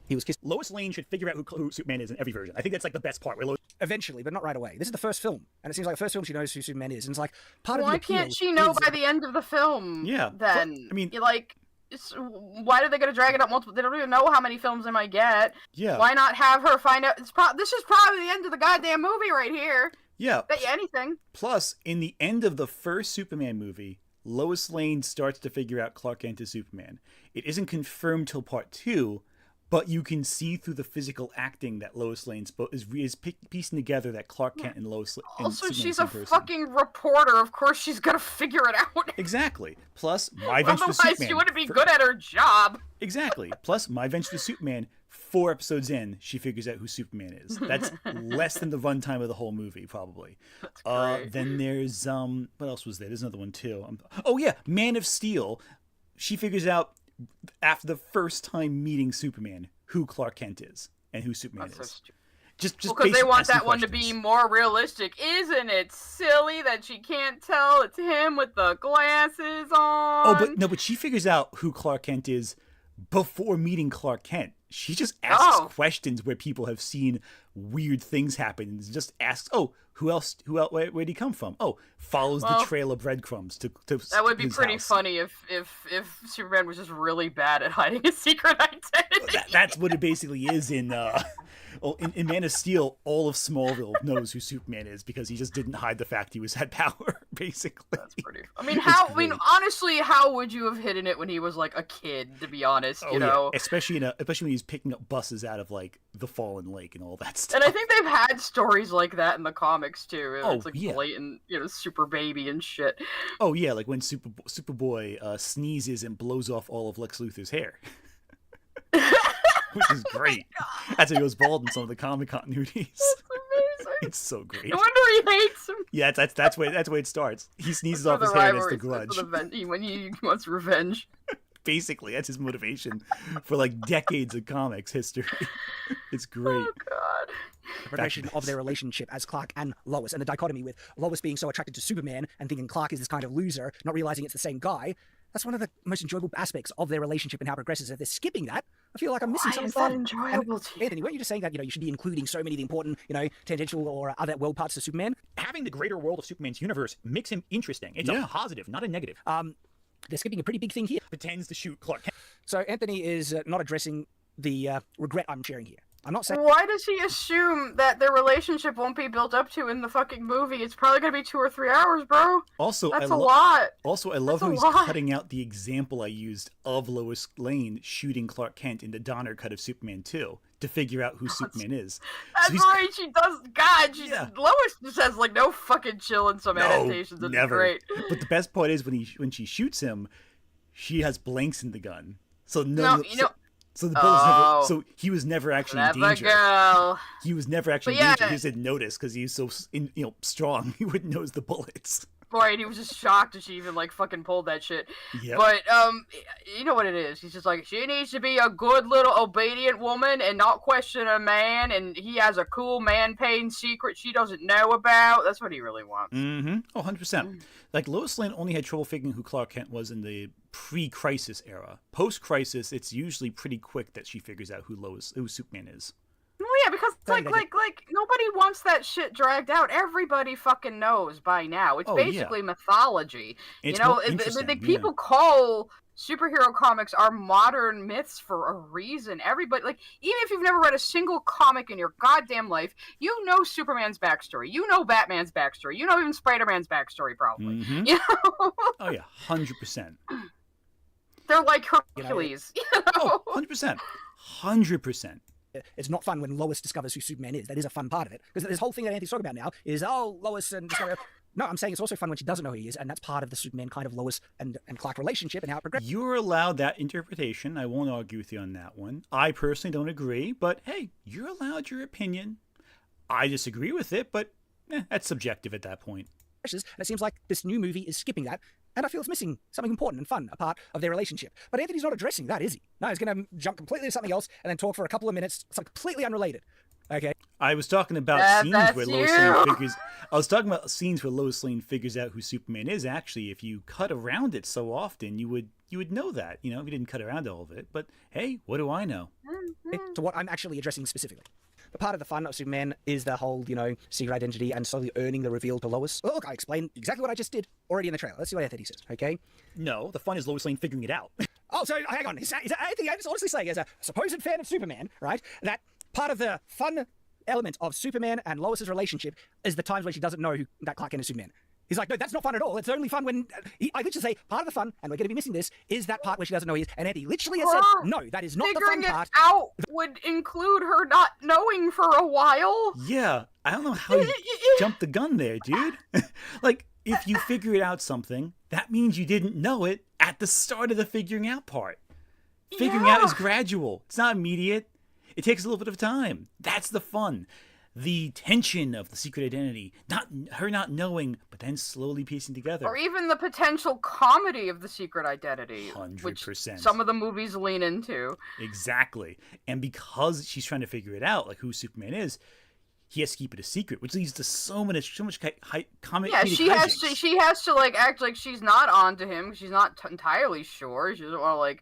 he was kissed Lois Lane should figure out who Superman is in every version. I think that's like the best part. Where Lois. eventually, but not right away. This is the first film, and it seems like the first film she knows who Superman is, and it's like part of Why the appeal can't she know is- by the end of the film? Yeah, Then I mean- you like, why are they gonna drag it up multiple? They don't even know how many films they might get. Yeah. Why not have her find out? This is probably the end of the goddamn movie right here. Yeah. Bet you anything. Plus, in the end of the first Superman movie, Lois Lane starts to figure out Clark Kent is Superman. It isn't confirmed till part 2, but you can see through the physical acting that Lois Lane is piecing together that Clark Kent and Lois and Also, Superman she's are a the same person. fucking reporter. Of course, she's gonna figure it out. Exactly. Plus, My Venture to Otherwise, Superman. she wouldn't be good at her job. Exactly. Plus, My Venture to Superman, 4 episodes in, she figures out who Superman is. That's less than the runtime of the whole movie, probably. great. Then there's what else was there? There's another one too. Oh yeah, Man of Steel. She figures out after the first time meeting Superman who Clark Kent is and who Superman That's so is. stupid. Just Because they basic want asking that one to be questions. more realistic. Isn't it silly that she can't tell it's him with the glasses on? Oh, but no, but she figures out who Clark Kent is before meeting Clark Kent. She just asks Oh. questions where people have seen weird things happen and just asks, "Oh, who else? Where'd he come from?" Oh, follows the Well, trail of breadcrumbs to That would be his pretty house. funny if Superman was just really bad at hiding his secret identity. That's what it basically is in in Man of Steel. All of Smallville knows who Superman is because he just didn't hide the fact he had power. Basically, That's pretty. I mean, It's how? I mean, great. honestly, how would you have hidden it when he was like a kid? To be honest, Oh, you yeah. know. especially when he's picking up buses out of like the fallen lake and all that stuff. And I think they've had stories like that in the comics too. Oh, It's like yeah. blatant, super baby and shit. Oh yeah, like when Superboy sneezes and blows off all of Lex Luthor's hair, which is great. That's how he goes bald in some of the comic continuities. Amazing. It's so great. No wonder he hates him. Yeah, that's where it starts. He sneezes off For his the hair. That's the rivalry, grudge. for the when he wants revenge. Basically, that's his motivation for like decades of comics history. It's great. Oh God. the progression of their relationship as Clark and Lois, and the dichotomy with Lois being so attracted to Superman and thinking Clark is this kind of loser, not realizing it's the same guy. That's one of the most enjoyable aspects of their relationship and how it progresses. If they're skipping that, I feel like I'm missing Why something is that fun. enjoyable to And, you? Anthony, weren't you just saying that you should be including so many of the important, tangential or other world parts of Superman? Having the greater world of Superman's universe makes him interesting. It's Yeah. a positive, not a negative. They're skipping a pretty big thing here. Pretends to shoot Clark Kent. So Anthony is not addressing the regret I'm sharing here. I'm not saying. Why does he assume that their relationship won't be built up to in the fucking movie? It's probably gonna be 2 or 3 hours, bro. Also, That's I a lot. Also, I love That's how a he's lot. cutting out the example I used of Lois Lane shooting Clark Kent in the Donner cut of Superman 2 to figure out who Superman is. That's So he's- right. She does. God, Yeah. Lois just has like no fucking chill in some adaptations. It's never. great. But the best part is when she shoots him, she has blanks in the gun. So No, you know. so the bullet's Oh. never. So he was never actually in Clever danger. girl. He was never actually But in danger. yeah. He just didn't notice because he's so strong. He wouldn't notice the bullets. Right, he was just shocked that she even like fucking pulled that shit. Yep. But you know what it is? He's just like, she needs to be a good little obedient woman and not question a man, and he has a cool man pain secret she doesn't know about. That's what he really wants. Mm-hmm. Oh, 100%. Like, Lois Lane only had trouble figuring who Clark Kent was in the pre-crisis era. Post-crisis, it's usually pretty quick that she figures out who Superman is. Well, yeah, because Saying like that nobody wants that shit dragged out. Everybody fucking knows by now. It's Oh, yeah. basically mythology. It's you know, more interesting, yeah. people call superhero comics our modern myths for a reason. Everybody, like, even if you've never read a single comic in your goddamn life, you know Superman's backstory. You know Batman's backstory. You know even Spider-Man's backstory, probably. Mhm. You know? Oh yeah, 100%. They're like Hercules. You know? Oh, 100%. 100%. it's not fun when Lois discovers who Superman is. That is a fun part of it. Because this whole thing that Anthony's talking about now is, oh, Lois and Discovery. No, I'm saying it's also fun when she doesn't know who he is, and that's part of the Superman kind of Lois and Clark relationship and how it progresses. You're allowed that interpretation. I won't argue with you on that one. I personally don't agree, but hey, you're allowed your opinion. I disagree with it, but that's subjective at that point. And it seems like this new movie is skipping that, and I feel it's missing something important and fun, a part of their relationship. But Anthony's not addressing that, is he? No, he's going to jump completely to something else and then talk for a couple of minutes, something completely unrelated. Okay. I was talking about scenes where that's Lois you. Lane figures. I was talking about scenes where Lois Lane figures out who Superman is. Actually, if you cut around it so often, you would know that. You know, if you didn't cut around all of it. But hey, what do I know? To what I'm actually addressing specifically. But part of the fun of Superman is the whole, you know, secret identity and slowly earning the reveal to Lois. Well, look, I explained exactly what I just did already in the trailer. Let's see what Anthony says, okay? No, the fun is Lois Lane figuring it out. Oh, so hang on. Anthony, I'm just honestly saying, as a supposed fan of Superman, right, that part of the fun element of Superman and Lois's relationship is the times when she doesn't know who that Clark Kent is Superman. He's like, no, that's not fun at all. It's only fun when... I literally say, part of the fun, and we're going to be missing this, is that part where she doesn't know who he is. And Andy literally has said, no, that is not the fun Figuring part. it out would include her not knowing for a while. Yeah, I don't know how you jumped the gun there, dude. Like, if you figure it out something, that means you didn't know it at the start of the figuring out part. Figuring out is gradual. It's not immediate. It takes a little bit of time. That's the fun. The tension of the secret identity, her not knowing, but then slowly piecing together. Or even the potential comedy of the secret identity, 100%. which some of the movies lean into. Exactly. And because she's trying to figure it out, like who Superman is, he has to keep it a secret, which leads to so much comic. Yeah, she has to like act like she's not onto him. She's not entirely sure. She doesn't want to like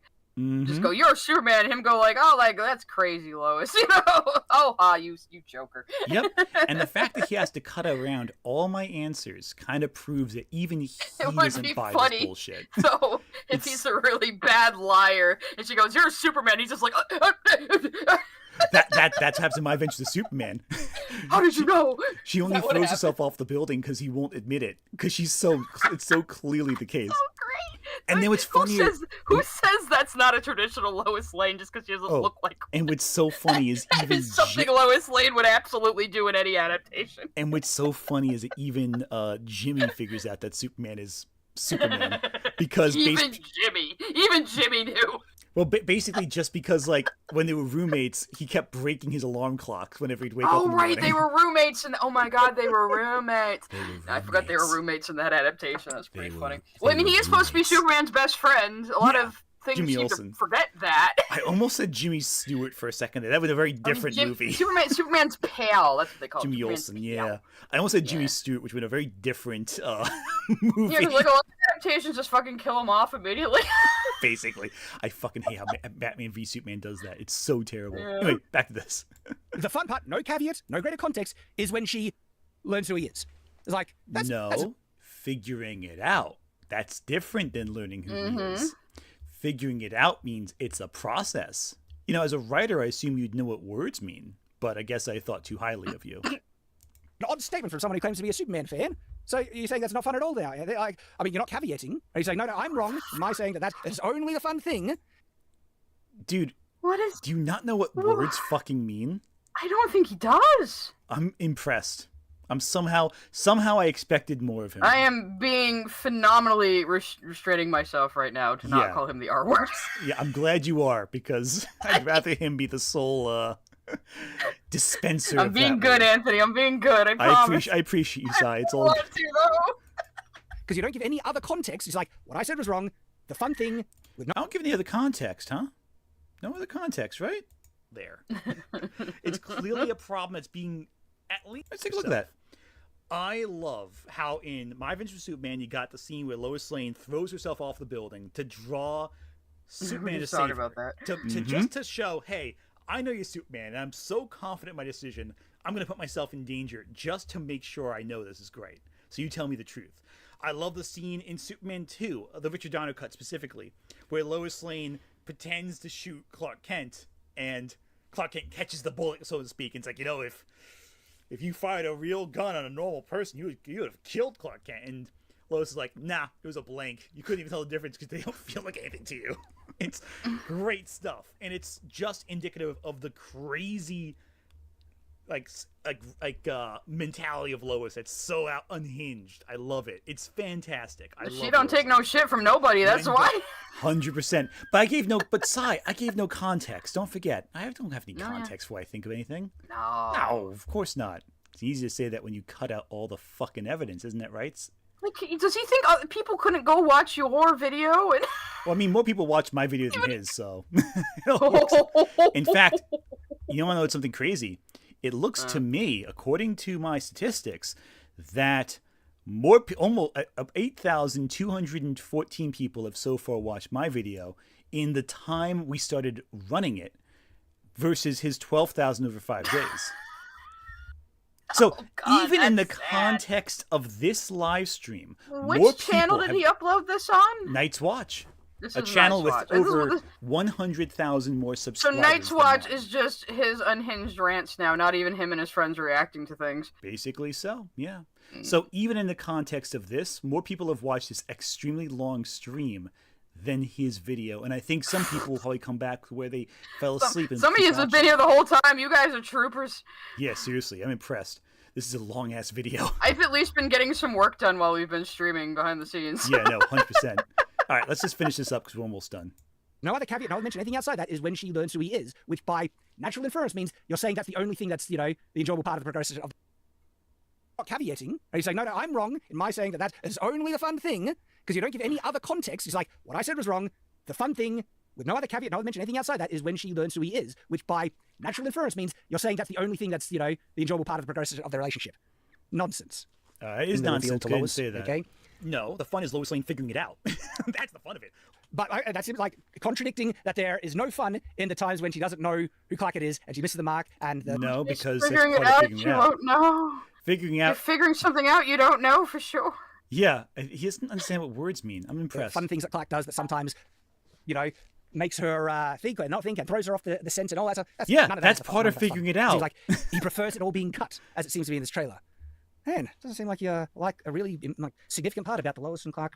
just go, "You're Superman," and him go like, "Oh, like that's crazy, Lois," you know? You joker. Yep. And the fact that he has to cut around all my answers kind of proves that even he doesn't buy this bullshit. So if he's a really bad liar, and she goes, "You're Superman," he's just like, That's what happens in My Adventures of Superman. How did you know? She only throws herself off the building because he won't admit it. Because it's so clearly the case. So great. And then what's funny Who says that's not a traditional Lois Lane just because she doesn't look like one? And what's so funny is even It's something Lois Lane would absolutely do in any adaptation. And what's so funny is that even Jimmy figures out that Superman is Superman because even Jimmy knew. Well, basically, just because, like, when they were roommates, he kept breaking his alarm clocks whenever he'd wake up. Oh, in the right, morning. they were roommates, and oh my god, they were roommates. I forgot they were roommates. roommates in that adaptation. That's pretty funny. they Well, I mean, he were is supposed to be roommates. Superman's best friend. A lot of things Jimmy seem Olsen. to forget that. I almost said Jimmy Stewart for a second there. That was a very different movie. Superman's pal. That's what they call Jimmy Superman's Olsen, pal. yeah. I almost said Jimmy Stewart, which would have been a very different movie. Yeah, 'cause, like, a lot of adaptations just fucking kill him off immediately. Basically. I fucking hate how Batman v Superman does that. It's so terrible. Anyway, back to this. The fun part, no caveat, no greater context, is when she learns who he is. It's like, that's figuring it out. That's different than learning who he is. Figuring it out means it's a process. You know, as a writer, I assume you'd know what words mean, but I guess I thought too highly of you. an odd statement from someone who claims to be a Superman fan. So you're saying that's not fun at all now? Like, I mean, you're not caveating. Are you saying, no, I'm wrong? Am I saying that that's only the fun thing? Dude, What is... do you not know what words fucking mean? I don't think he does. I'm impressed. I'm somehow I expected more of him. I am being phenomenally restraining myself right now to not call him the R word. Yeah, I'm glad you are, because I'd rather him be the sole dispenser I'm of being that good, word. Anthony. I'm being good. I promise. I appreciate you, Sai. It's I all want to, though. Because you don't give any other context. It's like, what I said was wrong. The fun thing with no... I don't give any other context, huh? No other context, right? There. It's clearly a problem that's being at least... Let's take a look at that. I love how in My Adventures with Superman, you got the scene where Lois Lane throws herself off the building to draw Superman to save her. About that. To just to show, hey, I know you're Superman, and I'm so confident in my decision, I'm going to put myself in danger just to make sure I know this is great. So you tell me the truth. I love the scene in Superman 2, the Richard Donner cut specifically, where Lois Lane pretends to shoot Clark Kent, and Clark Kent catches the bullet, so to speak. And it's like, you know, if you fired a real gun on a normal person, you would have killed Clark Kent. And Lois is like, nah, it was a blank. You couldn't even tell the difference because they don't feel like anything to you. It's great stuff, and it's just indicative of the crazy, mentality of Lois. That's so unhinged. I love it. It's fantastic. She don't take no shit from nobody. That's why. 100%. But I gave no context. Don't forget, I don't have any context before I think of anything. No, of course not. It's easy to say that when you cut out all the fucking evidence, isn't that right? Like, does he think people couldn't go watch your video? And... Well, I mean, more people watch my video than his, so. In fact, you want to know something crazy? It looks to me, according to my statistics, that almost 8,214 people have so far watched my video in the time we started running it versus his 12,000 over 5 days. So even in the context of this live stream, which channel did he upload this on? Night's Watch. A channel with over 100,000 more subscribers. So Night's Watch is just his unhinged rants now, not even him and his friends reacting to things. Basically so, yeah. So even in the context of this, more people have watched this extremely long stream than his video. And I think some people will probably come back where they fell asleep. Some of you have been here the whole time. You guys are troopers. Yeah, seriously. I'm impressed. This is a long-ass video. I've at least been getting some work done while we've been streaming behind the scenes. Yeah, no, 100%. All right, let's just finish this up because we're almost done. No other caveat, no one mentioned anything outside that is when she learns who he is, which by natural inference means you're saying that's the only thing that's, the enjoyable part of the progression of not caveating. Are you saying, no, I'm wrong in my saying that is only the fun thing, because you don't give any other context. It's like, what I said was wrong. The fun thing, with no other caveat, no one mentioned anything outside that, is when she learns who he is, which by natural inference means you're saying that's the only thing that's, the enjoyable part of the progression of the relationship. Nonsense. It is nonsense. Go and say that. Okay? No, the fun is Lois Lane figuring it out. That's the fun of it. But that seems like contradicting that there is no fun in the times when she doesn't know who Clark it is and she misses the mark. And no, because figuring it out, you won't know. Figuring out. You're figuring something out you don't know for sure. Yeah, he doesn't understand what words mean. I'm impressed. Fun things that Clark does that sometimes, makes her think or not think and throws her off the scent and all that stuff. That's part of figuring it out. Seems like he prefers it all being cut, as it seems to be in this trailer. Man, doesn't seem like you like a really significant part about the Lois and Clark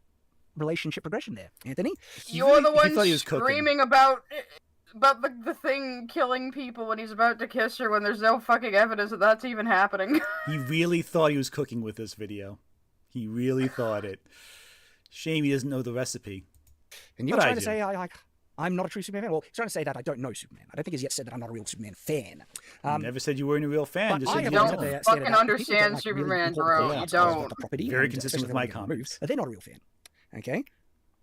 relationship progression there, Anthony. You're the one screaming about the thing killing people when he's about to kiss her when there's no fucking evidence that that's even happening. He really thought he was cooking with this video. He really thought it. Shame he doesn't know the recipe. And you're trying to say I'm not a true Superman fan? Well, he's trying to say that I don't know Superman. I don't think he's yet said that I'm not a real Superman fan. Never said you weren't a real fan. Just I said don't fucking understand Superman, bro. I don't. Very consistent with my comments. They're not a real fan. Okay?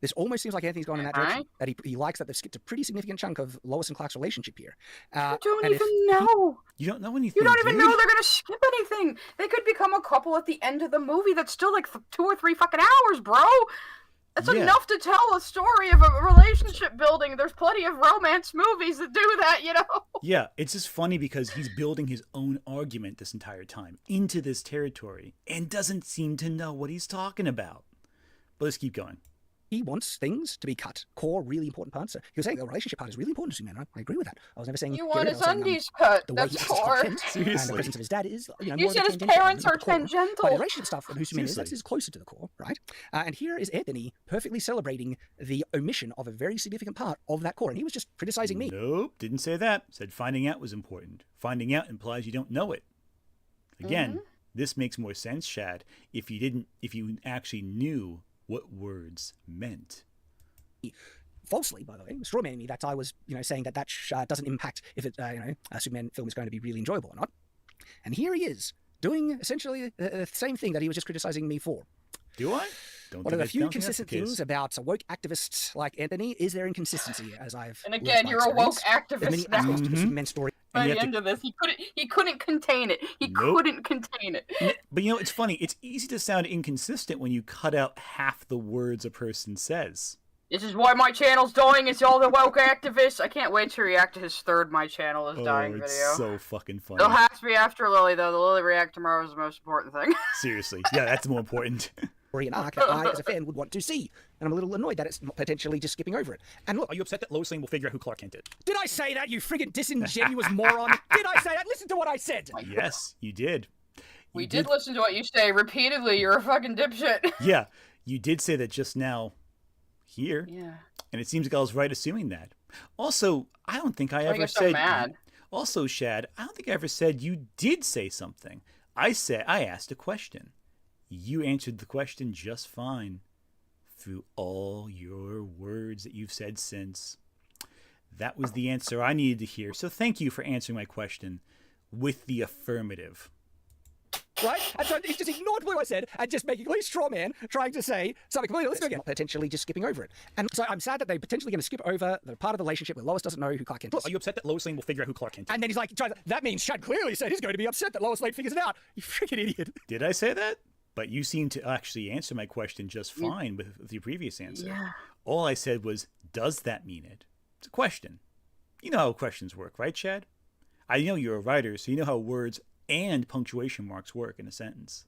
This almost seems like Anthony's gone in that direction. That he likes that they've skipped a pretty significant chunk of Lois and Clark's relationship here. You don't even know. You don't know anything. You don't even know they're going to skip anything. They could become a couple at the end of the movie that's still like 2 or 3 fucking hours, bro. That's enough to tell a story of a relationship building. There's plenty of romance movies that do that, Yeah, it's just funny because he's building his own argument this entire time into this territory and doesn't seem to know what he's talking about. But let's keep going. He wants things to be cut. Core, really important parts. So he was saying the relationship part is really important to Superman. I agree with that. I was never saying you want his undies cut. That's core. And the presence of his dad is, you said his parents are tangential. But the relationship stuff and who Superman is closer to the core, right? And here is Anthony perfectly celebrating the omission of a very significant part of that core, and he was just criticizing me. Nope, didn't say that. Said finding out was important. Finding out implies you don't know it. Again, this makes more sense, Shad, if you actually knew what words meant. Falsely, by the way, strawmanning me that I was, saying that doesn't impact if it, a Superman film is going to be really enjoyable or not. And here he is doing essentially the same thing that he was just criticizing me for. Do I? One of the few consistent things about woke activists like Anthony is their inconsistency, as I've. And again, you're a woke activist. Many aspects to the Superman story. By the end of this, he couldn't contain it. He couldn't contain it. But it's funny. It's easy to sound inconsistent when you cut out half the words a person says. This is why my channel's dying. It's all the woke activists. I can't wait to react to his third "My Channel is Dying" it's video. so fucking funny. It'll have to be after Lily, though. The Lily react tomorrow is the most important thing. Seriously, yeah, that's more important. An arc that I, as a fan, would want to see. And I'm a little annoyed that it's not potentially just skipping over it. And look, Are you upset that Lois Lane will figure out who Clark Kent is? did I say that, you friggin' disingenuous moron? Did I say that? Listen to what I said. Yes, you did. We did listen to what you say repeatedly. You're a fucking dipshit. Yeah, you did say that just now here. Yeah. And it seems like I was right assuming that. Also, I don't think I ever get so said. mad. Also, Shad, I don't think I ever said you did say something. I asked a question. You answered the question just fine through all your words that you've said since. That was the answer I needed to hear. So thank you for answering my question with the affirmative. Right? And so he just ignored what I said and just making a straw man trying to say something completely listen again. Potentially just skipping over it. And so I'm sad that they're potentially going to skip over the part of the relationship where Lois doesn't know who Clark Kent is. Are you upset that Lois Lane will figure out who Clark Kent is? And then he's like, that means Shad clearly said he's going to be upset that Lois Lane figures it out. You freaking idiot. Did I say that? But you seem to actually answer my question just fine with your previous answer. Yeah. All I said was, does that mean it? It's a question. You know how questions work, right, Shad? I know you're a writer, so you know how words and punctuation marks work in a sentence.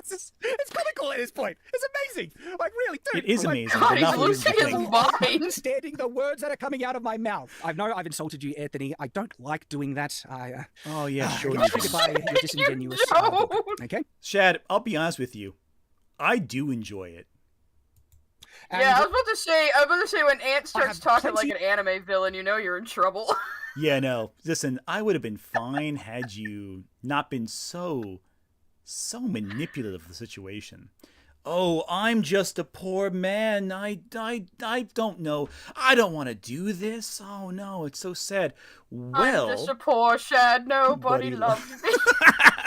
It's comical at this point. It's amazing. Like, really, dude. It is like, amazing. God, but he's not what losing you his think. mind. understanding the words that are coming out of my mouth. I know I've insulted you, Anthony. I don't like doing that. Oh, yeah, sure. Get you triggered do. by your disingenuous. don't. Okay. Shad, I'll be honest with you. I do enjoy it. And Yeah, I was about to say when Ant starts have talking like plenty- an anime villain, you know you're in trouble. Yeah, no. Listen, I would have been fine had you not been so manipulative of the situation. Oh, I'm just a poor man. I don't know. I don't want to do this. Oh no, it's so sad. Well, I'm just a poor Shad. Nobody Buddy loves me.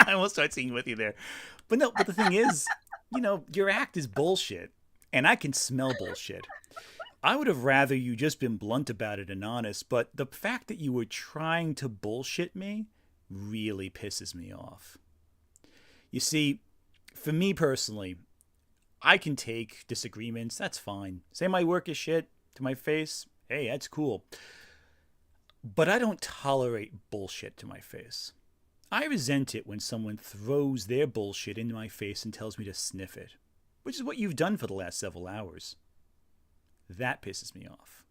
I will start singing with you there. But no, but the thing is, your act is bullshit, and I can smell bullshit. I would have rather you just been blunt about it and honest, but the fact that you were trying to bullshit me really pisses me off. You see, for me personally, I can take disagreements. That's fine. Say my work is shit to my face. Hey, that's cool. But I don't tolerate bullshit to my face. I resent it when someone throws their bullshit into my face and tells me to sniff it, which is what you've done for the last several hours. That pisses me off.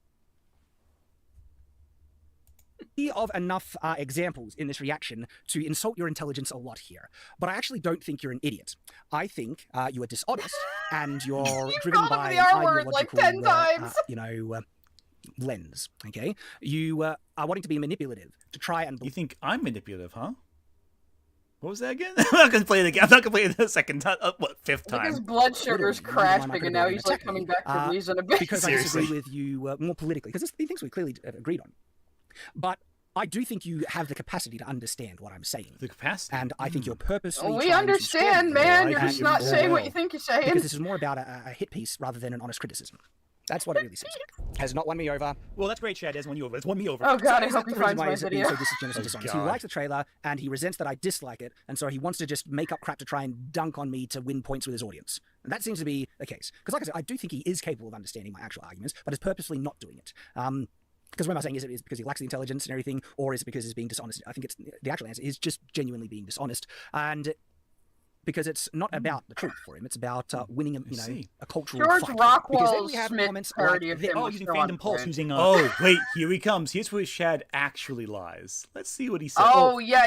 Of enough examples in this reaction to insult your intelligence a lot here. But I actually don't think you're an idiot. I think you are dishonest and you're driven called him by the an R word like 10 times. lens. Okay, you are wanting to be manipulative to try and. You think I'm manipulative, huh? What was that again? I'm not gonna play it again. I'm not gonna play it the second time. Fifth I think his time. blood sugar's Literally, you crashing, and now he's like coming back to reason a bit. because I Seriously. disagree with you more politically, because the things we clearly agreed on. But I do think you have the capacity to understand what I'm saying. The capacity. And I think you're purposely. We trying to understand, strengthen man. it You're and just not you're- saying what you think you're saying. Because this is more about a hit piece rather than an honest criticism. That's what it really seems like. Has not won me over. Well, that's great, Shad. Has won you over. It's won me over. Oh god, I Is hope that he the reason finds why my he's being video. so disingenuous and dishonest? He God. likes the trailer and he resents that I dislike it, and so he wants to just make up crap to try and dunk on me to win points with his audience. And that seems to be the case. Because like I said, I do think he is capable of understanding my actual arguments, but is purposely not doing it. Because what I'm saying is it because he lacks the intelligence and everything, or is it because he's being dishonest? I think it's the actual answer is just genuinely being dishonest, and because it's not about the truth for him, it's about winning a cultural George fight. Because then Rockwell's we have Smith comments parody like of this. him Oh, was using still on Fandom Pulse, point. using. Oh, wait, here he comes. Here's where Shad actually lies. Let's see what he said. Oh yeah,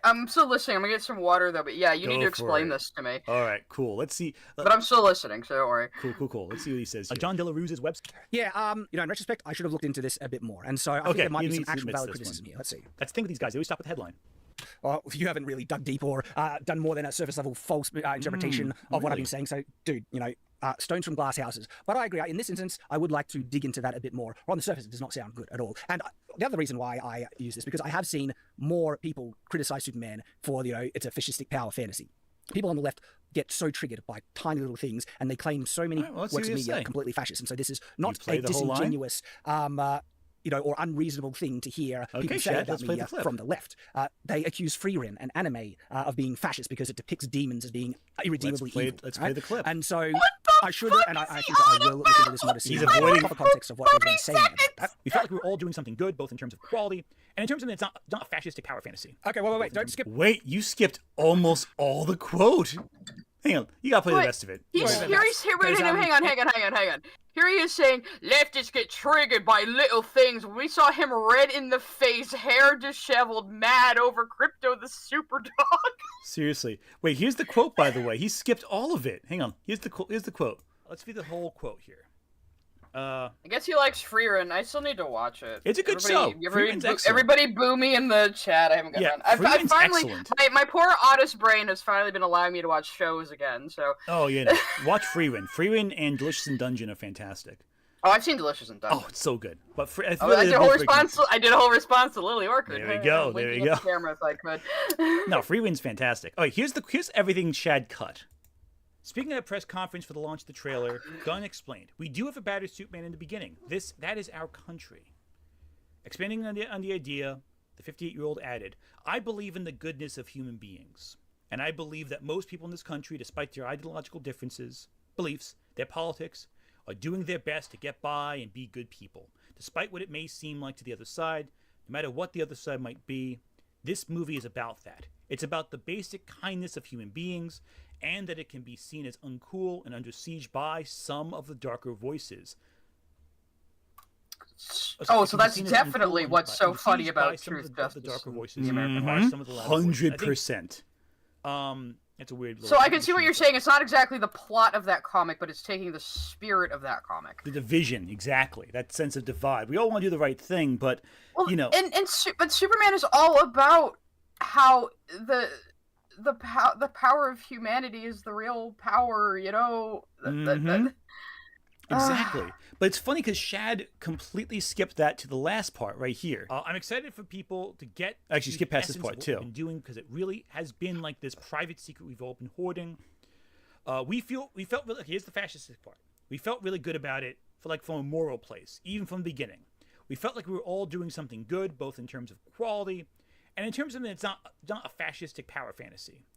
I'm still listening. I'm gonna get some water though, but yeah, you Go need to for explain it. this to me. All right, cool. Let's see. But I'm still listening, so don't worry. Cool. Let's see what he says. Here. John De La Rue's website. Yeah, in retrospect, I should have looked into this a bit more, and so I think Okay, there might he be some admits actual valid this criticism one. here. Let's see. That's the thing with these guys. They always stop with the headline. Well, if you haven't really dug deep or done more than a surface level false interpretation of what I've really? been saying, so dude, stones from glass houses. But I agree. In this instance, I would like to dig into that a bit more. On the surface, it does not sound good at all. And the other reason why I use this because I have seen more people criticize Superman for it's a fascistic power fantasy. People on the left get so triggered by tiny little things, and they claim so many All right, well, let's see works what of you media say. are completely fascist. And so this is not play a the whole line? disingenuous. Or unreasonable thing to hear Okay, people say Shad, about let's play me the clip. from the left. They accuse Freerin, an anime, of being fascist because it depicts demons as being irredeemably evil. Let's play right? the clip. And so What the I should, and I think I will look into this more to see He's the avoiding- proper context of what James is saying about that. We felt like we were all doing something good, both in terms of quality and in terms of it's not a fascistic power fantasy. Okay, wait, don't skip. Wait, you skipped almost all the quote. Hang on, you gotta play the rest of it. Wait, hang on. Here he is saying, leftists get triggered by little things. We saw him red in the face, hair disheveled, mad over Krypto the Superdog. Seriously. Wait, here's the quote, by the way. He skipped all of it. Hang on, here's the quote. Let's read the whole quote here. I guess he likes Freerun. I still need to watch it. It's a good show. Freerun's excellent. Everybody boo me in the chat. I haven't got done. I finally, excellent. my poor Otis brain has finally been allowing me to watch shows again. So. Oh yeah, no. Watch Freerun. Freerun and Delicious in Dungeon are fantastic. Oh, I've seen Delicious in Dungeon. Oh, it's so good. But I did a whole response to Lily Orchard. There you go. There you go. The camera if I could. No, Freerun's fantastic. All right, here's everything Shad cut. Speaking at a press conference for the launch of the trailer, Gunn explained, "We do have a battered Superman in the beginning. That is our country." Expanding on the idea, the 58-year-old added, "I believe in the goodness of human beings. And I believe that most people in this country, despite their ideological differences, beliefs, their politics, are doing their best to get by and be good people. Despite what it may seem like to the other side, no matter what the other side might be, this movie is about that. It's about the basic kindness of human beings, and that it can be seen as uncool and under siege by some of the darker voices." Oh, so that's definitely what's so funny about Truth, Justice, the darker voices. the American West. 100%. It's a weird. So I can see what you're saying. It's not exactly the plot of that comic, but it's taking the spirit of that comic. The division, exactly. That sense of divide. We all want to do the right thing, but Well, you know. but Superman is all about how the power of humanity is the real power, you know. Exactly. But it's funny because Shad completely skipped that to the last part right here. I'm excited for people to get actually skip past this part too. Been doing because it really has been like this private secret we've all been hoarding. We felt really. Here's the fascistic part. We felt really good about it from a moral place, even from the beginning. We felt like we were all doing something good, both in terms of quality and in terms of it's not a fascistic power fantasy.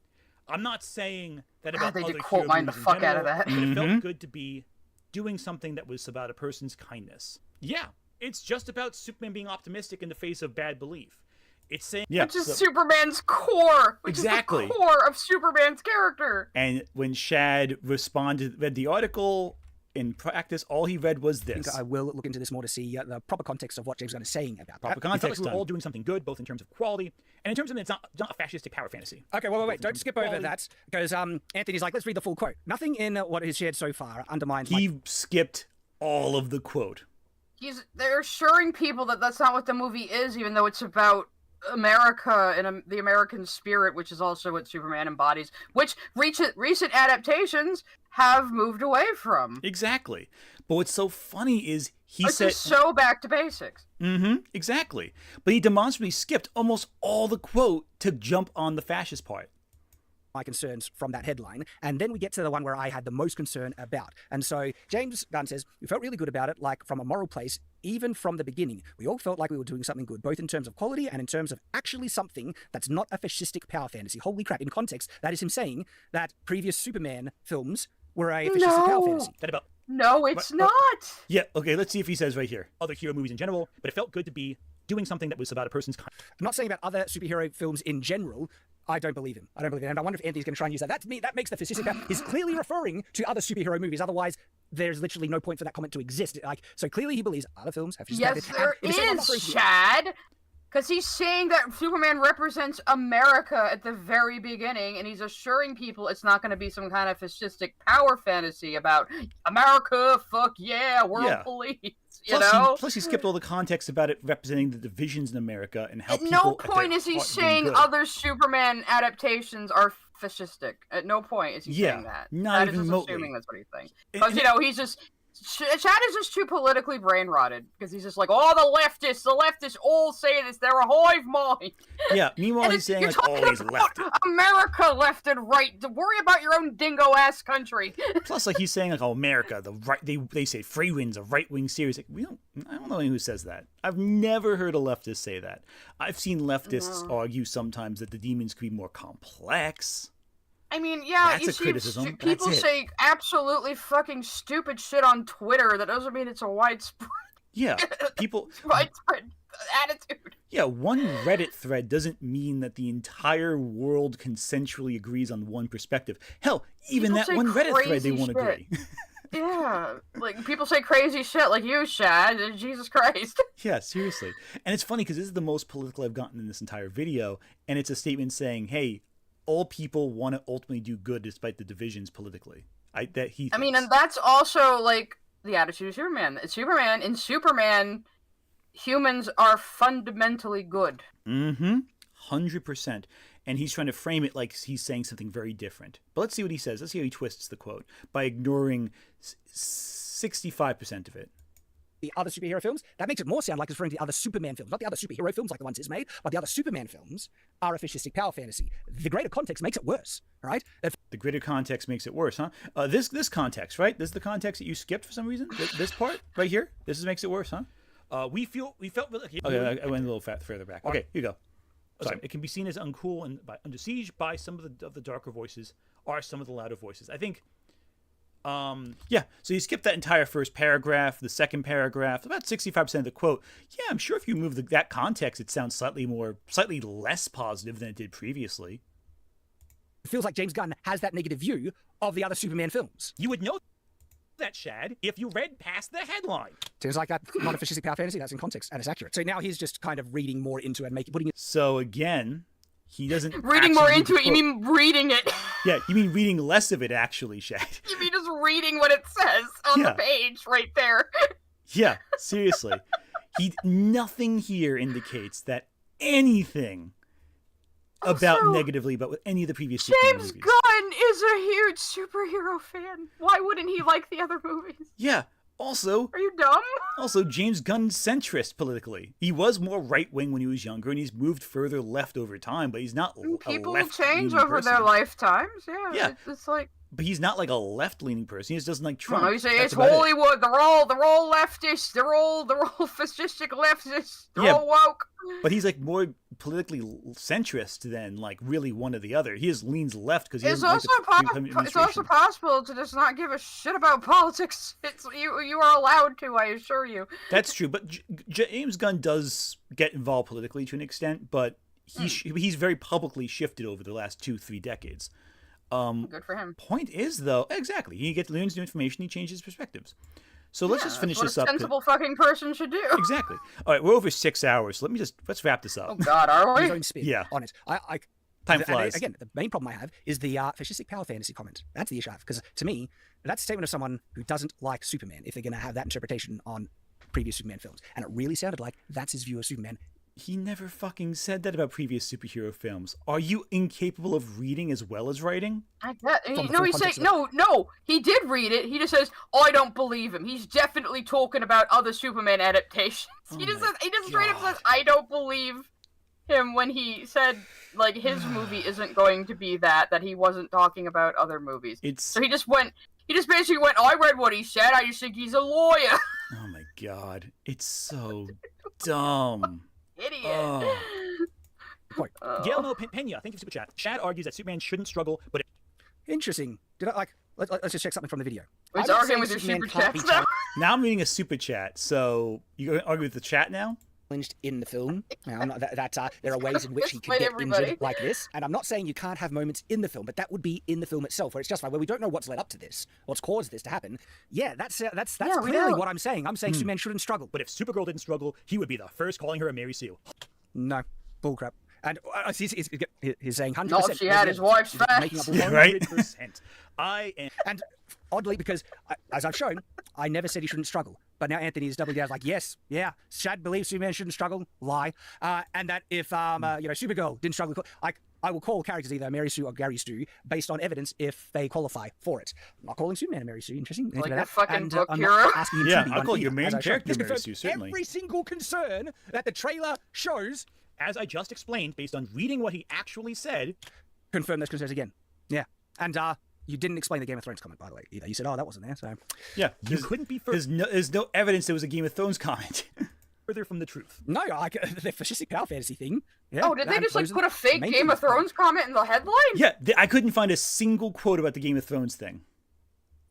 I'm not saying that about they other did quote hero mine the movies in fuck out general, of that. but it felt good to be doing something that was about a person's kindness. Yeah, it's just about Superman being optimistic in the face of bad belief. It's saying which is Superman's core, which exactly is the core of Superman's character. And when Shad read the article, in practice, all he read was this. I think I will look into this more to see the proper context of what James Gunn is saying about proper that. context. We felt like we were all doing something good, both in terms of quality and in terms of it's not a fascistic power fantasy. Okay, wait. Don't skip over that because Anthony's like, let's read the full quote. Nothing in what he's shared so far undermines. He skipped all of the quote. They're assuring people that that's not what the movie is, even though it's about America and the American spirit, which is also what Superman embodies, which recent adaptations have moved away from. Exactly. But what's so funny is he said... It's so back to basics. Exactly. But he demonstrably skipped almost all the quote to jump on the fascist part. My concerns from that headline, and then we get to the one where I had the most concern about. And so James Gunn says, we felt really good about it, like from a moral place, even from the beginning. We all felt like we were doing something good, both in terms of quality and in terms of actually something that's not a fascistic power fantasy. Holy crap, in context, that is him saying that previous Superman films were a fascistic power fantasy. No, it's not. Yeah, okay, let's see if he says right here. Other hero movies in general, but it felt good to be doing something that was about a person's... I'm not saying about other superhero films in general. I don't believe him. And I wonder if Anthony's going to try and use that. That makes the fascistic power. He's clearly referring to other superhero movies. Otherwise, there's literally no point for that comment to exist. So clearly he believes other films have fascistic power. Yes, there is, Chad. Because he's saying that Superman represents America at the very beginning, and he's assuring people it's not going to be some kind of fascistic power fantasy about America, fuck yeah, world police, you know? Plus he skipped all the context about it representing the divisions in America and how at no point is he saying other Superman adaptations are fascistic. At no point is he saying that. Not even even remotely. Assuming that's what he's saying. Because, you know, he's just... Chad is just too politically brain-rotted, because he's just like, oh, the leftists all say this, they're a hive mind. Yeah, meanwhile he's saying, like, oh, he's left. America left and right. Worry about your own dingo-ass country. Plus, like, he's saying, like, oh, America, the right, they say Freewin's a right-wing series. Like, I don't know anyone who says that. I've never heard a leftist say that. I've seen leftists argue sometimes that the demons could be more complex. I mean, yeah, That's you a see, criticism. people That's it. say absolutely fucking stupid shit on Twitter. That doesn't mean it's a widespread Yeah, people. widespread attitude. Yeah, one Reddit thread doesn't mean that the entire world consensually agrees on one perspective. Hell, even People that say one Reddit thread, they crazy won't shit. agree. Yeah, like people say crazy shit like you, Shad. Jesus Christ. Yeah, seriously. And it's funny because this is the most political I've gotten in this entire video, and it's a statement saying, "Hey, all people want to ultimately do good despite the divisions politically." I mean, and that's also like the attitude of Superman. In Superman, humans are fundamentally good. 100%. And he's trying to frame it like he's saying something very different. But let's see what he says. Let's see how he twists the quote by ignoring 65% of it. The other superhero films, that makes it more sound like it's referring to the other Superman films, not the other superhero films like the ones he's made, but the other Superman films are a fascistic power fantasy. The greater context makes it worse, right? The greater context makes it worse, huh? This context, right? This is the context that you skipped for some reason. This part right here. This makes it worse, huh? We felt like. Okay, I went a little further back. Okay, here you go. Sorry. It can be seen as uncool and under siege by some of the darker voices or some of the louder voices. I think. Yeah, so you skip that entire first paragraph, the second paragraph, about 65% of the quote. Yeah, I'm sure if you move that context, it sounds slightly less positive than it did previously. It feels like James Gunn has that negative view of the other Superman films. You would know that, Shad, if you read past the headline. Seems like that's not a fascistic power fantasy, that's in context, and it's accurate. So now he's just kind of reading more into it, putting it... So again, he doesn't... Reading more into it, you mean reading it. Yeah, you mean reading less of it, actually, Shad. You mean just reading what it says on the page right there. Yeah, seriously. Nothing here indicates that anything about negatively about any of the previous Superman James movies. Gunn is a huge superhero fan. Why wouldn't he like the other movies? Yeah. Also, are you dumb? Also, James Gunn's centrist politically. He was more right wing when he was younger, and he's moved further left over time. But he's not. People change over their lifetimes. Yeah. It's like. But he's not like a left-leaning person. He just doesn't like Trump. No, you say it's Hollywood. They're all leftists. They're all fascistic leftists. They're all woke. But he's like more politically centrist than like really one or the other. He just leans left because he doesn't like the it's also possible to just not give a shit about politics. It's you are allowed to, I assure you. That's true, but James Gunn does get involved politically to an extent, but he's very publicly shifted over the last 2-3 decades. Good for him. Point is, though, exactly, he learns new information, he changes perspectives. So let's just finish this up. What a sensible fucking person should do. Exactly. All right, we're over 6 hours, so let's wrap this up. Oh God, are we? His own spin on it. Time flies. Again, the main problem I have is the fascistic power fantasy comment. That's the issue I have, because to me, that's a statement of someone who doesn't like Superman, if they're going to have that interpretation on previous Superman films. And it really sounded like that's his view of Superman. He never fucking said that about previous superhero films. Are you incapable of reading as well as writing? No, he did read it. He just says, I don't believe him. He's definitely talking about other Superman adaptations. He just straight up says, I don't believe him when he said, like, his movie isn't going to be that he wasn't talking about other movies. So he just basically went, I read what he said, I just think he's a lawyer. Oh my God. It's so dumb. Idiot. Guillermo Pena, thank you for super chat. Shad argues that Superman shouldn't struggle, but interesting. Let's just check something from the video. It's arguing with your super chats now. Now I'm reading a super chat, so you going to argue with the chat now? In the film. Now, I'm not, there are ways in which he could get injured like this, and I'm not saying you can't have moments in the film, but that would be in the film itself, where it's justified, where we don't know what's led up to this, what's caused this to happen. Yeah, that's clearly what I'm saying. I'm saying Superman shouldn't struggle. But if Supergirl didn't struggle, he would be the first calling her a Mary Sue. No, bullcrap. And he's saying 100%. Not if she had his wife's facts. Yeah, right? 100%. And oddly, because as I've shown, I never said he shouldn't struggle. But now Anthony is doubling down, like, yes, yeah, Shad believes Superman shouldn't struggle, lie. And that if, Supergirl didn't struggle, I will call characters either Mary Sue or Gary Stu based on evidence if they qualify for it. I'm not calling Superman a Mary Sue, interesting. Like a fucking book I'm hero. not asking him to be I'll call one your either, main as I character showed. Mary Sue, certainly. Every single concern that the trailer shows, as I just explained, based on reading what he actually said, confirm those concerns again. Yeah. And you didn't explain the Game of Thrones comment, by the way, either. You said, that wasn't there, so... Yeah, you couldn't be there's no evidence there was a Game of Thrones comment. further from the truth. No, the fascistic power fantasy thing Yeah, Oh, did they and just like those are put a the fake main Game things. of Thrones comment in the headline? Yeah, I couldn't find a single quote about the Game of Thrones thing.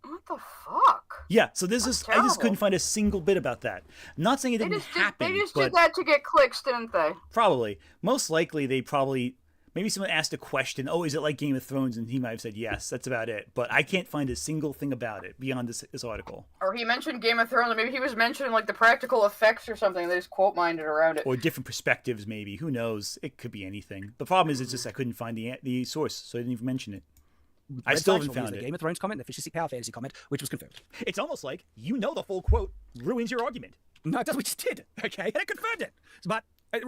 What the fuck? Yeah, so this That's is I just couldn't terrible. find a single bit about that. Not saying it They didn't just happen, did but that to get clicks, didn't they? probably. Most likely they probably maybe someone asked a question, "Oh, is it like Game of Thrones?" and he might have said yes. That's about it. But I can't find a single thing about it beyond this article. Or he mentioned Game of Thrones, or maybe he was mentioning like the practical effects or something. They just quote mined it around it. Or different perspectives, maybe. Who knows? It could be anything. The problem is, it's just I couldn't find the source, so I didn't even mention it. I still haven't found the it. Game of Thrones comment, the Fishy Power Fantasy comment, which was confirmed. It's almost like you know the full quote ruins your argument. No, it doesn't. We just did. Okay, and it confirmed it. But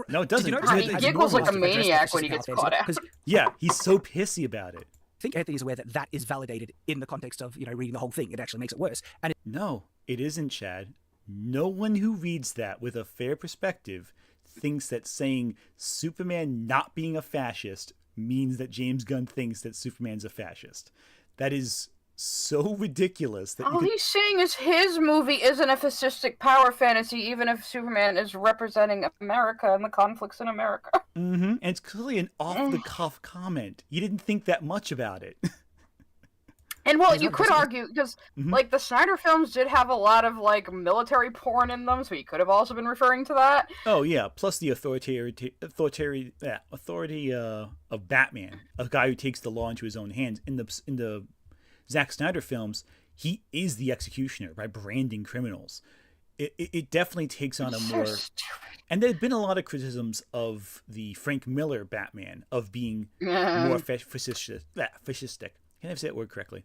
No, it doesn't. Did you notice He that had He the giggles like a normal stuff. maniac when he gets caught out. Because Yeah, he's so pissy about it. I think Anthony is aware that that is validated in the context of reading the whole thing. It actually makes it worse. And No, it isn't, Chad. No one who reads that with a fair perspective thinks that saying Superman not being a fascist means that James Gunn thinks that Superman's a fascist. That is so ridiculous that All you could... he's saying is his movie isn't a fascistic power fantasy, even if Superman is representing America and the conflicts in America. And it's clearly an off-the-cuff comment. You didn't think that much about it. And well, you could argue because like the Snyder films did have a lot of like military porn in them, so he could have also been referring to that. Oh yeah, plus the authority of Batman, a guy who takes the law into his own hands. In the Zack Snyder films, he is the executioner by branding criminals. It definitely takes on a more... And there have been a lot of criticisms of the Frank Miller Batman of being more fascistic. Can I say that word correctly?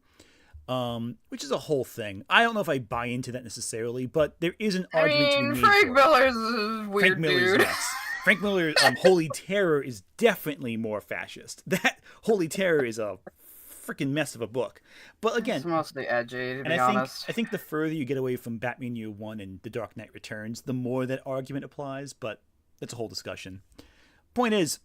Which is a whole thing. I don't know if I buy into that necessarily, but there is an argument to be made Frank for it. Miller's a weird Frank Miller's dude. nuts. Frank Miller's Holy Terror is definitely more fascist. That Holy Terror is a freaking mess of a book. But again, It's mostly edgy, to be and honest. I think the further you get away from Batman Year One and The Dark Knight Returns, the more that argument applies. But that's a whole discussion. Point is,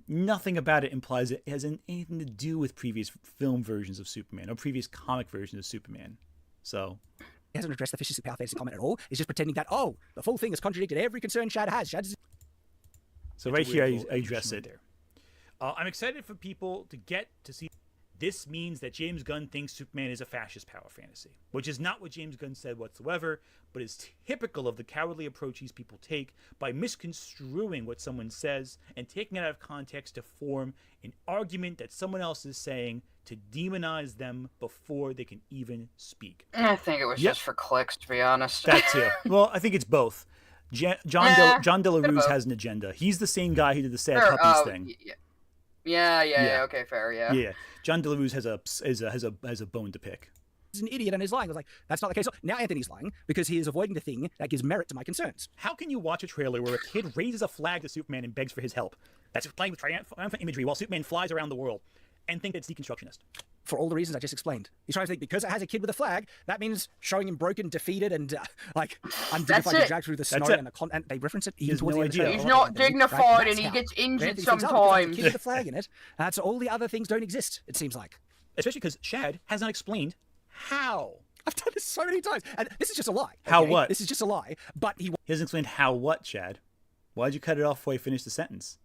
nothing about it implies it has anything to do with previous film versions of Superman or previous comic versions of Superman. So he hasn't addressed the Fishy Power Fantasy comment at all. He's just pretending that, oh, the full thing has contradicted every concern Shad has. So right here, I address right it. there. I'm excited for people to get to see. This means that James Gunn thinks Superman is a fascist power fantasy, which is not what James Gunn said whatsoever, but is typical of the cowardly approach these people take by misconstruing what someone says and taking it out of context to form an argument that someone else is saying to demonize them before they can even speak. I think it was just for clicks, to be honest. That too. Well, I think it's both. John De La Ruse has an agenda. He's the same guy who did the Sad Puppies thing. Yeah, okay, fair, yeah. Yeah, John De La Ruse has a bone to pick. He's an idiot and he's lying. I was like, that's not the case. Now Anthony's lying because he is avoiding the thing that gives merit to my concerns. How can you watch a trailer where a kid raises a flag to Superman and begs for his help? That's playing with triumphant imagery while Superman flies around the world, and think it's deconstructionist. For all the reasons I just explained. He's trying to think because it has a kid with a flag, that means showing him broken, defeated, and undignified and dragged through the snow. And they reference it even towards the end of the show. He's not dignified and he gets injured sometimes. Kid with a flag in it. That's all the other things don't exist. It seems like. Especially because Shad has not explained how. I've done this so many times, and this is just a lie. How okay? what? This is just a lie. But he hasn't explained how what, Chad. Why'd you cut it off before you finished the sentence?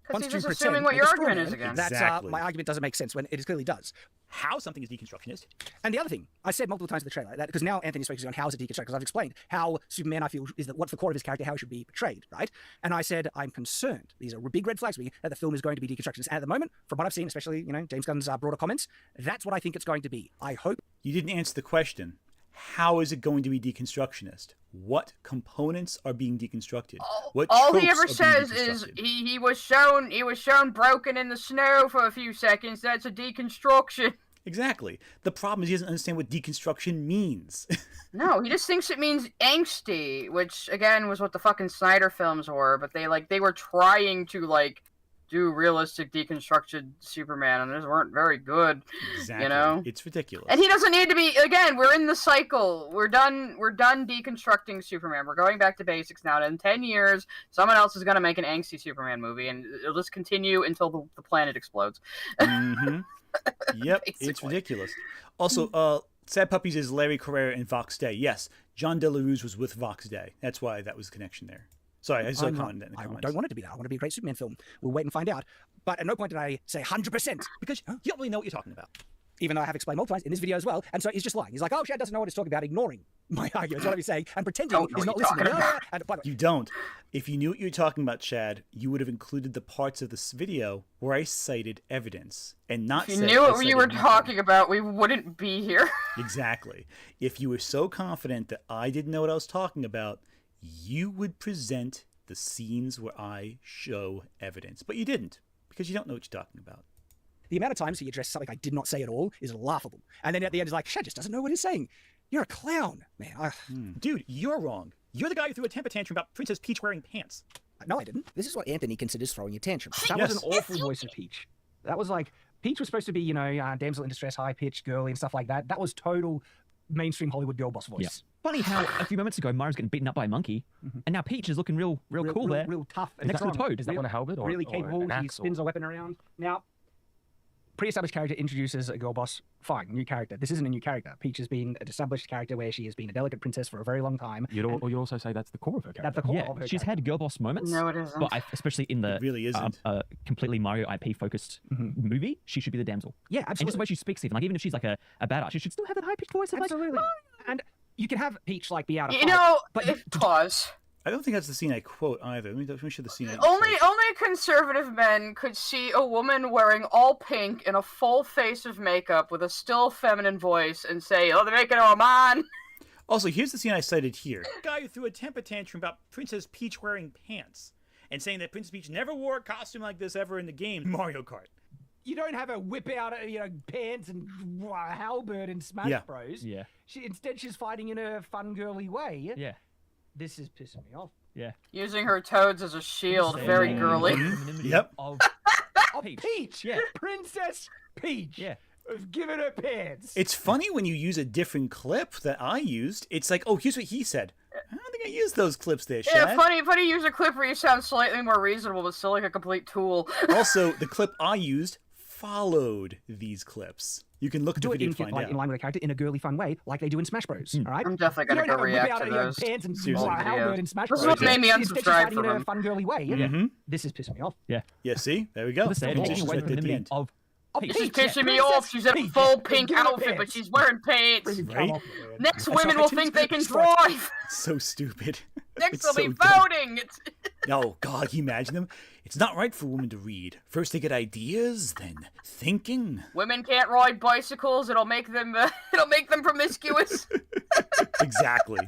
Because wants he's to just pretend assuming what like your a straw argument man. is again. That's Exactly. my argument doesn't make sense when it clearly does. How something is deconstructionist. And the other thing, I said multiple times in the trailer, that because now Anthony's focusing on how is it deconstructed, because I've explained how Superman, I feel, is what's the core of his character, how he should be portrayed, right? And I said, I'm concerned. These are big red flags for me that the film is going to be deconstructionist. And at the moment, from what I've seen, especially, James Gunn's broader comments, that's what I think it's going to be. I hope. You didn't answer the question. How is it going to be deconstructionist? What components are being deconstructed? What All he tropes ever are being says is deconstructed? he was shown broken in the snow for a few seconds. That's a deconstruction. Exactly. The problem is he doesn't understand what deconstruction means. No, he just thinks it means angsty, which again was what the fucking Snyder films were. But they were trying to do realistic deconstructed Superman, and those weren't very good. Exactly. It's ridiculous. And he doesn't need to be. Again, we're in the cycle. We're done deconstructing Superman. We're going back to basics now. And in 10 years, someone else is going to make an angsty Superman movie, and it'll just continue until the planet explodes. Mm-hmm. Yep, it's Basically. ridiculous. Also, Sad Puppies is Larry Carrera and Vox Day. Yes, John De La Ruse was with Vox Day. That's why that was the connection there. Sorry, I just saw a I'm not. comment in the I comments. don't want it to be that. I want it to be a great Superman film. We'll wait and find out. But at no point did I say 100%. Because you don't really know what you're talking about. Even though I have explained multiple times in this video as well. And so he's just lying. He's like, oh, Shad doesn't know what he's talking about, ignoring my arguments, what he's saying, and pretending Don't know he's not what you're listening. talking about. And by the way, You don't. If you knew what you were talking about, Shad, you would have included the parts of this video where I cited evidence and not If said you knew I what you cited were nothing. talking about, we wouldn't be here. Exactly. If you were so confident that I didn't know what I was talking about, you would present the scenes where I show evidence. But you didn't, because you don't know what you're talking about. the amount of times he addressed something I did not say at all is laughable. And then at the end, he's like, Shad just doesn't know what he's saying. You're a clown, man. Dude, you're wrong. You're the guy who threw a temper tantrum about Princess Peach wearing pants. No, I didn't. This is what Anthony considers throwing a tantrum. That Yes. was an awful voice of Peach. That was like, Peach was supposed to be, you know, damsel in distress, high-pitched, girly and stuff like that. That was total mainstream Hollywood girl boss voice. Yeah. Funny how a few moments ago Mario's getting beaten up by a monkey, and now Peach is looking real cool there. Real tough. Is that strong. the Toad? Is that one a halberd or Really or capable. an He axe spins a weapon around. Now, pre-established character introduces a girl boss. Fine, new character. This isn't a new character. Peach has been an established character where she has been a delicate princess for a very long time. You'd also say that's the core of her character. That's the core Yeah, of her she's character. had girl boss moments. No, it isn't. But especially in the It really isn't. completely Mario IP focused movie, she should be the damsel. Yeah, And just absolutely. the way she speaks, even like even if she's like a badass, she should still have that high pitched voice. Of Absolutely. Like, And you can have Peach like be out of You fight, know, but pause. I don't think that's the scene I quote either. Let me show the scene. I Only conservative men could see a woman wearing all pink and a full face of makeup with a still feminine voice and say, "Oh, they're making her a man." Also, here's the scene I cited here. Guy who threw a temper tantrum about Princess Peach wearing pants and saying that Princess Peach never wore a costume like this ever in the game Mario Kart. you don't have her whip out, pants and halberd in Smash Yeah. Bros. yeah, Instead, she's fighting in a fun, girly way. yeah, This is pissing me off. yeah. Using her toads as a shield, very Yeah. girly. Anonymity Yep. Of Oh, Peach. Peach! Yeah. Princess Peach! Yeah. Of giving her pants. It's funny when you use a different clip that I used. It's like, oh, here's what he said. I don't think I used those clips there, Shad. Yeah, funny use a clip where you sound slightly more reasonable, but still like a complete tool. Also, the clip I used followed these clips. You can look at the do it video in, to find like, out. in line with the character in a girly, fun way, like they do in Smash Bros. All right? I'm definitely You gonna don't go have her whip react out to her those. pants and Seriously. halberd in Smash This Bros. is what made me Instead, she's unsubscribe fighting in from a him. fun, girly way. Mhm. This is pissing me off. Yeah. Yeah, see? There we go. They're Peach taking is away right the at the anonymity end. of This Peach. is pissing me Princess off. She's in a Peach, full yeah. pink Give her outfit, but pants. she's wearing pants. Right? Next saw women will iTunes think they can strike. drive. So stupid. Next It's they'll so be dumb. voting. It's... No, God, can you imagine them? It's not right for women to read. First they get ideas, then thinking. Women can't ride bicycles. It'll make them promiscuous. Exactly.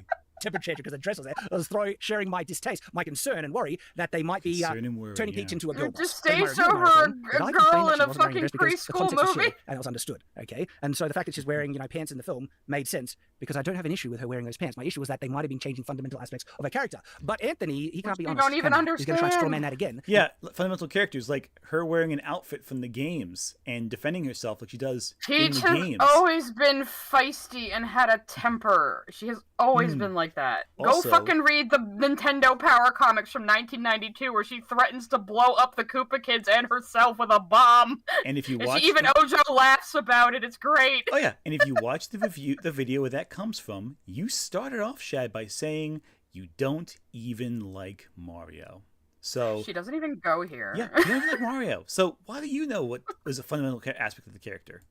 Temperature because the dresses there. I was sharing my distaste, my concern and worry that they might be Concern and worry, turning yeah. Peach into a girl. Your boss. distaste But in my review of over Marathon, a I complained girl that in she a wasn't wearing a dress fucking because the preschool context was movie? shared, and it was understood. Okay, and so the fact that she's wearing pants in the film made sense because I don't have an issue with her wearing those pants. My issue was that they might have been changing fundamental aspects of her character. But Anthony, he can't be you honest. don't even can he? He's going to try and understand. strawman that again. Yeah, fundamental characters like her wearing an outfit from the games and defending herself like she does in Peach the has games. always been feisty and had a temper. She has always been like that. Also- Go fucking read the Nintendo Power comics from 1992 where she threatens to blow up the Koopa Kids and herself with a bomb. And if you And watch she even Ojo laughs about it. It's great. Oh yeah, and if you watch the video where that comes from, you started off, Shad, by saying you don't even like Mario. So She doesn't even go here. yeah, you don't even like Mario. So why do you know what is a fundamental aspect of the character?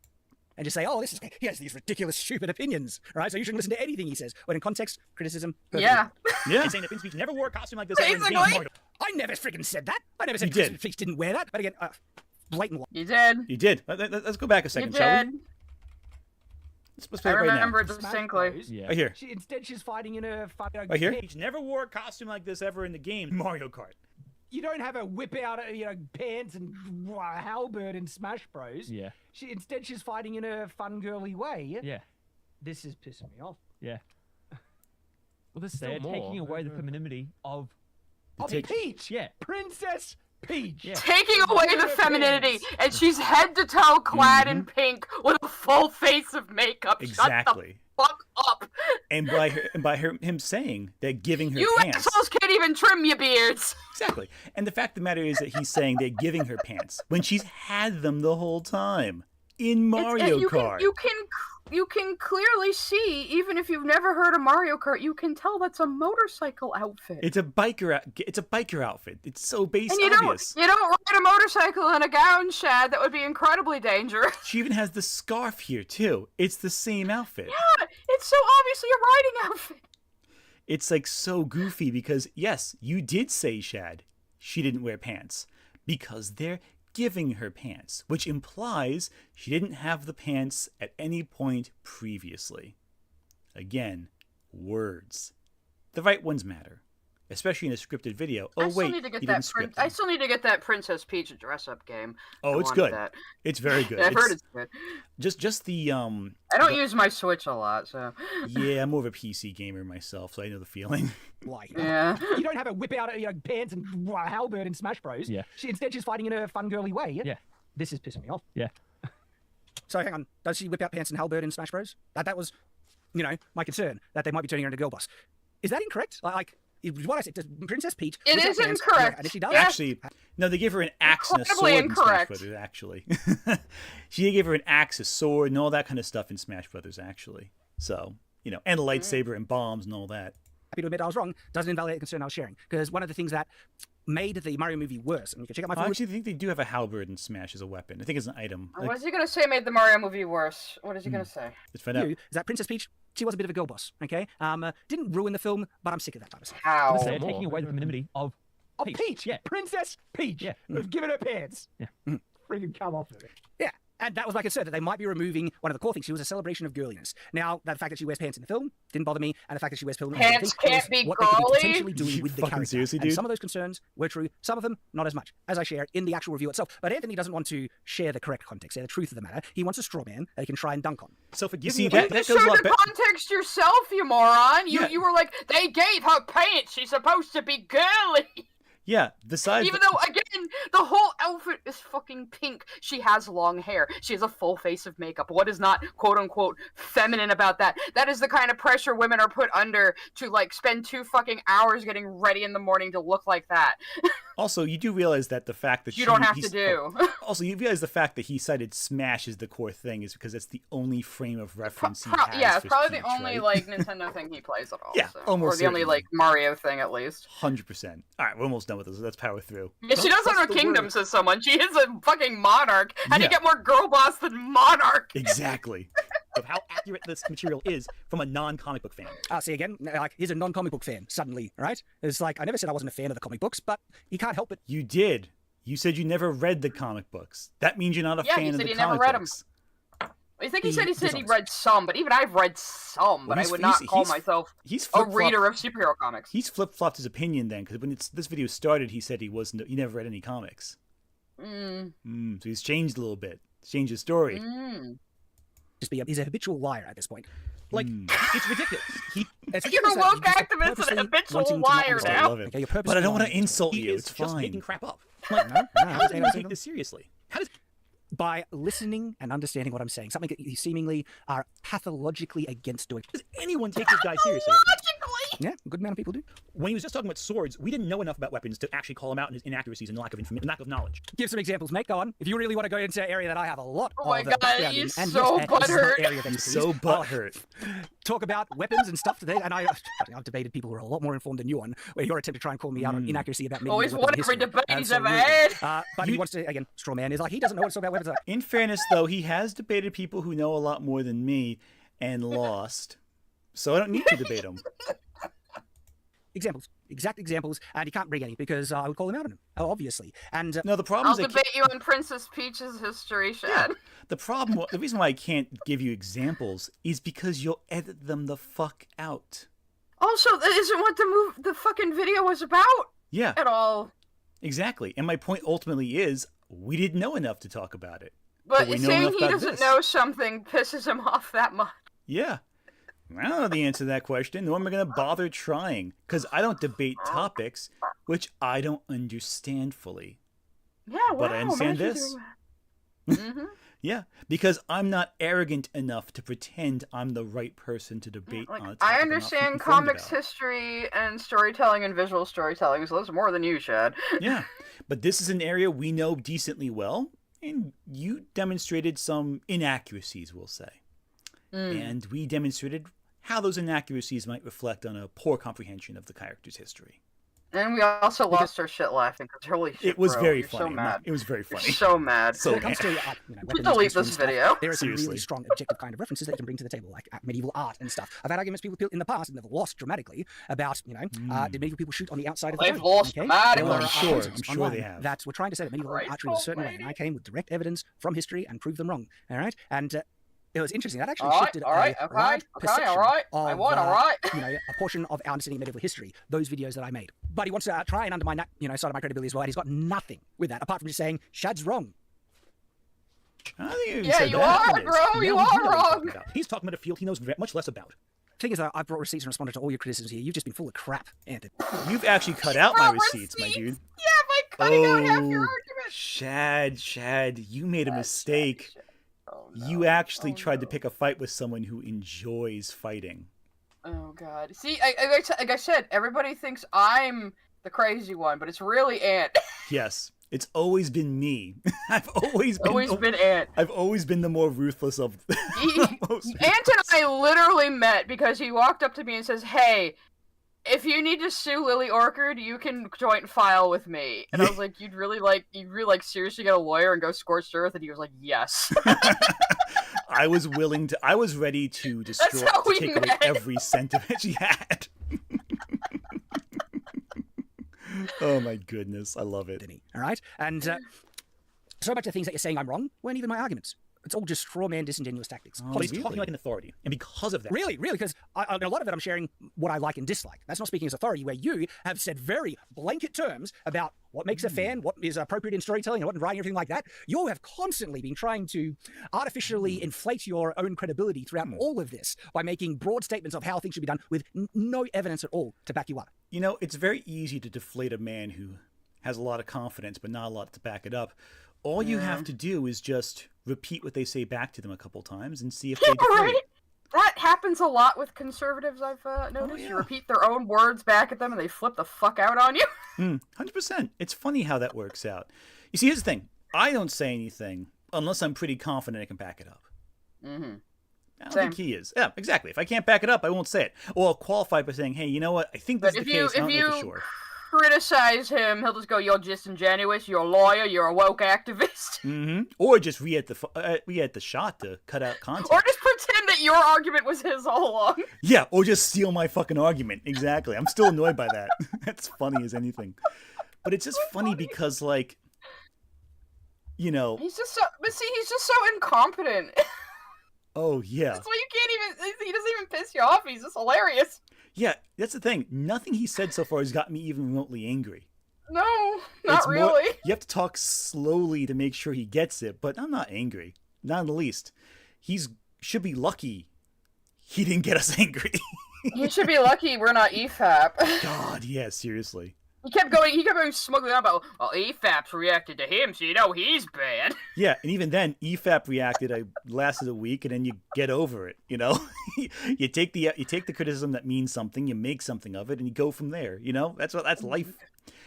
And just say, oh, he has these ridiculous, stupid opinions, right? So you shouldn't listen to anything he says. When in context, criticism. perfectly. Yeah. Yeah, And saying that Princess Peach never wore a costume like this ever in the game Basically. Mario. I never freaking said that. I never said You did. Peach didn't wear that. But again, blatant lie. You did. you did. Let's go back a You second, shall did. we? Let's play I it right remember now. it distinctly. Yeah. Right here. Instead, she's fighting in a fun. Right here. Peach never wore a costume like this ever in the game Mario Kart. You don't have her whip out, pants and halberd in Smash Bros. Yeah. Instead, she's fighting in a fun, girly way. Yeah. This is pissing me off. Yeah. Well, there's still They're more. taking away the femininity of Peach! yeah. Princess Peach! Yeah. Taking away the Her femininity, pants. and she's head to toe clad in pink with a full face of makeup. Exactly. Shut the fuck up. And by him saying they're giving her You pants. assholes can't even trim your beards. Exactly. And the fact of the matter is that he's saying they're giving her pants when she's had them the whole time in Mario you Kart. Can you can clearly see, even if you've never heard of Mario Kart, you can tell that's a motorcycle outfit. It's a biker outfit. It's so base And you obvious. don't ride a motorcycle in a gown, Shad. That would be incredibly dangerous. She even has the scarf here too. It's the same outfit. Yeah, it's so obviously a riding outfit. It's like so goofy because yes, you did say, Shad, she didn't wear pants because they're giving her pants, which implies she didn't have the pants at any point previously. Again, words. The right ones matter, especially in a scripted video. Oh wait, you didn't script them. I still need to get that Princess Peach dress-up game. Oh, it's good. It's very good. Yeah, I've heard it's good. Just the I don't use my Switch a lot, so. Yeah, I'm more of a PC gamer myself, so I know the feeling. Like, Yeah. You don't have her whip out pants and halberd in Smash Bros. Yeah. Instead, she's fighting in a fun girly way. Yeah. This is pissing me off. Yeah. so hang on, does she whip out pants and halberd in Smash Bros? That was, my concern, that they might be turning her into girl boss. Is that incorrect? What I said, does Princess Peach... It whip out is pants? incorrect. Yeah, and if she does... Yes. Actually, no, they give her an axe and a Incredibly sword incorrect. in Smash Brothers, actually. She gave her an axe, a sword, and all that kind of stuff in Smash Brothers, actually. So, and a lightsaber and bombs and all that. Happy to admit I was wrong, doesn't invalidate the concern I was sharing. Because one of the things that made the Mario movie worse, and you can check out my I forward, actually think they do have a halberd in Smash as a weapon. I think it's an item. What is he gonna say made the Mario movie worse? What is he gonna say? Let's find out. is that Princess Peach, she was a bit of a girl boss, okay? Didn't ruin the film, but I'm sick of that type of stuff. How? They're taking away the anonymity of Peach. Yeah. Princess Peach. Yeah. We've given her pants. Yeah. Freaking come off of it. Yeah, and that was my concern, that they might be removing one of the core things. She was a celebration of girliness. Now, the fact that she wears pants in the film didn't bother me, and the fact that she wears pants Can't be what they could be girly? potentially doing with the Fucking character. seriously, And dude? some of those concerns were true, some of them not as much, as I share in the actual review itself. But Anthony doesn't want to share the correct context, share the truth of the matter. He wants a straw man that he can try and dunk on. So forgive see, me, that You goes a showed lot the better. context yourself, you moron. Yeah. You were like, they gave her pants. She's supposed to be girly. Yeah, besides... Even though, again, the whole outfit is fucking pink. She has long hair. She has a full face of makeup. What is not, quote-unquote, feminine about that? That is the kind of pressure women are put under to, spend 2 fucking hours getting ready in the morning to look like that. Also, you do realize that the fact that You don't have to do. Also, you realize the fact that he cited Smash as the core thing is because it's the only frame of reference he has Yeah, it's for probably Peach, the only, right? Nintendo thing he plays at all. Yeah, so. almost Or the only, certainly. Mario thing, at least. 100%. All right, we're almost done with this. Let's power through. Yeah, she does own a kingdom, says someone. She is a fucking monarch. How do you Yeah. get more girl boss than monarch? Exactly. Of how accurate this material is from a non-comic book fan. See, again, he's a non-comic book fan, suddenly, right? It's I never said I wasn't a fan of the comic books, but he can't help it. You did. You said you never read the comic books. That means you're not a Yeah, he fan of said the he never comic read 'em. books. I think he said he dishonest. read some, but even I've read some, but I he's- would not he's- call he's- myself He's a flip-flopped. reader of superhero comics. He's flip-flopped his opinion then, because when this video started, he said he never read any comics. So he's changed a little bit. He's changed his story. He's a habitual liar at this point. it's ridiculous. You're a woke activist and a habitual liar I now. love it. Okay, you're But I don't want to purposely insult He you. is It's just fine. making crap up. How does anyone take lying. this seriously? How does By listening and understanding what I'm saying, something that you seemingly are pathologically against doing. anyone take this guy seriously? Yeah, a good amount of people do. When he was just talking about swords, we didn't know enough about weapons to actually call him out in his inaccuracies and lack of knowledge. Give some examples, mate. Go on. If you really want to go into an area that I have a lot Oh my of God, background he's in, and so yes, this is my butthurt. area of He's expertise, so I'll butthurt. talk about weapons and stuff today, and I've debated people who are a lot more informed than you on, where you're attempting to try and call me out on inaccuracy about medieval Always weapon won every history. debate he's ever Absolutely. had. But he wants to, again, straw man is he doesn't know what to talk about weapons. In fairness, though, he has debated people who know a lot more than me and lost. So I don't need to debate him. Examples, exact examples, and he can't bring any because I would call him out on them, obviously. And No, the problem I'll is I debate you on Princess Peach's history, Shad. the reason why I can't give you examples is because you'll edit them the fuck out. Also, that isn't what the fucking video was about Yeah, at all. exactly. And my point ultimately is we didn't know enough to talk about it. But we know saying enough he about doesn't this. know something pisses him off that much. Yeah. I don't know the answer to that question, nor am I going to bother trying, because I don't debate topics which I don't understand fully. Yeah, wow. But I understand imagine this. doing that. Yeah, because I'm not arrogant enough to pretend I'm the right person to debate on a topic I I'm not understand informed comics about. history and storytelling and visual storytelling, so that's more than you, Shad. Yeah, but this is an area we know decently well, and you demonstrated some inaccuracies, we'll say. and we demonstrated how those inaccuracies might reflect on a poor comprehension of the character's history. And we also lost our shit laughing because holy shit, It was bro, very you're funny. so mad. It was very You're funny. so mad. So When it comes to weapons, delete history this and stuff, video. there are some Seriously. really strong objective kind of references that you can bring to the table, like medieval art and stuff. I've had arguments with people in the past and they've lost dramatically about, did medieval people shoot on the outside of the They've bone? lost dramatically. There I'm are sure. arguments I'm sure online they have. that were trying to say that medieval Right, archery was a certain way, lady. and I came with direct evidence from history and proved them wrong. All right, and it was interesting. That actually All right, shifted all right, a okay, large okay, perception all right. of I won, all right. a portion of our understanding of medieval history. Those videos that I made, but he wants to try and undermine that side of my credibility as well, and he's got nothing with that apart from just saying Shad's wrong. I think you Yeah, said you that. are, bro. You Now he are knows what he's wrong. talking about. He's talking about a field he knows much less about. Thing is, though, I've brought receipts and responded to all your criticisms here. You've just been full of crap, Anthony. You've actually cut out my receipts, my dude. Yeah, by cutting out half your Oh, argument. Shad, you made a mistake. Oh, You no. actually Oh, tried to no. pick a fight with someone who enjoys fighting. Oh god. See, like I said, everybody thinks I'm the crazy one, but it's really Ant. Yes, it's always been me. I've always been Ant. I've always been the more ruthless of most Ant and I literally met because he walked up to me and says, "Hey, if you need to sue Lily Orchard, you can joint file with me." And I was like, "You'd really seriously get a lawyer and go scorched earth?" And he was like, "Yes." I was ready to destroy, how to we take away met. every cent of it she had. Oh my goodness, I love it. All right, and so much of the things that you're saying I'm wrong weren't even my arguments. It's all just straw man, disingenuous tactics. Oh, But he's really? talking like an authority, and because of that, Really, because a lot of it I'm sharing what I like and dislike. That's not speaking as authority, where you have said very blanket terms about what makes a fan, what is appropriate in storytelling, and what in writing, everything like that. You have constantly been trying to artificially inflate your own credibility throughout all of this by making broad statements of how things should be done with no evidence at all to back you up. It's very easy to deflate a man who has a lot of confidence but not a lot to back it up. All you have to do is just repeat what they say back to them a couple times and see if they deflate. Right? That happens a lot with conservatives, I've noticed. yeah. You repeat their own words back at them and they flip the fuck out on you. 100%. It's funny how that works out. You see, here's the thing. I don't say anything unless I'm pretty confident I can back it up. Mm-hmm. I don't Same. think he is. Yeah, exactly. If I can't back it up, I won't say it. Or I'll qualify by saying, hey, you know what? I think this But is the case. I don't know for if sure. you criticize him, he'll just go, "You're disingenuous, you're a lawyer, you're a woke activist." Mm-hmm. Or just re at the shot to cut out content. Or just pretend that your argument was his all along. Yeah, or just steal my fucking argument. Exactly. I'm still annoyed by that. That's funny as anything. But it's just funny because, like, He's just so, he's just so incompetent. oh, yeah. That's why he doesn't even piss you off, he's just hilarious. Yeah, that's the thing. Nothing he said so far has gotten me even remotely angry. No, not It's more- really. You have to talk slowly to make sure he gets it, but I'm not angry. Not in the least. Should be lucky he didn't get us angry. You should be lucky we're not EFAP. God, yeah, seriously. He kept going smuggling on about, well, EFAP's reacted to him, so you know he's bad. Yeah, and even then, EFAP reacted. I lasted a week, and then you get over it. You take the criticism that means something, you make something of it, and you go from there. That's life.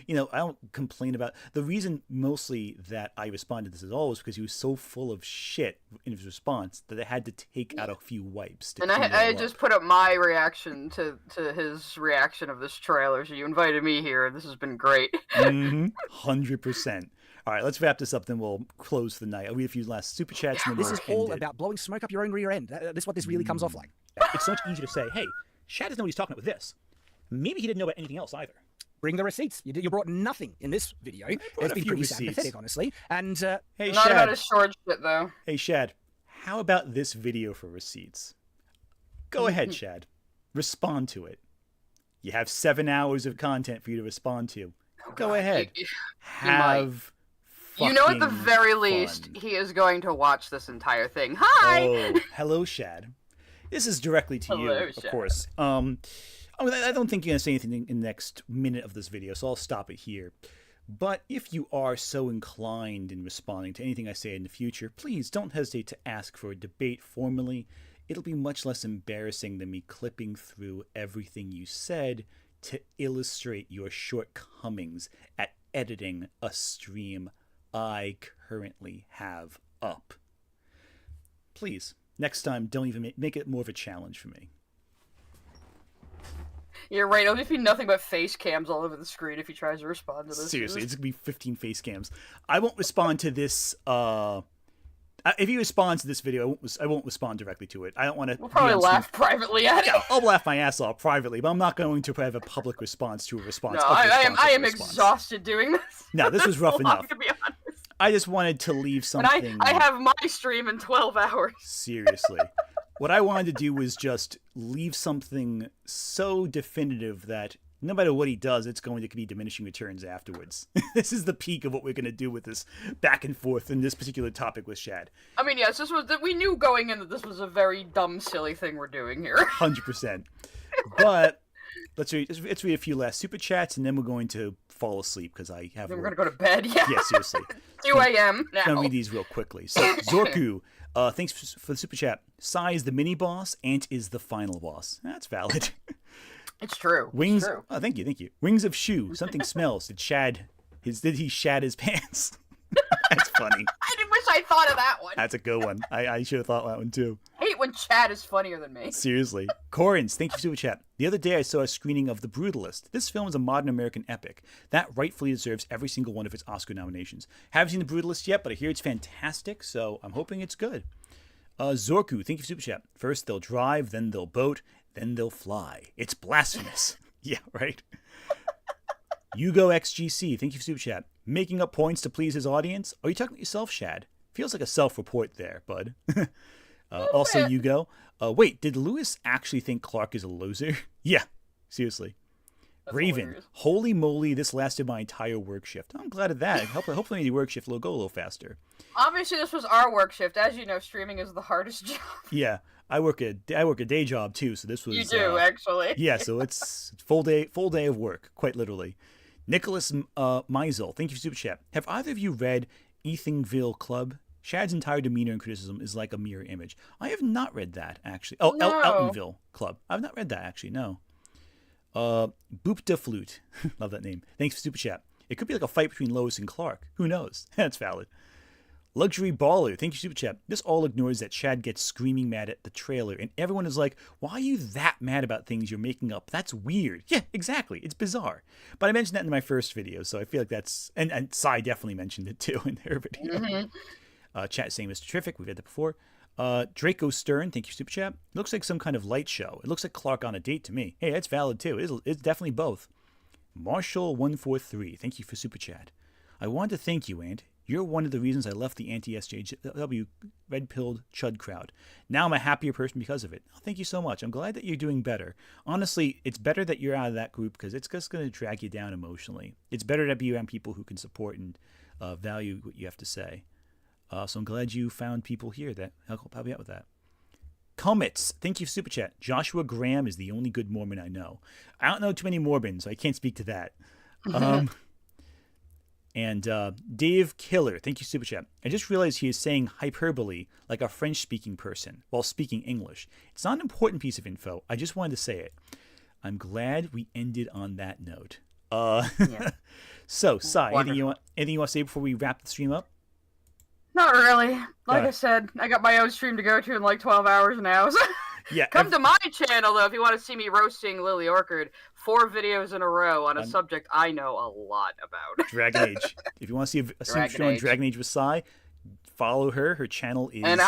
I don't complain about the reason mostly that I responded to this at all was because he was so full of shit in his response that I had to take out a few wipes. To And clean it I all just up. put up my reaction to his reaction of this trailer, so you invited me here, and this has been great. 100%. All right, let's wrap this up, then we'll close the night. I'll read a few last super chats. And then This we'll is all end it. about blowing smoke up your own rear end. That's what this really comes off like. it's so much easier to say, hey, Shad doesn't know what he's talking about with this. Maybe he didn't know about anything else either. Bring the receipts. You brought nothing in this video. brought It's a been few pretty receipts. pathetic, honestly. And Hey, Not about Shad. his short shit, though. Hey, Shad. How about this video for receipts? Go ahead, Shad. Respond to it. You have 7 hours of content for you to respond to. Go ahead. Have You know, at the fucking very least, fun. he is going to watch this entire thing. Hi! Oh, hello, Shad. This is directly to you, Hello, of Shad. course. I don't think you're going to say anything in the next minute of this video, so I'll stop it here. But if you are so inclined in responding to anything I say in the future, please don't hesitate to ask for a debate formally. It'll be much less embarrassing than me clipping through everything you said to illustrate your shortcomings at editing a stream I currently have up. Please, Next time, don't even make it more of a challenge for me. You're right. It'll just be nothing but face cams all over the screen if he tries to respond to this. Seriously, it's gonna be 15 face cams. I won't respond to this. If he responds to this video, I won't respond directly to it. I don't want to. We'll probably laugh privately at it. Yeah, I'll laugh my ass off privately, but I'm not going to have a public response to a response. No, I am exhausted doing this. No, this was rough enough. To be honest. I just wanted to leave something. And I have my stream in 12 hours. Seriously. What I wanted to do was just leave something so definitive that no matter what he does, it's going to be diminishing returns afterwards. This is the peak of what we're going to do with this back and forth in this particular topic with Shad. I mean, yes, we knew going in that this was a very dumb, silly thing we're doing here. 100%. But let's read a few last super chats, and then we're going to fall asleep because I have. Then we're going to go to bed. Yeah. Yeah, seriously. 2 a.m. now. I'm going to read these real quickly. So Zorku, thanks for the super chat. Sai is the mini boss. Ant is the final boss. That's valid. It's true. Wings. It's true. Oh, thank you. Wings of shoe. Something smells. Did he shat his pants? That's funny. I wish I thought of that one. That's a good one. I should have thought that one too. I hate when Chad is funnier than me. Seriously. Corins, thank you for super chat. The other day I saw a screening of The Brutalist. This film is a modern American epic that rightfully deserves every single one of its Oscar nominations. Haven't seen The Brutalist yet, but I hear it's fantastic, so I'm hoping it's good. Zorku, thank you for super chat. First they'll drive, then they'll boat, then they'll fly. It's blasphemous. Yeah, right? Yugo XGC, thank you for super chat. Making up points to please his audience? Are you talking to yourself, Shad? Feels like a self-report there, bud. Also, Yugo. Wait, did Lewis actually think Clark is a loser? Yeah, seriously. That's Raven, hilarious. Holy moly, this lasted my entire work shift. I'm glad of that. Hopefully the work shift will go a little faster. Obviously, this was our work shift. As you know, streaming is the hardest job. Yeah, I work a day job too, so this was. You do actually. Yeah, so it's full day of work, quite literally. Nicholas Meisel, thank you for super chat. Have either of you read Ethanville Club? Shad's entire demeanor and criticism is like a mirror image. I have not read that actually. Oh, no. Eltonville Club. I've not read that actually. No. Boop de Flute. Love that name. Thanks for super chat. It could be like a fight between Lois and Clark. Who knows? That's valid. Luxury Baller, thank you, super chat. This all ignores that Shad gets screaming mad at the trailer, and everyone is like, why are you that mad about things you're making up? That's weird. Yeah, exactly. It's bizarre. But I mentioned that in my first video, so I feel like that's... And Sai definitely mentioned it, too, in their video. Mm-hmm. Chat saying Mr. Terrific. We've had that before. Draco Stern, thank you, super chat. It looks like some kind of light show. It looks like Clark on a date to me. Hey, that's valid, too. It's definitely both. Marshall143, thank you for super chat. I wanted to thank you, Ant. You're one of the reasons I left the anti-SJW red-pilled chud crowd. Now I'm a happier person because of it. Oh, thank you so much. I'm glad that you're doing better. Honestly, it's better that you're out of that group because it's just going to drag you down emotionally. It's better to be around people who can support and value what you have to say. So I'm glad you found people here that help you out with that. Comets, thank you for super chat. Joshua Graham is the only good Mormon I know. I don't know too many Mormons, so I can't speak to that. And Dave Killer, thank you, super chat. I just realized he is saying hyperbole like a French-speaking person while speaking English. It's not an important piece of info. I just wanted to say it. I'm glad we ended on that note. Yeah. So, Sai, anything you want to say before we wrap the stream up? Not really. Like I said, I got my own stream to go to in like 12 hours now. Yeah, come to my channel, though, if you want to see me roasting Lily Orchard 4 videos in a row on a subject I know a lot about. Dragon Age. If you want to see a stream on Dragon Age with Sai, follow her. Her channel is... And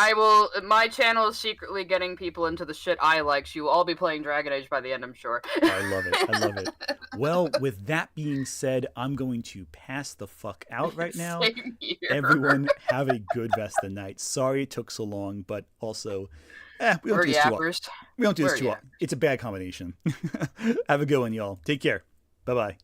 my channel is secretly getting people into the shit I like, so you will all be playing Dragon Age by the end, I'm sure. I love it. Well, with that being said, I'm going to pass the fuck out right now. Same here. Everyone have a good rest of the night. Sorry it took so long, but also... we don't do this too often. We don't do this too often. It's a bad combination. Have a good one, y'all. Take care. Bye-bye.